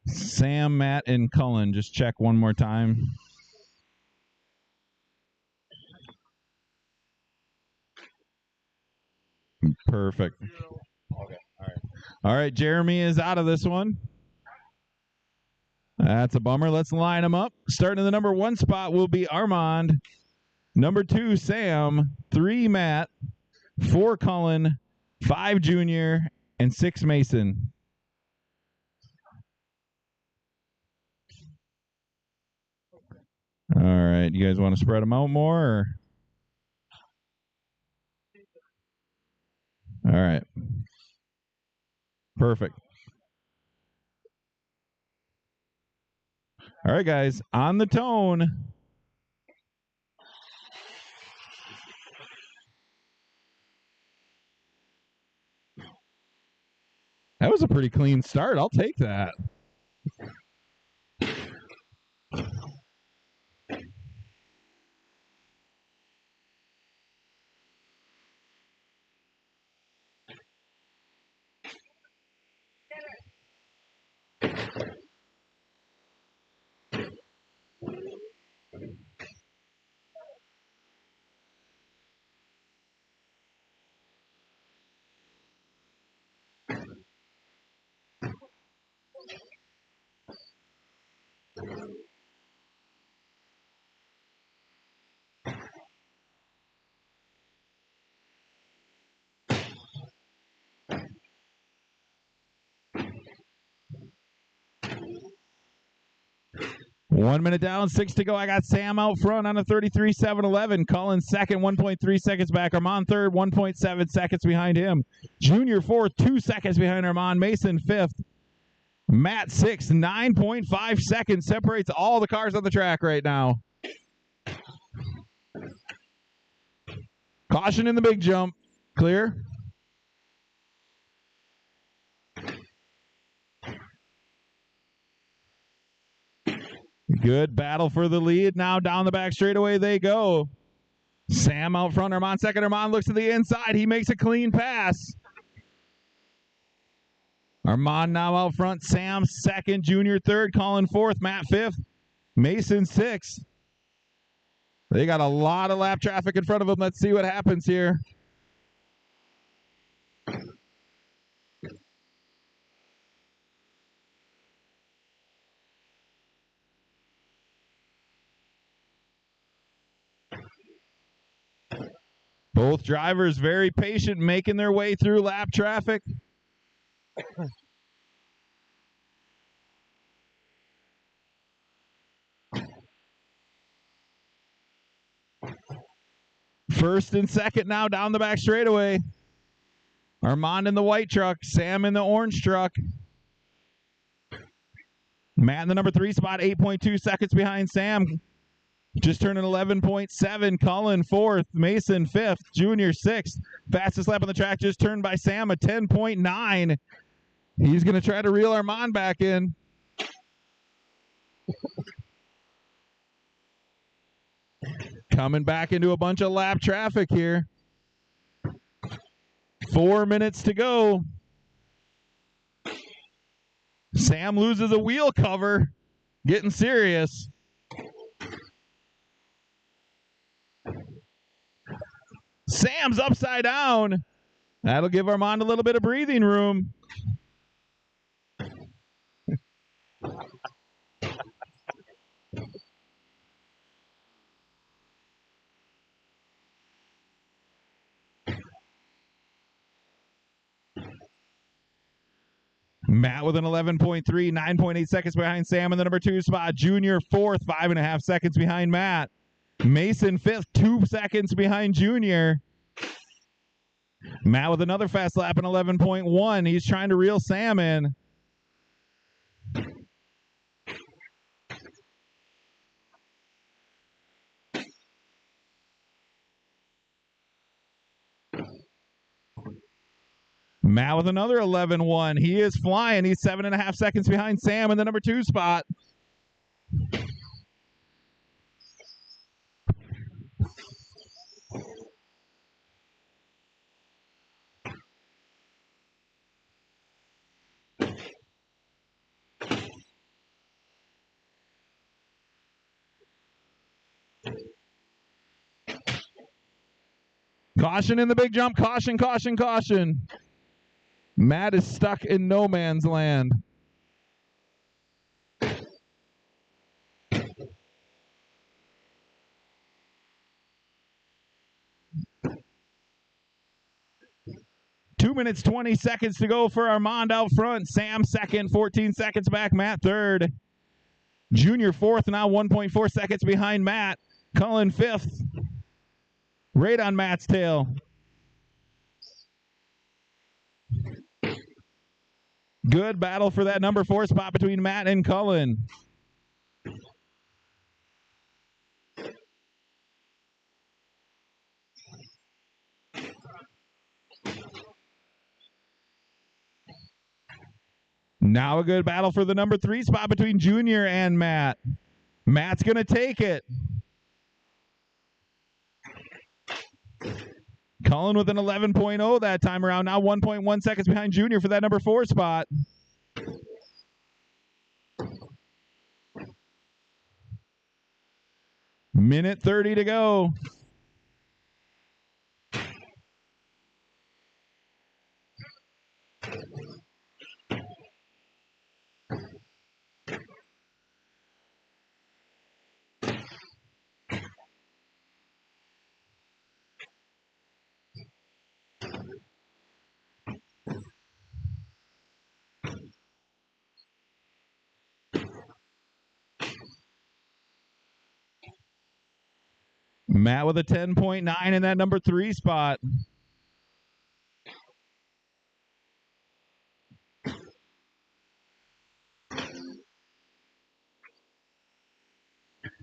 Speaker 1: Sam, Matt, and Cullen, just check one more time. Perfect.
Speaker 4: Okay. All right.
Speaker 1: All right, Jeremy is out of this one. That's a bummer. Let's line them up. Starting in the number 1 spot will be Armand. Number 2, Sam. 3, Matt. 4, Cullen. 5, Junior. And 6, Mason. All right. You guys want to spread them out more? Or? All right. Perfect. All right, guys. On the tone. That was a pretty clean start. I'll take that. One minute down, 6 to go. I got Sam out front on a 33.711. Cullen second, 1.3 seconds back. Armand third, 1.7 seconds behind him. Junior fourth, 2 seconds behind Armand. Mason fifth. Matt sixth, 9.5 seconds separates all the cars on the track right now. Caution in the big jump. Clear. Good battle for the lead. Now down the back straightaway they go. Sam out front. Armand second. Armand looks to the inside. He makes a clean pass. Armand now out front. Sam second. Junior third. Cullen fourth. Matt fifth. Mason sixth. They got a lot of lap traffic in front of them. Let's see what happens here. Both drivers very patient, making their way through lap traffic. First and second now down the back straightaway. Armand in the white truck, Sam in the orange truck. Matt in the number 3 spot, 8.2 seconds behind Sam. Just turning 11.7. Cullen 4th. Mason 5th. Junior 6th. Fastest lap on the track just turned by Sam, a 10.9. He's going to try to reel Armand back in. Coming back into a bunch of lap traffic here. 4 minutes to go. Sam loses a wheel cover. Getting serious. Sam's upside down. That'll give Armand a little bit of breathing room. Matt with an 11.3, 9.8 seconds behind Sam in the number 2 spot. Junior 4th, 5.5 seconds behind Matt. Mason 5th, 2 seconds behind Junior. Matt with another fast lap in 11.1. He's trying to reel Sam in. Matt with another 11.1. He is flying. He's 7.5 seconds behind Sam in the number 2 spot. Caution in the big jump. Caution, caution, caution. Matt is stuck in no man's land. Two minutes, 20 seconds to go for Armand out front. Sam second, 14 seconds back. Matt third. Junior 4th, now 1.4 seconds behind Matt. Cullen 5th. Right on Matt's tail. Good battle for that number 4 spot between Matt and Cullen. Now a good battle for the number 3 spot between Junior and Matt. Matt's going to take it. Cullen with an 11.0 that time around. Now 1.1 seconds behind Junior for that number 4 spot. Minute 30 to go. Matt with a 10.9 in that number 3 spot.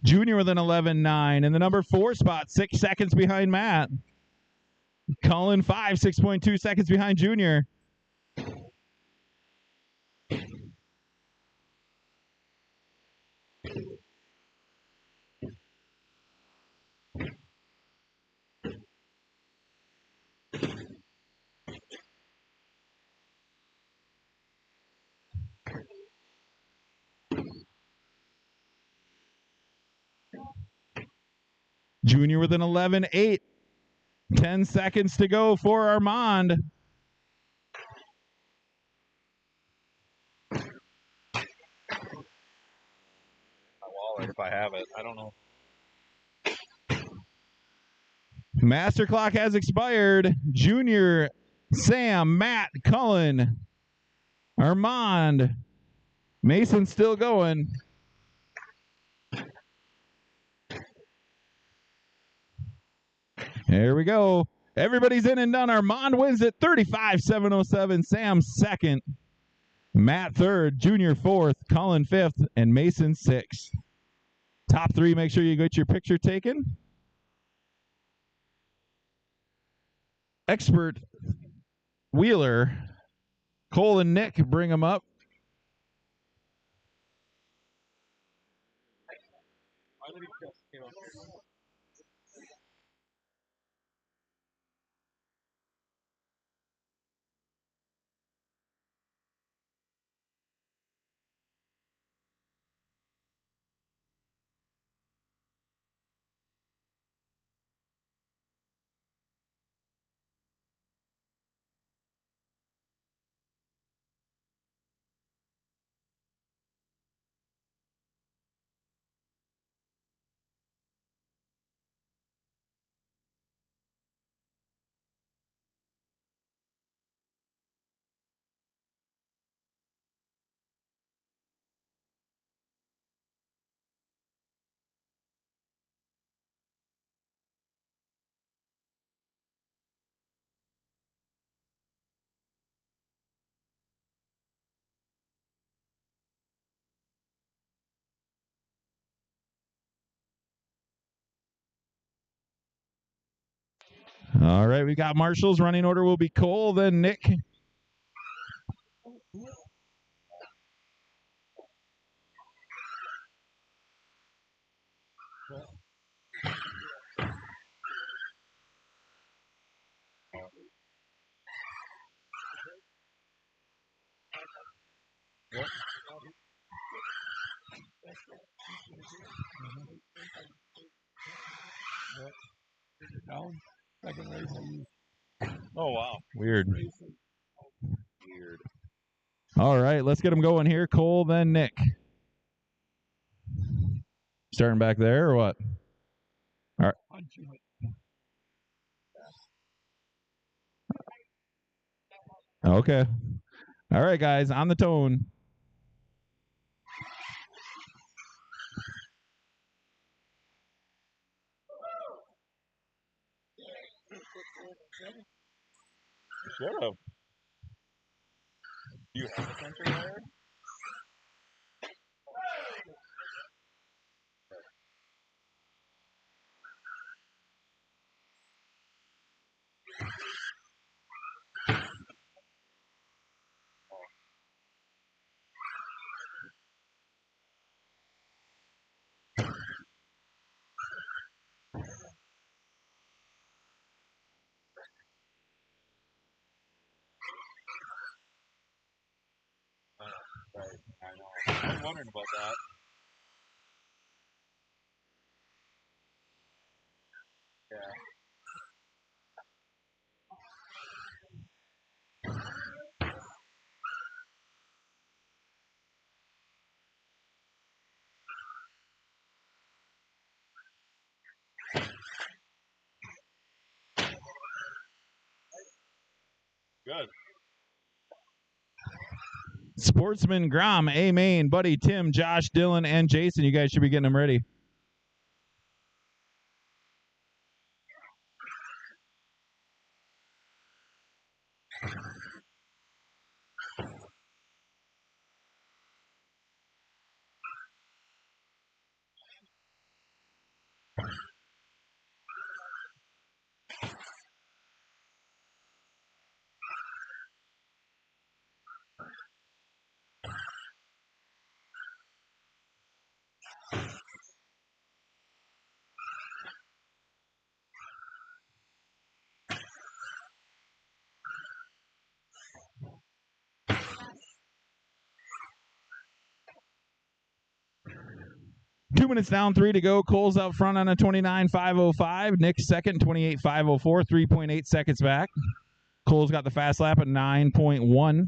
Speaker 1: Junior with an 11.9 in the number 4 spot, 6 seconds behind Matt. Cullen 5, 6.2 seconds behind Junior. Junior with an 11.8. 10 seconds to go for Armand.
Speaker 4: My wallet, if I have it. I don't know.
Speaker 1: Master clock has expired. Junior, Sam, Matt, Cullen, Armand, Mason still going. There we go. Everybody's in and done. Armand wins it 35-707. Sam second. Matt third. Junior fourth. Cullen fifth. And Mason sixth. Top three, make sure you get your picture taken. Expert Wheeler, Cole and Nick, bring them up. All right, we got marshals. Running order will be Cole, then Nick.
Speaker 4: Oh, wow.
Speaker 1: Weird. All right, let's get them going here. Cole, then Nick. Starting back there or what? All right. Okay. All right, guys, on the tone.
Speaker 4: Should have. Do you have a sensor wire? Right. I know. I was wondering about that. Yeah. Good.
Speaker 1: Sportsman Grom, A Main, Buddy, Tim, Josh, Dylan, and Jason. You guys should be getting them ready. Two minutes down, 3 to go. Cole's out front on a 29.505. Nick's second, 28.504, 3.8 seconds back. Cole's got the fast lap at 9.1.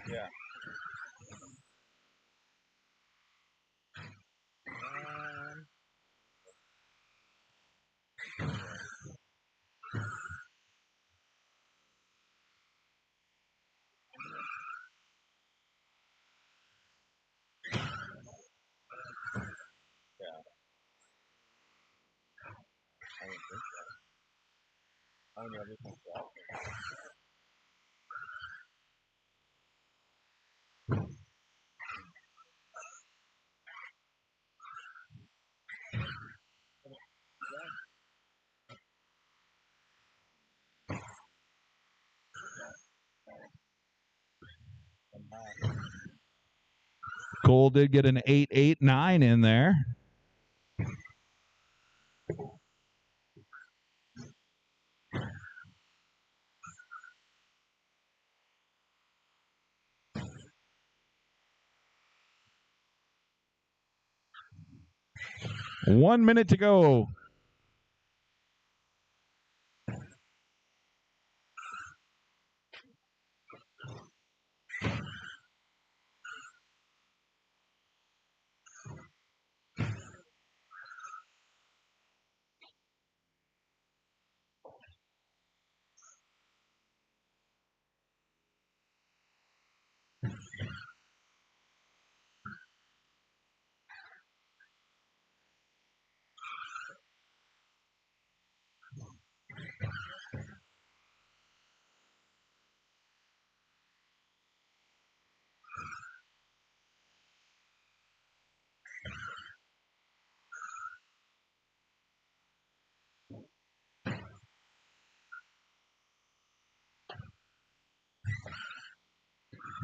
Speaker 4: Yeah. I don't know everything.
Speaker 1: Cole did get an 8.89 in there. One minute to go.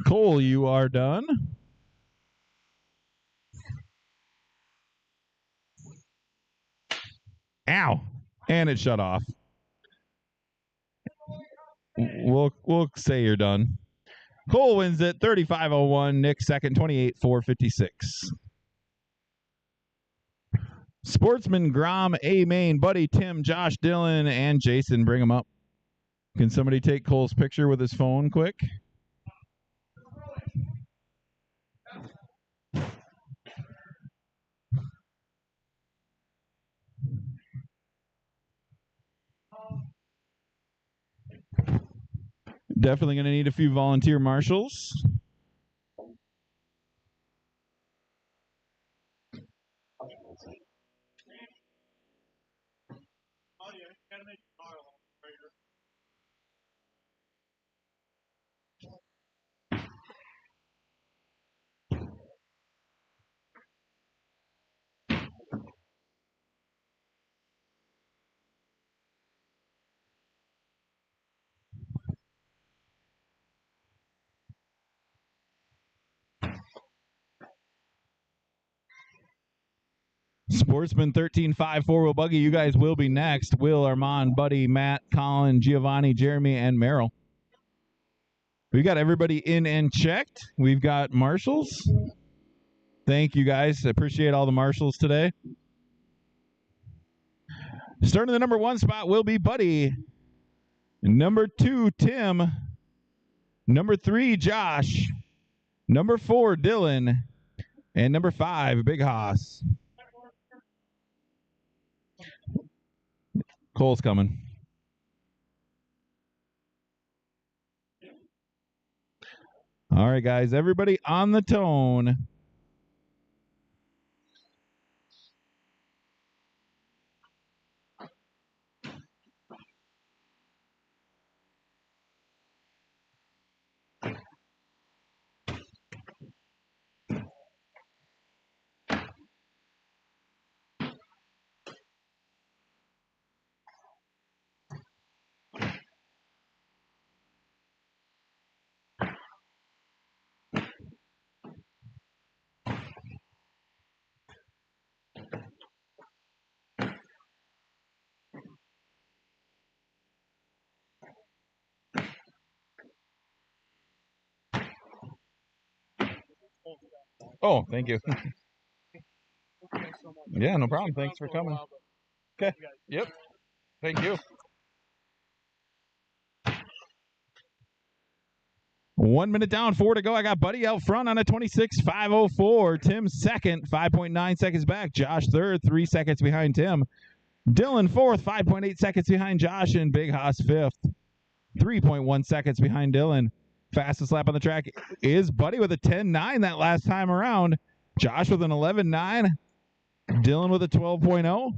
Speaker 1: Cole, you are done. Ow. And it shut off. We'll say you're done. Cole wins it 35.01. Nick second, 28.456. Sportsman, Grom, A Main, Buddy, Tim, Josh, Dylan, and Jason. Bring them up. Can somebody take Cole's picture with his phone quick? Definitely going to need a few volunteer marshals. Sportsman 13.5 four-wheel buggy. You guys will be next. Will, Armand, Buddy, Matt, Colin, Giovanni, Jeremy, and Merrill. We got everybody in and checked. We've got marshals. Thank you guys. I appreciate all the marshals today. Starting the number 1 spot will be Buddy. Number 2, Tim. Number 3, Josh. Number 4, Dylan. And number 5, Big Hoss. Cole's coming. All right, guys. Everybody on the tone. Oh, thank you. Yeah, no problem. Thanks for coming. Okay. Yep. Thank you. 1 minute down, 4 to go. I got Buddy out front on a 26.504. Tim second, 5.9 seconds back. Josh third, 3 seconds behind Tim. Dylan fourth, 5.8 seconds behind Josh. And Big Haas fifth, 3.1 seconds behind Dylan. Fastest lap on the track is Buddy with a 10.9 that last time around. Josh with an 11.9. Dylan with a 12.0.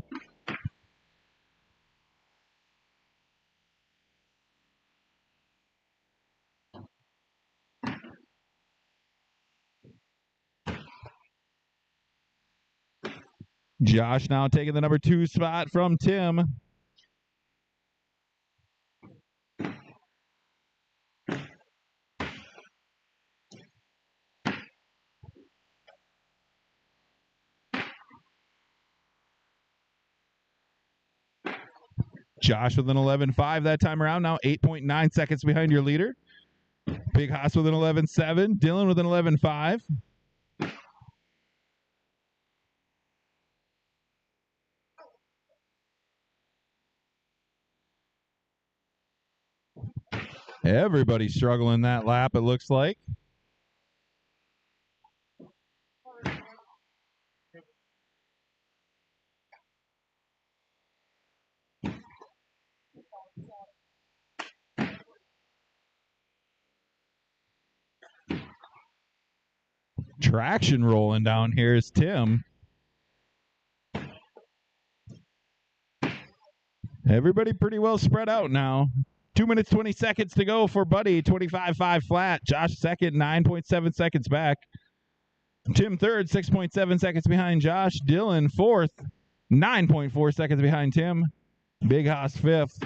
Speaker 1: Josh now taking the number 2 spot from Tim. Josh with an 11.5 that time around, now 8.9 seconds behind your leader. Big Haas with an 11.7. Dylan with an 11.5. Everybody's struggling that lap, it looks like. Traction rolling down here is Tim. Everybody pretty well spread out now. 2 minutes, 20 seconds to go for Buddy, 25.5 flat. Josh second, 9.7 seconds back. Tim third, 6.7 seconds behind Josh. Dylan fourth, 9.4 seconds behind Tim. Big Haas fifth.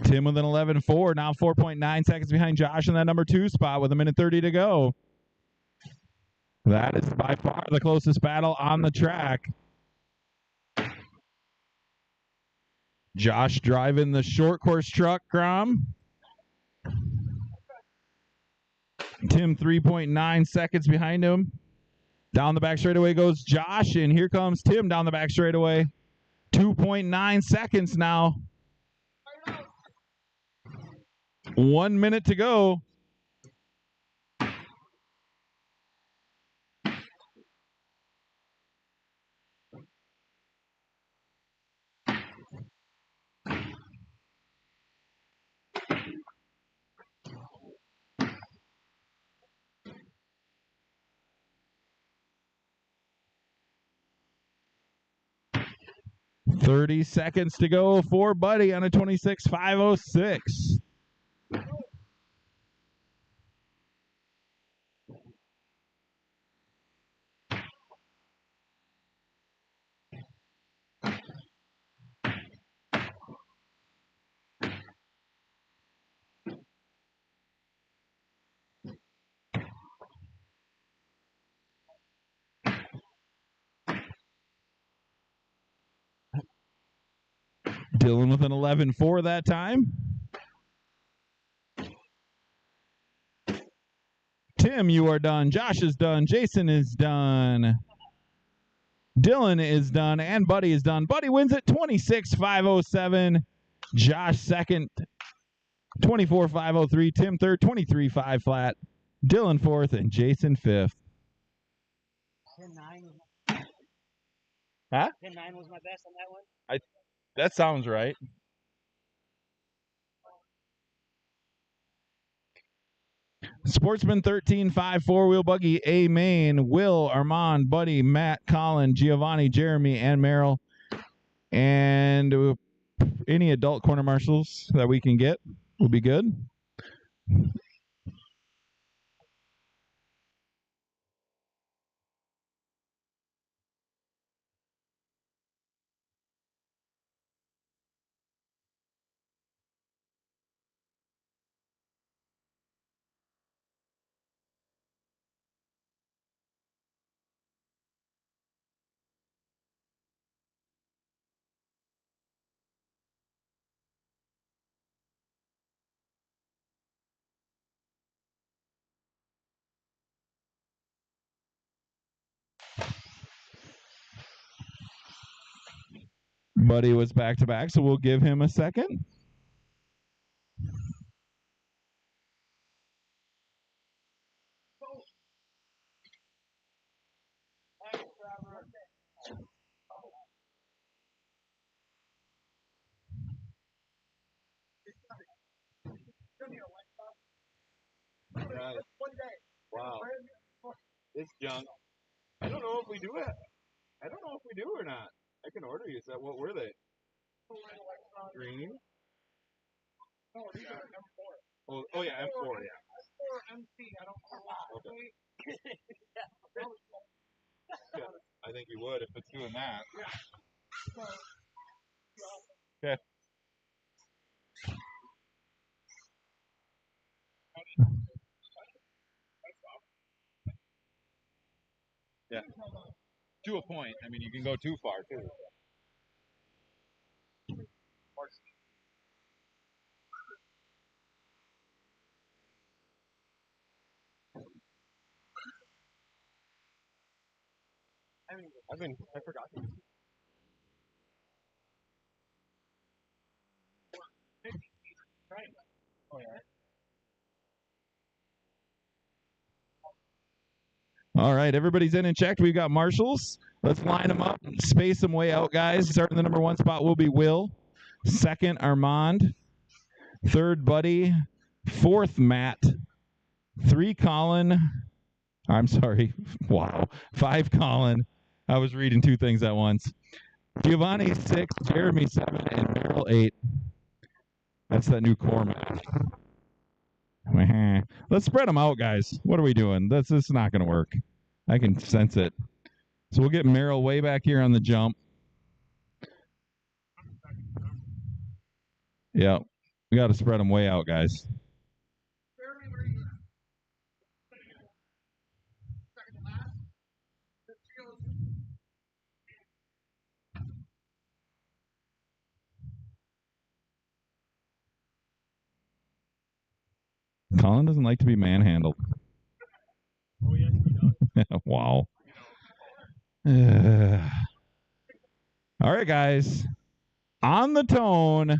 Speaker 1: Tim with an 11.4, now 4.9 seconds behind Josh in that number 2 spot with 1:30 to go. That is by far the closest battle on the track. Josh driving the short course truck, Grom. Tim 3.9 seconds behind him. Down the back straightaway goes Josh, and here comes Tim down the back straightaway. 2.9 seconds now. 1 minute to go. $30 seconds to go for Buddy on a 26.506. Dylan with an 11.4 that time. Tim, you are done. Josh is done. Jason is done. Dylan is done. And Buddy is done. Buddy wins at 26.507. Josh second, 24.503. Tim third, 23.5 flat. Dylan fourth, and Jason fifth.
Speaker 8: 10.9.
Speaker 1: Huh?
Speaker 8: 10.9 was my best on that one.
Speaker 1: That sounds right. Sportsman 13.5 four-wheel buggy, A main, Will, Armand, Buddy, Matt, Colin, Giovanni, Jeremy, and Merrill. And any adult corner marshals that we can get will be good. Buddy was back to back, so we'll give him a second.
Speaker 4: Right. Wow. It's junk. I don't know if we do it. I don't know if we do or not. I can order you. So what were they? Green. Oh yeah, M4. Yeah. Okay. Yeah, I think you would if it's doing that. Okay. Yeah. To a point. I mean, you can go too far too. I forgot.
Speaker 1: All right, everybody's in and checked. We've got marshals. Let's line them up, space them way out, guys. Starting the number 1 spot will be Will. Second, Armand. Third, Buddy. Fourth, Matt. 3, Colin. I'm sorry. Wow. 5, Colin. I was reading 2 things at once. Giovanni 6, Jeremy 7, and Meryl 8. That's that new core map. Let's spread them out, guys. What are we doing? This is not going to work. I can sense it. So we'll get Meryl way back here on the jump. Yeah. We got to spread them way out, guys. Colin doesn't like to be manhandled.
Speaker 8: Oh, yes, he does.
Speaker 1: Wow. All right, guys. On the tone.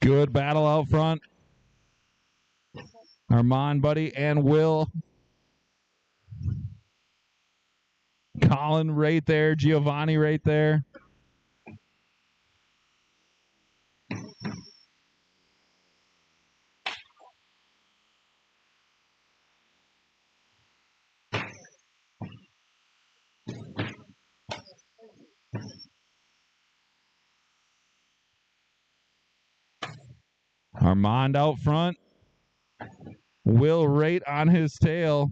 Speaker 1: Good battle out front. Armand, Buddy, and Will. Colin right there. Giovanni right there. Armand out front. Will right on his tail.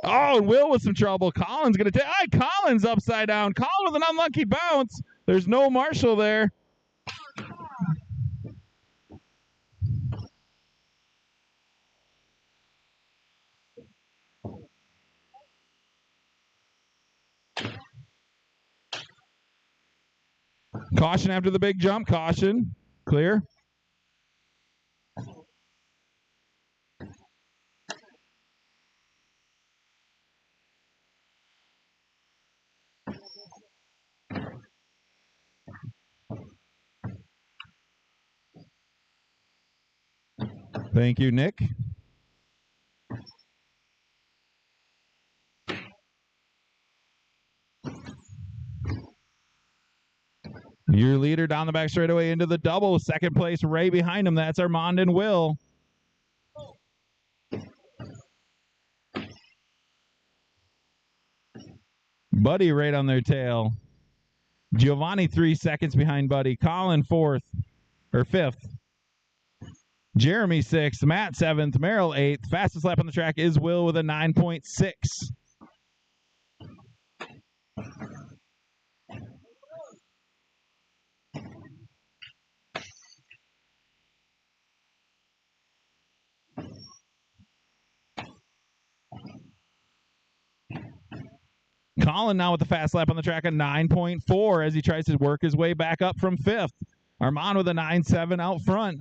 Speaker 1: Oh, and Will with some trouble. Colin's going to take. Colin's upside down. Colin with an unlucky bounce. There's no marshal there. Caution after the big jump. Caution. Clear. Thank you, Nick. Your leader down the back straightaway into the double. Second place right behind him. That's Armand and Will. Buddy right on their tail. Giovanni 3 seconds behind Buddy. Colin 4th or 5th. Jeremy 6th. Matt 7th. Merrill 8th. Fastest lap on the track is Will with a 9.6. Colin now with the fast lap on the track, a 9.4 as he tries to work his way back up from 5th. Armand with a 9.7 out front.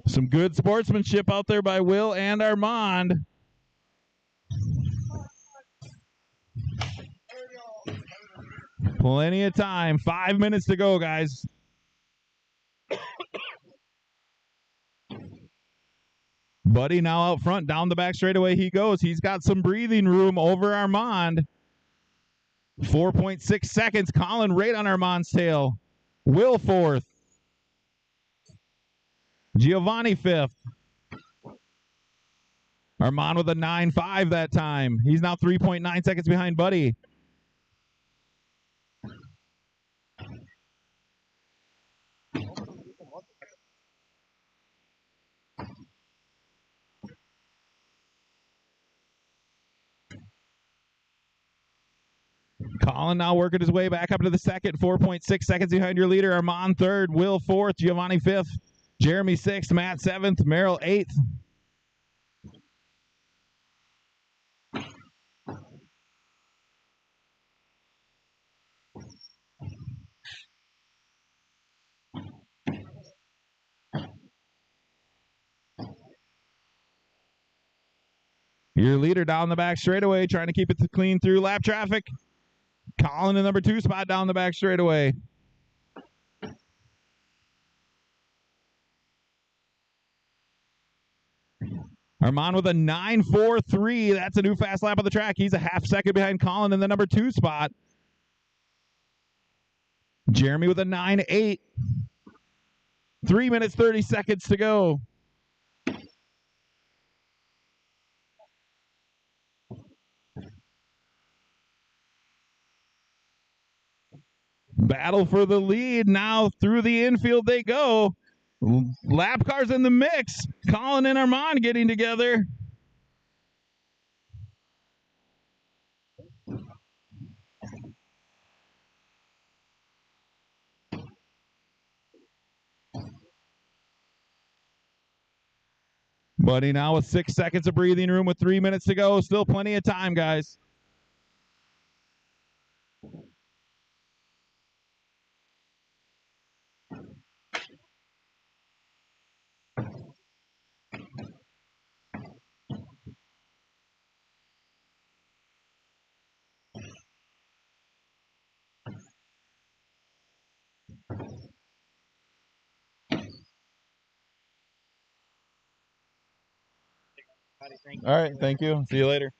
Speaker 1: Some good sportsmanship out there by Will and Armand. Plenty of time. 5 minutes to go, guys. Buddy now out front, down the back straightaway he goes. He's got some breathing room over Armand. 4.6 seconds. Colin right on Armand's tail. Will 4th. Giovanni 5th. Armand with a 9.5 that time. He's now 3.9 seconds behind Buddy. Colin now working his way back up to the second. 4.6 seconds behind your leader. Armand 3rd. Will 4th. Giovanni 5th. Jeremy 6th. Matt 7th. Merrill 8th. Your leader down the back straightaway, trying to keep it clean through lap traffic. Colin in number 2 spot down the back straightaway. Armand with a 9.43. That's a new fast lap on the track. He's a half second behind Colin in the number 2 spot. Jeremy with a 9.8. 3 minutes, 30 seconds to go. Battle for the lead. Now through the infield they go. Lap cars in the mix. Colin and Armand getting together. Buddy now with 6 seconds of breathing room with 3 minutes to go. Still plenty of time, guys. All right, thank you. See you later.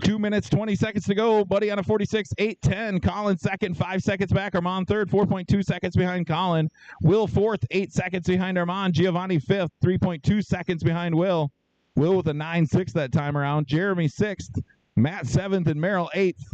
Speaker 1: 2 minutes, 20 seconds to go. Buddy on a 46, 8:10. Colin 2nd, 5 seconds back. Armand 3rd, 4.2 seconds behind Colin. Will 4th, 8 seconds behind Armand. Giovanni 5th, 3.2 seconds behind Will. Will with a 9.6 that time around. Jeremy 6th. Matt 7th, and Merrill 8th.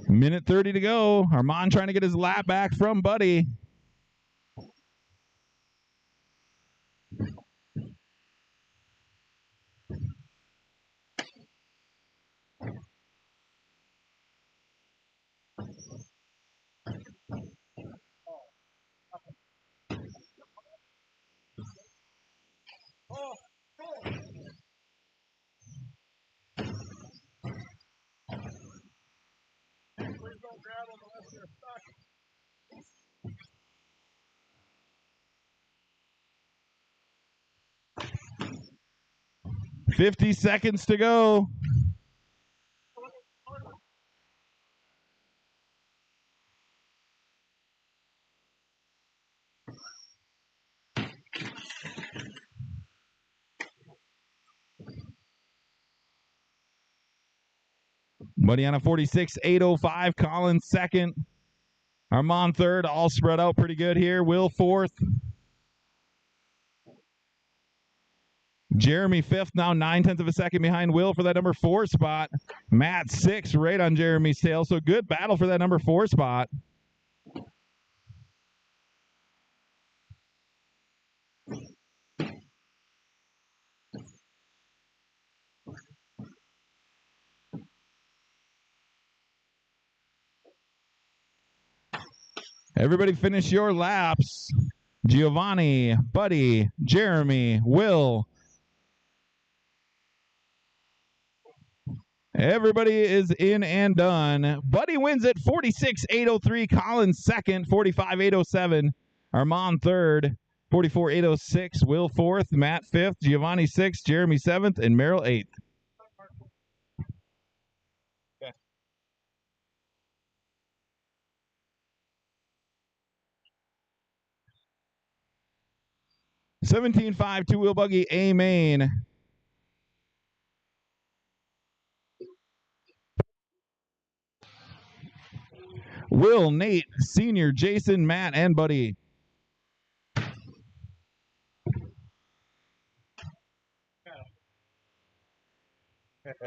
Speaker 1: Minute 30 to go. Armand trying to get his lap back from Buddy.
Speaker 3: Please don't grab them unless you're stuck.
Speaker 1: 50 seconds to go. Buddy on a 46.805. Colin second. Armand third. All spread out pretty good here. Will fourth. Jeremy fifth, now 0.9 of a second behind Will for that number 4 spot. Matt sixth, right on Jeremy's tail. So good battle for that number 4 spot. Everybody finish your laps. Giovanni, Buddy, Jeremy, Will. Everybody is in and done. Buddy wins at 46.803. Colin second, 45.807. Armand third, 44.806. Will fourth. Matt fifth. Giovanni sixth. Jeremy seventh. And Merrill eighth.
Speaker 4: Okay.
Speaker 1: $17.5 two-wheel buggy A main. Will, Nate, Senior, Jason, Matt, and Buddy.
Speaker 8: Bill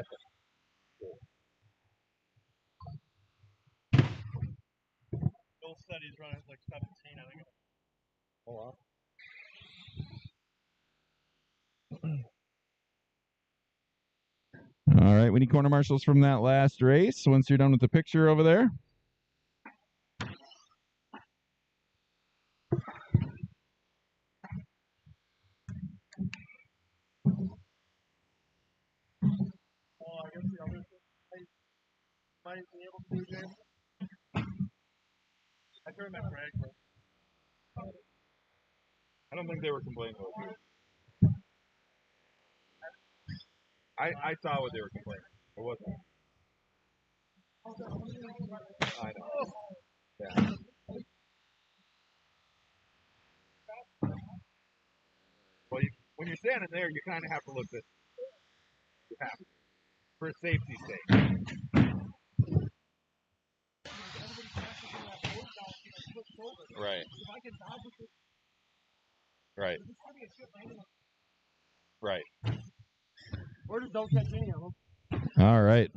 Speaker 8: said he's running like 17, I think.
Speaker 4: Oh, wow.
Speaker 1: All right, we need corner marshals from that last race once you're done with the picture over there.
Speaker 8: I guess the other thing I might be able to do, James. I turned that drag, but
Speaker 4: I don't think they were complaining about you. I saw what they were complaining. It wasn't. I know. Yeah. Well, when you're standing there, you kind of have to look this. You have to. For safety's sake. Right. Right. Right.
Speaker 8: or just don't catch any of them.
Speaker 1: All right.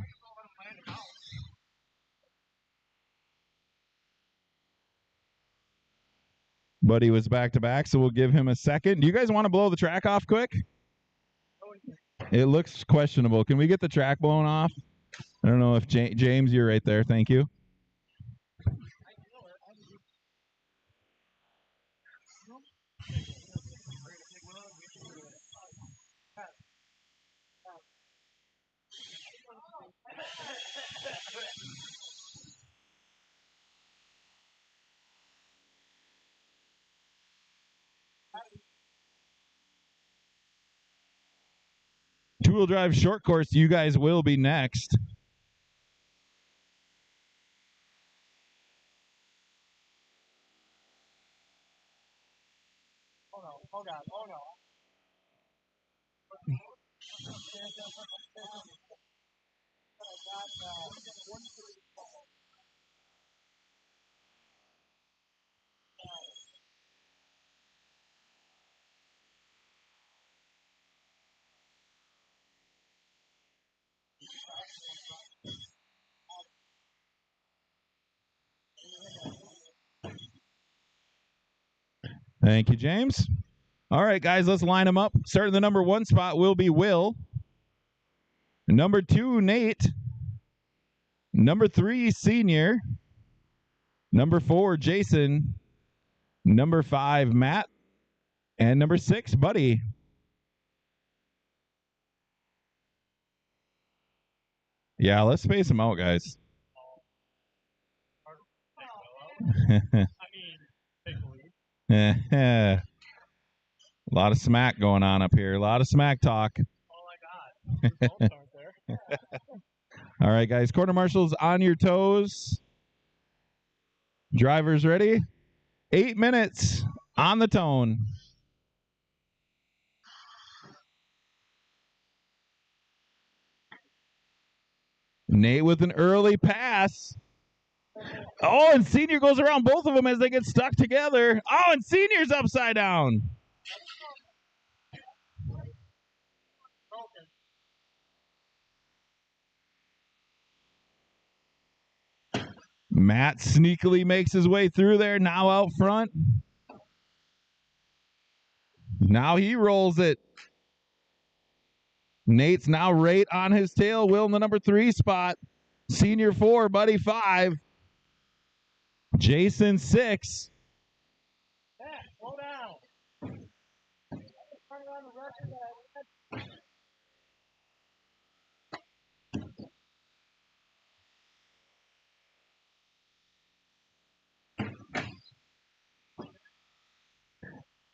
Speaker 1: Buddy was back to back, so we'll give him a second. Do you guys want to blow the track off quick? It looks questionable. Can we get the track blown off? I don't know if James, you're right there. Thank you. Two-wheel drive short course, you guys will be next.
Speaker 8: Oh no, oh god, oh no.
Speaker 1: Thank you, James. All right, guys, let's line them up. Starting the number 1 spot will be Will. Number 2, Nate. Number 3, Senior. Number 4, Jason. Number 5, Matt. And number 6, Buddy. Yeah, let's space them out, guys. A lot of smack going on up here. A lot of smack talk.
Speaker 8: Oh my god.
Speaker 1: All right, guys. Quarter marshals on your toes. Drivers ready? 8 minutes on the tone. Nate with an early pass. Oh, and Senior goes around both of them as they get stuck together. Oh, and Senior's upside down. Matt sneakily makes his way through there, now out front. Now he rolls it. Nate's now right on his tail. Will in the number 3 spot. Senior 4, Buddy 5. Jason 6.
Speaker 8: Slow down. Turn around the record that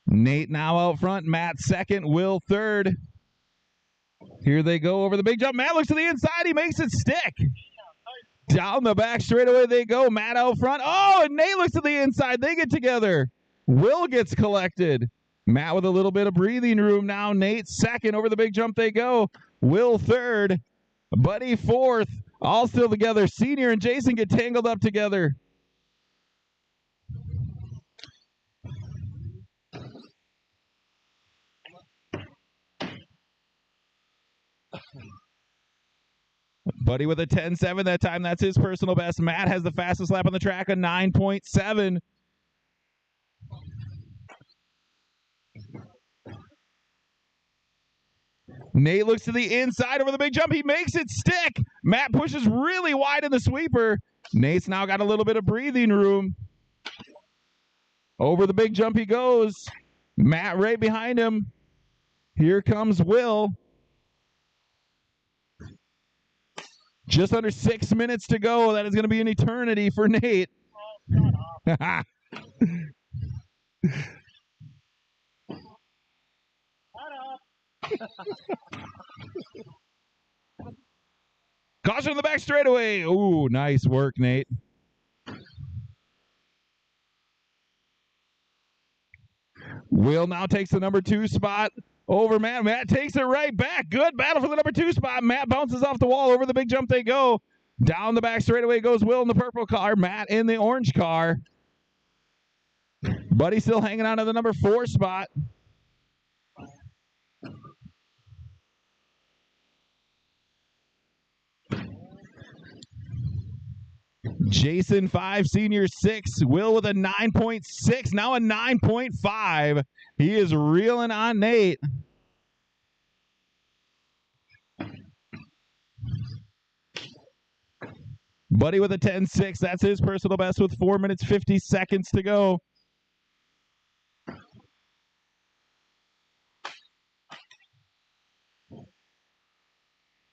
Speaker 1: Nate now out front. Matt second. Will third. Here they go over the big jump. Matt looks to the inside. He makes it stick. Down the back straightaway they go. Matt out front. Oh, and Nate looks to the inside. They get together. Will gets collected. Matt with a little bit of breathing room now. Nate second. Over the big jump they go. Will third. Buddy fourth. All still together. Senior and Jason get tangled up together. Buddy with a 10.7 that time. That's his personal best. Matt has the fastest lap on the track, a 9.7. Nate looks to the inside over the big jump. He makes it stick. Matt pushes really wide in the sweeper. Nate's now got a little bit of breathing room. Over the big jump he goes. Matt right behind him. Here comes Will. Just under 6 minutes to go. That is going to be an eternity for Nate. Caution in the back straightaway. Ooh, nice work, Nate. Will now takes the number 2 spot over Matt. Matt takes it right back. Good battle for the number 2 spot. Matt bounces off the wall. Over the big jump they go. Down the back straightaway goes Will in the purple car. Matt in the orange car. Buddy still hanging on to the number 4 spot. Jason 5, Senior 6. Will with a 9.6, now a 9.5. He is reeling on Nate. Buddy with a 10.6. That's his personal best with 4 minutes, 50 seconds to go.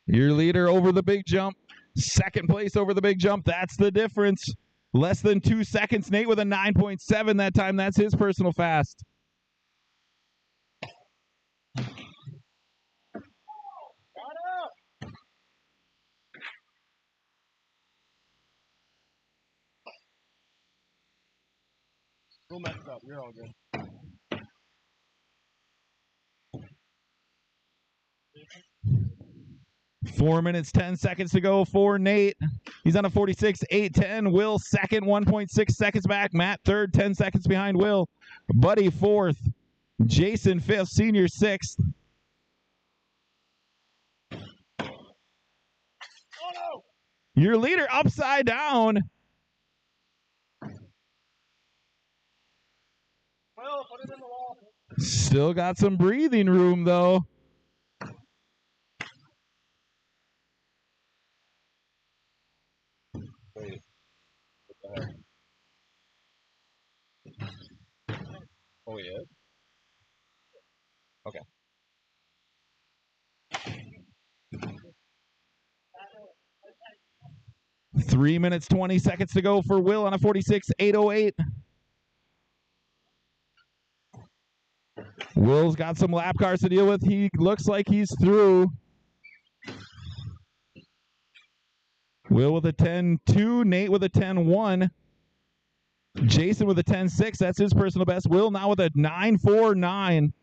Speaker 1: Your leader over the big jump. Second place over the big jump. That's the difference. Less than 2 seconds. Nate with a 9.7 that time. That's his personal fast.
Speaker 3: We'll mess up. You're all good.
Speaker 1: 4 minutes, 10 seconds to go for Nate. He's on a 46.810. Will second, 1.6 seconds back. Matt third, 10 seconds behind Will. Buddy fourth. Jason fifth. Senior sixth.
Speaker 3: Oh, no.
Speaker 1: Your leader upside down.
Speaker 3: Will, put it in the wall.
Speaker 1: Still got some breathing room, though.
Speaker 4: Wait. What the heck? Oh, he is? Okay.
Speaker 1: Three minutes, 20 seconds to go for Will on a 46.808. Will's got some lap cars to deal with. He looks like he's through. Will with a 10.2. Nate with a 10.1. Jason with a 10.6. That's his personal best. Will now with a 9.49.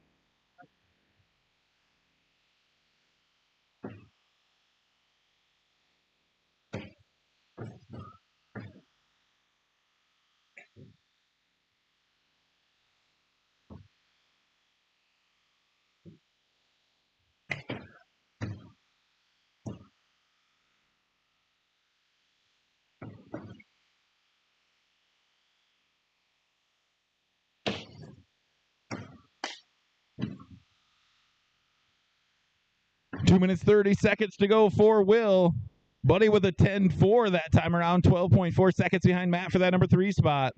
Speaker 1: 2 minutes, 30 seconds to go for Will. Buddy with a 10-4 that time around, 12.4 seconds behind Matt for that number 3 spot.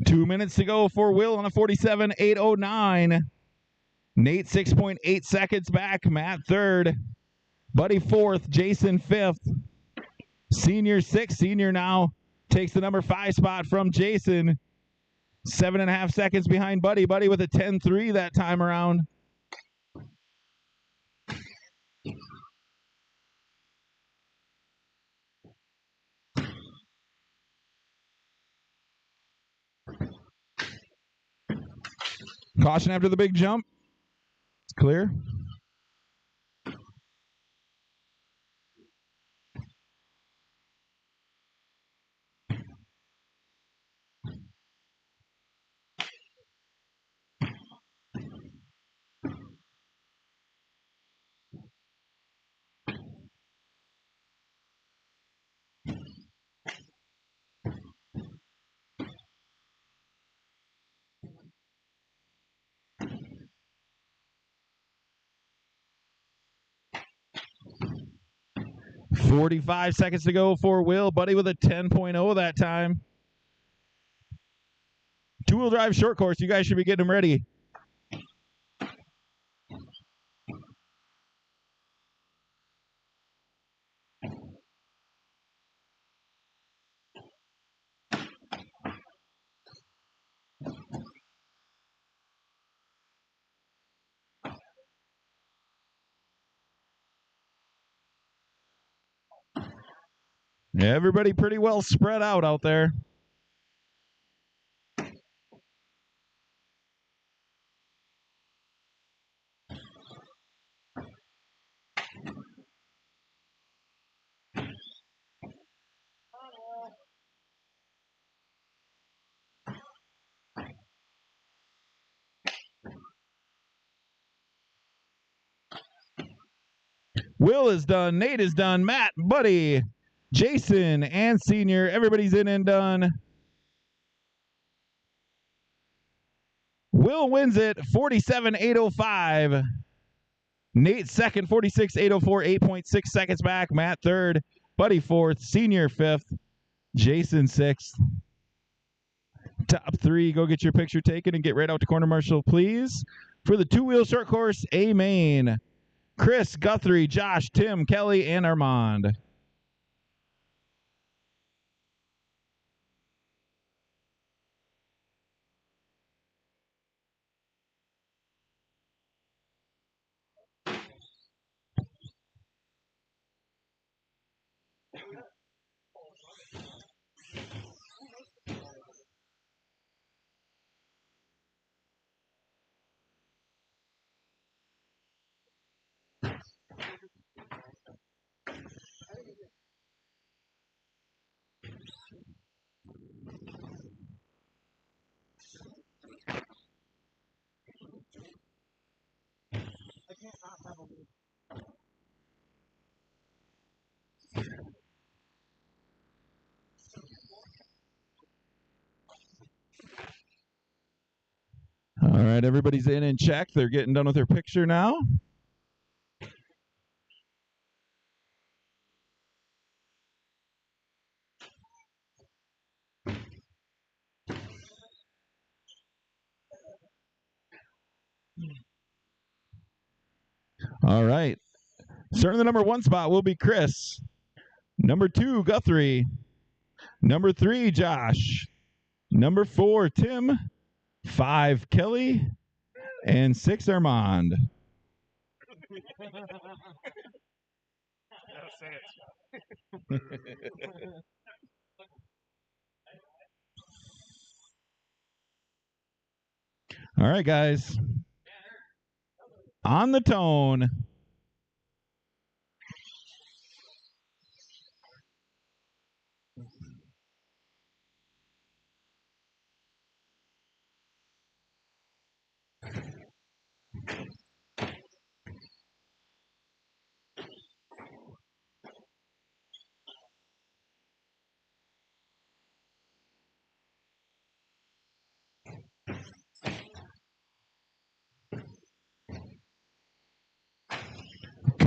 Speaker 1: Two minutes to go for Will on a 47.809. Nate 6.8 seconds back. Matt third. Buddy fourth. Jason fifth. Senior sixth. Senior now takes the number 5 spot from Jason. 7.5 seconds behind Buddy. Buddy with a 10-3 that time around. Caution after the big jump. It's clear. .45 seconds to go for Will. Buddy with a 10.0 that time. Two-wheel drive short course. You guys should be getting them ready. Everybody pretty well spread out there. Will is done. Nate is done. Matt, Buddy, Jason, and Senior. Everybody's in and done. Will wins it 47.805. Nate second, 46.804, 8.6 seconds back. Matt third. Buddy fourth. Senior fifth. Jason sixth. Top three, go get your picture taken and get right out to Corner Marshal, please. For the two-wheel short course, A main. Chris, Guthrie, Josh, Tim, Kelly, and Armand. All right, everybody's in and check. They're getting done with their picture now. All right. Starting the number 1 spot will be Chris. Number 2, Guthrie. Number 3, Josh. Number 4, Tim. 5, Kelly. And 6, Armand. All right, guys. On the tone.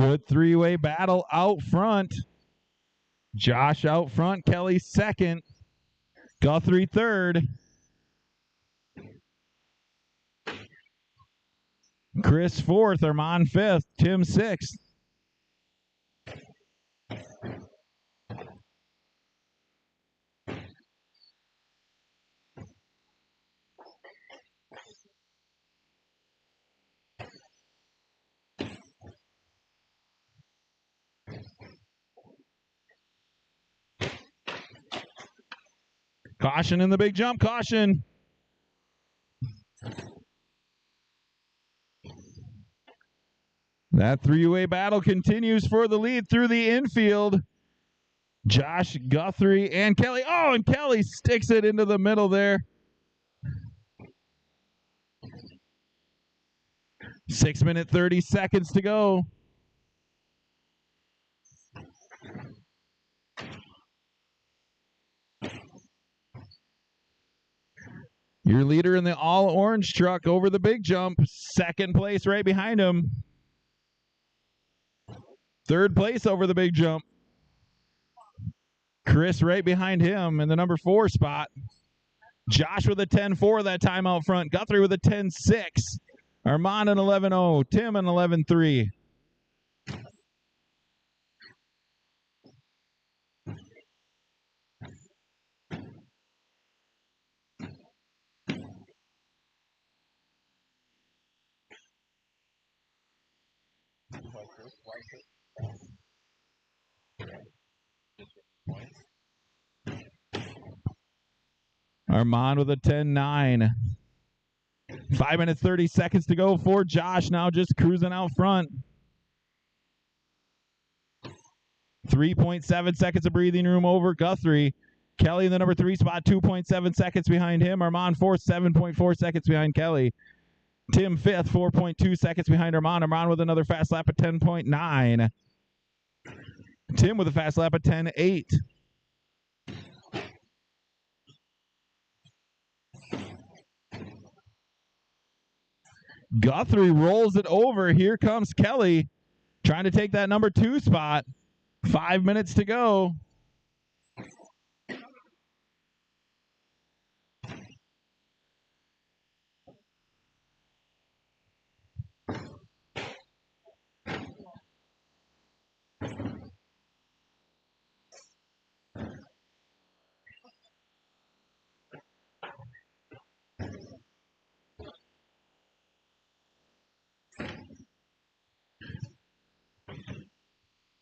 Speaker 1: Good three-way battle out front. Josh out front, Kelly second, Guthrie third. Chris fourth, Armand fifth, Tim sixth. Caution in the big jump, caution. That three-way battle continues for the lead through the infield. Josh, Guthrie, and Kelly. Oh, and Kelly sticks it into the middle there. 6 minutes, 30 seconds to go. Your leader in the all-orange truck over the big jump. Second place right behind him. Third place over the big jump. Chris right behind him in the number 4 spot. Josh with a 10-4 that time out front. Guthrie with a 10-6. Armand an 11-0. Tim an 11-3. Armand with a 10-9. 5 minutes, 30 seconds to go for Josh, now just cruising out front. 3.7 seconds of breathing room over Guthrie. Kelly in the number 3 spot, 2.7 seconds behind him. Armand 4th, 7.4 seconds behind Kelly. Tim 5th, 4.2 seconds behind Armand. Armand with another fast lap at 10.9. Tim with a fast lap at 10.8. Guthrie rolls it over. Here comes Kelly trying to take that number 2 spot. 5 minutes to go.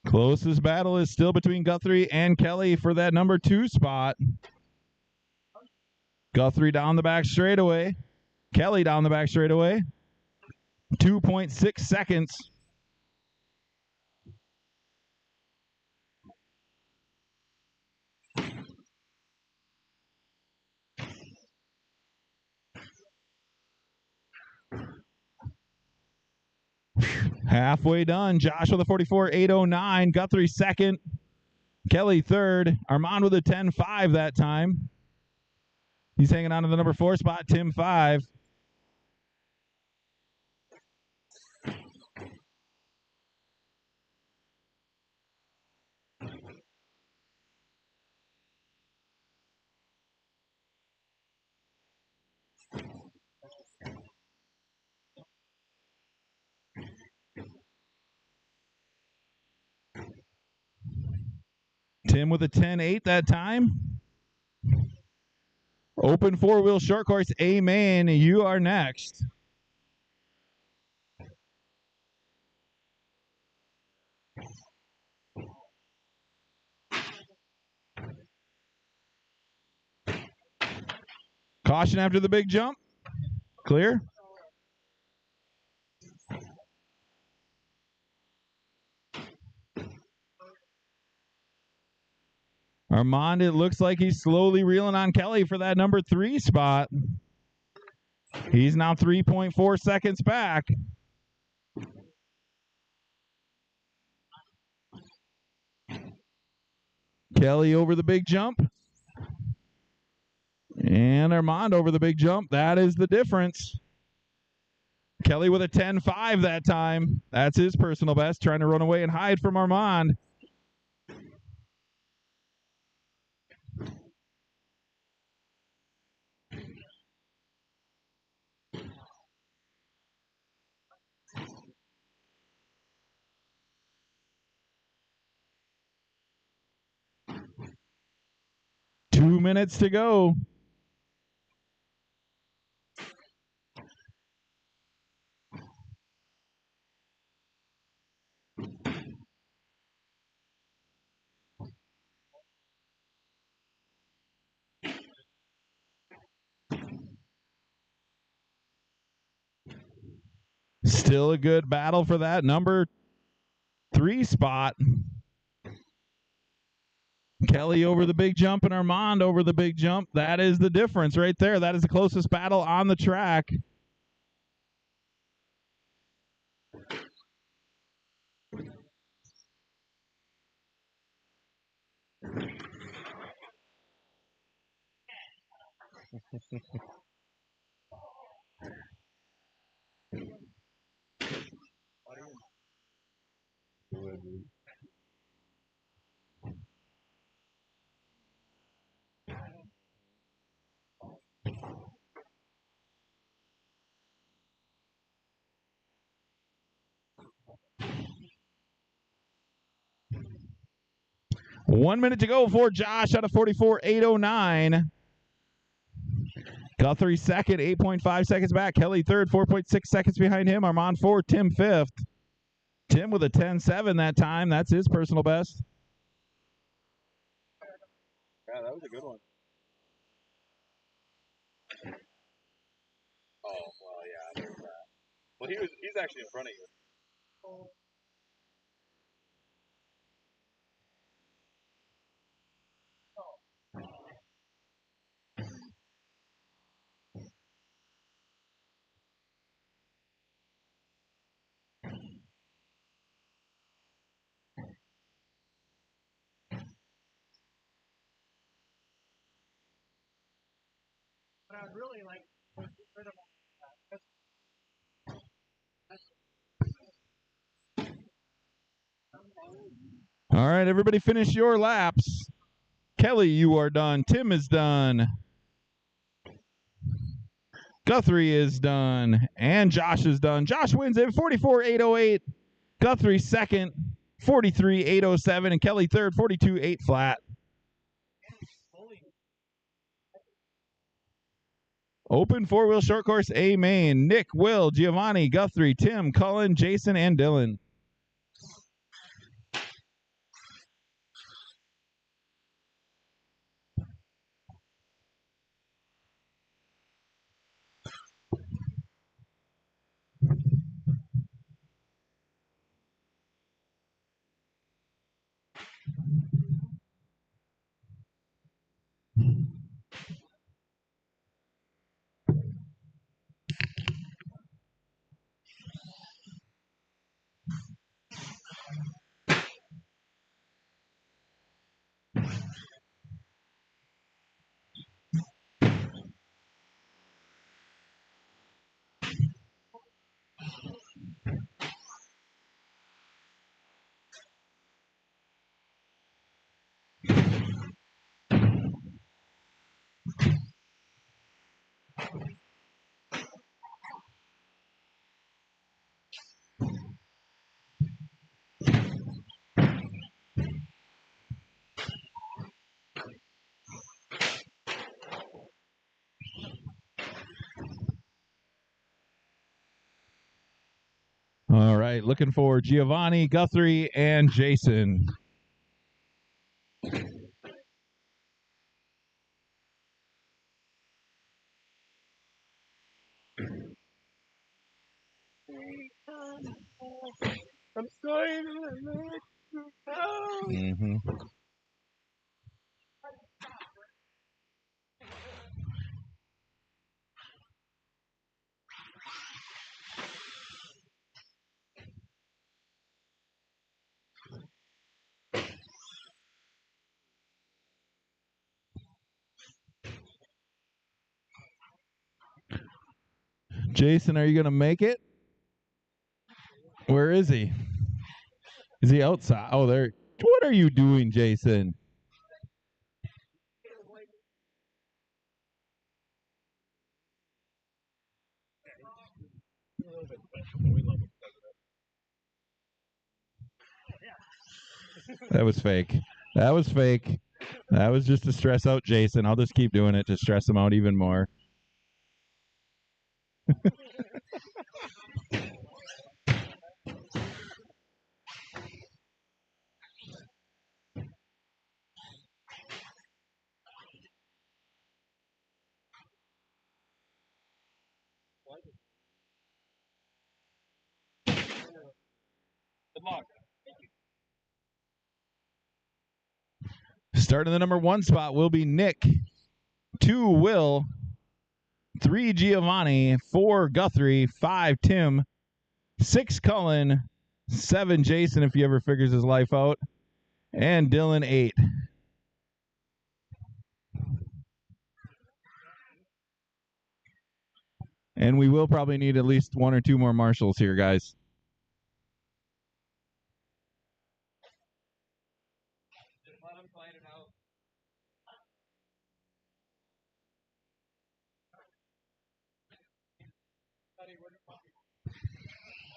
Speaker 1: Closest battle is still between Guthrie and Kelly for that number 2 spot. Guthrie down the back straightaway. Kelly down the back straightaway. 2.6 seconds. Halfway done. Josh with a 44.809. Guthrie second. Kelly third. Armand with a 10.5 that time. He's hanging on to the number 4 spot. Tim 5. Tim with a 10.8 that time. Open 4-wheel short course. Amen. You are next. Caution after the big jump. Clear. Armand, it looks like he's slowly reeling on Kelly for that number 3 spot. He's now 3.4 seconds back. Kelly over the big jump. And Armand over the big jump. That is the difference. Kelly with a 10.5 that time. That's his personal best, trying to run away and hide from Armand. Two minutes to go. Still a good battle for that number 3 spot. Kelly over the big jump and Armand over the big jump. That is the difference right there. That is the closest battle on the track. One minute to go for Josh out of 44.809. Guthrie second, 8.5 seconds back. Kelly third, 4.6 seconds behind him. Armand fourth, Tim fifth. Tim with a 10.7 that time. That's his personal best.
Speaker 4: Yeah, that was a good one. Oh, well, yeah, there's that. Well, he's actually in front of you.
Speaker 8: But I'd really like to get rid of
Speaker 1: All right, everybody finish your laps. Kelly, you are done. Tim is done. Guthrie is done. And Josh is done. Josh wins it, 44.808. Guthrie second, 43.807. And Kelly third, 42.8 flat. Open four-wheel short course A main. Nick, Will, Giovanni, Guthrie, Tim, Cullen, Jason, and Dylan. All right, looking for Giovanni, Guthrie, and Jason.
Speaker 5: I'm sorry.
Speaker 1: Mm-hmm. Jason, are you going to make it? Where is he? Is he outside? Oh, there. What are you doing, Jason? That was fake. That was fake. That was just to stress out Jason. I'll just keep doing it to stress him out even more.
Speaker 8: Good luck.
Speaker 1: Starting the number 1 spot will be Nick. 2, Will. 3, Giovanni. 4, Guthrie. 5, Tim. 6, Cullen. 7, Jason, if he ever figures his life out. And Dylan, 8. And we will probably need at least 1 or 2 more marshals here, guys.
Speaker 8: Let him fight it out.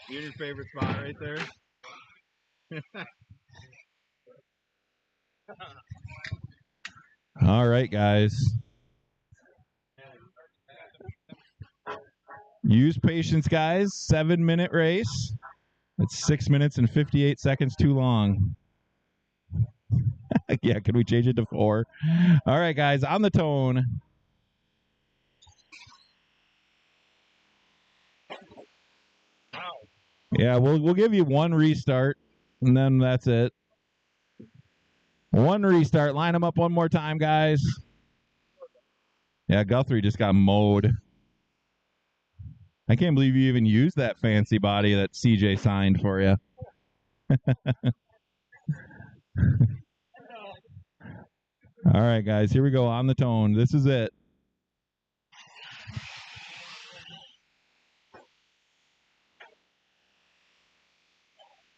Speaker 4: You're your favorite spot right there.
Speaker 1: All right, guys. Use patience, guys. 7-minute race. It's 6 minutes and 58 seconds too long. Yeah, can we change it to 4? All right, guys, on the tone. Yeah, we'll give you 1 restart, and then that's it. 1 restart. Line them up 1 more time, guys. Yeah, Guthrie just got mowed. I can't believe you even used that fancy body that CJ signed for you. All right, guys, here we go on the tone. This is it.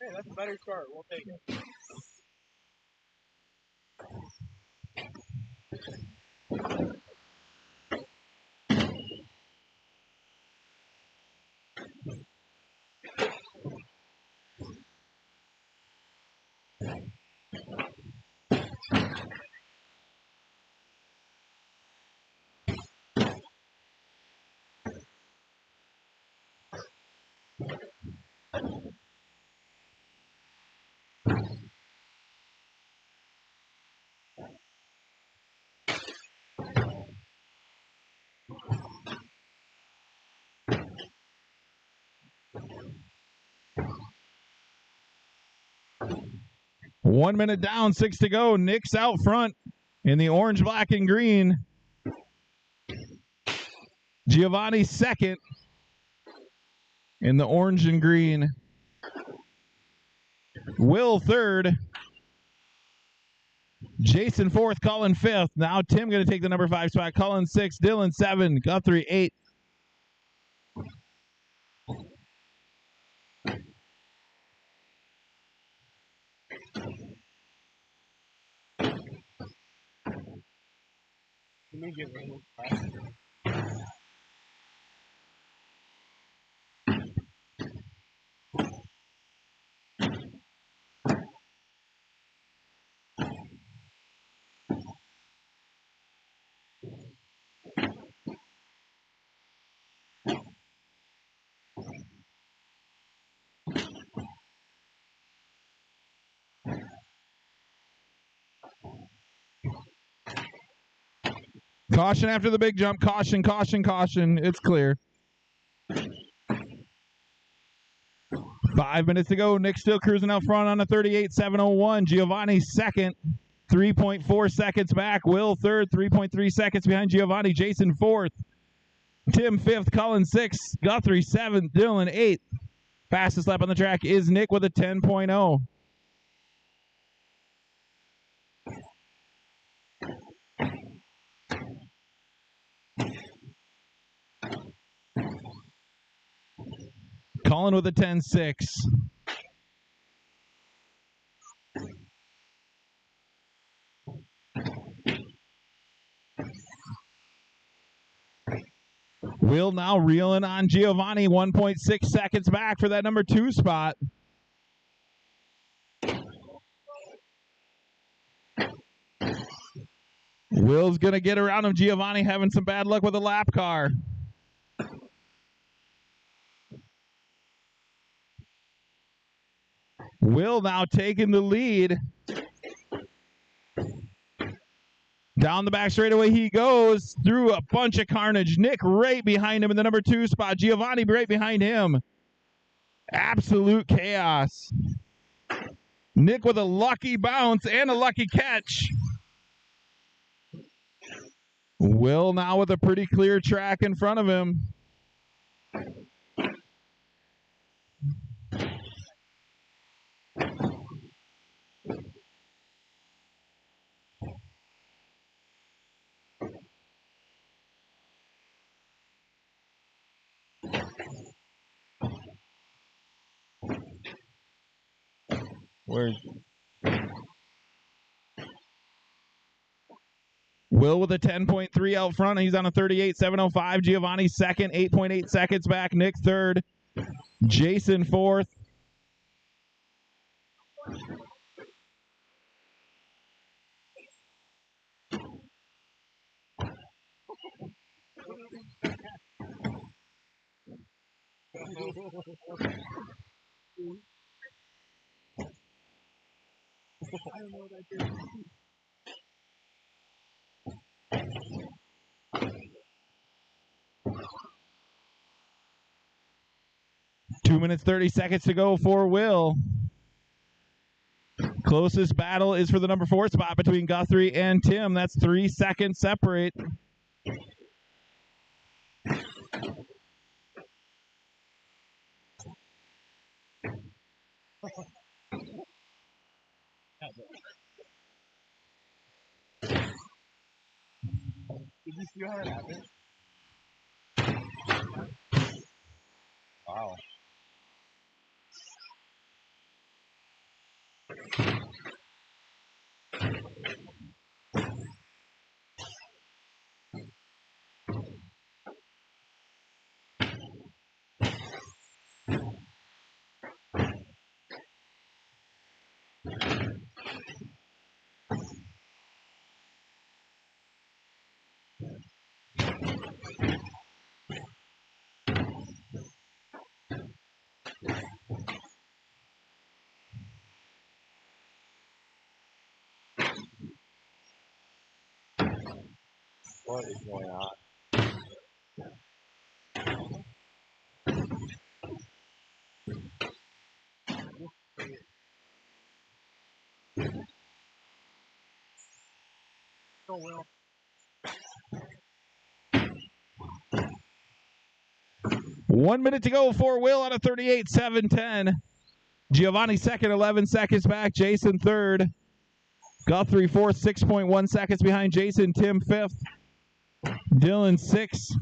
Speaker 8: Hey, that's a better start. We'll take it.
Speaker 1: One minute down, 6 to go. Nick's out front in the orange, black, and green. Giovanni second in the orange and green. Will third. Jason fourth, Cullen fifth. Now Tim going to take the number 5 spot. Cullen 6, Dylan 7, Guthrie 8.
Speaker 8: Let me get rid of it.
Speaker 1: Caution after the big jump. Caution, caution, caution. It's clear. 5 minutes to go. Nick still cruising out front on a 38.701. Giovanni second, 3.4 seconds back. Will third, 3.3 seconds behind Giovanni. Jason fourth. Tim fifth. Cullen sixth. Guthrie seventh. Dylan eighth. Fastest lap on the track is Nick with a 10.0. Colin with a 10-6. Will now reeling on Giovanni, 1.6 seconds back for that number 2 spot. Will's going to get around him. Giovanni having some bad luck with a lap car. Will now taking the lead. Down the back straightaway he goes through a bunch of carnage. Nick right behind him in the number 2 spot. Giovanni right behind him. Absolute chaos. Nick with a lucky bounce and a lucky catch. Will now with a pretty clear track in front of him. Will with a 10.3 out front. He's on a 38.705. Giovanni second, 8.8 seconds back. Nick third. Jason fourth.
Speaker 3: I don't know what I did.
Speaker 1: 2 minutes, 30 seconds to go for Will. Closest battle is for the number 4 spot between Guthrie and Tim. That's 3 seconds separate.
Speaker 3: Did you see how it happened?
Speaker 4: Wow. What is going on?
Speaker 3: Oh, well.
Speaker 1: One minute to go for Will on a 38.710. Giovanni second, 11 seconds back. Jason third. Guthrie fourth, 6.1 seconds behind Jason. Tim fifth. Dylan sixth.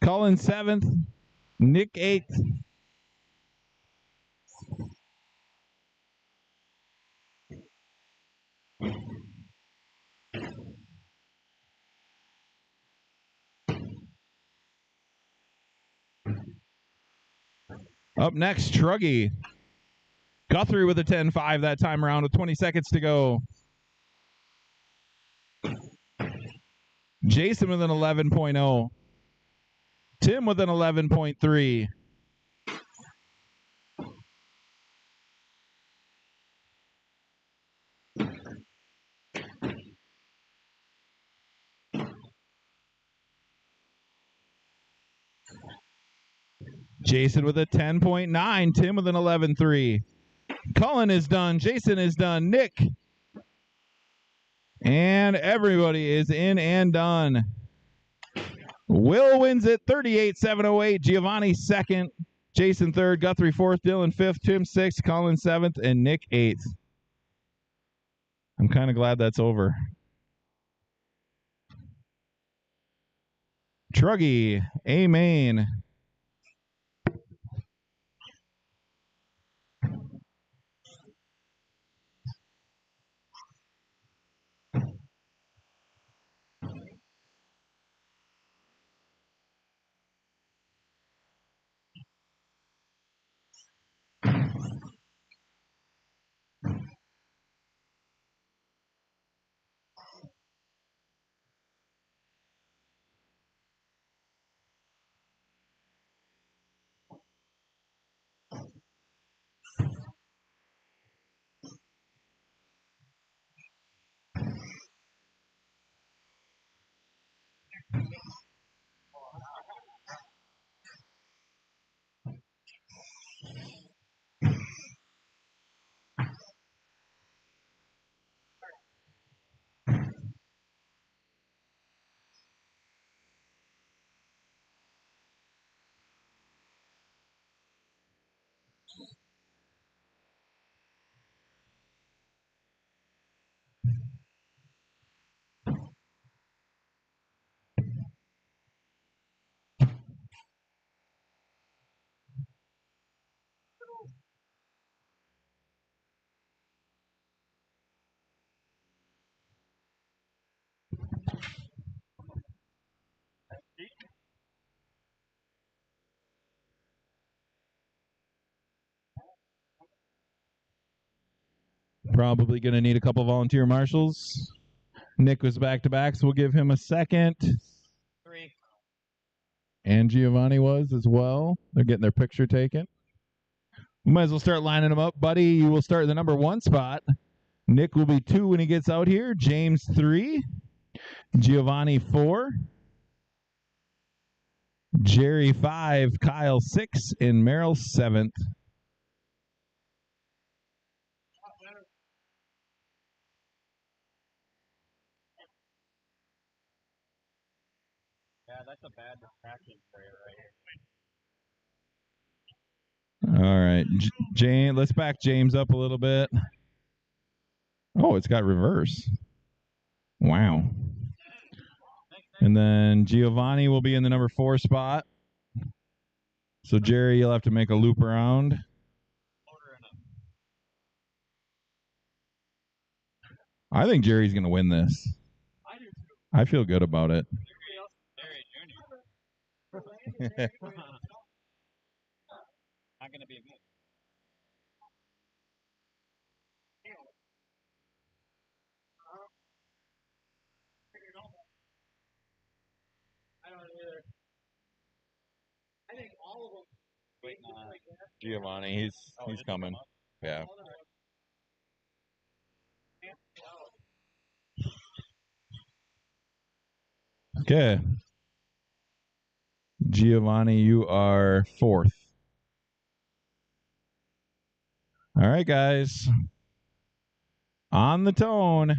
Speaker 1: Cullen seventh. Nick eighth. Up next, Truggy. Guthrie with a 10.5 that time around with 20 seconds to go. Jason with an 11.0. Tim with an 11.3. Jason with a 10.9. Tim with an 11.3. Cullen is done. Jason is done. Nick. And everybody is in and done. Will wins it 38.708. Giovanni second. Jason third. Guthrie fourth. Dylan fifth. Tim sixth. Cullen seventh. And Nick eighth. I'm kind of glad that's over. Truggy. Amen. Probably going to need a couple volunteer marshals. Nick was back to back, so we'll give him a second.
Speaker 8: 3.
Speaker 1: And Giovanni was as well. They're getting their picture taken. We might as well start lining them up. Buddy, you will start in the number 1 spot. Nick will be 2 when he gets out here. James 3. Giovanni 4. Jerry 5. Kyle 6. And Merrill 7th.
Speaker 8: Yeah, that's a bad distraction for you right here.
Speaker 1: All right. James, let's back James up a little bit. Oh, it's got reverse. Wow. And then Giovanni will be in the number 4 spot. So, Jerry, you'll have to make a loop around. I think Jerry's going to win this.
Speaker 8: I do too.
Speaker 1: I feel good about it.
Speaker 8: Jerry Jr. Not going to be a good. I don't either. I think all of them. Waiting on
Speaker 1: Giovanni, he's coming. Yeah. Okay. Giovanni, you are 4th. All right, guys. On the tone.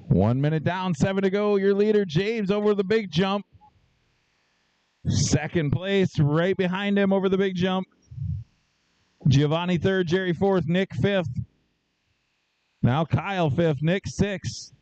Speaker 1: One minute down, 7 to go. Your leader, James, over the big jump. 2nd place, right behind him over the big jump. Giovanni 3rd, Jerry 4th, Nick 5th. Now Kyle 5th, Nick 6th.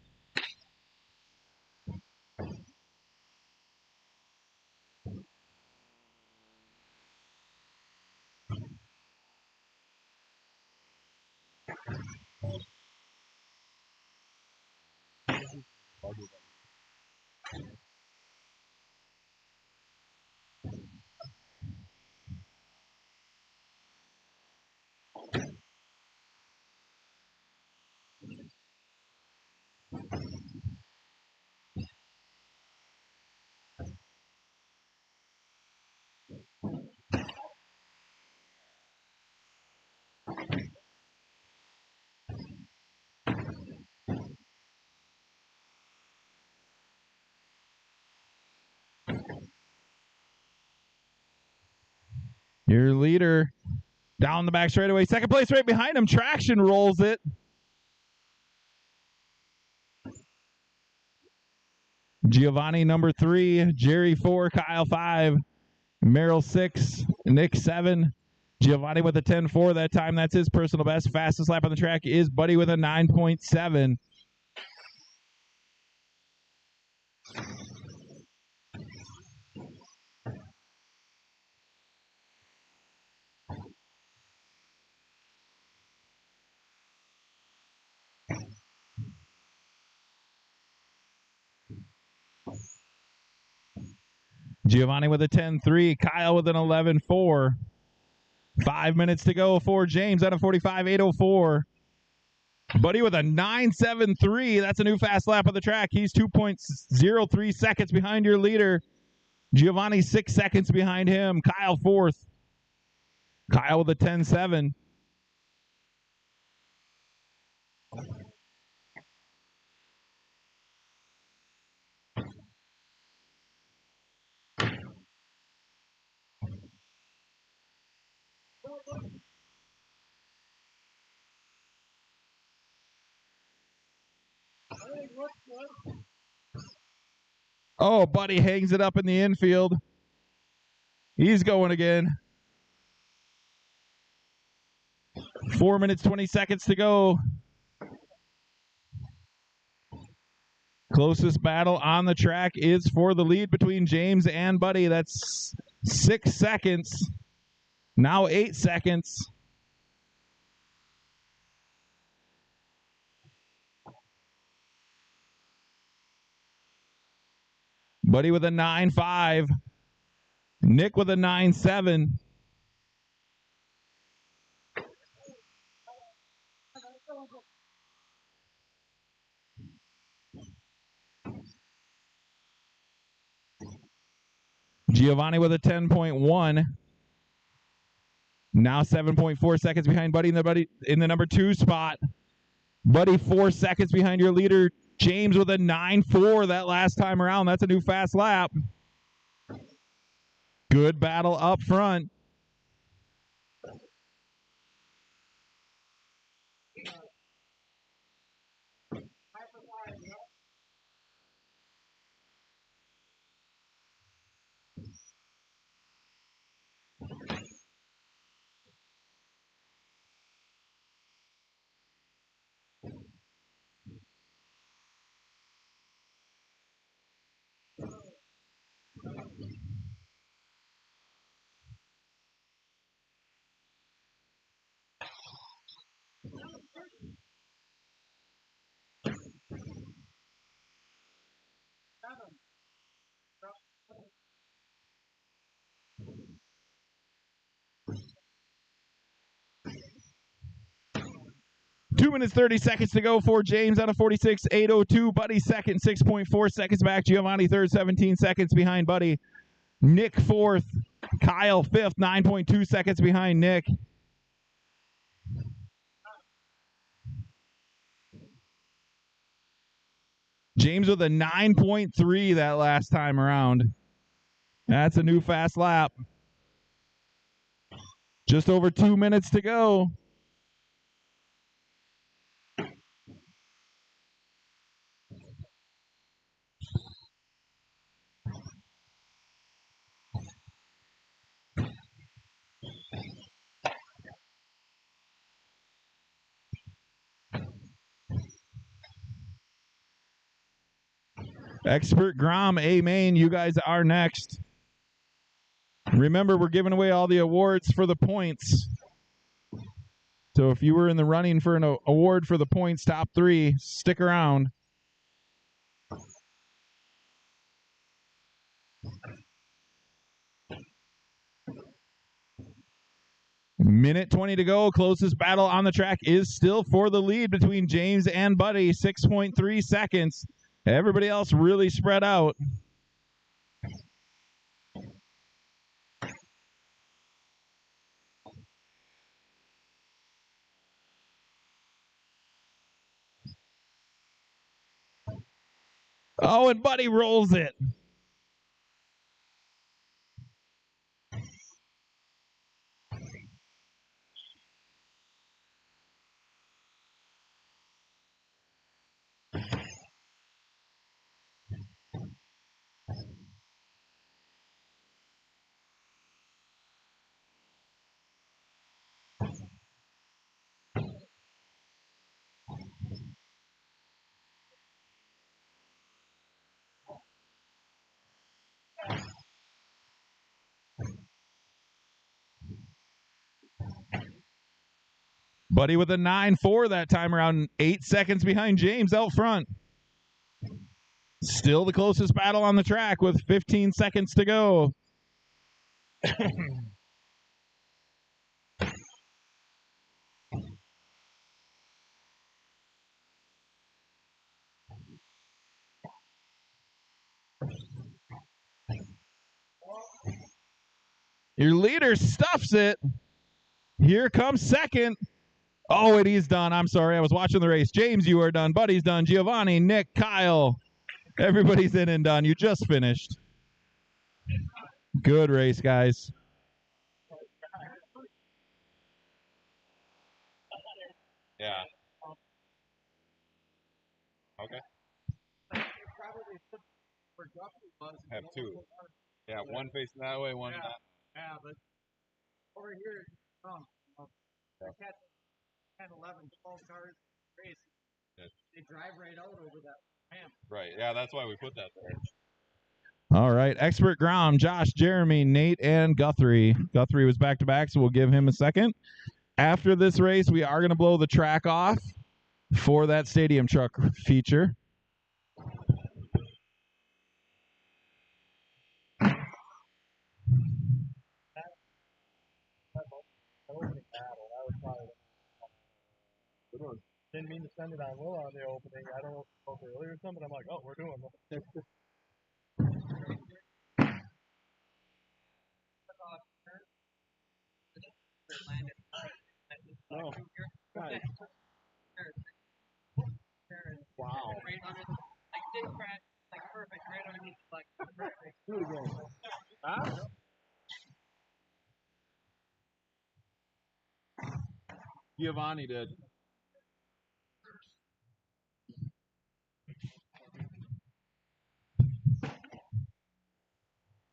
Speaker 1: Your leader down the back straightaway. 2nd place right behind him. Traction rolls it. Giovanni number 3, Jerry 4, Kyle 5, Merrill 6, Nick 7. Giovanni with a 10.4 that time. That's his personal best. Fastest lap on the track is Buddy with a 9.7. Giovanni with a 10.3. Kyle with an 11.4. 5 minutes to go for James at a 45.804. Buddy with a 9.73. That's a new fast lap of the track. He's 2.03 seconds behind your leader. Giovanni 6 seconds behind him. Kyle 4th. Kyle with a 10.7. Oh, Buddy hangs it up in the infield. He's going again. 4 minutes, 20 seconds to go. Closest battle on the track is for the lead between James and Buddy. That's 6 seconds. Now 8 seconds. Buddy with a 9.5. Nick with a 9.7. Giovanni with a 10.1. Now 7.4 seconds behind Buddy in the number 2 spot. Buddy 4 seconds behind your leader. James with a 9.4 that last time around. That's a new fast lap. Good battle up front. Two minutes, 30 seconds to go for James out of 46.802. Buddy second, 6.4 seconds back. Giovanni third, 17 seconds behind Buddy. Nick fourth. Kyle fifth, 9.2 seconds behind Nick. James with a 9.3 that last time around. That's a new fast lap. Just over 2 minutes to go. Expert Grom, A-Main, you guys are next. Remember, we're giving away all the awards for the points. So if you were in the running for an award for the points, top 3, stick around. Minute 20 to go. Closest battle on the track is still for the lead between James and Buddy. 6.3 seconds. Everybody else really spread out. Oh, and Buddy rolls it. Buddy with a 9.4 that time around, 8 seconds behind James out front. Still the closest battle on the track with 15 seconds to go. Your leader stuffs it. Here comes second. Oh, and he's done. I'm sorry. I was watching the race. James, you are done. Buddy's done. Giovanni, Nick, Kyle. Everybody's in and done. You just finished. Good race, guys.
Speaker 4: Yeah. Okay. Have two. Yeah, one facing that way, one that.
Speaker 8: Yeah, but over here, I catch 10, 11, 12 cars race. They drive right out over that ramp.
Speaker 4: Right. Yeah, that's why we put that there.
Speaker 1: All right. Expert ground. Josh, Jeremy, Nate, and Guthrie. Guthrie was back to back, so we'll give him a second. After this race, we are going to blow the track off for that stadium truck feature.
Speaker 3: Didn't mean to send it on Will on the opening. I don't know if it was earlier or something. I'm like, oh, we're doing this. No. Nice. Wow.
Speaker 8: Like, didn't crash, like, perfect, right underneath, like, perfect.
Speaker 3: Do it again. Huh?
Speaker 4: Giovanni did.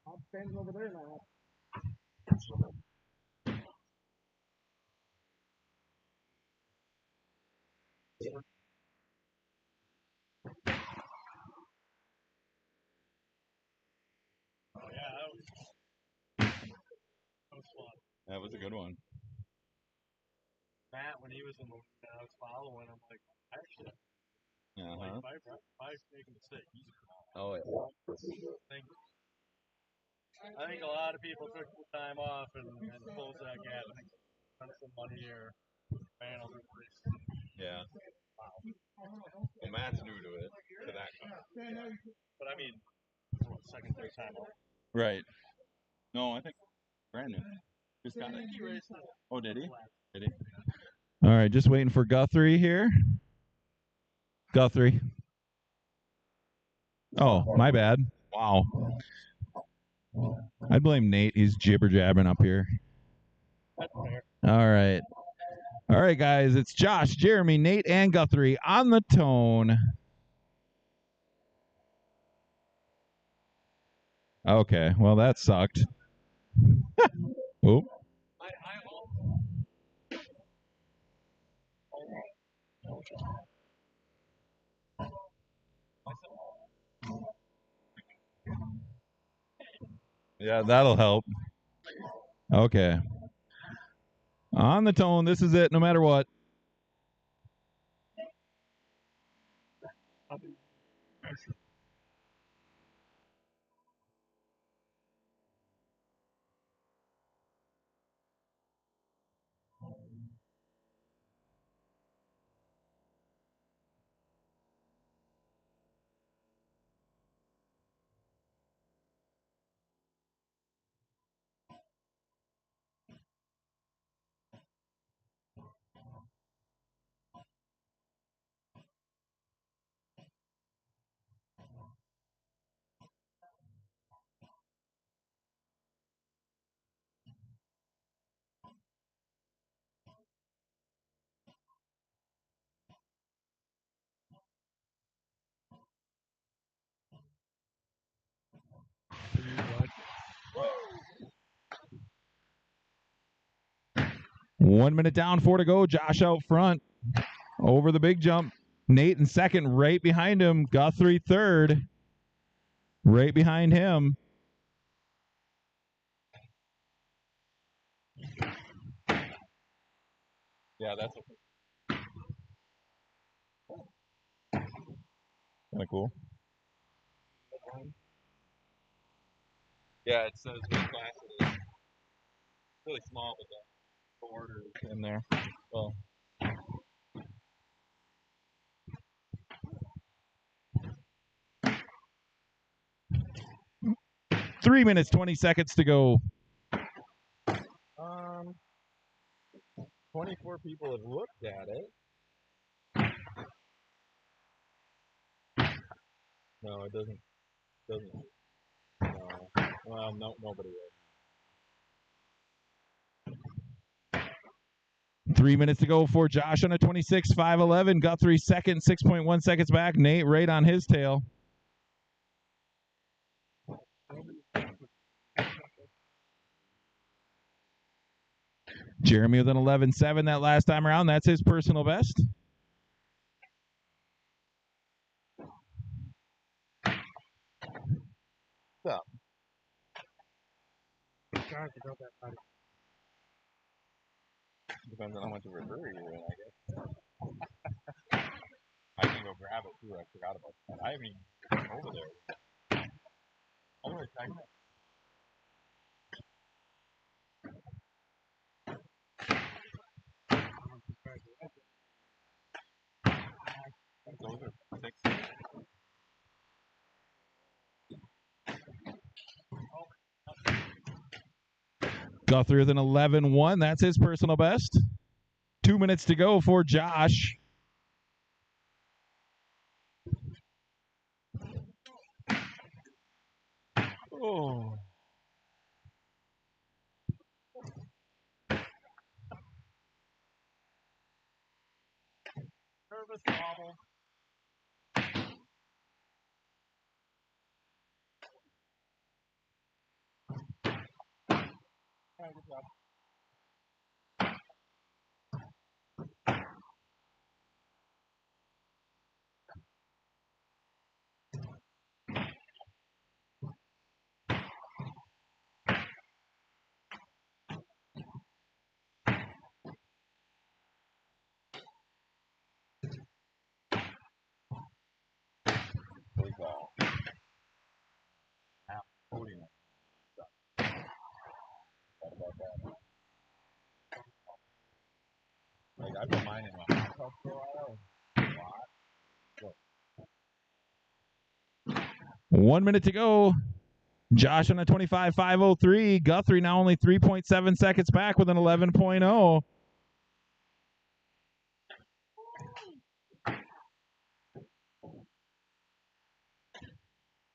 Speaker 3: I'm standing over there now.
Speaker 4: Oh, yeah, that was fun. That was a good one.
Speaker 3: Matt, when he was in the I was following, I'm like, actually, like, if I make a mistake, he's
Speaker 4: Oh, yeah.
Speaker 3: I think a lot of people took the time off and closed that gap. I think spent some money or fan over the race.
Speaker 4: Yeah. Well, Matt's new to it, to that car.
Speaker 3: But I mean, second, third time off.
Speaker 4: Right. No, I think brand new. Just got it.
Speaker 3: He raced it.
Speaker 4: Oh, did he? Did he?
Speaker 1: All right, just waiting for Guthrie here. Guthrie. Oh, my bad. Wow. I'd blame Nate. He's jibber jabbing up here.
Speaker 3: That's fair.
Speaker 1: All right. All right, guys. It's Josh, Jeremy, Nate, and Guthrie on the tone. Okay. Well, that sucked. Oop. Yeah, that'll help. Okay. On the tone, this is it, no matter what. One minute down, 4 to go. Josh out front over the big jump. Nate in second, right behind him. Guthrie third, right behind him.
Speaker 4: Yeah, that's
Speaker 1: Kind of cool.
Speaker 4: yeah. It says what class it is. It's really small, but the order is in there. Well,
Speaker 1: 3 minutes, 20 seconds to go.
Speaker 4: 24 people have looked at it. No, it doesn't. No. Well, no, nobody will.
Speaker 1: 3 minutes to go for Josh on a 26, 5:11. Guthrie second, 6.1 seconds back. Nate right on his tail. Jeremy with an 11.7 that last time around. That's his personal best.
Speaker 4: So. Depends on how much of a hurry you're in, I guess. I can go grab it too. I forgot about that. I haven't even been over there. I'm gonna check it. Those are 6.
Speaker 1: Guthrie with an 11.1. That's his personal best. 2 minutes to go for Josh.
Speaker 4: Oh.
Speaker 3: Nervous wobble.
Speaker 4: Like I've been mine in a hot tub for a while.
Speaker 1: 1 minute to go. Josh on a 25, 5:03. Guthrie now only 3.7 seconds back with an 11.0.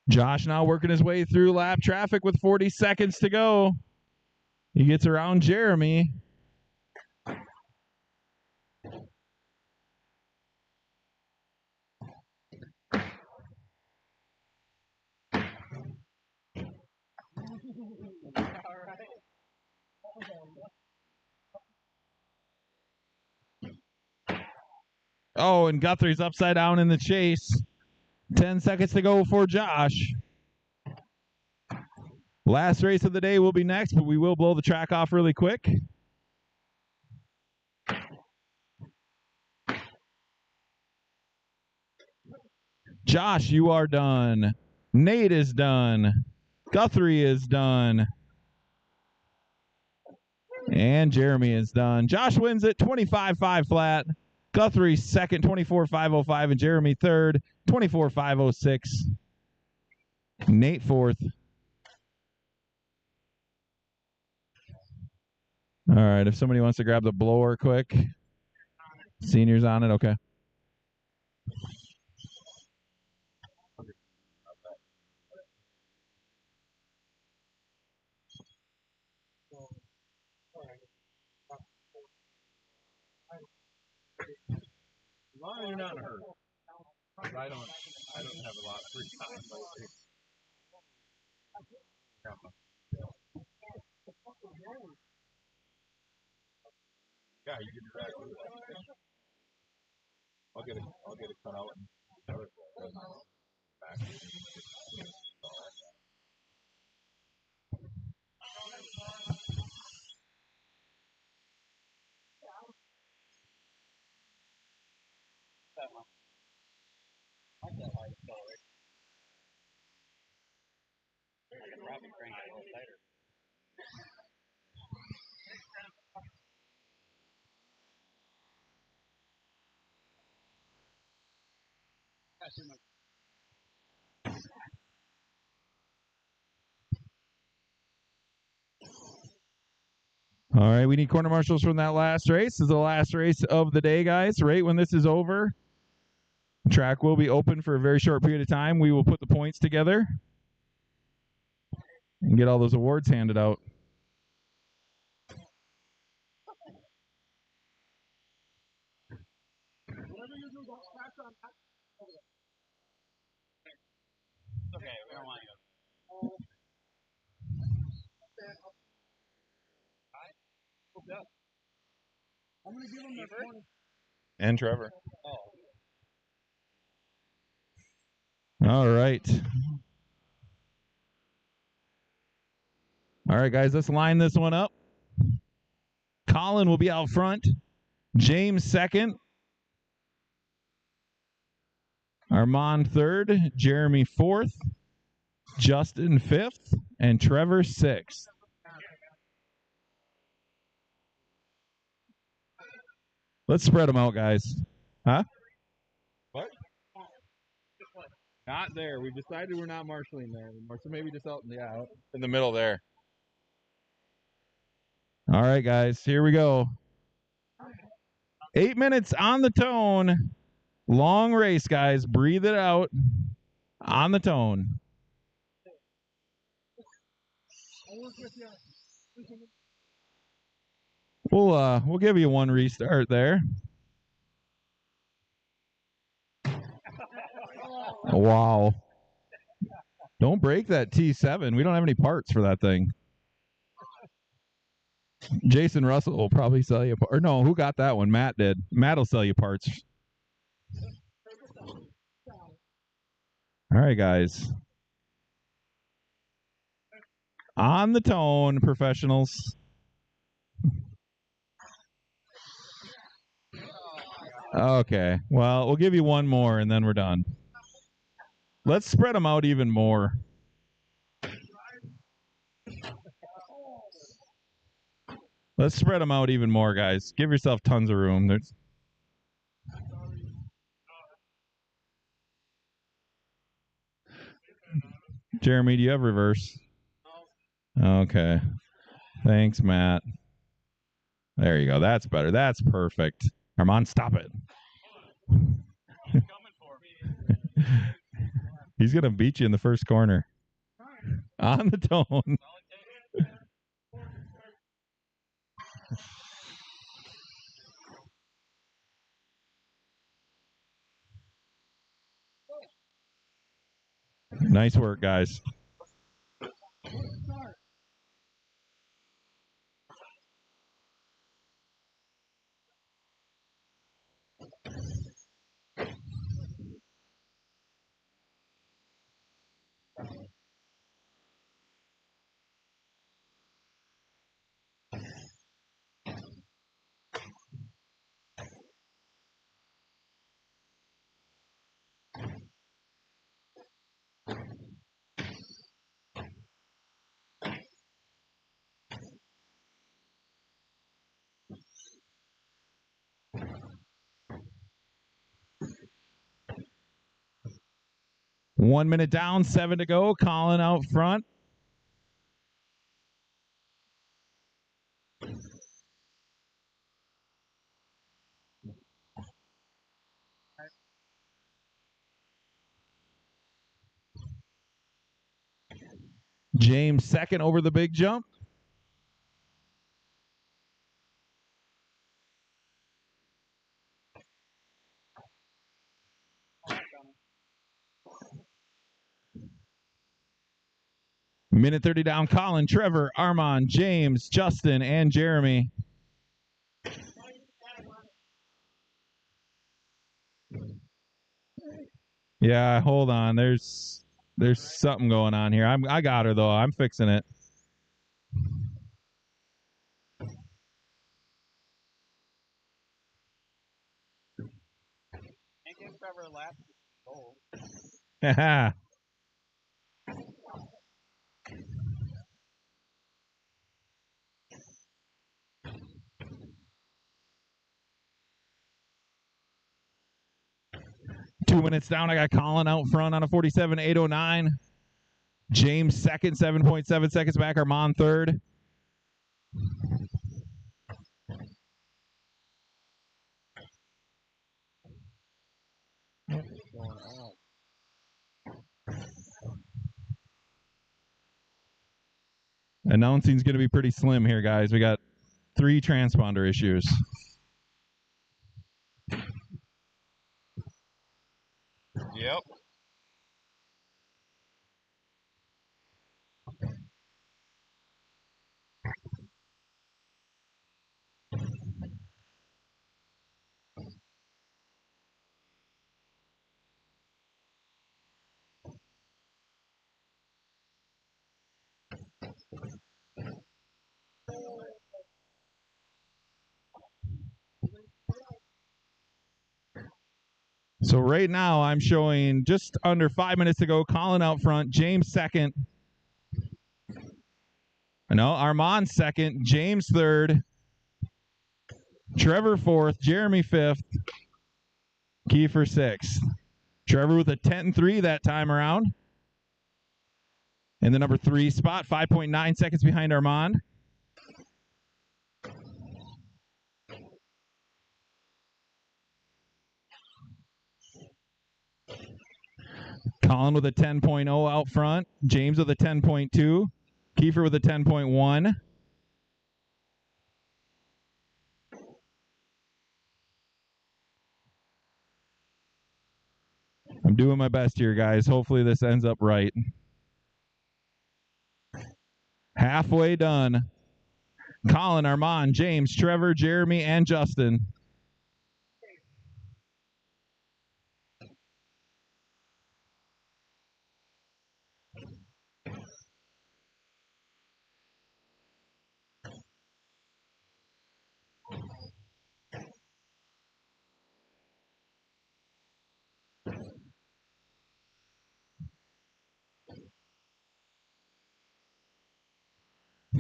Speaker 1: Josh now working his way through lap traffic with 40 seconds to go. He gets around Jeremy. Oh, and Guthrie's upside down in the chase. 10 seconds to go for Josh. Last race of the day will be next, but we will blow the track off really quick. Josh, you are done. Nate is done. Guthrie is done. And Jeremy is done. Josh wins it 25-5 flat. Guthrie second, 24-505, and Jeremy third, 24-506. Nate fourth. All right, if somebody wants to grab the blower quick. Seniors on it, okay.
Speaker 4: As long as you're not in a hurry. I don't have a lot of free time lately. Yeah, you can do that. I'll get it cut out and back.
Speaker 1: All right, we need corner marshals from that last race. This is the last race of the day, guys. Right when this is over, the track will be open for a very short period of time. We will put the points together and get all those awards handed out.
Speaker 3: Okay, we don't want you. I'm gonna give him the corner.
Speaker 1: And Trevor.
Speaker 3: Oh.
Speaker 1: All right. All right, guys, let's line this one up. Colin will be out front. James second. Armand third. Jeremy fourth. Justin fifth. And Trevor sixth. Let's spread them out, guys. Huh?
Speaker 4: What? Not there. We decided we're not marshaling there anymore. So maybe just out in the middle there.
Speaker 1: All right, guys, here we go. 8 minutes on the tone. Long race, guys. Breathe it out. On the tone. We'll give you one restart there. Wow. Don't break that T7. We don't have any parts for that thing. Jason Russell will probably sell you or no, who got that one? Matt did. Matt will sell you parts. All right, guys. On the tone, professionals. Okay. Well, we'll give you one more and then we're done. Let's spread them out even more. Let's spread them out even more, guys. Give yourself tons of room. There's Jeremy, do you have reverse? Okay. Thanks, Matt. There you go. That's better. That's perfect. Armand, stop it. He's going to beat you in the first corner. On the tone. Nice work, guys. One minute down, 7 to go. Colin out front. James second over the big jump. Minute 30 down. Colin, Trevor, Armand, James, Justin, and Jeremy. Yeah, hold on. There's something going on here. I got her though. I'm fixing it.
Speaker 4: Trevor a lap. Oh.
Speaker 1: Haha. 2 minutes down. I got Colin out front on a 47.809. James second, 7.7 seconds back. Armand third. Announcing's going to be pretty slim here, guys. We got 3 transponder issues.
Speaker 4: Yep.
Speaker 1: So right now I'm showing just under 5 minutes to go. Colin out front. James second. No, Armand second. James third. Trevor fourth. Jeremy fifth. Kiefer sixth. Trevor with a 10-3 that time around. In the number 3 spot, 5.9 seconds behind Armand. Colin with a 10.0 out front. James with a 10.2. Kiefer with a 10.1. I'm doing my best here, guys. Hopefully this ends up right. Halfway done. Colin, Armand, James, Trevor, Jeremy, and Justin.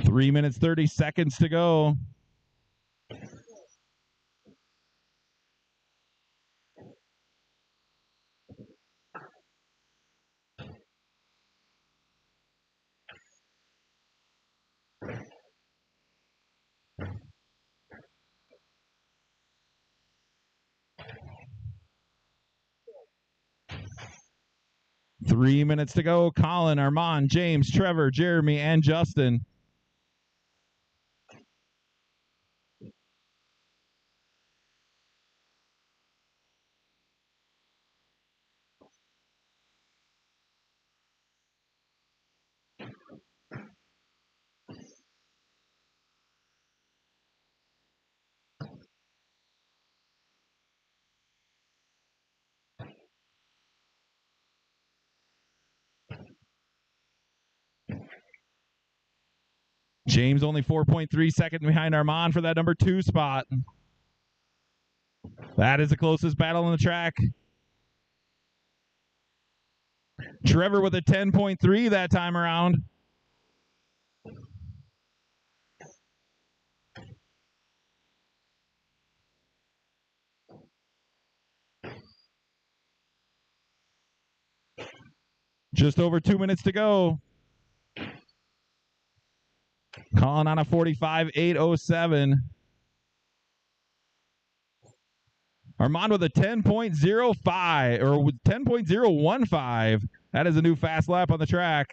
Speaker 1: Three minutes, 30 seconds to go. Three minutes to go. Colin, Armand, James, Trevor, Jeremy, and Justin. James only 4.3 seconds behind Armand for that number 2 spot. That is the closest battle on the track. Trevor with a 10.3 that time around. Just over 2 minutes to go. Colin on a 45.807. Armand with a 10.05 or 10.015. That is a new fast lap on the track.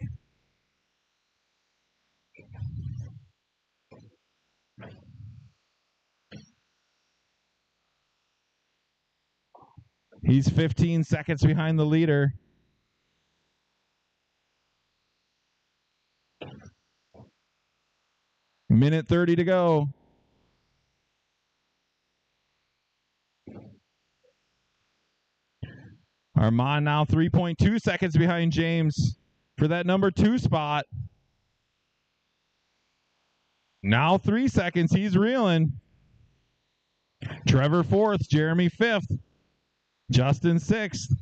Speaker 1: He's 15 seconds behind the leader. Minute 30 to go. Armand now 3.2 seconds behind James for that number 2 spot. Now 3 seconds. He's reeling. Trevor 4th. Jeremy 5th. Justin 6th.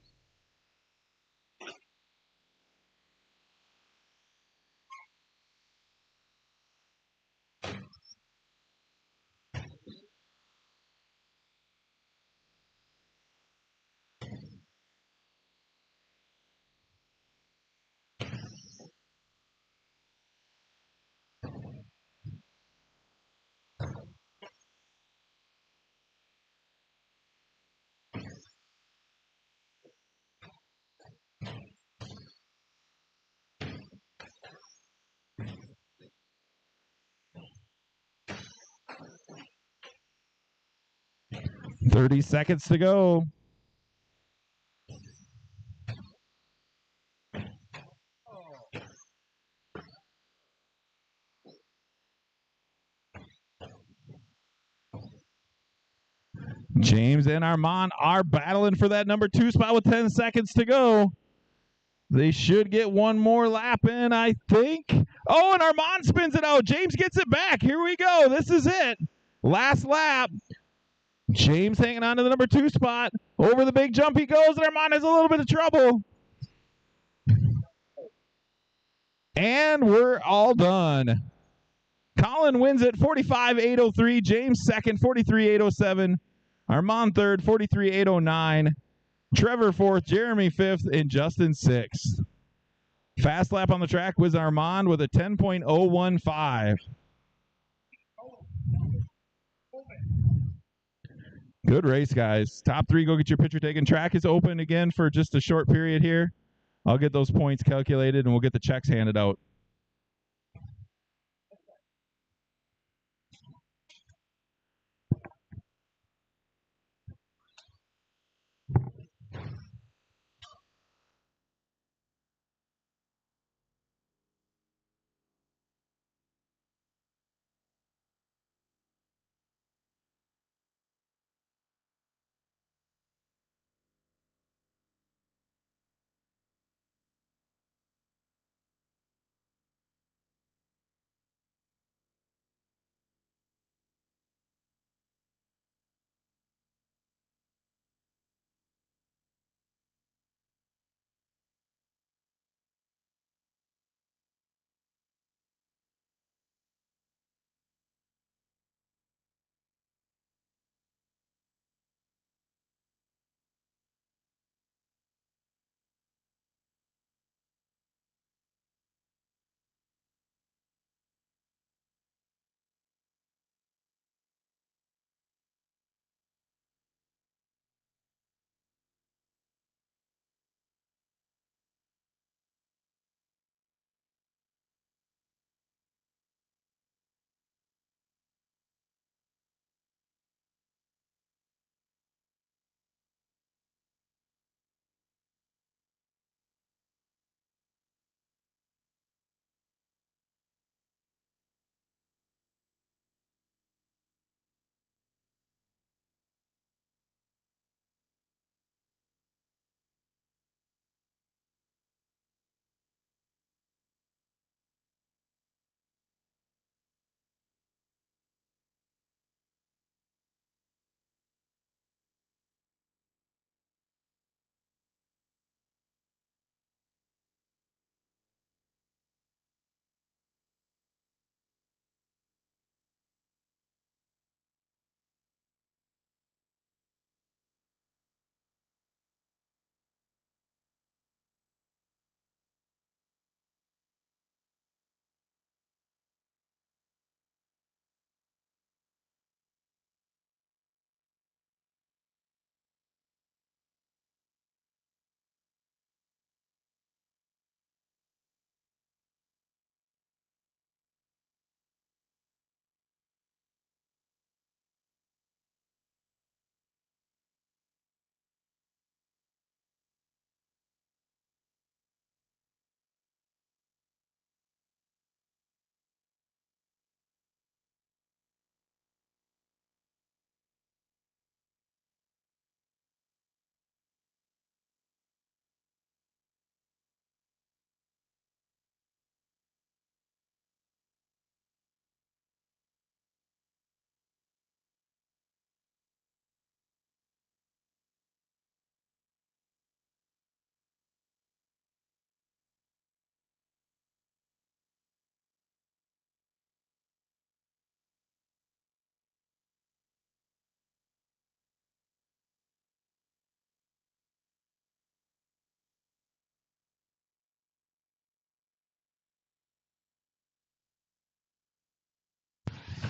Speaker 1: $30 seconds to go. James and Armand are battling for that number 2 spot with 10 seconds to go. They should get one more lap in, I think. Oh, and Armand spins it out. James gets it back. Here we go. This is it. Last lap. James hanging on to the number 2 spot. Over the big jump he goes, and Armand has a little bit of trouble. And we're all done. Colin wins it 45.803. James second, 43.807. Armand third, 43.809. Trevor fourth, Jeremy fifth, and Justin sixth. Fast lap on the track was Armand with a 10.015. Good race, guys. Top 3, go get your picture taken. Track is open again for just a short period here. I'll get those points calculated, and we'll get the checks handed out.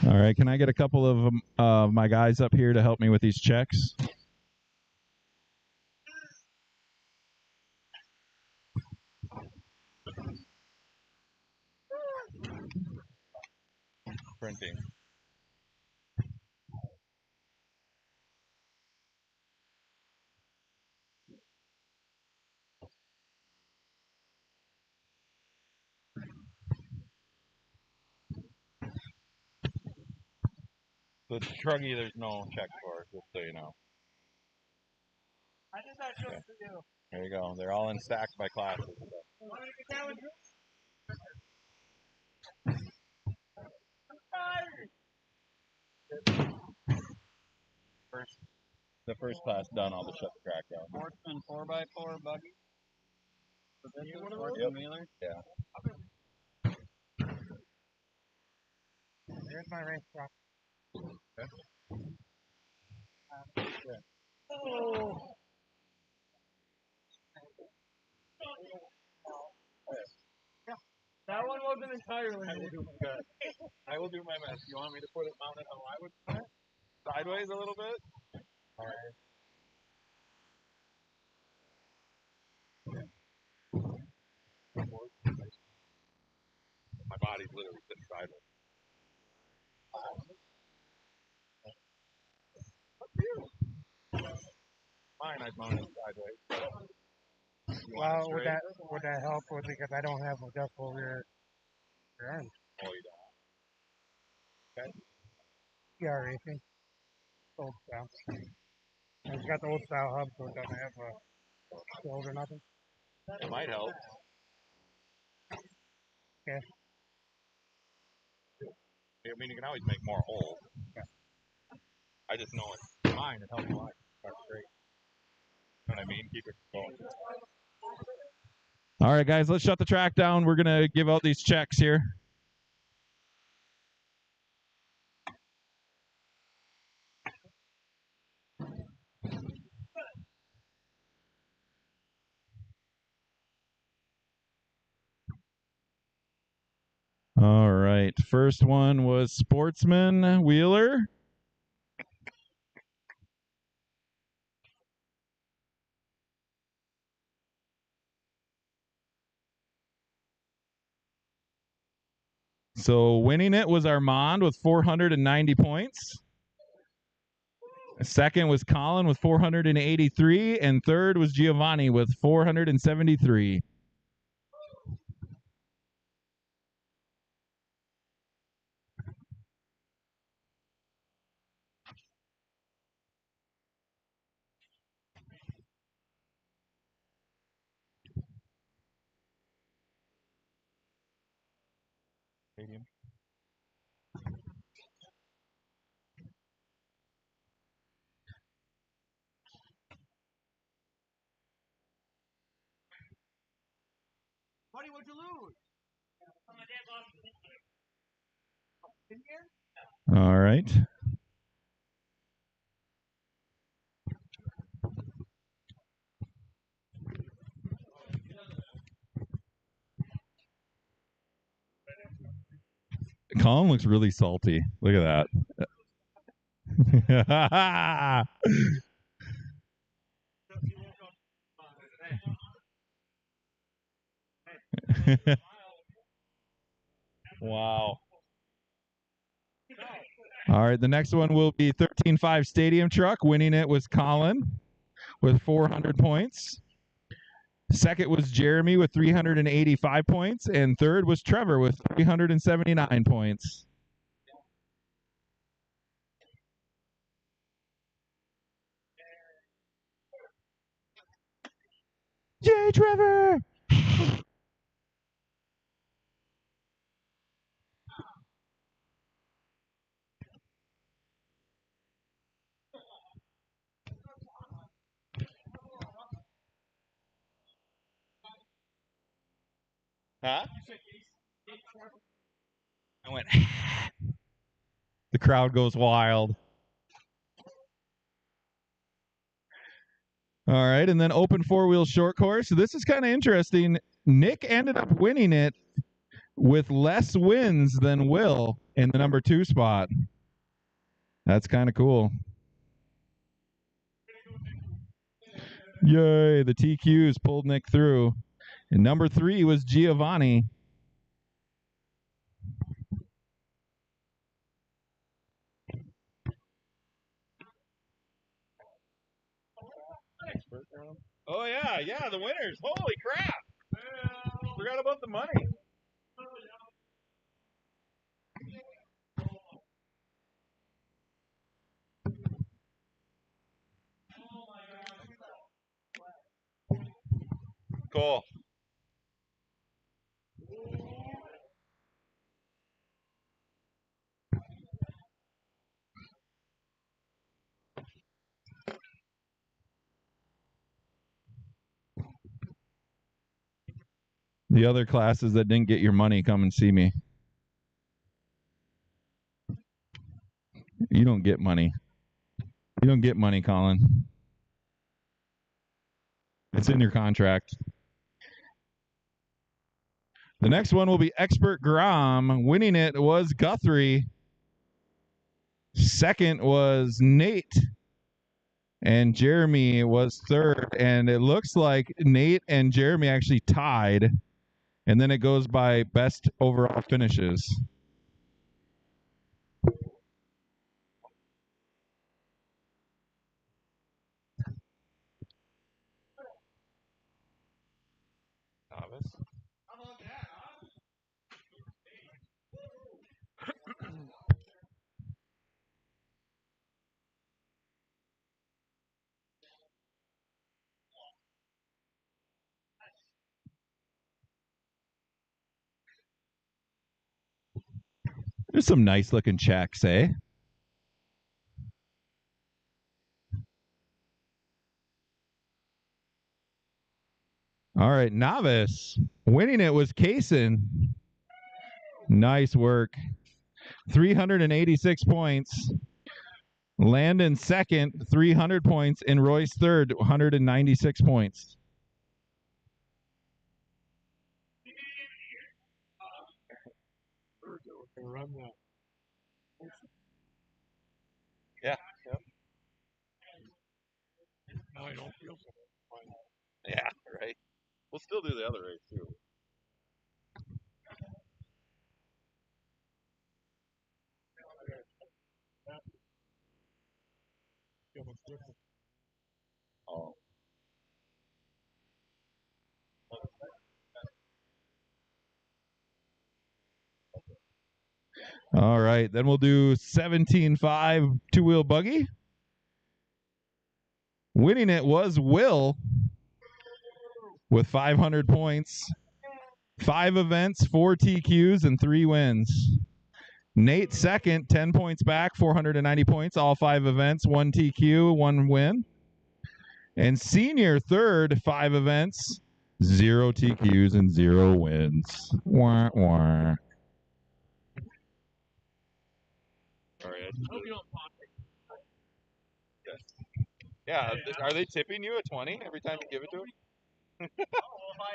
Speaker 1: All right, can I get a couple of my guys up here to help me with these checks?
Speaker 4: Printing. The Truggy, there's no check for, just so you know.
Speaker 8: I did that just for you.
Speaker 4: There you go. They're all in stacks by classes.
Speaker 8: Want me to get down with you?
Speaker 4: The first class done, I'll just shut the track down.
Speaker 8: Sportsman 4x4 buggy.
Speaker 4: Yep.
Speaker 8: Wheeler.
Speaker 4: Yeah.
Speaker 8: Here's my race truck. Oh. That one wasn't entirely.
Speaker 4: I will do my best. You want me to put it mounted how I would put it? Sideways a little bit? All right. My body's literally sitting sideways. Mine, I've mounted sideways.
Speaker 8: Well, would that help with because I don't have adjustable rear end?
Speaker 4: Oh, you don't. Okay.
Speaker 8: Yeah, racing. Old style. It's got the old style hub, so it doesn't have a shield or nothing.
Speaker 4: It might help.
Speaker 8: Okay.
Speaker 4: I mean, you can always make more holes.
Speaker 8: Yeah.
Speaker 4: I just know it's mine. It helps a lot. That's great. You know what I mean? Keep it going.
Speaker 1: All right, guys, let's shut the track down. We're going to give out these checks here. All right. First one was Sportsman Wheeler. So winning it was Armand with 490 points. Second was Colin with 483. And third was Giovanni with 473.
Speaker 4: Stadium.
Speaker 8: Buddy, what'd you lose?
Speaker 1: All right. Colin looks really salty. Look at that. Wow. All right, the next one will be 13.5 Stadium Truck. Winning it was Colin with 400 points. Second was Jeremy with 385 points. And third was Trevor with 379 points. Yay, Trevor!
Speaker 4: Huh?
Speaker 1: I went. The crowd goes wild. All right, and then open four-wheel short course. So this is kind of interesting. Nick ended up winning it with less wins than Will. in the number 2 spot. That's kind of cool. Yay, the TQs pulled Nick through. And number 3 was Giovanni.
Speaker 4: Oh, yeah, the winners. Holy crap. Forgot about the money. Cool.
Speaker 1: The other classes that didn't get your money, come and see me. You don't get money. You don't get money, Colin. It's in your contract. The next one will be Expert Grom. Winning it was Guthrie. Second was Nate. And Jeremy was third. And it looks like Nate and Jeremy actually tied. And then it goes by best overall finishes.
Speaker 4: Novice.
Speaker 1: There's some nice looking checks, eh? All right, novice. Winning it was Kaysen. Nice work. 386 points. Landon second, 300 points, and Royce third, 196 points.
Speaker 4: Yeah. Now I don't feel so fine. Yeah, right. We'll still do the other race too. Oh.
Speaker 1: All right, then we'll do 17.5 two-wheel buggy. Winning it was Will with 500 points. 5 events, 4 TQs, and 3 wins. Nate second, 10 points back, 490 points, all 5 events, 1 TQ, 1 win. And Senior third, 5 events, 0 TQs, and 0 wins. Wah, wah.
Speaker 4: Sorry, yeah, are they tipping you a 20 every time you give it to them?
Speaker 3: Well, if I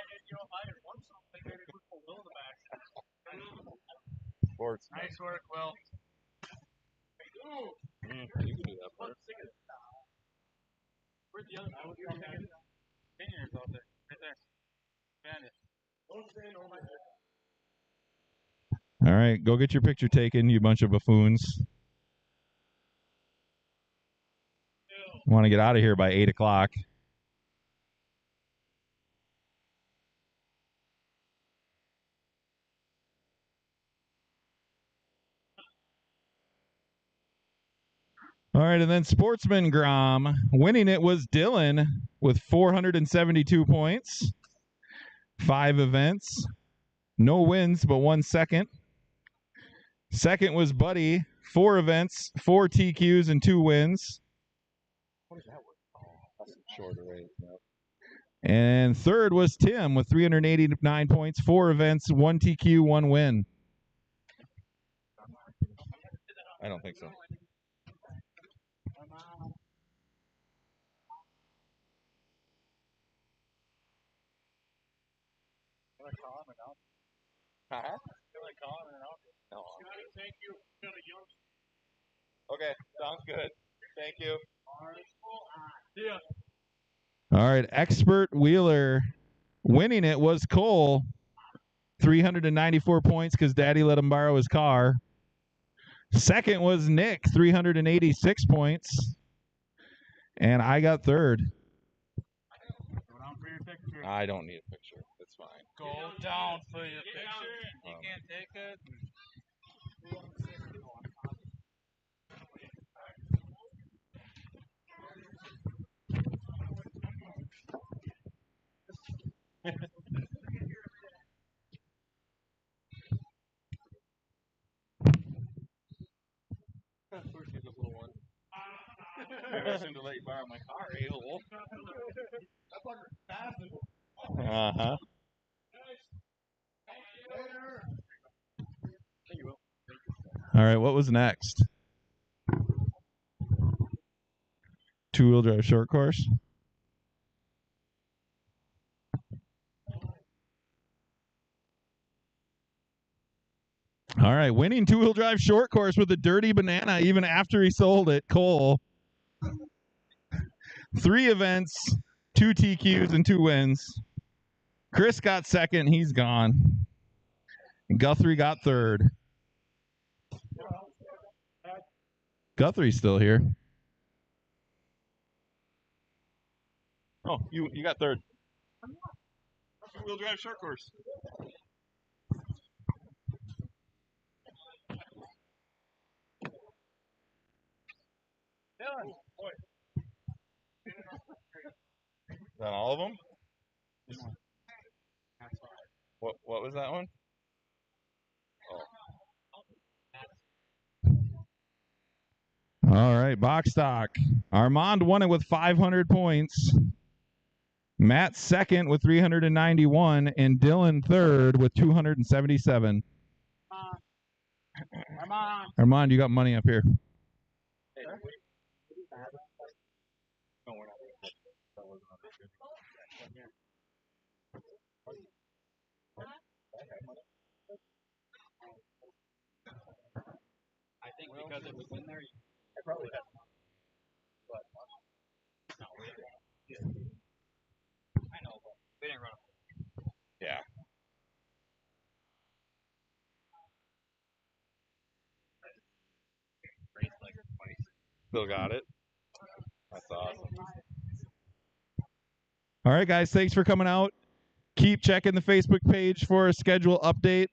Speaker 3: had won something, maybe put a Will in the back.
Speaker 4: Sports.
Speaker 3: Nice work, Will.
Speaker 4: You can do that part.
Speaker 3: Where's the other guy? Seniors out there. Right there. Bandit.
Speaker 1: All right, go get your picture taken, you bunch of buffoons. Want to get out of here by 8 o'clock. All right, and then Sportsman Grom. Winning it was Dylan with 472 points. 5 events. No wins, but 1 second. Second was Buddy. 4 events, 4 TQs, and 2 wins.
Speaker 4: What is that worth? Oh, that's a shorter race. Yep.
Speaker 1: And third was Tim with 389 points, 4 events, 1 TQ, 1 win.
Speaker 4: I don't think so.
Speaker 3: Thank you.
Speaker 4: Okay, sounds good. Thank you.
Speaker 3: Yeah.
Speaker 1: All right, expert wheeler winning it was Cole, 394 points because Daddy let him borrow his car. Second was Nick, 386 points, and I got third.
Speaker 3: Go down for your picture.
Speaker 4: I don't need a picture. It's fine.
Speaker 3: Go down for your picture. You can't take it.
Speaker 4: Maybe I shouldn't have let you borrow my car, a-hole.
Speaker 1: Uh-huh. All right, what was next? Two-wheel drive short course. All right, winning two-wheel drive short course with a dirty banana even after he sold it, Cole. 3 events, 2 TQs, and 2 wins. Chris got second. He's gone. Guthrie got third. Guthrie's still here.
Speaker 4: Oh, you got third. Two-wheel drive short course. Is that all of them? What was that one?
Speaker 1: All right, box stock. Armand won it with 500 points. Matt second with 391, and Dylan third with 277. Armand, you got money up here.
Speaker 8: I think because it was in there, I probably had but no, we didn't. I know, but we didn't run them.
Speaker 4: Yeah.
Speaker 8: Raced like twice.
Speaker 4: Still got it. That's awesome.
Speaker 1: All right, guys, thanks for coming out. Keep checking the Facebook page for a schedule update.